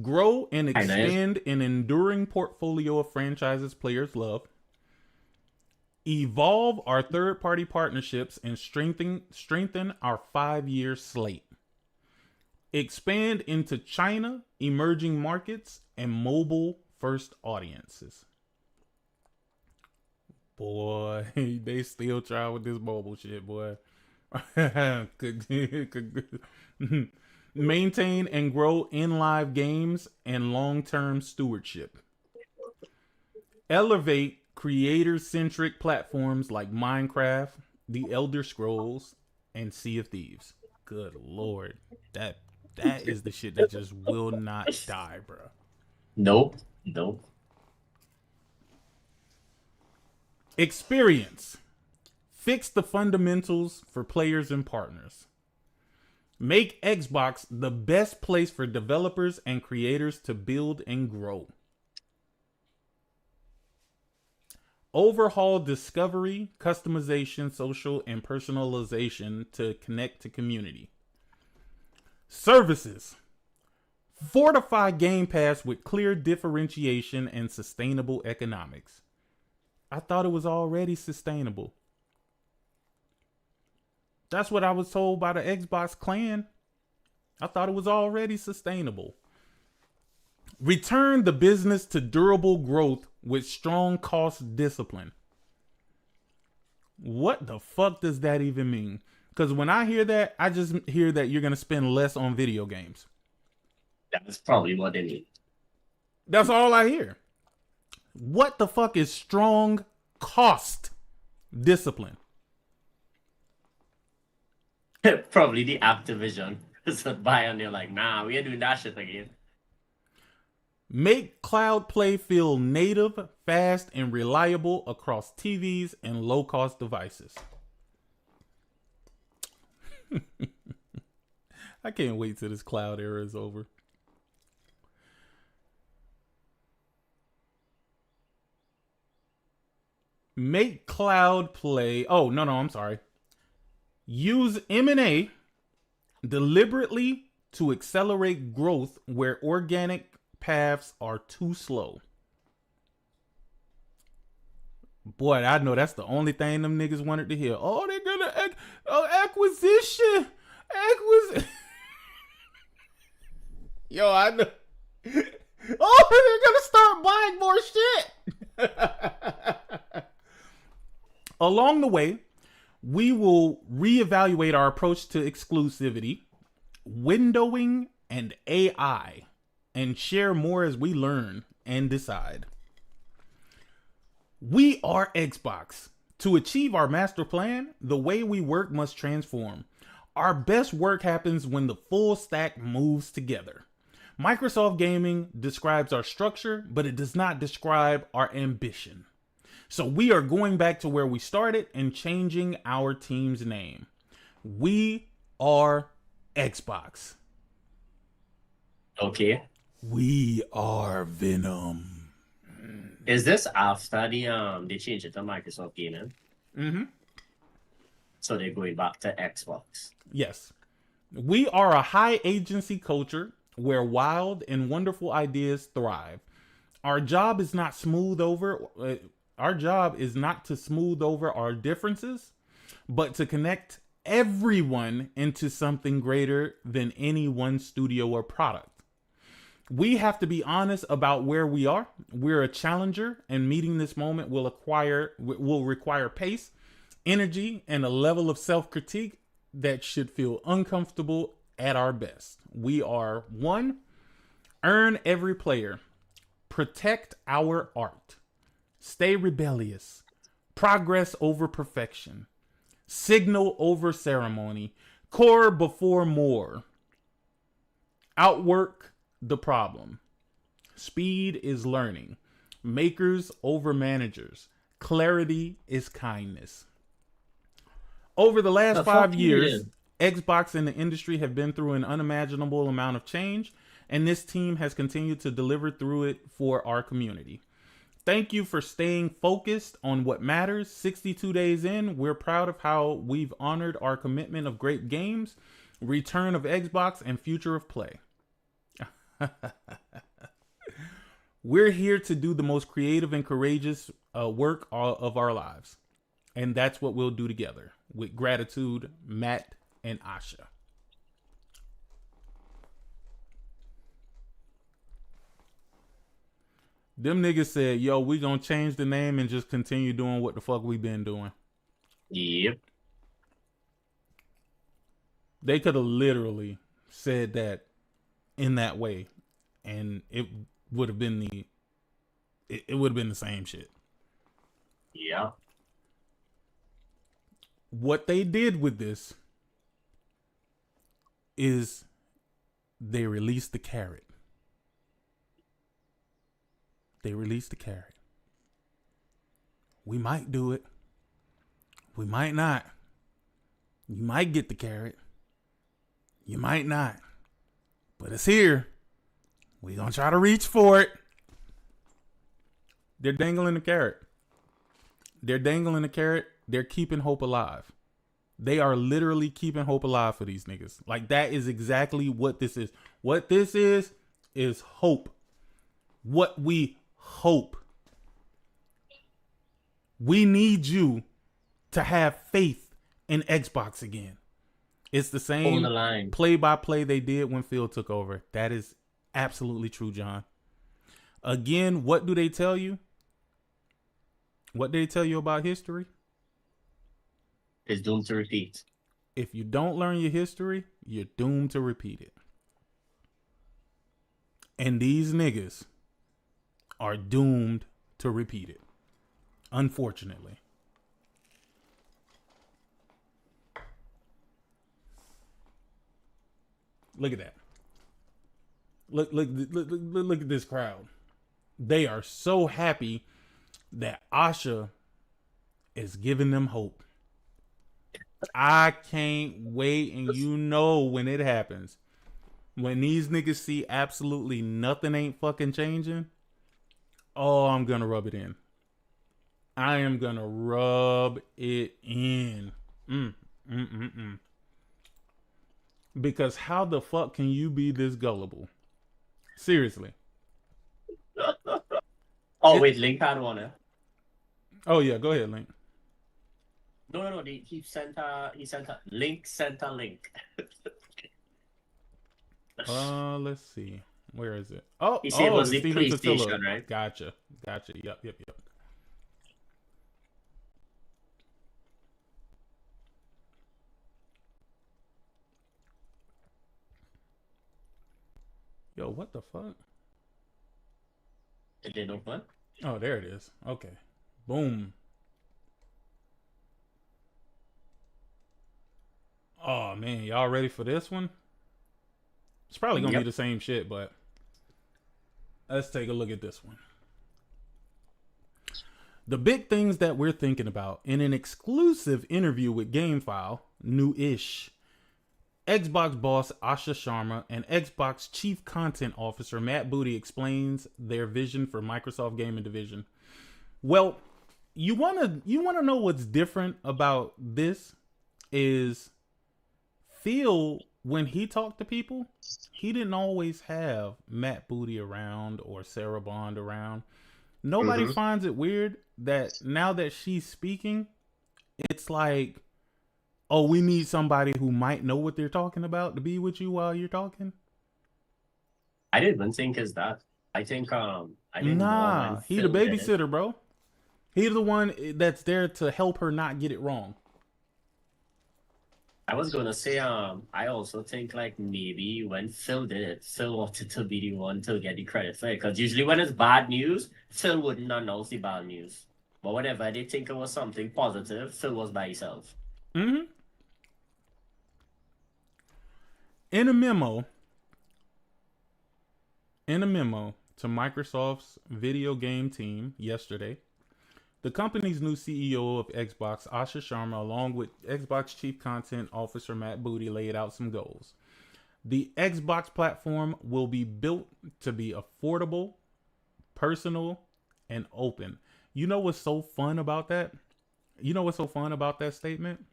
Grow and expand an enduring portfolio of franchises players love. Evolve our third-party partnerships and strengthen our 5-year slate. Expand into China, emerging markets, and mobile-first audiences. Boy, they still try with this mobile shit, boy. Maintain and grow in-live games and long-term stewardship. Elevate creator-centric platforms like Minecraft, The Elder Scrolls, and Sea of Thieves. Good Lord. That is the shit that just will not die, bro. Nope. Experience. Fix the fundamentals for players and partners. Make Xbox the best place for developers and creators to build and grow. Overhaul discovery, customization, social, and personalization to connect to community. Services. Fortify Game Pass with clear differentiation and sustainable economics. I thought it was already sustainable. That's what I was told by the Xbox clan. I thought it was already sustainable. Return the business to durable growth with strong cost discipline. What the fuck does that even mean? Because when I hear that, I just hear that you're going to spend less on video games. That's probably what they need. That's all I hear. What the fuck is strong cost discipline? Probably the Activision. So buy and they're like, nah, we ain't doing that shit again. Make cloud play feel native, fast, and reliable across TVs and low-cost devices. I can't wait till this cloud era is over. Make cloud play. Oh, no, I'm sorry. Use M&A deliberately to accelerate growth where organic paths are too slow. Boy, I know that's the only thing them niggas wanted to hear. Oh, they're gonna acquisition. Yo, I know. Oh, they're gonna start buying more shit. Along the way, we will reevaluate our approach to exclusivity, windowing, and AI, and share more as we learn and decide. We are Xbox. To achieve our master plan, the way we work must transform. Our best work happens when the full stack moves together. Microsoft Gaming describes our structure, but it does not describe our ambition. So we are going back to where we started and changing our team's name. We are Xbox. Okay. We are Venom. Is this after they changed it to Microsoft Gaming? Mm-hmm. So they're going back to Xbox. Yes. We are a high agency culture where wild and wonderful ideas thrive. Our job is not to smooth over our differences, but to connect everyone into something greater than any one studio or product. We have to be honest about where we are. We're a challenger, and meeting this moment will require pace, energy, and a level of self-critique that should feel uncomfortable at our best. We are 1. Earn every player. Protect our art. Stay rebellious. Progress over perfection. Signal over ceremony. Core before more. Outwork the problem. Speed is learning. Makers over managers. Clarity is kindness. Over the last 5 years, Xbox and the industry have been through an unimaginable amount of change, and this team has continued to deliver through it for our community. Thank you for staying focused on what matters. 62 days in, we're proud of how we've honored our commitment of great games, return of Xbox, and future of play. We're here to do the most creative and courageous work of our lives. And that's what we'll do together. With gratitude, Matt and Asha. Them niggas said, yo, we gonna change the name and just continue doing what the fuck we been doing. Yep. They could have literally said that in that way, and it would have been the same shit. Yeah. What they did with this is they released the carrot. They released the carrot. We might do it. We might not. You might get the carrot. You might not. But it's here. We're going to try to reach for it. They're dangling the carrot. They're dangling the carrot. They're keeping hope alive. They are literally keeping hope alive for these niggas. Like, that is exactly what this is. What this is hope. What we hope. We need you to have faith in Xbox again. It's the same play-by-play they did when Phil took over. That is absolutely true, John. Again, what do they tell you? What do they tell you about history? It's doomed to repeat. If you don't learn your history, you're doomed to repeat it. And these niggas are doomed to repeat it. Unfortunately. Look at that. Look at this crowd. They are so happy that Asha is giving them hope. I can't wait, and you know when it happens. When these niggas see absolutely nothing ain't fucking changing, oh, I'm gonna rub it in. I am gonna rub it in. Because how the fuck can you be this gullible? Seriously. Wait, Link had one. Oh yeah, go ahead, Link. No. He sent a Link sent a link. Let's see. Where is it? Oh, He said it was the Steven PlayStation, Totilo. right? Gotcha. Yep. Yo, what the fuck? It didn't open. Oh, there it is. Okay. Boom. Oh man, y'all ready for this one? It's probably gonna be the same shit, but let's take a look at this one. The big things that we're thinking about in an exclusive interview with GameFile, new-ish, Xbox boss Asha Sharma and Xbox Chief Content Officer Matt Booty explains their vision for Microsoft Gaming Division. Well, you wanna know what's different about this is Phil, when he talked to people, he didn't always have Matt Booty around or Sarah Bond around. Nobody finds it weird that now that she's speaking, it's like, oh, we need somebody who might know what they're talking about to be with you while you're talking. I didn't even think is that. I think I didn't Nah, he the babysitter, bro. He's the one that's there to help her not get it wrong. I was gonna say, I also think like maybe when Phil did it, Phil wanted to be the one to get the credit for it. Because usually when it's bad news, Phil wouldn't announce the bad news. But whenever they think it was something positive, Phil was by himself. In a memo to Microsoft's video game team yesterday, the company's new CEO of Xbox, Asha Sharma, along with Xbox Chief Content Officer Matt Booty, laid out some goals. The Xbox platform will be built to be affordable, personal, and open. You know what's so fun about that? You know what's so fun about that statement?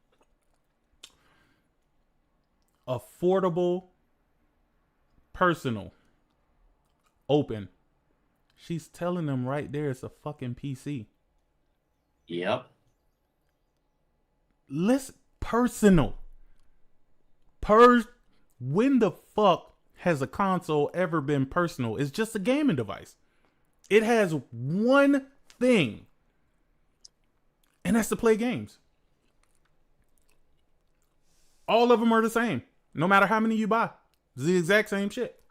Affordable, personal, open. She's telling them right there it's a fucking PC. Yep. Let's personal. When the fuck has a console ever been personal? It's just a gaming device. It has one thing, and that's to play games. All of them are the same. No matter how many you buy, it's the exact same shit.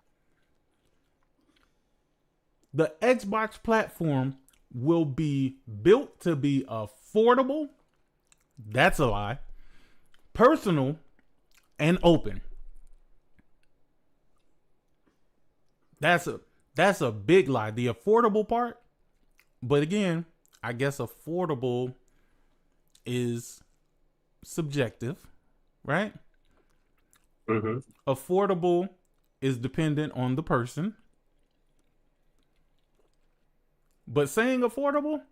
The Xbox platform will be built to be affordable. That's a lie. Personal and open. That's a big lie. The affordable part, but again, I guess affordable is subjective, right? Affordable is dependent on the person. But saying affordable,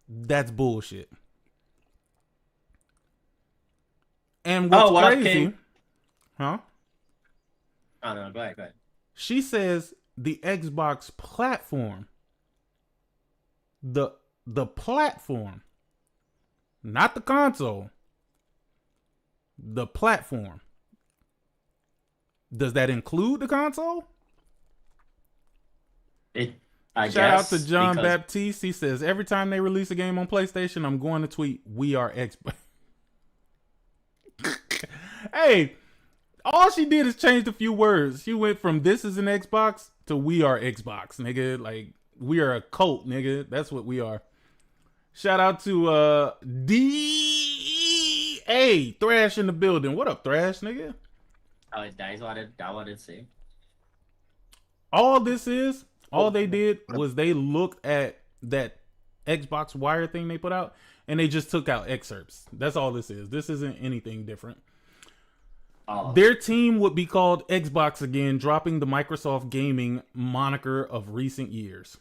that's bullshit. And what's crazy, huh? Oh no, go ahead. She says the Xbox platform, the platform, not the console, the platform. Does that include the console? Shout out to John Baptiste. He says, every time they release a game on PlayStation, I'm going to tweet, we are Xbox. Hey, all she did is change a few words. She went from this is an Xbox to we are Xbox, nigga. Like, we are a cult, nigga. That's what we are. Shout out to D.A. Thrash in the building. What up, Thrash, nigga? Oh, that's what I wanted to say. All they did was they looked at that Xbox Wire thing they put out, and they just took out excerpts. That's all this is. This isn't anything different. Their team would be called Xbox again, dropping the Microsoft Gaming moniker of recent years.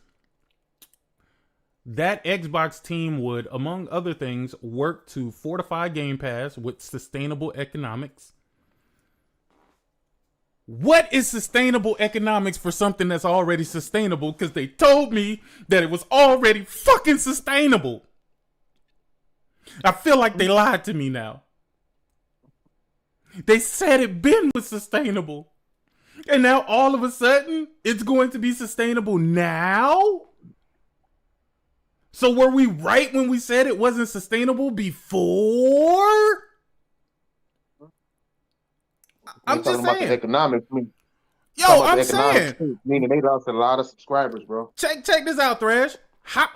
That Xbox team would, among other things, work to fortify Game Pass with sustainable economics. What is sustainable economics for something that's already sustainable? Because they told me that it was already fucking sustainable. I feel like they lied to me now. They said it was sustainable. And now all of a sudden, it's going to be sustainable now? So were we right when we said it wasn't sustainable before? I'm just talking about saying. the economics. I'm saying. Meaning they lost a lot of subscribers, bro. Check this out, Thrash.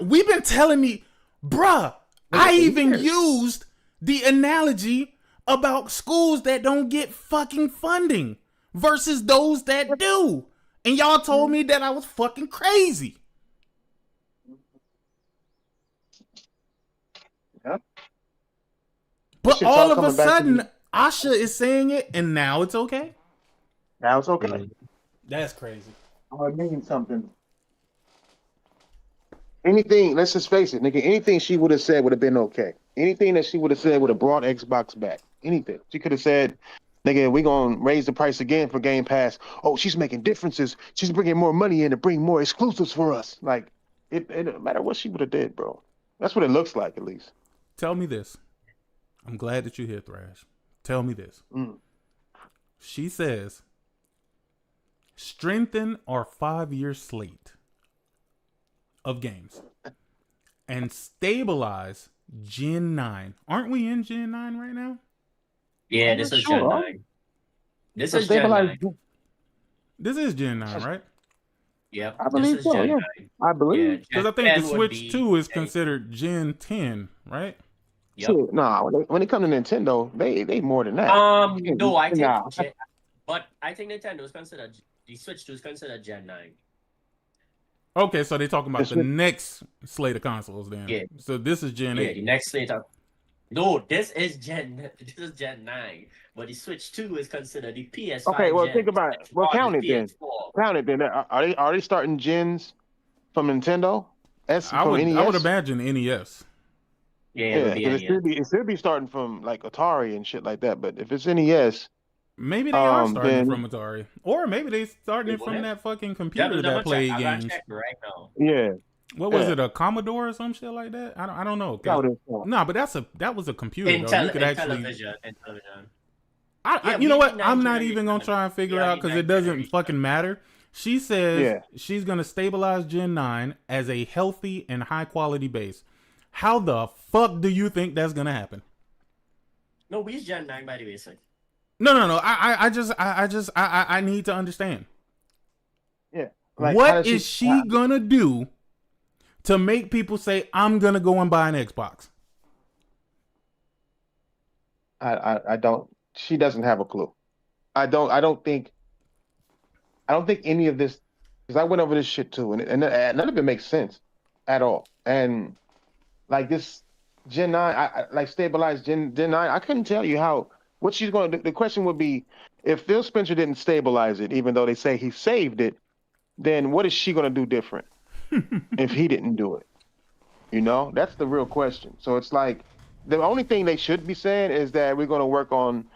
We've been telling me, bruh, I even used the analogy about schools that don't get fucking funding versus those that do. And y'all told me that I was fucking crazy. Yeah. But all of a sudden, Asha is saying it, and now it's okay? Now it's okay. That's crazy. I mean something. Anything, let's just face it, nigga, anything she would have said would have been okay. Anything that she would have said would have brought Xbox back. Anything. She could have said, nigga, we gonna raise the price again for Game Pass. Oh, she's making differences. She's bringing more money in to bring more exclusives for us. Like, it don't matter what she would have did, bro. That's what it looks like, at least. Tell me this. I'm glad that you're here, Thrash. Tell me this. She says, strengthen our 5-year slate of games and stabilize Gen 9. Aren't we in Gen 9 right now? Yeah, this is Gen 9. This is Gen 9. This is Gen 9, right? Yep. I believe so, yeah. I believe. Because I think the Switch 2 is considered Gen 10, right? Yep. Shit, nah, when it comes to Nintendo, they more than that. No, I think, but I think Nintendo is considered, the Switch 2 is considered Gen 9. Okay, so they're talking about the next slate of consoles then. Yeah. So this is Gen 8. Yeah, the next slate of... No, this is Gen 9. But the Switch 2 is considered the PS5. Okay, well, think about it. Well, count it then. Count it then. Are they starting gens from Nintendo? I would imagine NES. Yeah, it should be starting from like Atari and shit like that. But if it's NES, maybe they are starting from Atari, or maybe they starting it from that fucking computer that played games. Right now. Yeah. What was it, a Commodore or some shit like that? I don't know. No, but that was a computer. You could actually. Television. You know what? I'm not even gonna try and figure out because it doesn't fucking matter. She says she's gonna stabilize Gen 9 as a healthy and high quality base. How the fuck do you think that's gonna happen? No, we use Gen 9 by the way, sir. No. I need to understand. Yeah. Like, what is she gonna do to make people say, I'm gonna go and buy an Xbox? I don't. She doesn't have a clue. I don't think any of this, because I went over this shit too, and none of it makes sense at all. And like this Gen 9, I like stabilized Gen 9. I couldn't tell you what she's going to do. The question would be, if Phil Spencer didn't stabilize it, even though they say he saved it, then what is she going to do different if he didn't do it? You know, that's the real question. So it's like, the only thing they should be saying is that we're going to work on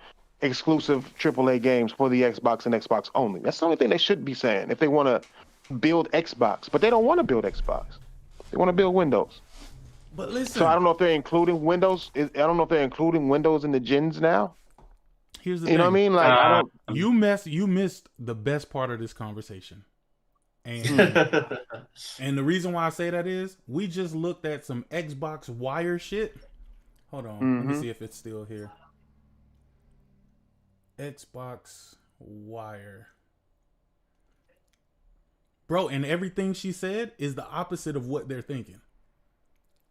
exclusive AAA games for the Xbox and Xbox only. That's the only thing they should be saying if they want to build Xbox. But they don't want to build Xbox. They want to build Windows. But listen. So I don't know if they're including Windows. I don't know if they're including Windows in the gens now. Here's the thing. You know what I mean? Like I don't. You missed the best part of this conversation. And and the reason why I say that is we just looked at some Xbox Wire shit. Hold on, let me see if it's still here. Xbox Wire. Bro, and everything she said is the opposite of what they're thinking.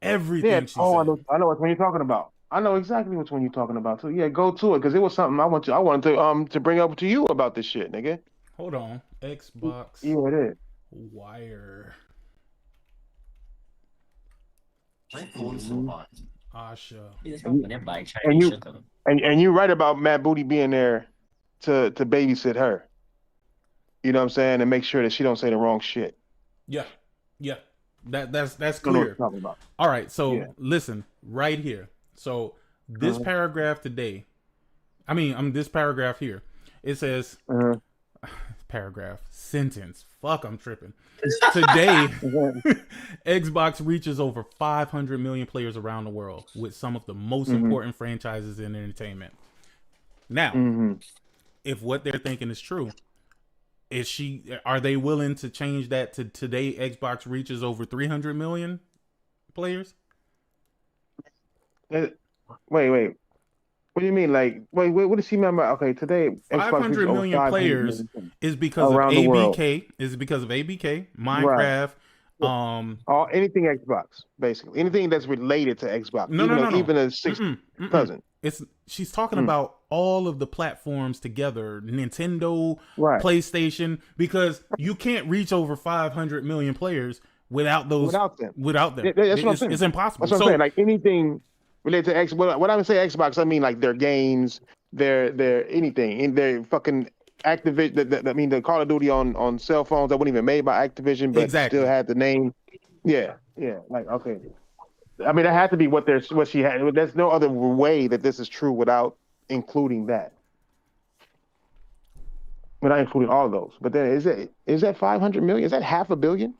Everything she said. I know which one you're talking about. I know exactly which one you're talking about. So yeah, go to it, because it was something I wanted to bring up to you about this shit, nigga. Hold on. Xbox Yeah, it is. Wire. My phone's so hot. Asha. It's And when they buy and Chinese you shit. and you're right about Matt Booty being there to babysit her. You know what I'm saying, and make sure that she don't say the wrong shit. Yeah. Yeah. That's You know what clear. I'm talking about. All right, so Yeah. listen right here. So this paragraph today, this paragraph here, it says paragraph sentence. Fuck, I'm tripping. Today, Xbox reaches over 500 million players around the world with some of the most important franchises in entertainment. Now, if what they're thinking is true, are they willing to change that to today Xbox reaches over 300 million players? Wait. What do you mean? Like, wait, what does she mean by? Okay, today Xbox reaches 500 over million 500 players million is because of around the world. ABK. Is because of ABK, Right. Minecraft. All anything Xbox, basically anything that's related to Xbox. No. Even a sixth cousin. She's talking about all of the platforms together, Nintendo, Right. PlayStation, because you can't reach over 500 million players without them. That's what I'm saying. It's impossible. That's what I'm saying. Like anything related to Xbox. When I say Xbox, I mean like their games, their anything, in their fucking Activision. I mean the Call of Duty on cell phones that weren't even made by Activision, but still had the name. Yeah. Like okay. I mean, that had to be what she had. There's no other way that this is true without including that. Without including all of those. But then is that 500 million? Is that half a billion?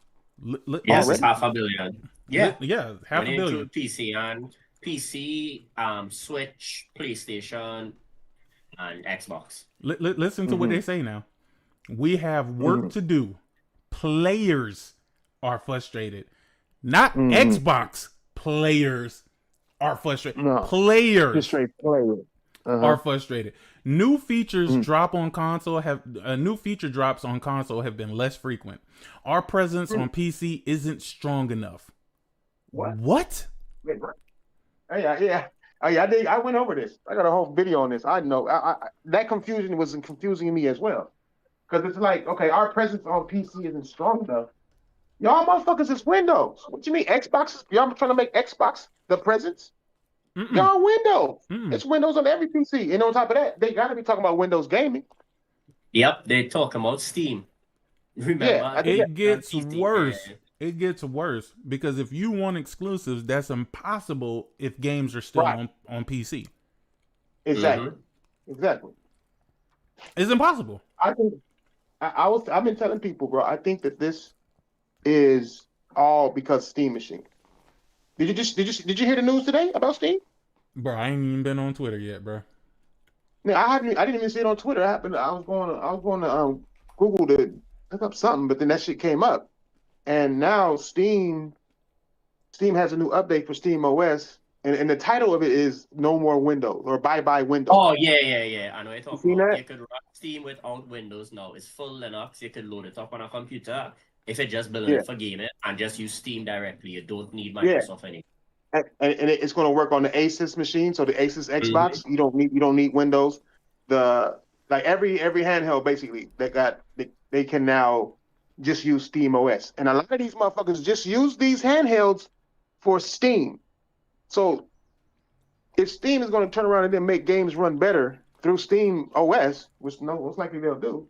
Yes, it's half a billion. Yeah. Yeah, half a billion. PC and PC, Switch, PlayStation, and Xbox. Listen to what they say now. We have work to do. Players are frustrated. Not Xbox players are frustrated. No, players just straight players are frustrated. New features drop on console new feature drops on console have been less frequent. Our presence on PC isn't strong enough. What? Yeah. I went over this. I got a whole video on this. I know. That confusion was confusing me as well. Because it's like, okay, our presence on PC isn't strong enough. Y'all motherfuckers is Windows. What you mean Xbox? Y'all trying to make Xbox the presence? Y'all Windows. It's Windows on every PC. And on top of that, they got to be talking about Windows gaming. Yep, they talk about Steam. Remember? It gets worse. It gets worse because if you want exclusives, that's impossible if games are still on PC. Exactly. It's impossible. I think I've been telling people, bro. I think that this is all because Steam machine. Did you hear the news today about Steam? Bro, I ain't even been on Twitter yet, bro. No, I didn't even see it on Twitter. I was going to Google to look up something, but then that shit came up. And now Steam has a new update for Steam OS, and the title of it is No More Windows or Bye Bye Windows. Oh yeah. I know you're talking about. That? You could run Steam without Windows now. It's full Linux. You could load it up on a computer if it just built for gaming and just use Steam directly. You don't need Microsoft anymore. And it's going to work on the Asus machine, so the Asus Xbox. You don't need Windows. Every handheld basically they can now just use Steam OS, and a lot of these motherfuckers just use these handhelds for Steam. So if Steam is going to turn around and then make games run better through Steam OS, which most likely they'll do,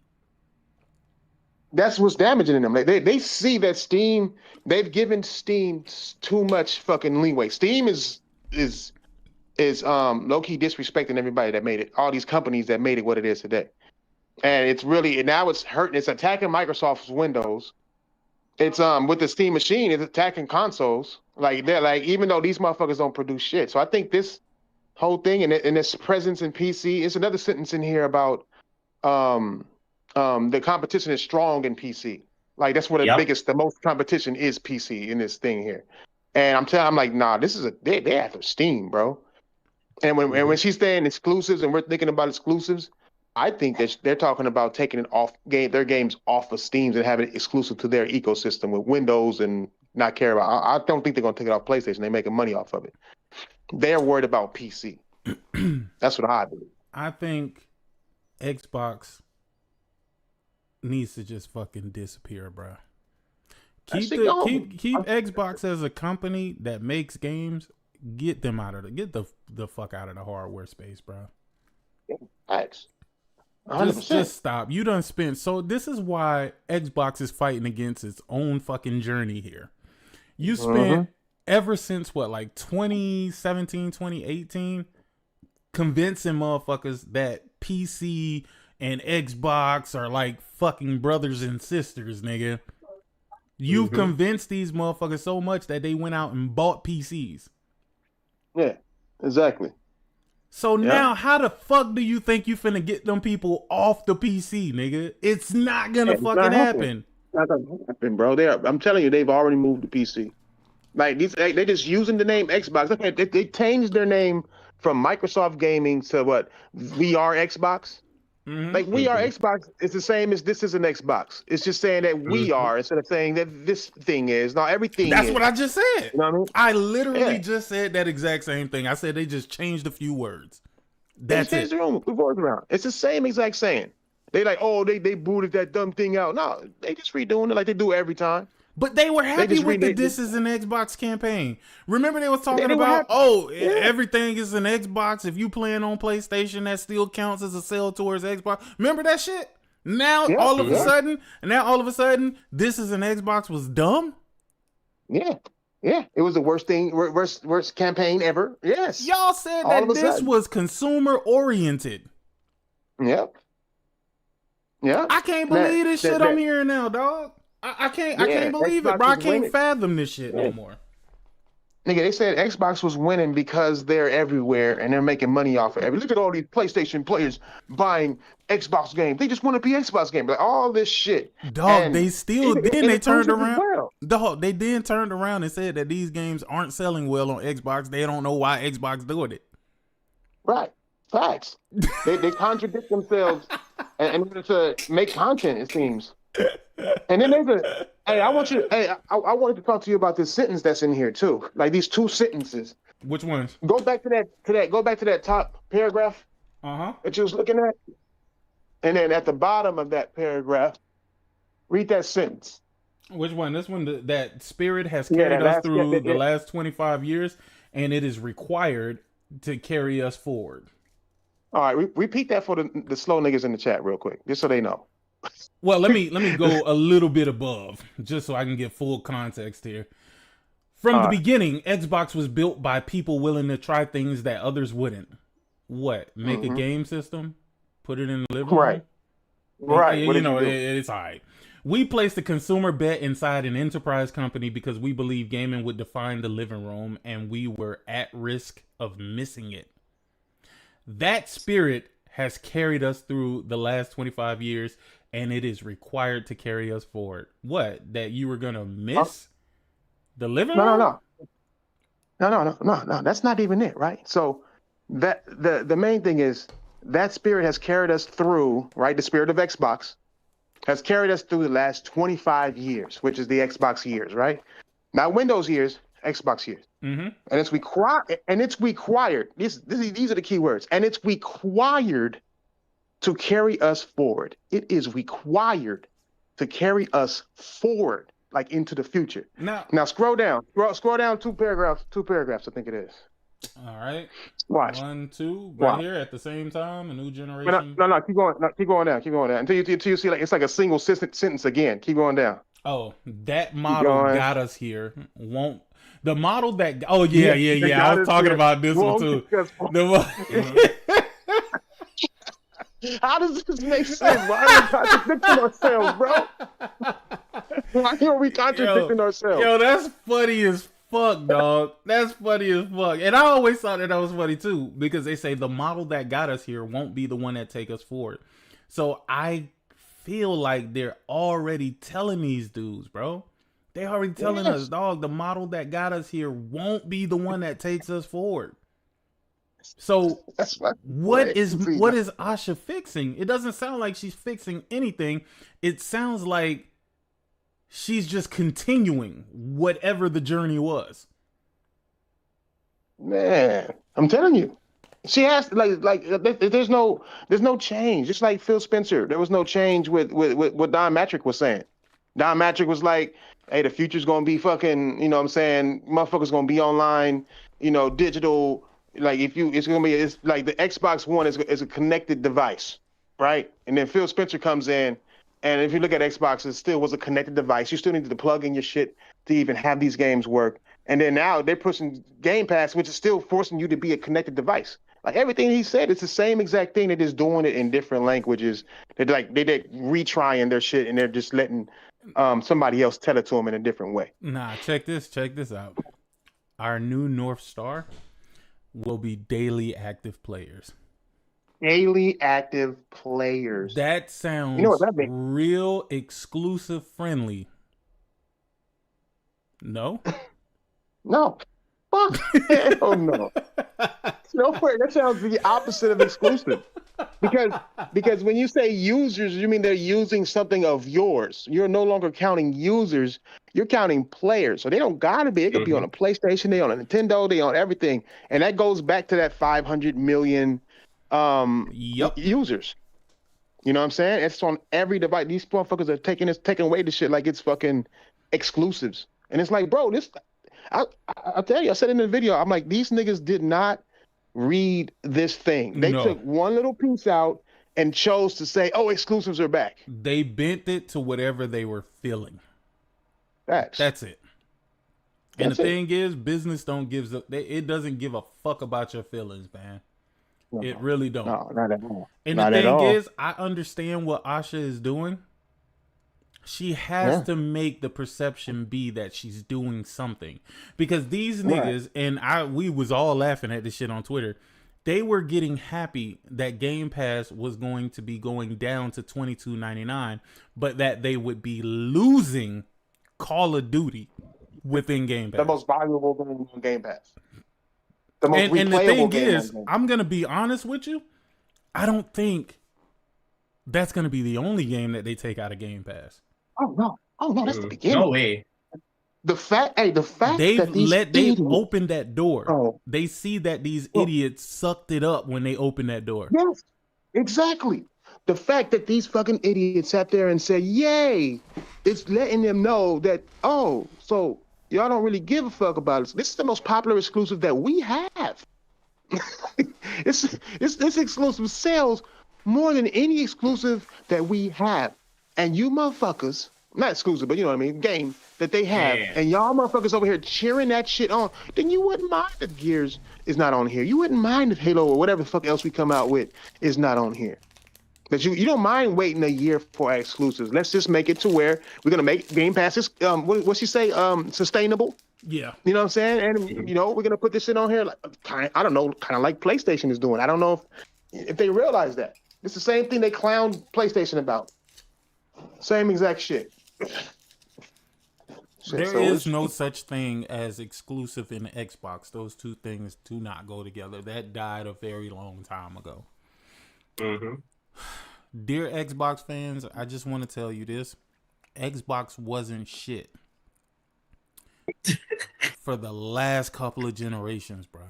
that's what's damaging in them. They see that they've given Steam too much fucking leeway. Steam is low-key disrespecting everybody that made it, all these companies that made it what it is today. And it's really, now it's hurting, it's attacking Microsoft's Windows. It's with the Steam machine, it's attacking consoles. Even though these motherfuckers don't produce shit. So I think this whole thing and this presence in PC, it's another sentence in here about the competition is strong in PC. Like that's where the most competition is PC in this thing here. And I'm like, nah, this is they after Steam, bro. And when she's saying exclusives and we're thinking about exclusives, I think that they're talking about taking it off their games off of Steam and having it exclusive to their ecosystem with Windows and not care about. I don't think they're gonna take it off PlayStation. They're making money off of it. They're worried about PC. That's what I believe. I think Xbox needs to just fucking disappear, bro. That Keep shit gone. keep Xbox as a company that makes games. Get the fuck out of the hardware space, bro. Facts. 100%. Just stop. You done spent this is why Xbox is fighting against its own fucking journey here. You spent ever since what, like 2017, 2018, convincing motherfuckers that PC and Xbox are like fucking brothers and sisters, nigga. You've convinced these motherfuckers so much that they went out and bought PCs. Yeah, exactly. So now, how the fuck do you think you finna get them people off the PC, nigga? It's not gonna fucking happen. It's not gonna happen, bro. I'm telling you, they've already moved to PC. Like they just using the name Xbox. Look at they changed their name from Microsoft Gaming to what, VR Xbox. Like VR Xbox is the same as this is an Xbox. It's just saying that we are instead of saying that this thing is. Now everything. That's what I just said. You know what I mean? I literally just said that exact same thing. I said they just changed a few words. That's it. Around. It's the same exact saying. They like, oh, they booted that dumb thing out. No, they just redoing it like they do every time. But they were happy with the "This is an Xbox" campaign. Remember they was talking about, everything is an Xbox. If you playing on PlayStation, that still counts as a sale towards Xbox. Remember that shit? Now all of a sudden, "This is an Xbox" was dumb. Yeah. Yeah, it was the worst thing, worst campaign ever. Yes. Y'all said that this was consumer oriented. Yep. Yeah. I can't believe this shit I'm hearing now, dog. I can't believe it, bro. I can't fathom this shit no more. Nigga, they said Xbox was winning because they're everywhere and they're making money off of everything. Look at all these PlayStation players buying Xbox games. They just want to be Xbox games. Like all this shit. Dog, and they turned around. Dog, they then turned around and said that these games aren't selling well on Xbox. They don't know why Xbox doing it. Right. Facts. they contradict themselves in order to make content, it seems. And then there's I wanted to talk to you about this sentence that's in here too. Like these two sentences. Which ones? Go back to that top paragraph that you was looking at. And then at the bottom of that paragraph, read that sentence. Which one? This one, that spirit has carried us through the last 25 years, and it is required to carry us forward. All right, repeat that for the slow niggas in the chat real quick, just so they know. Well, let me go a little bit above, just so I can get full context here. From the beginning, Xbox was built by people willing to try things that others wouldn't. What? Make a game system? Put it in the living room? Right. It's all right. We placed a consumer bet inside an enterprise company because we believed gaming would define the living room, and we were at risk of missing it. That spirit has carried us through the last 25 years, and it is required to carry us forward. What? That you were gonna miss the living room? No. That's not even it, right? So that the main thing is that spirit has carried us through, right? The spirit of Xbox has carried us through the last 25 years, which is the Xbox years, right? Not Windows years, Xbox years. And it's required. These are the key words. And it's required to carry us forward. It is required to carry us forward, like into the future. Now scroll down. Scroll down two paragraphs, I think it is. All right. Watch. 1, 2, right here at the same time, a new generation. No, keep going. No, keep going down. Until you see like it's like a single sentence again. Keep going down. Oh, that model got us here. The model that... Oh, yeah. I was talking about this one, too. How does this make sense? Why are we contradicting ourselves, bro? Why are we contradicting ourselves? Yo, that's funny as fuck, dog. That's funny as fuck. And I always thought that was funny, too, because they say the model that got us here won't be the one that take us forward. So I feel like they're already telling these dudes, bro. They already telling us, dog, the model that got us here won't be the one that takes us forward. So what is Asha fixing? It doesn't sound like she's fixing anything. It sounds like she's just continuing whatever the journey was. Man, I'm telling you. She has there's no change. Just like Phil Spencer, there was no change with what Don Matrick was saying. Don Matrick was like, "Hey, the future's gonna be fucking, you know what I'm saying, motherfuckers gonna be online, digital. Like it's like the Xbox One is a connected device, right? And then Phil Spencer comes in, and if you look at Xbox, it still was a connected device. You still needed to plug in your shit to even have these games work. And then now they're pushing Game Pass, which is still forcing you to be a connected device. Like everything he said, it's the same exact thing. They're just doing it in different languages. They're retrying their shit, and they're just letting somebody else tell it to them in a different way. Nah, check this out. Our new North Star will be daily active players. Daily active players. That sounds You know what that means? real exclusive friendly. No? No. Fuck. Hell no. No, that sounds the opposite of exclusive. Because when you say users, you mean they're using something of yours. You're no longer counting users, you're counting players. So they don't gotta be. It could be on a PlayStation, they on a Nintendo, they on everything. And that goes back to that 500 million users. You know what I'm saying? It's on every device. These motherfuckers are taking away the shit like it's fucking exclusives. And it's like, bro, I'll tell you, I said in the video, I'm like, these niggas did not read this thing. They took one little piece out and chose to say, oh, exclusives are back. They bent it to whatever they were feeling. Facts. That's it. And the thing is, business it doesn't give a fuck about your feelings, man. No, it really don't. No, not at all. And the thing is, I understand what Asha is doing. She has to make the perception be that she's doing something, because these niggas and we was all laughing at this shit on Twitter. They were getting happy that Game Pass was going to be going down to $22.99, but that they would be losing Call of Duty within Game Pass. The most valuable game on Game Pass. The most and the thing is, I'm gonna be honest with you. I don't think that's gonna be the only game that they take out of Game Pass. Oh no, that's the beginning. No way. The fact they've opened that door. Oh. They see that these idiots sucked it up when they opened that door. Yes, exactly. The fact that these fucking idiots sat there and said, "Yay!" It's letting them know that, oh, so y'all don't really give a fuck about it. This is the most popular exclusive that we have. This exclusive sells more than any exclusive that we have. And you motherfuckers, not exclusive, but you know what I mean, game that they have, and y'all motherfuckers over here cheering that shit on, then you wouldn't mind if Gears is not on here. You wouldn't mind if Halo or whatever the fuck else we come out with is not on here. But you don't mind waiting a year for our exclusives. Let's just make it to where we're gonna make Game Passes, what's she say, sustainable. Yeah. You know what I'm saying? And we're gonna put this shit on here like I don't know, kind of like PlayStation is doing. I don't know if they realize that. It's the same thing they clowned PlayStation about. Same exact shit. There is no such thing as exclusive in the Xbox. Those two things do not go together. That died a very long time ago. Dear Xbox fans, I just want to tell you this. Xbox wasn't shit for the last couple of generations, bro.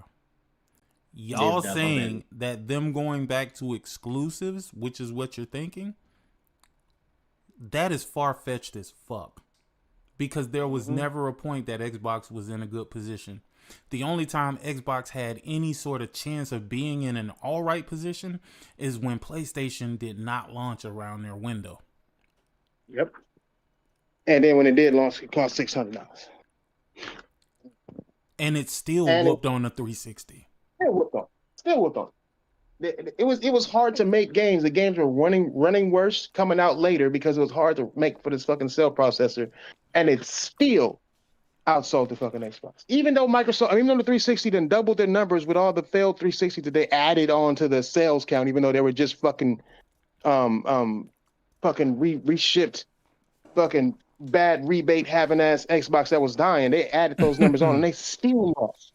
Y'all saying that them going back to exclusives, which is what you're thinking, that is far-fetched as fuck. Because there was never a point that Xbox was in a good position. The only time Xbox had any sort of chance of being in an alright position is when PlayStation did not launch around their window. Yep. And then when it did launch, it cost $600. And it still whooped on the 360. Still whooped on. It was hard to make games. The games were running worse coming out later because it was hard to make for this fucking cell processor, and it still outsold the fucking Xbox. Even though the 360 done doubled their numbers with all the failed 360 that they added on to the sales count, even though they were just fucking reshipped, fucking bad rebate having ass Xbox that was dying. They added those numbers on, and they still lost.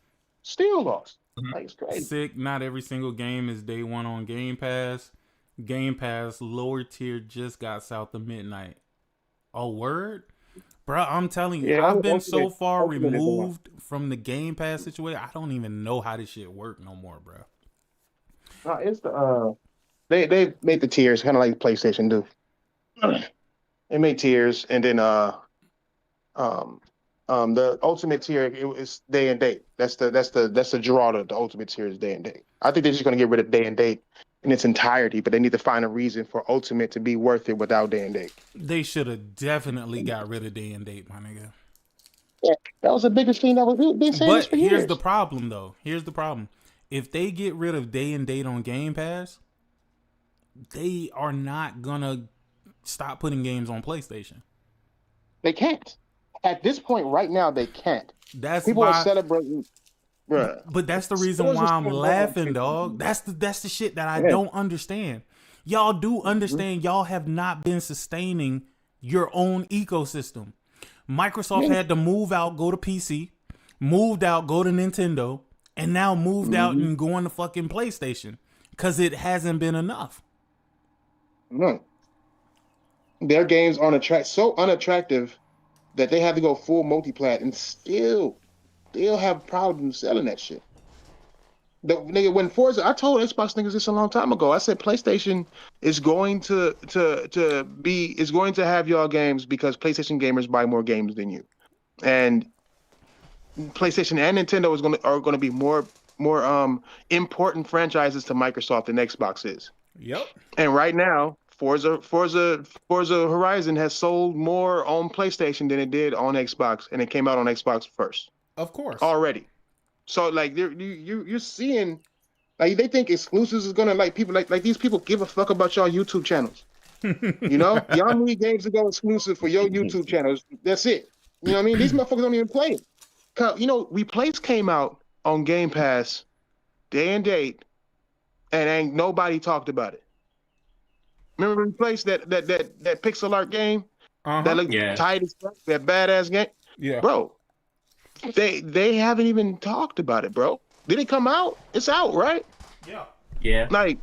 Like, it's crazy. Sick. Not every single game is day one on Game Pass. Game Pass lower tier just got south of midnight. Oh, word? Bro, I'm telling you, I've been so far removed from the Game Pass situation. I don't even know how this shit work no more, bro. No, it's the they made the tiers kind of like PlayStation do. They made tiers, and then the ultimate tier is day and date. That's the draw to the ultimate tier is day and date. I think they're just gonna get rid of day and date in its entirety, but they need to find a reason for ultimate to be worth it without day and date. They should have definitely got rid of day and date, my nigga. Yeah, that was the biggest thing that was been saying this But for here's years. the problem, though. Here's the problem. If they get rid of day and date on Game Pass, they are not gonna stop putting games on PlayStation. They can't. At this point, right now, they can't. That's People why. are celebrating. Bruh. But that's the reason Stores why are I'm still laughing, going. dog. That's the shit that I Yeah. don't understand. Y'all do understand. Y'all have not been sustaining your own ecosystem. Microsoft had to move out, go to PC, moved out, go to Nintendo, and now moved out and going to fucking PlayStation because it hasn't been enough. No. Their games are so unattractive that they have to go full multi-plat and still have problems selling that shit. The nigga when Forza, I told Xbox niggas this a long time ago. I said PlayStation is going to have y'all games because PlayStation gamers buy more games than you, and PlayStation and Nintendo are gonna be more important franchises to Microsoft than Xbox is. Yep. And right now, Forza Horizon has sold more on PlayStation than it did on Xbox, and it came out on Xbox first Of course. already. So like you're seeing, like they think exclusives is gonna like people like these people give a fuck about y'all YouTube channels. You know, y'all need games to go exclusive for your YouTube channels. That's it. You know what I mean? These motherfuckers don't even play it. You know, Replace came out on Game Pass, day and date, and ain't nobody talked about it. Remember Replace that pixel art game that looked tight as fuck, that badass game? Yeah, bro. They haven't even talked about it, bro. Did it come out? It's out, right? Yeah. Like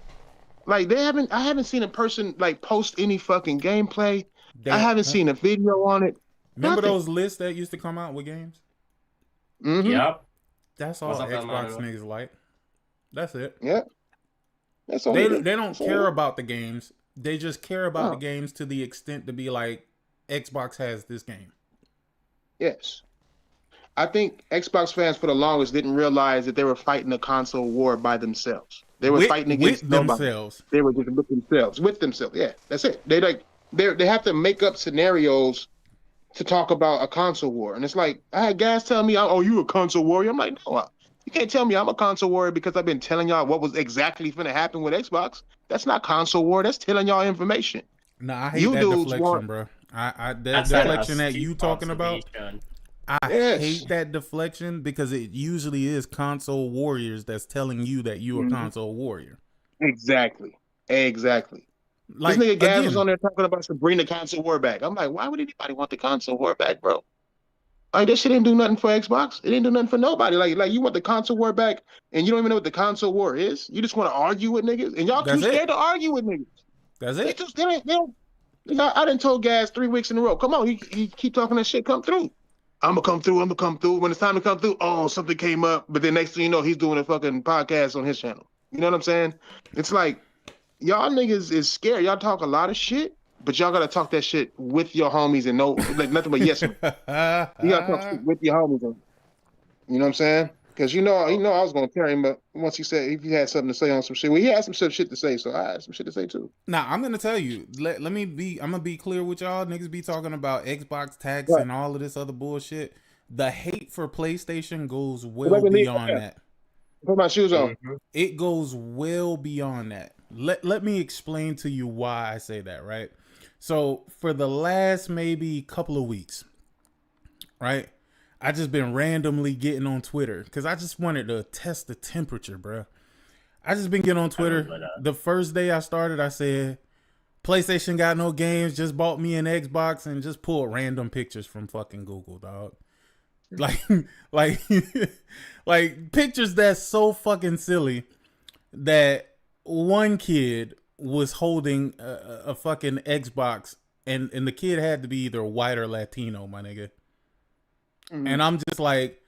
they haven't. I haven't seen a person like post any fucking gameplay. I haven't seen a video on it. Remember Nothing. those lists that used to come out with games? Mm-hmm. Yep. That's all Xbox niggas like. That's it. Yeah. That's all. They don't care about the games. They just care about the games to the extent to be like, Xbox has this game. Yes. I think Xbox fans for the longest didn't realize that they were fighting a console war by themselves. They were fighting against themselves. They were just with themselves. Yeah, that's it. They have to make up scenarios to talk about a console war, and it's like I had guys telling me, "Oh, you a console warrior?" I'm like, no, you can't tell me I'm a console warrior because I've been telling y'all what was exactly going to happen with Xbox. That's not console war. That's telling y'all information. Nah, I hate that deflection, bro. That deflection that you talking about. I hate that deflection because it usually is console warriors that's telling you that you a console warrior. Exactly. Like, this nigga Gaz was on there talking about to bring the console war back. I'm like, why would anybody want the console war back, bro? Like, that shit didn't do nothing for Xbox. It didn't do nothing for nobody. Like you want the console war back, and you don't even know what the console war is. You just want to argue with niggas, and y'all too scared to argue with niggas. That's it. They don't. I done told Gaz 3 weeks in a row. Come on, he keep talking that shit. Come through. I'm gonna come through. When it's time to come through, oh, something came up. But then next thing you know, he's doing a fucking podcast on his channel. You know what I'm saying? It's like, y'all niggas is scared. Y'all talk a lot of shit, but y'all gotta talk that shit with your homies and no, like nothing but yes men. You gotta talk shit with your homies. You know what I'm saying? Because you know I was gonna carry him, but once he said if he had something to say on some shit, well, he had some shit to say, so I had some shit to say too. Now I'm gonna tell you. I'm gonna be clear with y'all. Niggas be talking about Xbox tax and all of this other bullshit. The hate for PlayStation goes well beyond that. Put my shoes on. It goes well beyond that. Let me explain to you why I say that. Right. So for the last maybe couple of weeks, right, I just been randomly getting on Twitter because I just wanted to test the temperature, bro. I just been getting on Twitter. The first day I started, I said, PlayStation got no games, just bought me an Xbox, and just pulled random pictures from fucking Google, dog. Like pictures that's so fucking silly that one kid was holding a fucking Xbox, and the kid had to be either white or Latino, my nigga. And I'm just like,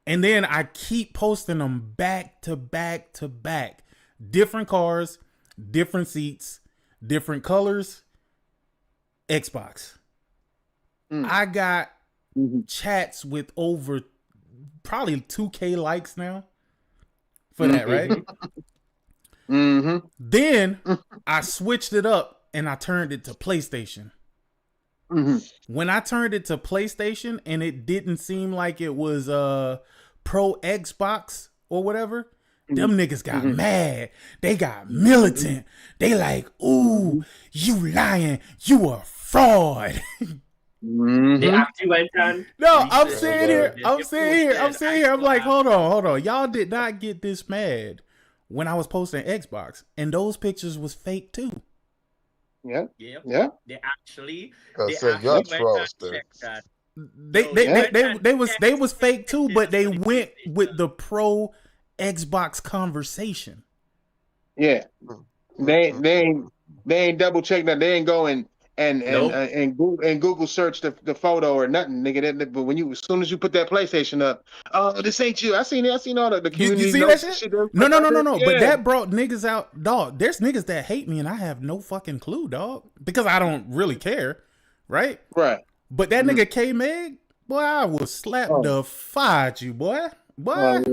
and then I keep posting them back to back to back. different cars, different seats, different colors, Xbox. I got chats with over probably 2K likes now for that, right? Then I switched it up and I turned it to PlayStation. When I turned it to PlayStation and it didn't seem like it was pro Xbox or whatever, them niggas got mad. They got militant. They like, ooh, you lying. You a fraud. They actually went on. No, I'm sitting here. I'm like, hold on. Y'all did not get this mad when I was posting Xbox, and those pictures was fake too. Yeah. They actually you're fraudster. They was fake too, but they went with the pro Xbox conversation. Yeah. They ain't double check that. They ain't go and Google search the photo or nothing, nigga. But as soon as you put that PlayStation up, oh, this ain't you. I seen all the community. You see that shit? No. Yeah. But that brought niggas out, dog. There's niggas that hate me and I have no fucking clue, dog, because I don't really care, right? Right. But that nigga K-Meg, boy, I will slap the fire at you, boy. Boy.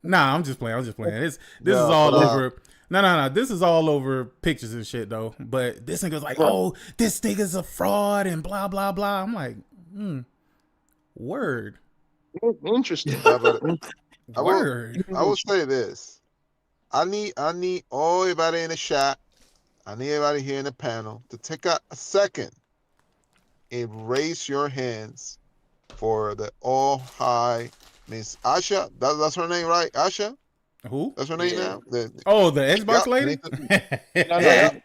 Nah, I'm just playing. This is all over. No. This is all over pictures and shit, though. But this nigga's like, oh, this nigga's a fraud and blah, blah, blah. I'm like, word. Interesting. I will say this. I need everybody in the chat. I need everybody here in the panel to take a second and raise your hands for the all high Miss Asha. That's her name, right? Asha? Who? That's her name now? The Xbox lady? No.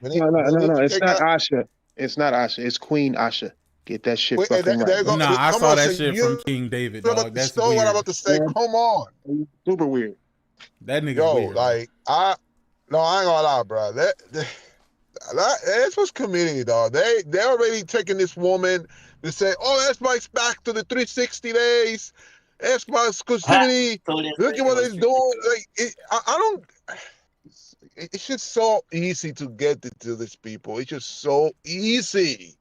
It's not Asha. It's not Asha. It's Queen Asha. Get that shit fucking right. Nah, I saw that shit from King David, dog. That's weird. What I'm about to say. Come on. Super weird. That nigga's weird. Like, I ain't gonna lie, bro. That's what's community, dog. They already taking this woman to say, oh, Xbox back to the 360 days. Xbox exclusivity. Look at what they're doing. Like, I don't. It's just so easy to get to these people. It's just so easy.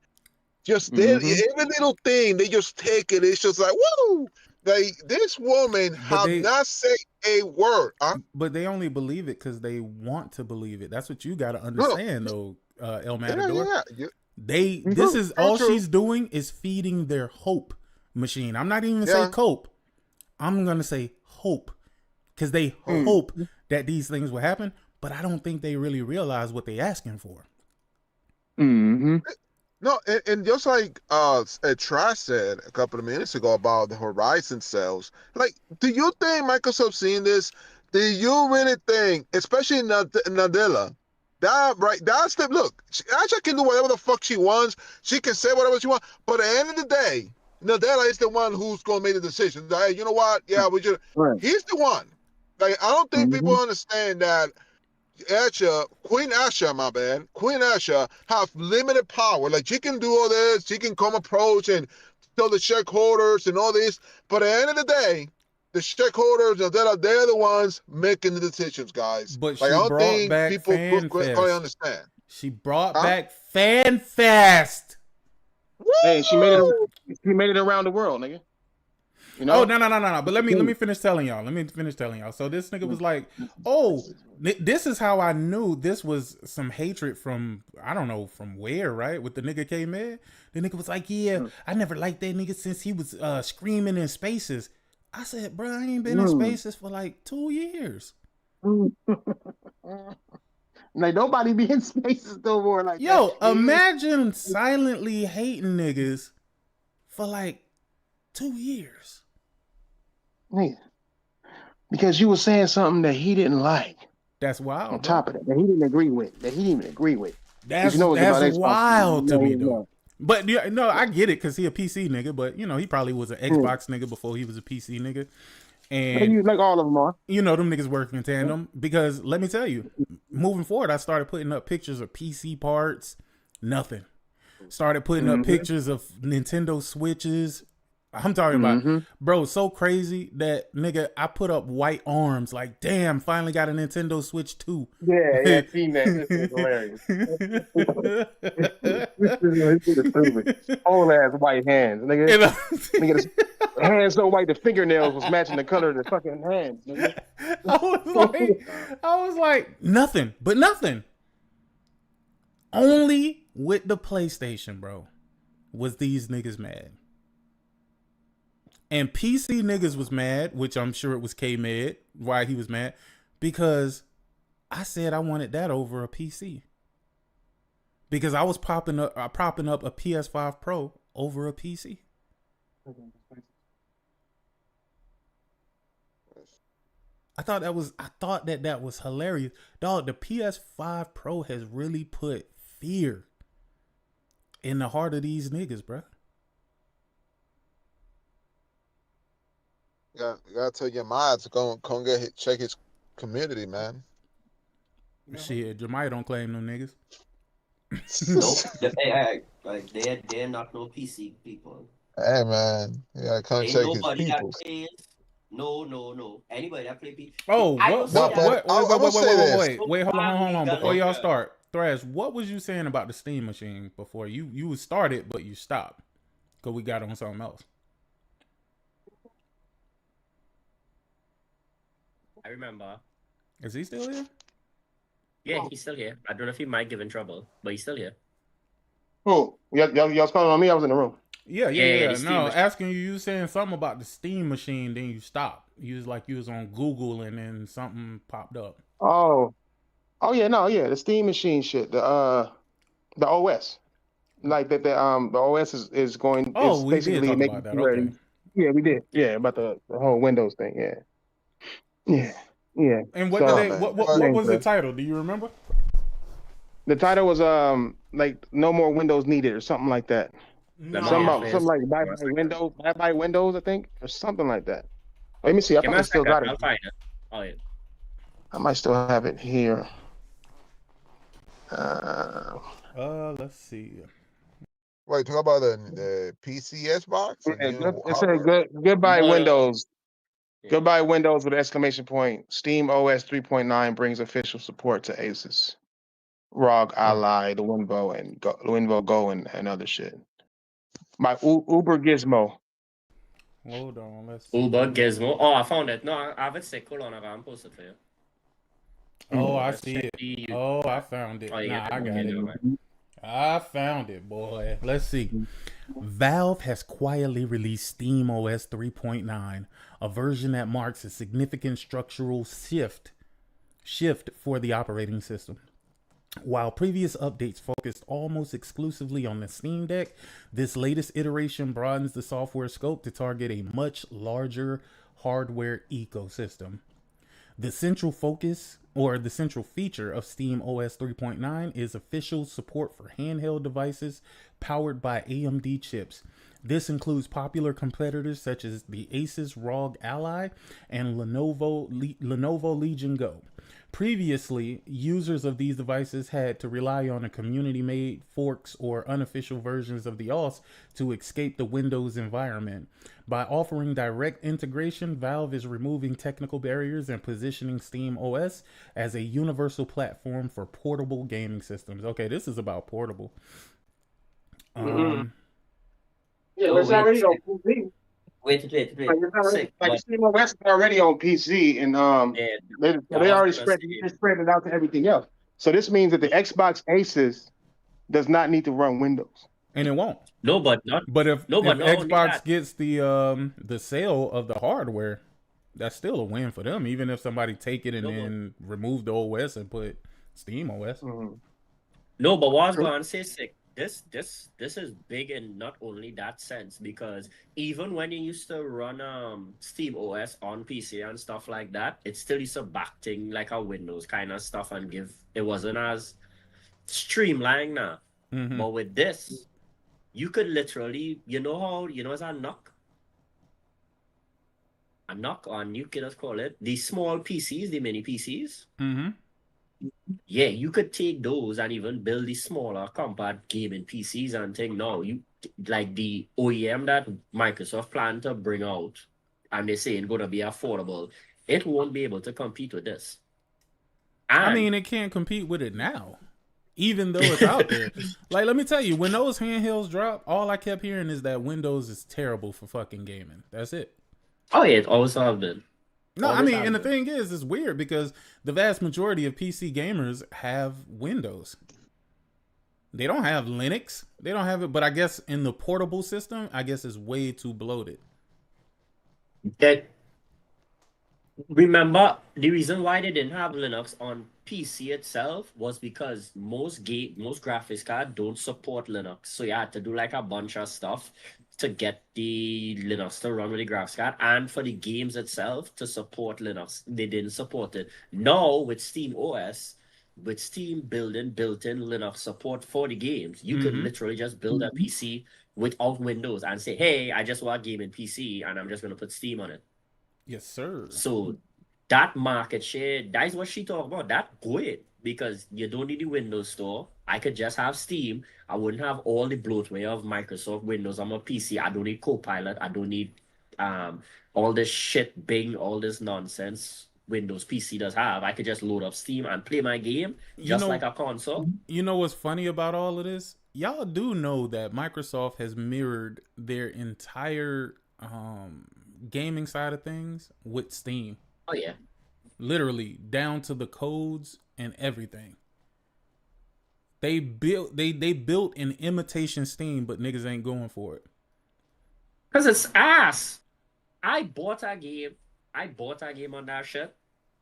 Just every little thing they just take it. It's just like, woo. Like, this woman not said a word. But they only believe it because they want to believe it. That's what you got to understand, though, El Matador. This is all she's doing is feeding their hope machine. I'm not even saying cope. I'm gonna say hope, because they hope that these things will happen. But I don't think they really realize what they're asking for. No, and just like Trash said a couple of minutes ago about the Horizon sales, like, do you think Microsoft seeing this? Do you really think, especially Nadella, that's the look? Asha can do whatever the fuck she wants. She can say whatever she wants. But at the end of the day, Nadella is the one who's gonna make the decision. Hey, you know what? Yeah, we just. Right. He's the one. Like, I don't think people understand that. Queen Asha have limited power. Like, she can do all this, she can come approach and tell the shareholders and all this, but at the end of the day, the shareholders, they're the ones making the decisions, guys. But like, she I don't brought think back people FanFest. Understand. She brought back FanFest. Hey, she made it around the world, nigga. You know? Oh, no. But let me finish telling y'all. So this nigga was like, oh, this is how I knew this was some hatred from, I don't know from where, right? With the nigga K-Med. The nigga was like, yeah, I never liked that nigga since he was screaming in spaces. I said, bro, I ain't been in spaces for like 2 years. Like, nobody be in spaces no more. Like, yo, imagine silently hating niggas for like 2 years. Because you were saying something that he didn't like. That's wild. On top of that he didn't agree with. That's wild to me, though. But no, I get it, because he a PC nigga. But you know, he probably was an Xbox nigga before he was a PC nigga. And like all of them are. You know, them niggas work in tandem. Because let me tell you, moving forward, I started putting up pictures of PC parts. Nothing. Started putting up pictures of Nintendo Switches. I'm talking about, bro, so crazy that nigga, I put up white arms like, damn, finally got a Nintendo Switch 2. Yeah, seen that. This is hilarious. This is stupid. Old ass white hands, nigga. Nigga, the hands so white, the fingernails was matching the color of the fucking hands, nigga. I was like, nothing, but nothing. Only with the PlayStation, bro, was these niggas mad. And PC niggas was mad, which I'm sure it was K-Med, why he was mad, because I said I wanted that over a PC. Because I was propping up a PS5 Pro over a PC. I thought that was hilarious. Dog, the PS5 Pro has really put fear in the heart of these niggas, bro. You gotta tell your mods to go check his community, man. Shit, Jemiah don't claim no niggas. Nope. Like they're not no PC people. Hey man, you gotta come check his people. No. Anybody that play PC. Oh, wait, hold on. Before y'all start, Thrash, what was you saying about the Steam machine before you started, but you stopped because we got on something else? I remember. Is he still here? Yeah, he's still here. I don't know if he might give in trouble, but he's still here. Who? Y'all calling on me? I was in the room. Yeah. No, asking you saying something about the Steam machine, then you stopped. You was like you was on Google and then something popped up. Oh yeah, the Steam machine shit. The OS. Like that the OS is going is we basically did talk making about that. Okay. Yeah, we did. Yeah, about the whole Windows thing, yeah. And what was the title? Do you remember? The title was like no more Windows needed or something like that. Something like bye bye Windows, I think, or something like that. Let me see. I probably still got it. I'll find it. Oh yeah. I might still have it here. Let's see. Wait, talk about the PC Xbox. It said goodbye Windows. Yeah. Goodbye Windows with an exclamation point. Steam OS 3.9 brings official support to Asus, ROG Ally, the Winvo Go, and other shit. My Uber Gizmo. Hold on, let's see. Uber Gizmo. Oh, I found it. No, I have it sick. Hold on, I'm gonna post it for you. Oh, I see it. Oh, I found it. I got it. I found it, boy. Let's see. Valve has quietly released Steam OS 3.9, a version that marks a significant structural shift for the operating system. While previous updates focused almost exclusively on the Steam Deck, this latest iteration broadens the software scope to target a much larger hardware ecosystem. The central feature of Steam OS 3.9 is official support for handheld devices powered by AMD chips. This includes popular competitors such as the Asus ROG Ally and Lenovo Legion Go. Previously, users of these devices had to rely on a community-made forks or unofficial versions of the OS to escape the Windows environment. By offering direct integration, Valve is removing technical barriers and positioning Steam OS as a universal platform for portable gaming systems. Okay, this is about portable. Yeah, but it's already on PC. Wait. Like Steam OS is already on PC, and they already spread it out to everything else. So this means that the Xbox Asus does not need to run Windows, and it won't. No, but if Xbox gets the sale of the hardware, that's still a win for them. Even if somebody take it and then remove the OS and put Steam OS. Mm-hmm. No, but what I was going to say, Sick. This is big in not only that sense, because even when you used to run Steam OS on PC and stuff like that, it still used to backting like a Windows kind of stuff and it wasn't as streamlined now. Mm-hmm. But with this, you could literally, as a knock, or you can just call it, the small PCs, the mini PCs. Mm-hmm. Yeah, you could take those and even build the smaller compact gaming PCs and think, no, you like the OEM that Microsoft plan to bring out, and they say it's gonna be affordable. It won't be able to compete with this. I And mean, it can't compete with it now, even though it's out there. Like, let me tell you, when those handhelds drop, all I kept hearing is that Windows is terrible for fucking gaming. That's it. oh yeah, it always have been. No, I Always mean, have and the been. thing is, it's weird because the vast majority of PC gamers have Windows. They don't have Linux. They don't have it, but I guess in the portable system, I guess it's way too bloated. That remember the reason why they didn't have Linux on PC itself was because most graphics cards don't support Linux. So you had to do like a bunch of stuff to get the Linux to run with the graphics card, and for the games itself to support Linux. They didn't support it. Now with Steam OS, with Steam building built-in Linux support for the games, you could literally just build a PC without Windows and say, hey, I just want a gaming PC and I'm just gonna put Steam on it. Yes, sir. So that market share, that's what she talked about. That great because you don't need the Windows Store. I could just have Steam. I wouldn't have all the bloatware of Microsoft Windows on my PC. I don't need Copilot. I don't need all this shit, Bing, all this nonsense Windows PC does have. I could just load up Steam and play my game just like a console. You know what's funny about all of this? Y'all do know that Microsoft has mirrored their entire gaming side of things with Steam. Oh yeah. Literally down to the codes and everything. They built an imitation Steam, but niggas ain't going for it. Cause it's ass. I bought a game on that shit,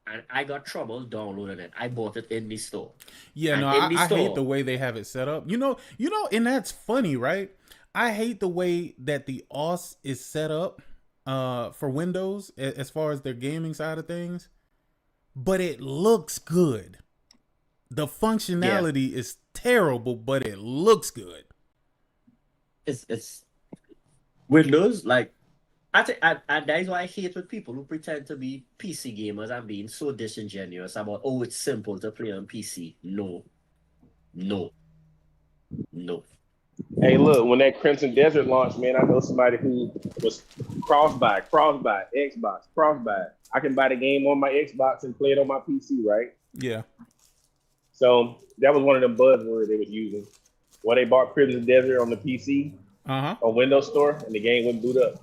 and I got trouble downloading it. I bought it in the store. Yeah, no, I hate the way they have it set up. You know, and that's funny, right? I hate the way that the OS is set up for Windows as far as their gaming side of things, but it looks good. The functionality is terrible, but it looks good. It's Windows, like I think, and that is why I hate with people who pretend to be PC gamers and being so disingenuous about, oh, it's simple to play on PC. No. Hey, look, when that Crimson Desert launched, man, I know somebody who was cross-buy, Xbox, cross-buy. I can buy the game on my Xbox and play it on my PC, right? Yeah. So that was one of them buzzwords they was using. Well, they bought Crimson Desert on the PC on Windows Store, and the game wouldn't boot up.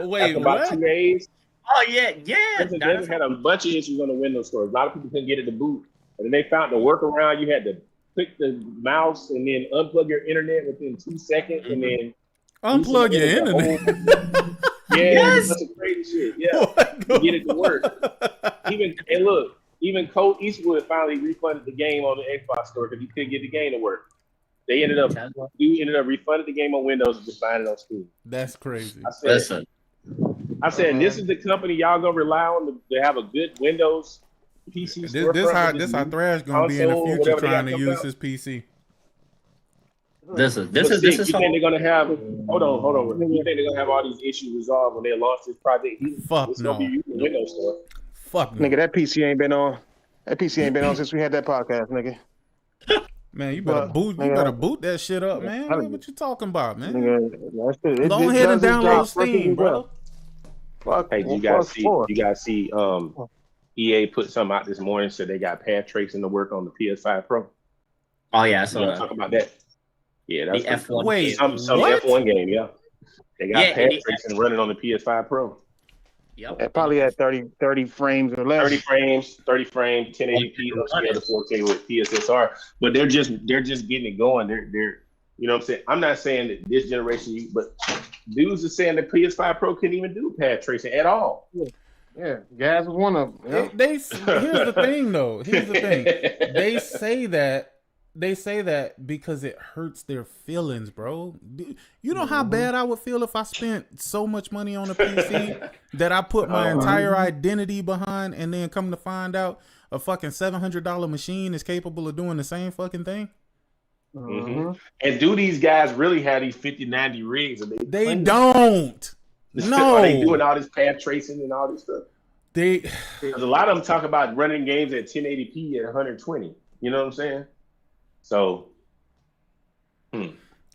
Wait, after about 2 days. Oh yeah. Crimson Desert had a bunch of issues on the Windows Store. A lot of people couldn't get it to boot, and then they found the workaround. You had to click the mouse and then unplug your internet within 2 seconds, and then unplug your internet. Yes, that's some crazy shit. Yeah, to get it to work. Even Cole Eastwood finally refunded the game on the Xbox Store because he couldn't get the game to work. They ended up refunding the game on Windows and just buying it on Steam. That's crazy. I said, this is the company y'all gonna rely on to have a good Windows PC. This how Thrash gonna be in the future trying to use his PC. This is you think they're gonna have hold on. You think they're gonna have all these issues resolved when they launch this project? Fuck no. Gonna be using Windows Store. Fuck no. Nigga, that PC ain't been on. That PC ain't been on since we had that podcast, nigga. Man, you better boot that shit up, man. What you talking about, man? Nigga, go ahead and download Steam, bro. Hey, you guys see EA put something out this morning, so they got path tracing to work on the PS5 Pro. Oh yeah, so talk about that. Yeah, that's the F1 wait, some F1 game, yeah. They got path tracing running on the PS5 Pro. Yep. Probably at 30 frames or less. 30 frames, 1080p upscale to 4K with PSSR. But they're just getting it going. They're you know what I'm saying? I'm not saying that this generation, but dudes are saying the PS5 Pro couldn't even do path tracing at all. Yeah, Gas was one of them. Yeah. Here's the thing, though. They say that because it hurts their feelings, bro. You know how bad I would feel if I spent so much money on a PC that I put my entire identity behind, and then come to find out a fucking $700 machine is capable of doing the same fucking thing? Mm-hmm. And do these guys really have these 5090 rigs? They don't. No. Are they doing all this path tracing and all this stuff? They Because a lot of them talk about running games at 1080p at 120. You know what I'm saying? So,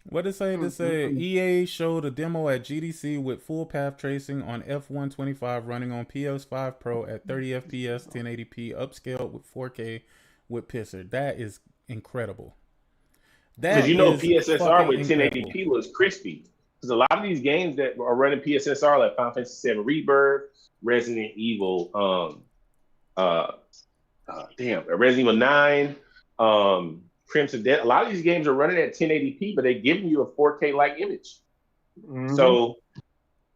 what it say? They say EA showed a demo at GDC with full path tracing on F125 running on PS5 Pro at 30 FPS, 1080p, upscaled with 4K with Pisser. That is incredible. That because you know is PSSR with fucking incredible. 1080p was crispy. Because a lot of these games that are running PSSR, like Final Fantasy VII Rebirth, Resident Evil, Resident Evil 9, Crimson Dead. A lot of these games are running at 1080p, but they're giving you a 4K like image. So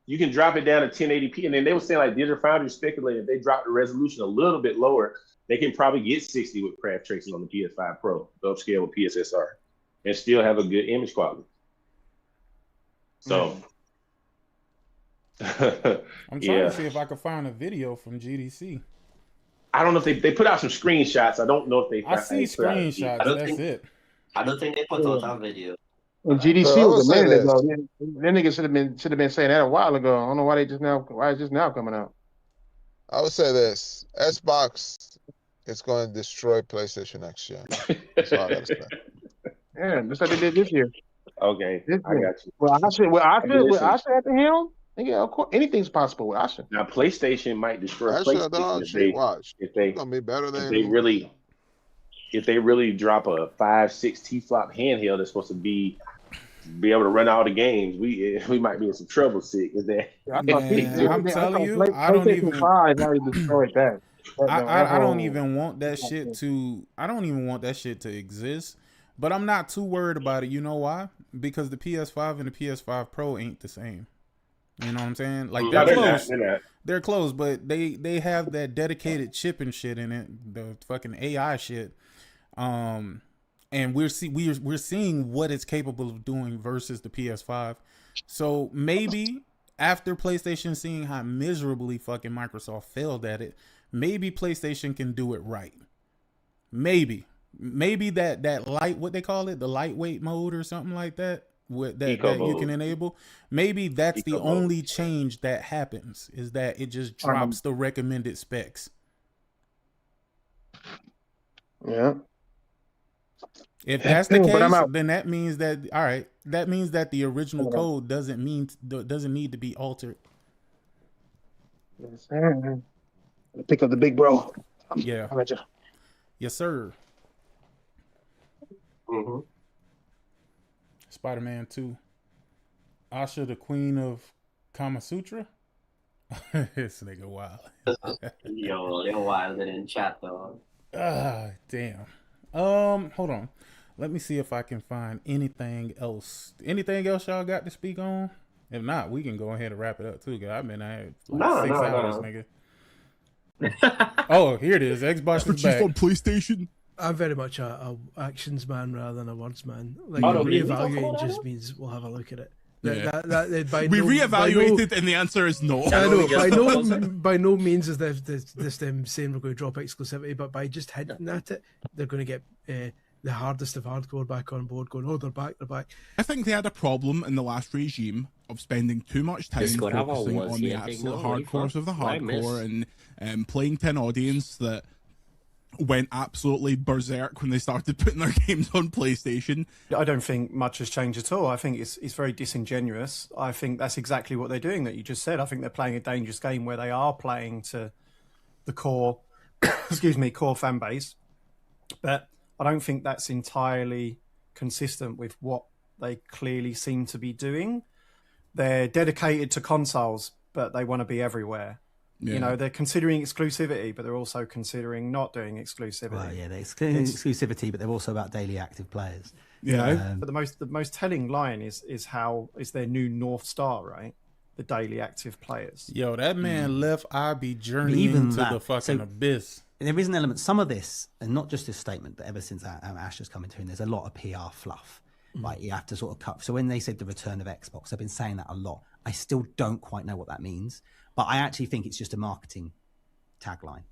you can drop it down to 1080p, and then they were saying like Digital Foundry speculated if they drop the resolution a little bit lower, they can probably get 60 with craft tracing on the PS5 Pro, the upscale with PSSR, and still have a good image quality. So I'm trying to see if I can find a video from GDC. I don't know if they put out some screenshots. I don't know if they. I see screenshots. That's it. I don't think they put out a video. When GDC was a minute ago, that nigga should have been saying that a while ago. I don't know why it's just now coming out. I would say this: Xbox is going to destroy PlayStation next year. That's all I gotta say. Yeah, just like they did this year. Okay, I got you. Well, Asher at the helm. Yeah, of course, anything's possible with Asher. Now, PlayStation might destroy PlayStation if they gonna be better than if they really drop a 5.6 T-flop handheld that's supposed to be able to run all the games. We might be in some trouble. Sick is that? I'm telling you, I don't even. Destroyed that. I don't even want that shit to. I don't even want that shit to exist. But I'm not too worried about it. You know why? Because the PS5 and the PS5 Pro ain't the same. You know what I'm saying? Like they're close. They're close, but they have that dedicated chip and shit in it, the fucking AI shit. And we're seeing what it's capable of doing versus the PS5. So maybe after PlayStation seeing how miserably fucking Microsoft failed at it, maybe PlayStation can do it right. Maybe that light, what they call it, the lightweight mode or something like that. That you can enable. Maybe that's the only change that happens, is that it just drops the recommended specs. Yeah. If that's the case, then that means that the original code doesn't need to be altered. Pick up the big bro. Yeah. Yes, sir. Mm-hmm. Spider-Man 2. Asha, the queen of Kama Sutra? This nigga wild. Yo, they're wild in chat though. Damn. Hold on. Let me see if I can find anything else. Anything else y'all got to speak on? If not, we can go ahead and wrap it up too. Cause I've been at 6 hours, nigga. Oh, here it is. Xbox is back. On PlayStation. I'm very much a actions man rather than a words man. Like reevaluating just means we'll have a look at it. We reevaluated and the answer is no. I know. By no means is this them saying we're going to drop exclusivity, but by just hinting at it, they're going to get the hardest of hardcore back on board, going, oh, they're back. I think they had a problem in the last regime of spending too much time focusing on the absolute hardcores of the hardcore and playing to an audience that went absolutely berserk when they started putting their games on PlayStation. I don't think much has changed at all. I think it's very disingenuous. I think that's exactly what they're doing that you just said. I think they're playing a dangerous game where they are playing to the core, core fan base. But I don't think that's entirely consistent with what they clearly seem to be doing. They're dedicated to consoles, but they want to be everywhere. Yeah. You know, they're considering exclusivity, but they're also considering not doing exclusivity. Well, yeah, they're exclusivity, but they're also about daily active players. Yeah. But the most telling line is their new North Star, right? The daily active players. Yo, that man left IB journeying into the fucking abyss. There is an element, some of this, and not just this statement, but ever since Ash has come into it, there's a lot of PR fluff. Like you have to sort of cut. So when they said the return of Xbox, I've been saying that a lot. I still don't quite know what that means. But I actually think it's just a marketing tagline.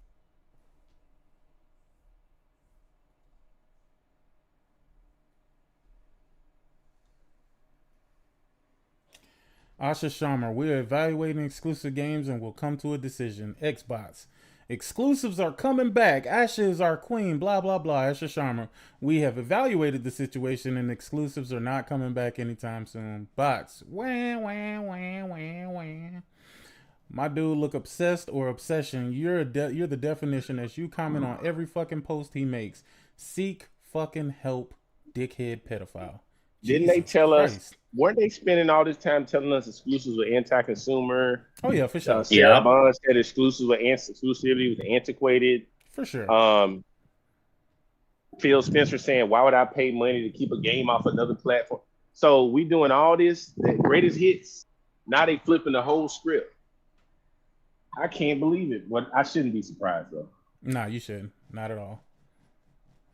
Asha Sharma, we're evaluating exclusive games and will come to a decision. Xbox. Exclusives are coming back. Asha is our queen. Blah, blah, blah. Asha Sharma. We have evaluated the situation and exclusives are not coming back anytime soon. Bots. Wah, wah, wah, wah, wah. My dude look obsessed or obsession. You're the definition as you comment on every fucking post he makes. Seek fucking help, dickhead pedophile. Didn't Jesus they tell Christ. us? Weren't they spending all this time telling us exclusives were anti-consumer? Oh yeah, for sure. Sarah Bond said exclusivity was antiquated. For sure. Phil Spencer saying, "Why would I pay money to keep a game off another platform?" So we doing all this, the greatest hits. Now they flipping the whole script. I can't believe it. But I shouldn't be surprised though. Nah, you shouldn't. Not at all.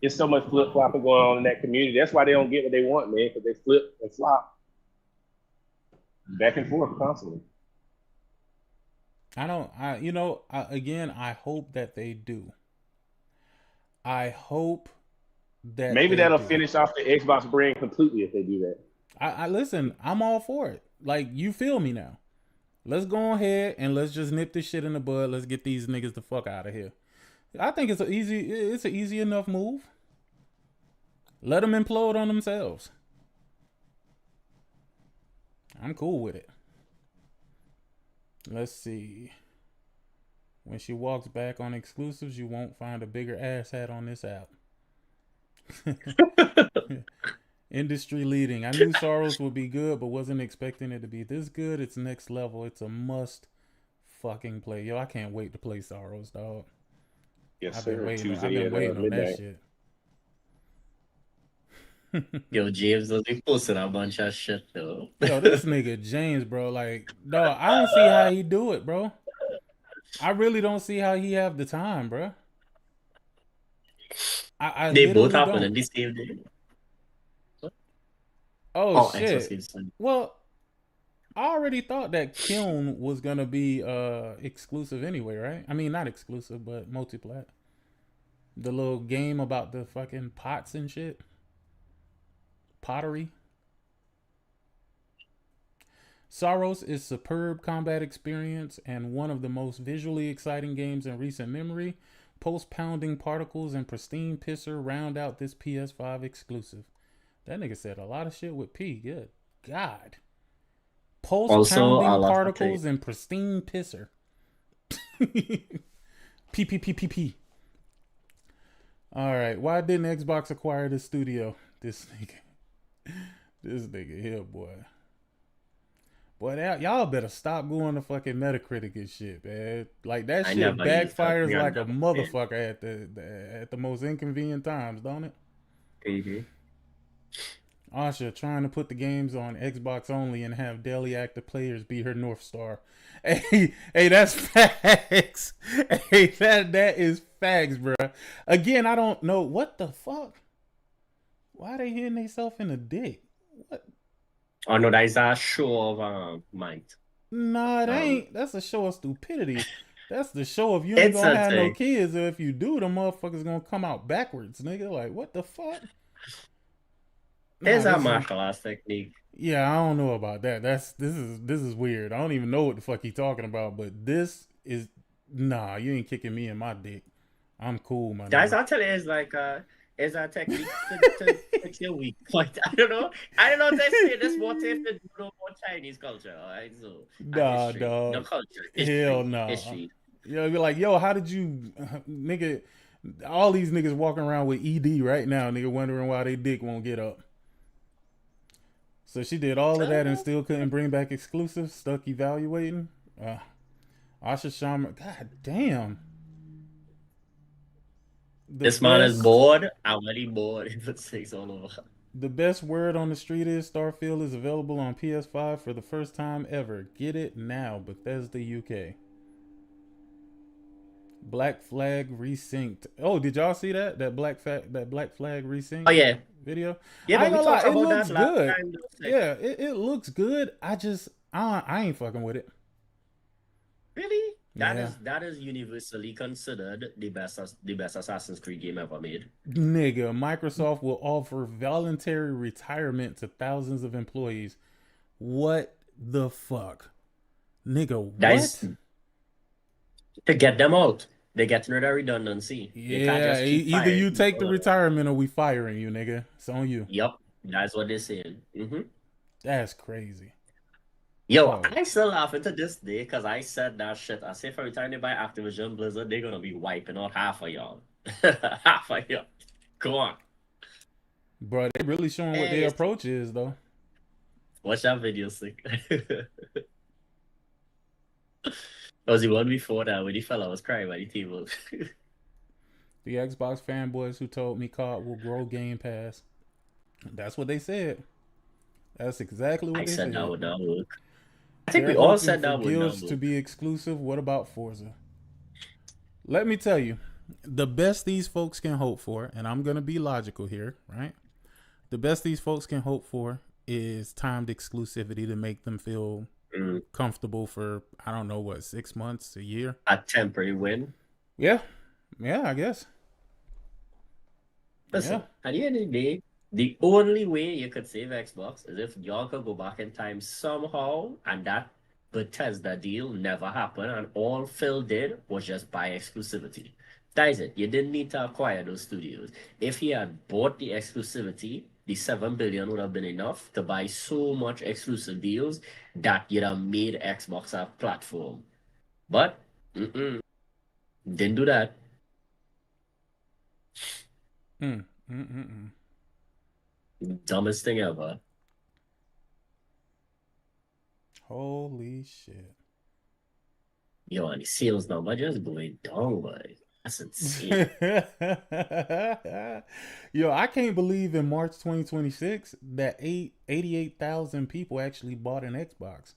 There's so much flip flopping going on in that community. That's why they don't get what they want, man. Because they flip and flop back and forth constantly. Again, I hope that they do. I hope that maybe that'll finish off the Xbox brand completely if they do that. I listen, I'm all for it. Like, you feel me now. Let's go ahead and let's just nip this shit in the bud. Let's get these niggas the fuck out of here. I think it's an easy enough move. Let them implode on themselves. I'm cool with it. Let's see. When she walks back on exclusives, you won't find a bigger asshat on this app. Industry leading. I knew Sorrows would be good, but wasn't expecting it to be this good. It's next level. It's a must fucking play. Yo, I can't wait to play Sorrows, dog. Yes, I've been sir. waiting, Tuesday I've been waiting on midnight. that shit. Yo, James does be posting a bunch of shit though. Yo, this nigga James, bro, like, dog, I don't see how he do it, bro. I really don't see how he have the time, bro. I They both literally happen don't. in the same day. Oh shit. Exorcism. Well, I already thought that Kiln was gonna be exclusive anyway, right? I mean, not exclusive, but multiplat. The little game about the fucking pots and shit. Pottery. Sorrows is superb combat experience and one of the most visually exciting games in recent memory. Post-pounding particles and pristine pisser round out this PS5 exclusive. That nigga said a lot of shit with P. Good God. Post-pounding particles and pristine pisser. P. All right. Why didn't Xbox acquire this studio? This nigga here, boy. Boy, y'all better stop going to fucking Metacritic and shit, man. Like, that shit backfires like a motherfucker at the most inconvenient times, don't it? Mm-hmm. Asha trying to put the games on Xbox only and have daily active players be her North Star. Hey, that's facts. Hey, that is facts, bro. Again, I don't know what the fuck. Why they hitting themselves in the dick? What? Oh no, that is a show of might. Nah, it ain't. That's a show of stupidity. That's the show of you ain't gonna have no kids, or if you do, the motherfucker's gonna come out backwards, nigga. Like, what the fuck? It's a martial arts technique. Yeah, I don't know about that. This is weird. I don't even know what the fuck he talking about, but this is nah. You ain't kicking me in my dick. I'm cool, my guys. I'll tell you, it's a technique to fix your weak point. I don't know. They say this more to do more Chinese culture, alright? So nah, history, dog. no culture. History, hell no. History. Yo, be like, yo, how did you, nigga? All these niggas walking around with ED right now, nigga, wondering why they dick won't get up. So she did all of that and still couldn't bring back exclusives, stuck evaluating. Asha Sharma, god damn. This man is bored. I'm already bored. It takes all over. The best word on the street is Starfield is available on PS5 for the first time ever. Get it now, Bethesda UK. Black Flag resynced. Oh, did y'all see that? That Black Flag resynced? Oh yeah. Video. Yeah, but we talked about looks that good. last time. Yeah, it looks good. I ain't fucking with it. Really? That is universally considered the best Assassin's Creed game ever made. Nigga, Microsoft will offer voluntary retirement to thousands of employees. What the fuck? Nigga, what? That's to get them out. They're getting rid of redundancy. They can't Yeah, just keep either you firing take the people. retirement or we firing you, nigga. It's on you. Yep, that's what they're saying. That's crazy. Yo, Oh. I still laughing to this day because I said that shit. I say every time they buy Activision Blizzard, they're gonna be wiping out half of y'all. Half of y'all. Go on. Bro, they really showing what their approach is, though. Watch that video, sick. Was the one before that when the fella was crying by the table? The Xbox fanboys who told me COD will grow Game Pass. That's what they said. That's exactly what they said. I said that would not work. I think we all said that would not work. To be exclusive. What about Forza? Let me tell you, the best these folks can hope for, and I'm gonna be logical here, right? The best these folks can hope for is timed exclusivity to make them feel comfortable for, I don't know, what, 6 months, a year? A temporary win? Yeah, I guess. Listen, at the end of the day, the only way you could save Xbox is if y'all could go back in time somehow, and that Bethesda deal never happened, and all Phil did was just buy exclusivity. That is it. You didn't need to acquire those studios. If he had bought the exclusivity, the $7 billion would have been enough to buy so much exclusive deals that you'd have made Xbox a platform. But didn't do that. Dumbest thing ever. Holy shit. Yo, and the sales number just going down, boy. That's insane. Yo, I can't believe in March 2026 that 88,000 people actually bought an Xbox.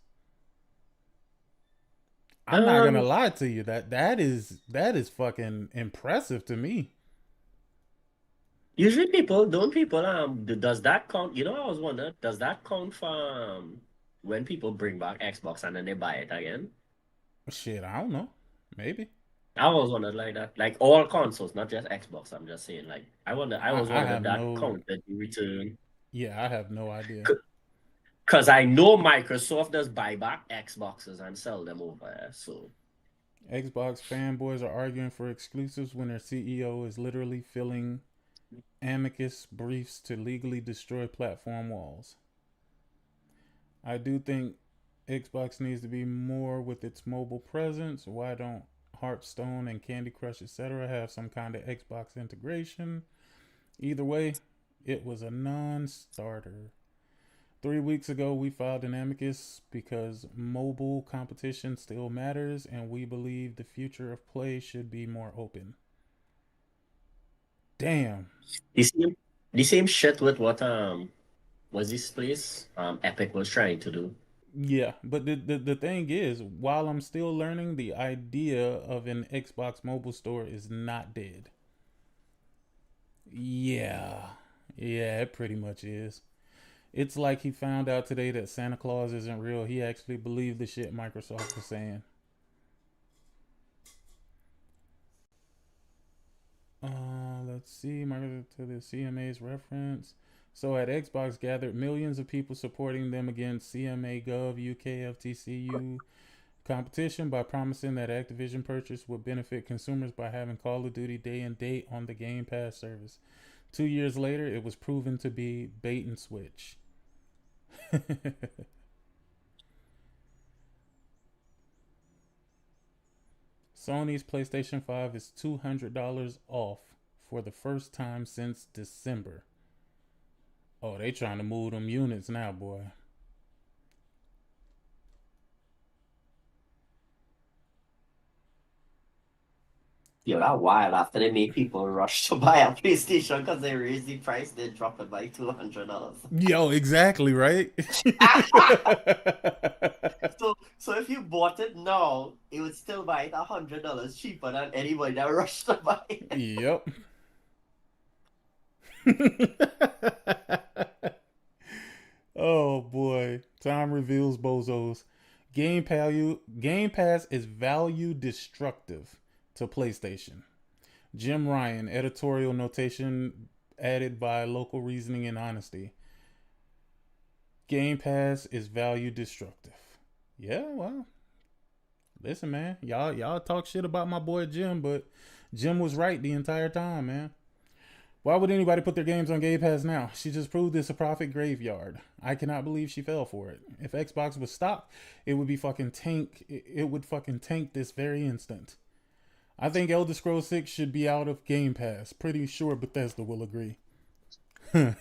I'm not gonna lie to you. That is fucking impressive to me. Usually does that count? You know, I was wondering, does that count for when people bring back Xbox and then they buy it again? Shit, I don't know. Maybe. I was wondering like that. Like all consoles, not just Xbox. I'm just saying, like, I was wondering if that counted the return. Yeah, I have no idea. Because I know Microsoft does buy back Xboxes and sell them over there, so. Xbox fanboys are arguing for exclusives when their CEO is literally filling amicus briefs to legally destroy platform walls. I do think Xbox needs to be more with its mobile presence. Why don't Hearthstone and Candy Crush, etc. have some kind of Xbox integration? Either way, it was a non-starter. 3 weeks ago, we filed an amicus because mobile competition still matters, and we believe the future of play should be more open. Damn. The same shit with what was this place Epic was trying to do. Yeah, but the thing is, while I'm still learning, the idea of an Xbox mobile store is not dead. Yeah, it pretty much is. It's like he found out today that Santa Claus isn't real. He actually believed the shit Microsoft was saying. Let's see, Microsoft to the CMA's reference. So at Xbox gathered millions of people supporting them against CMA Gov UK FTCU competition by promising that Activision purchase would benefit consumers by having Call of Duty day and date on the Game Pass service. 2 years later, it was proven to be bait and switch. Sony's PlayStation 5 is $200 off for the first time since December. Oh, they trying to move them units now, boy. Yo, that wild after they made people rush to buy a PlayStation because they raised the price, they drop it by $200. Yo, exactly, right? So if you bought it now, it would still buy it $100 cheaper than anybody that rushed to buy it. Yep. Oh boy. Time reveals bozos. Game Pass is value destructive to PlayStation. Jim Ryan, editorial notation added by local reasoning and honesty. Game Pass is value destructive. Yeah, well, listen, man, y'all talk shit about my boy Jim, but Jim was right the entire time, man. Why would anybody put their games on Game Pass now? She just proved it's a profit graveyard. I cannot believe she fell for it. If Xbox was stopped, it would be fucking tank. It would fucking tank this very instant. I think Elder Scrolls 6 should be out of Game Pass. Pretty sure Bethesda will agree. That's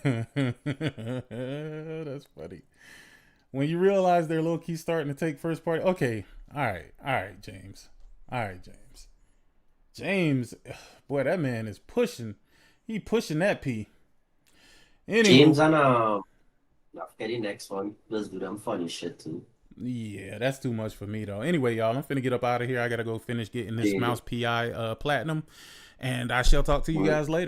funny. When you realize they're low-key starting to take first party. Okay. All right, James. James, boy, that man is pushing. He pushing that P. Anyway. James and not forget the next one. Let's do them funny shit too. Yeah, that's too much for me though. Anyway, y'all, I'm finna get up out of here. I gotta go finish getting this Mouse PI platinum, and I shall talk to you guys later.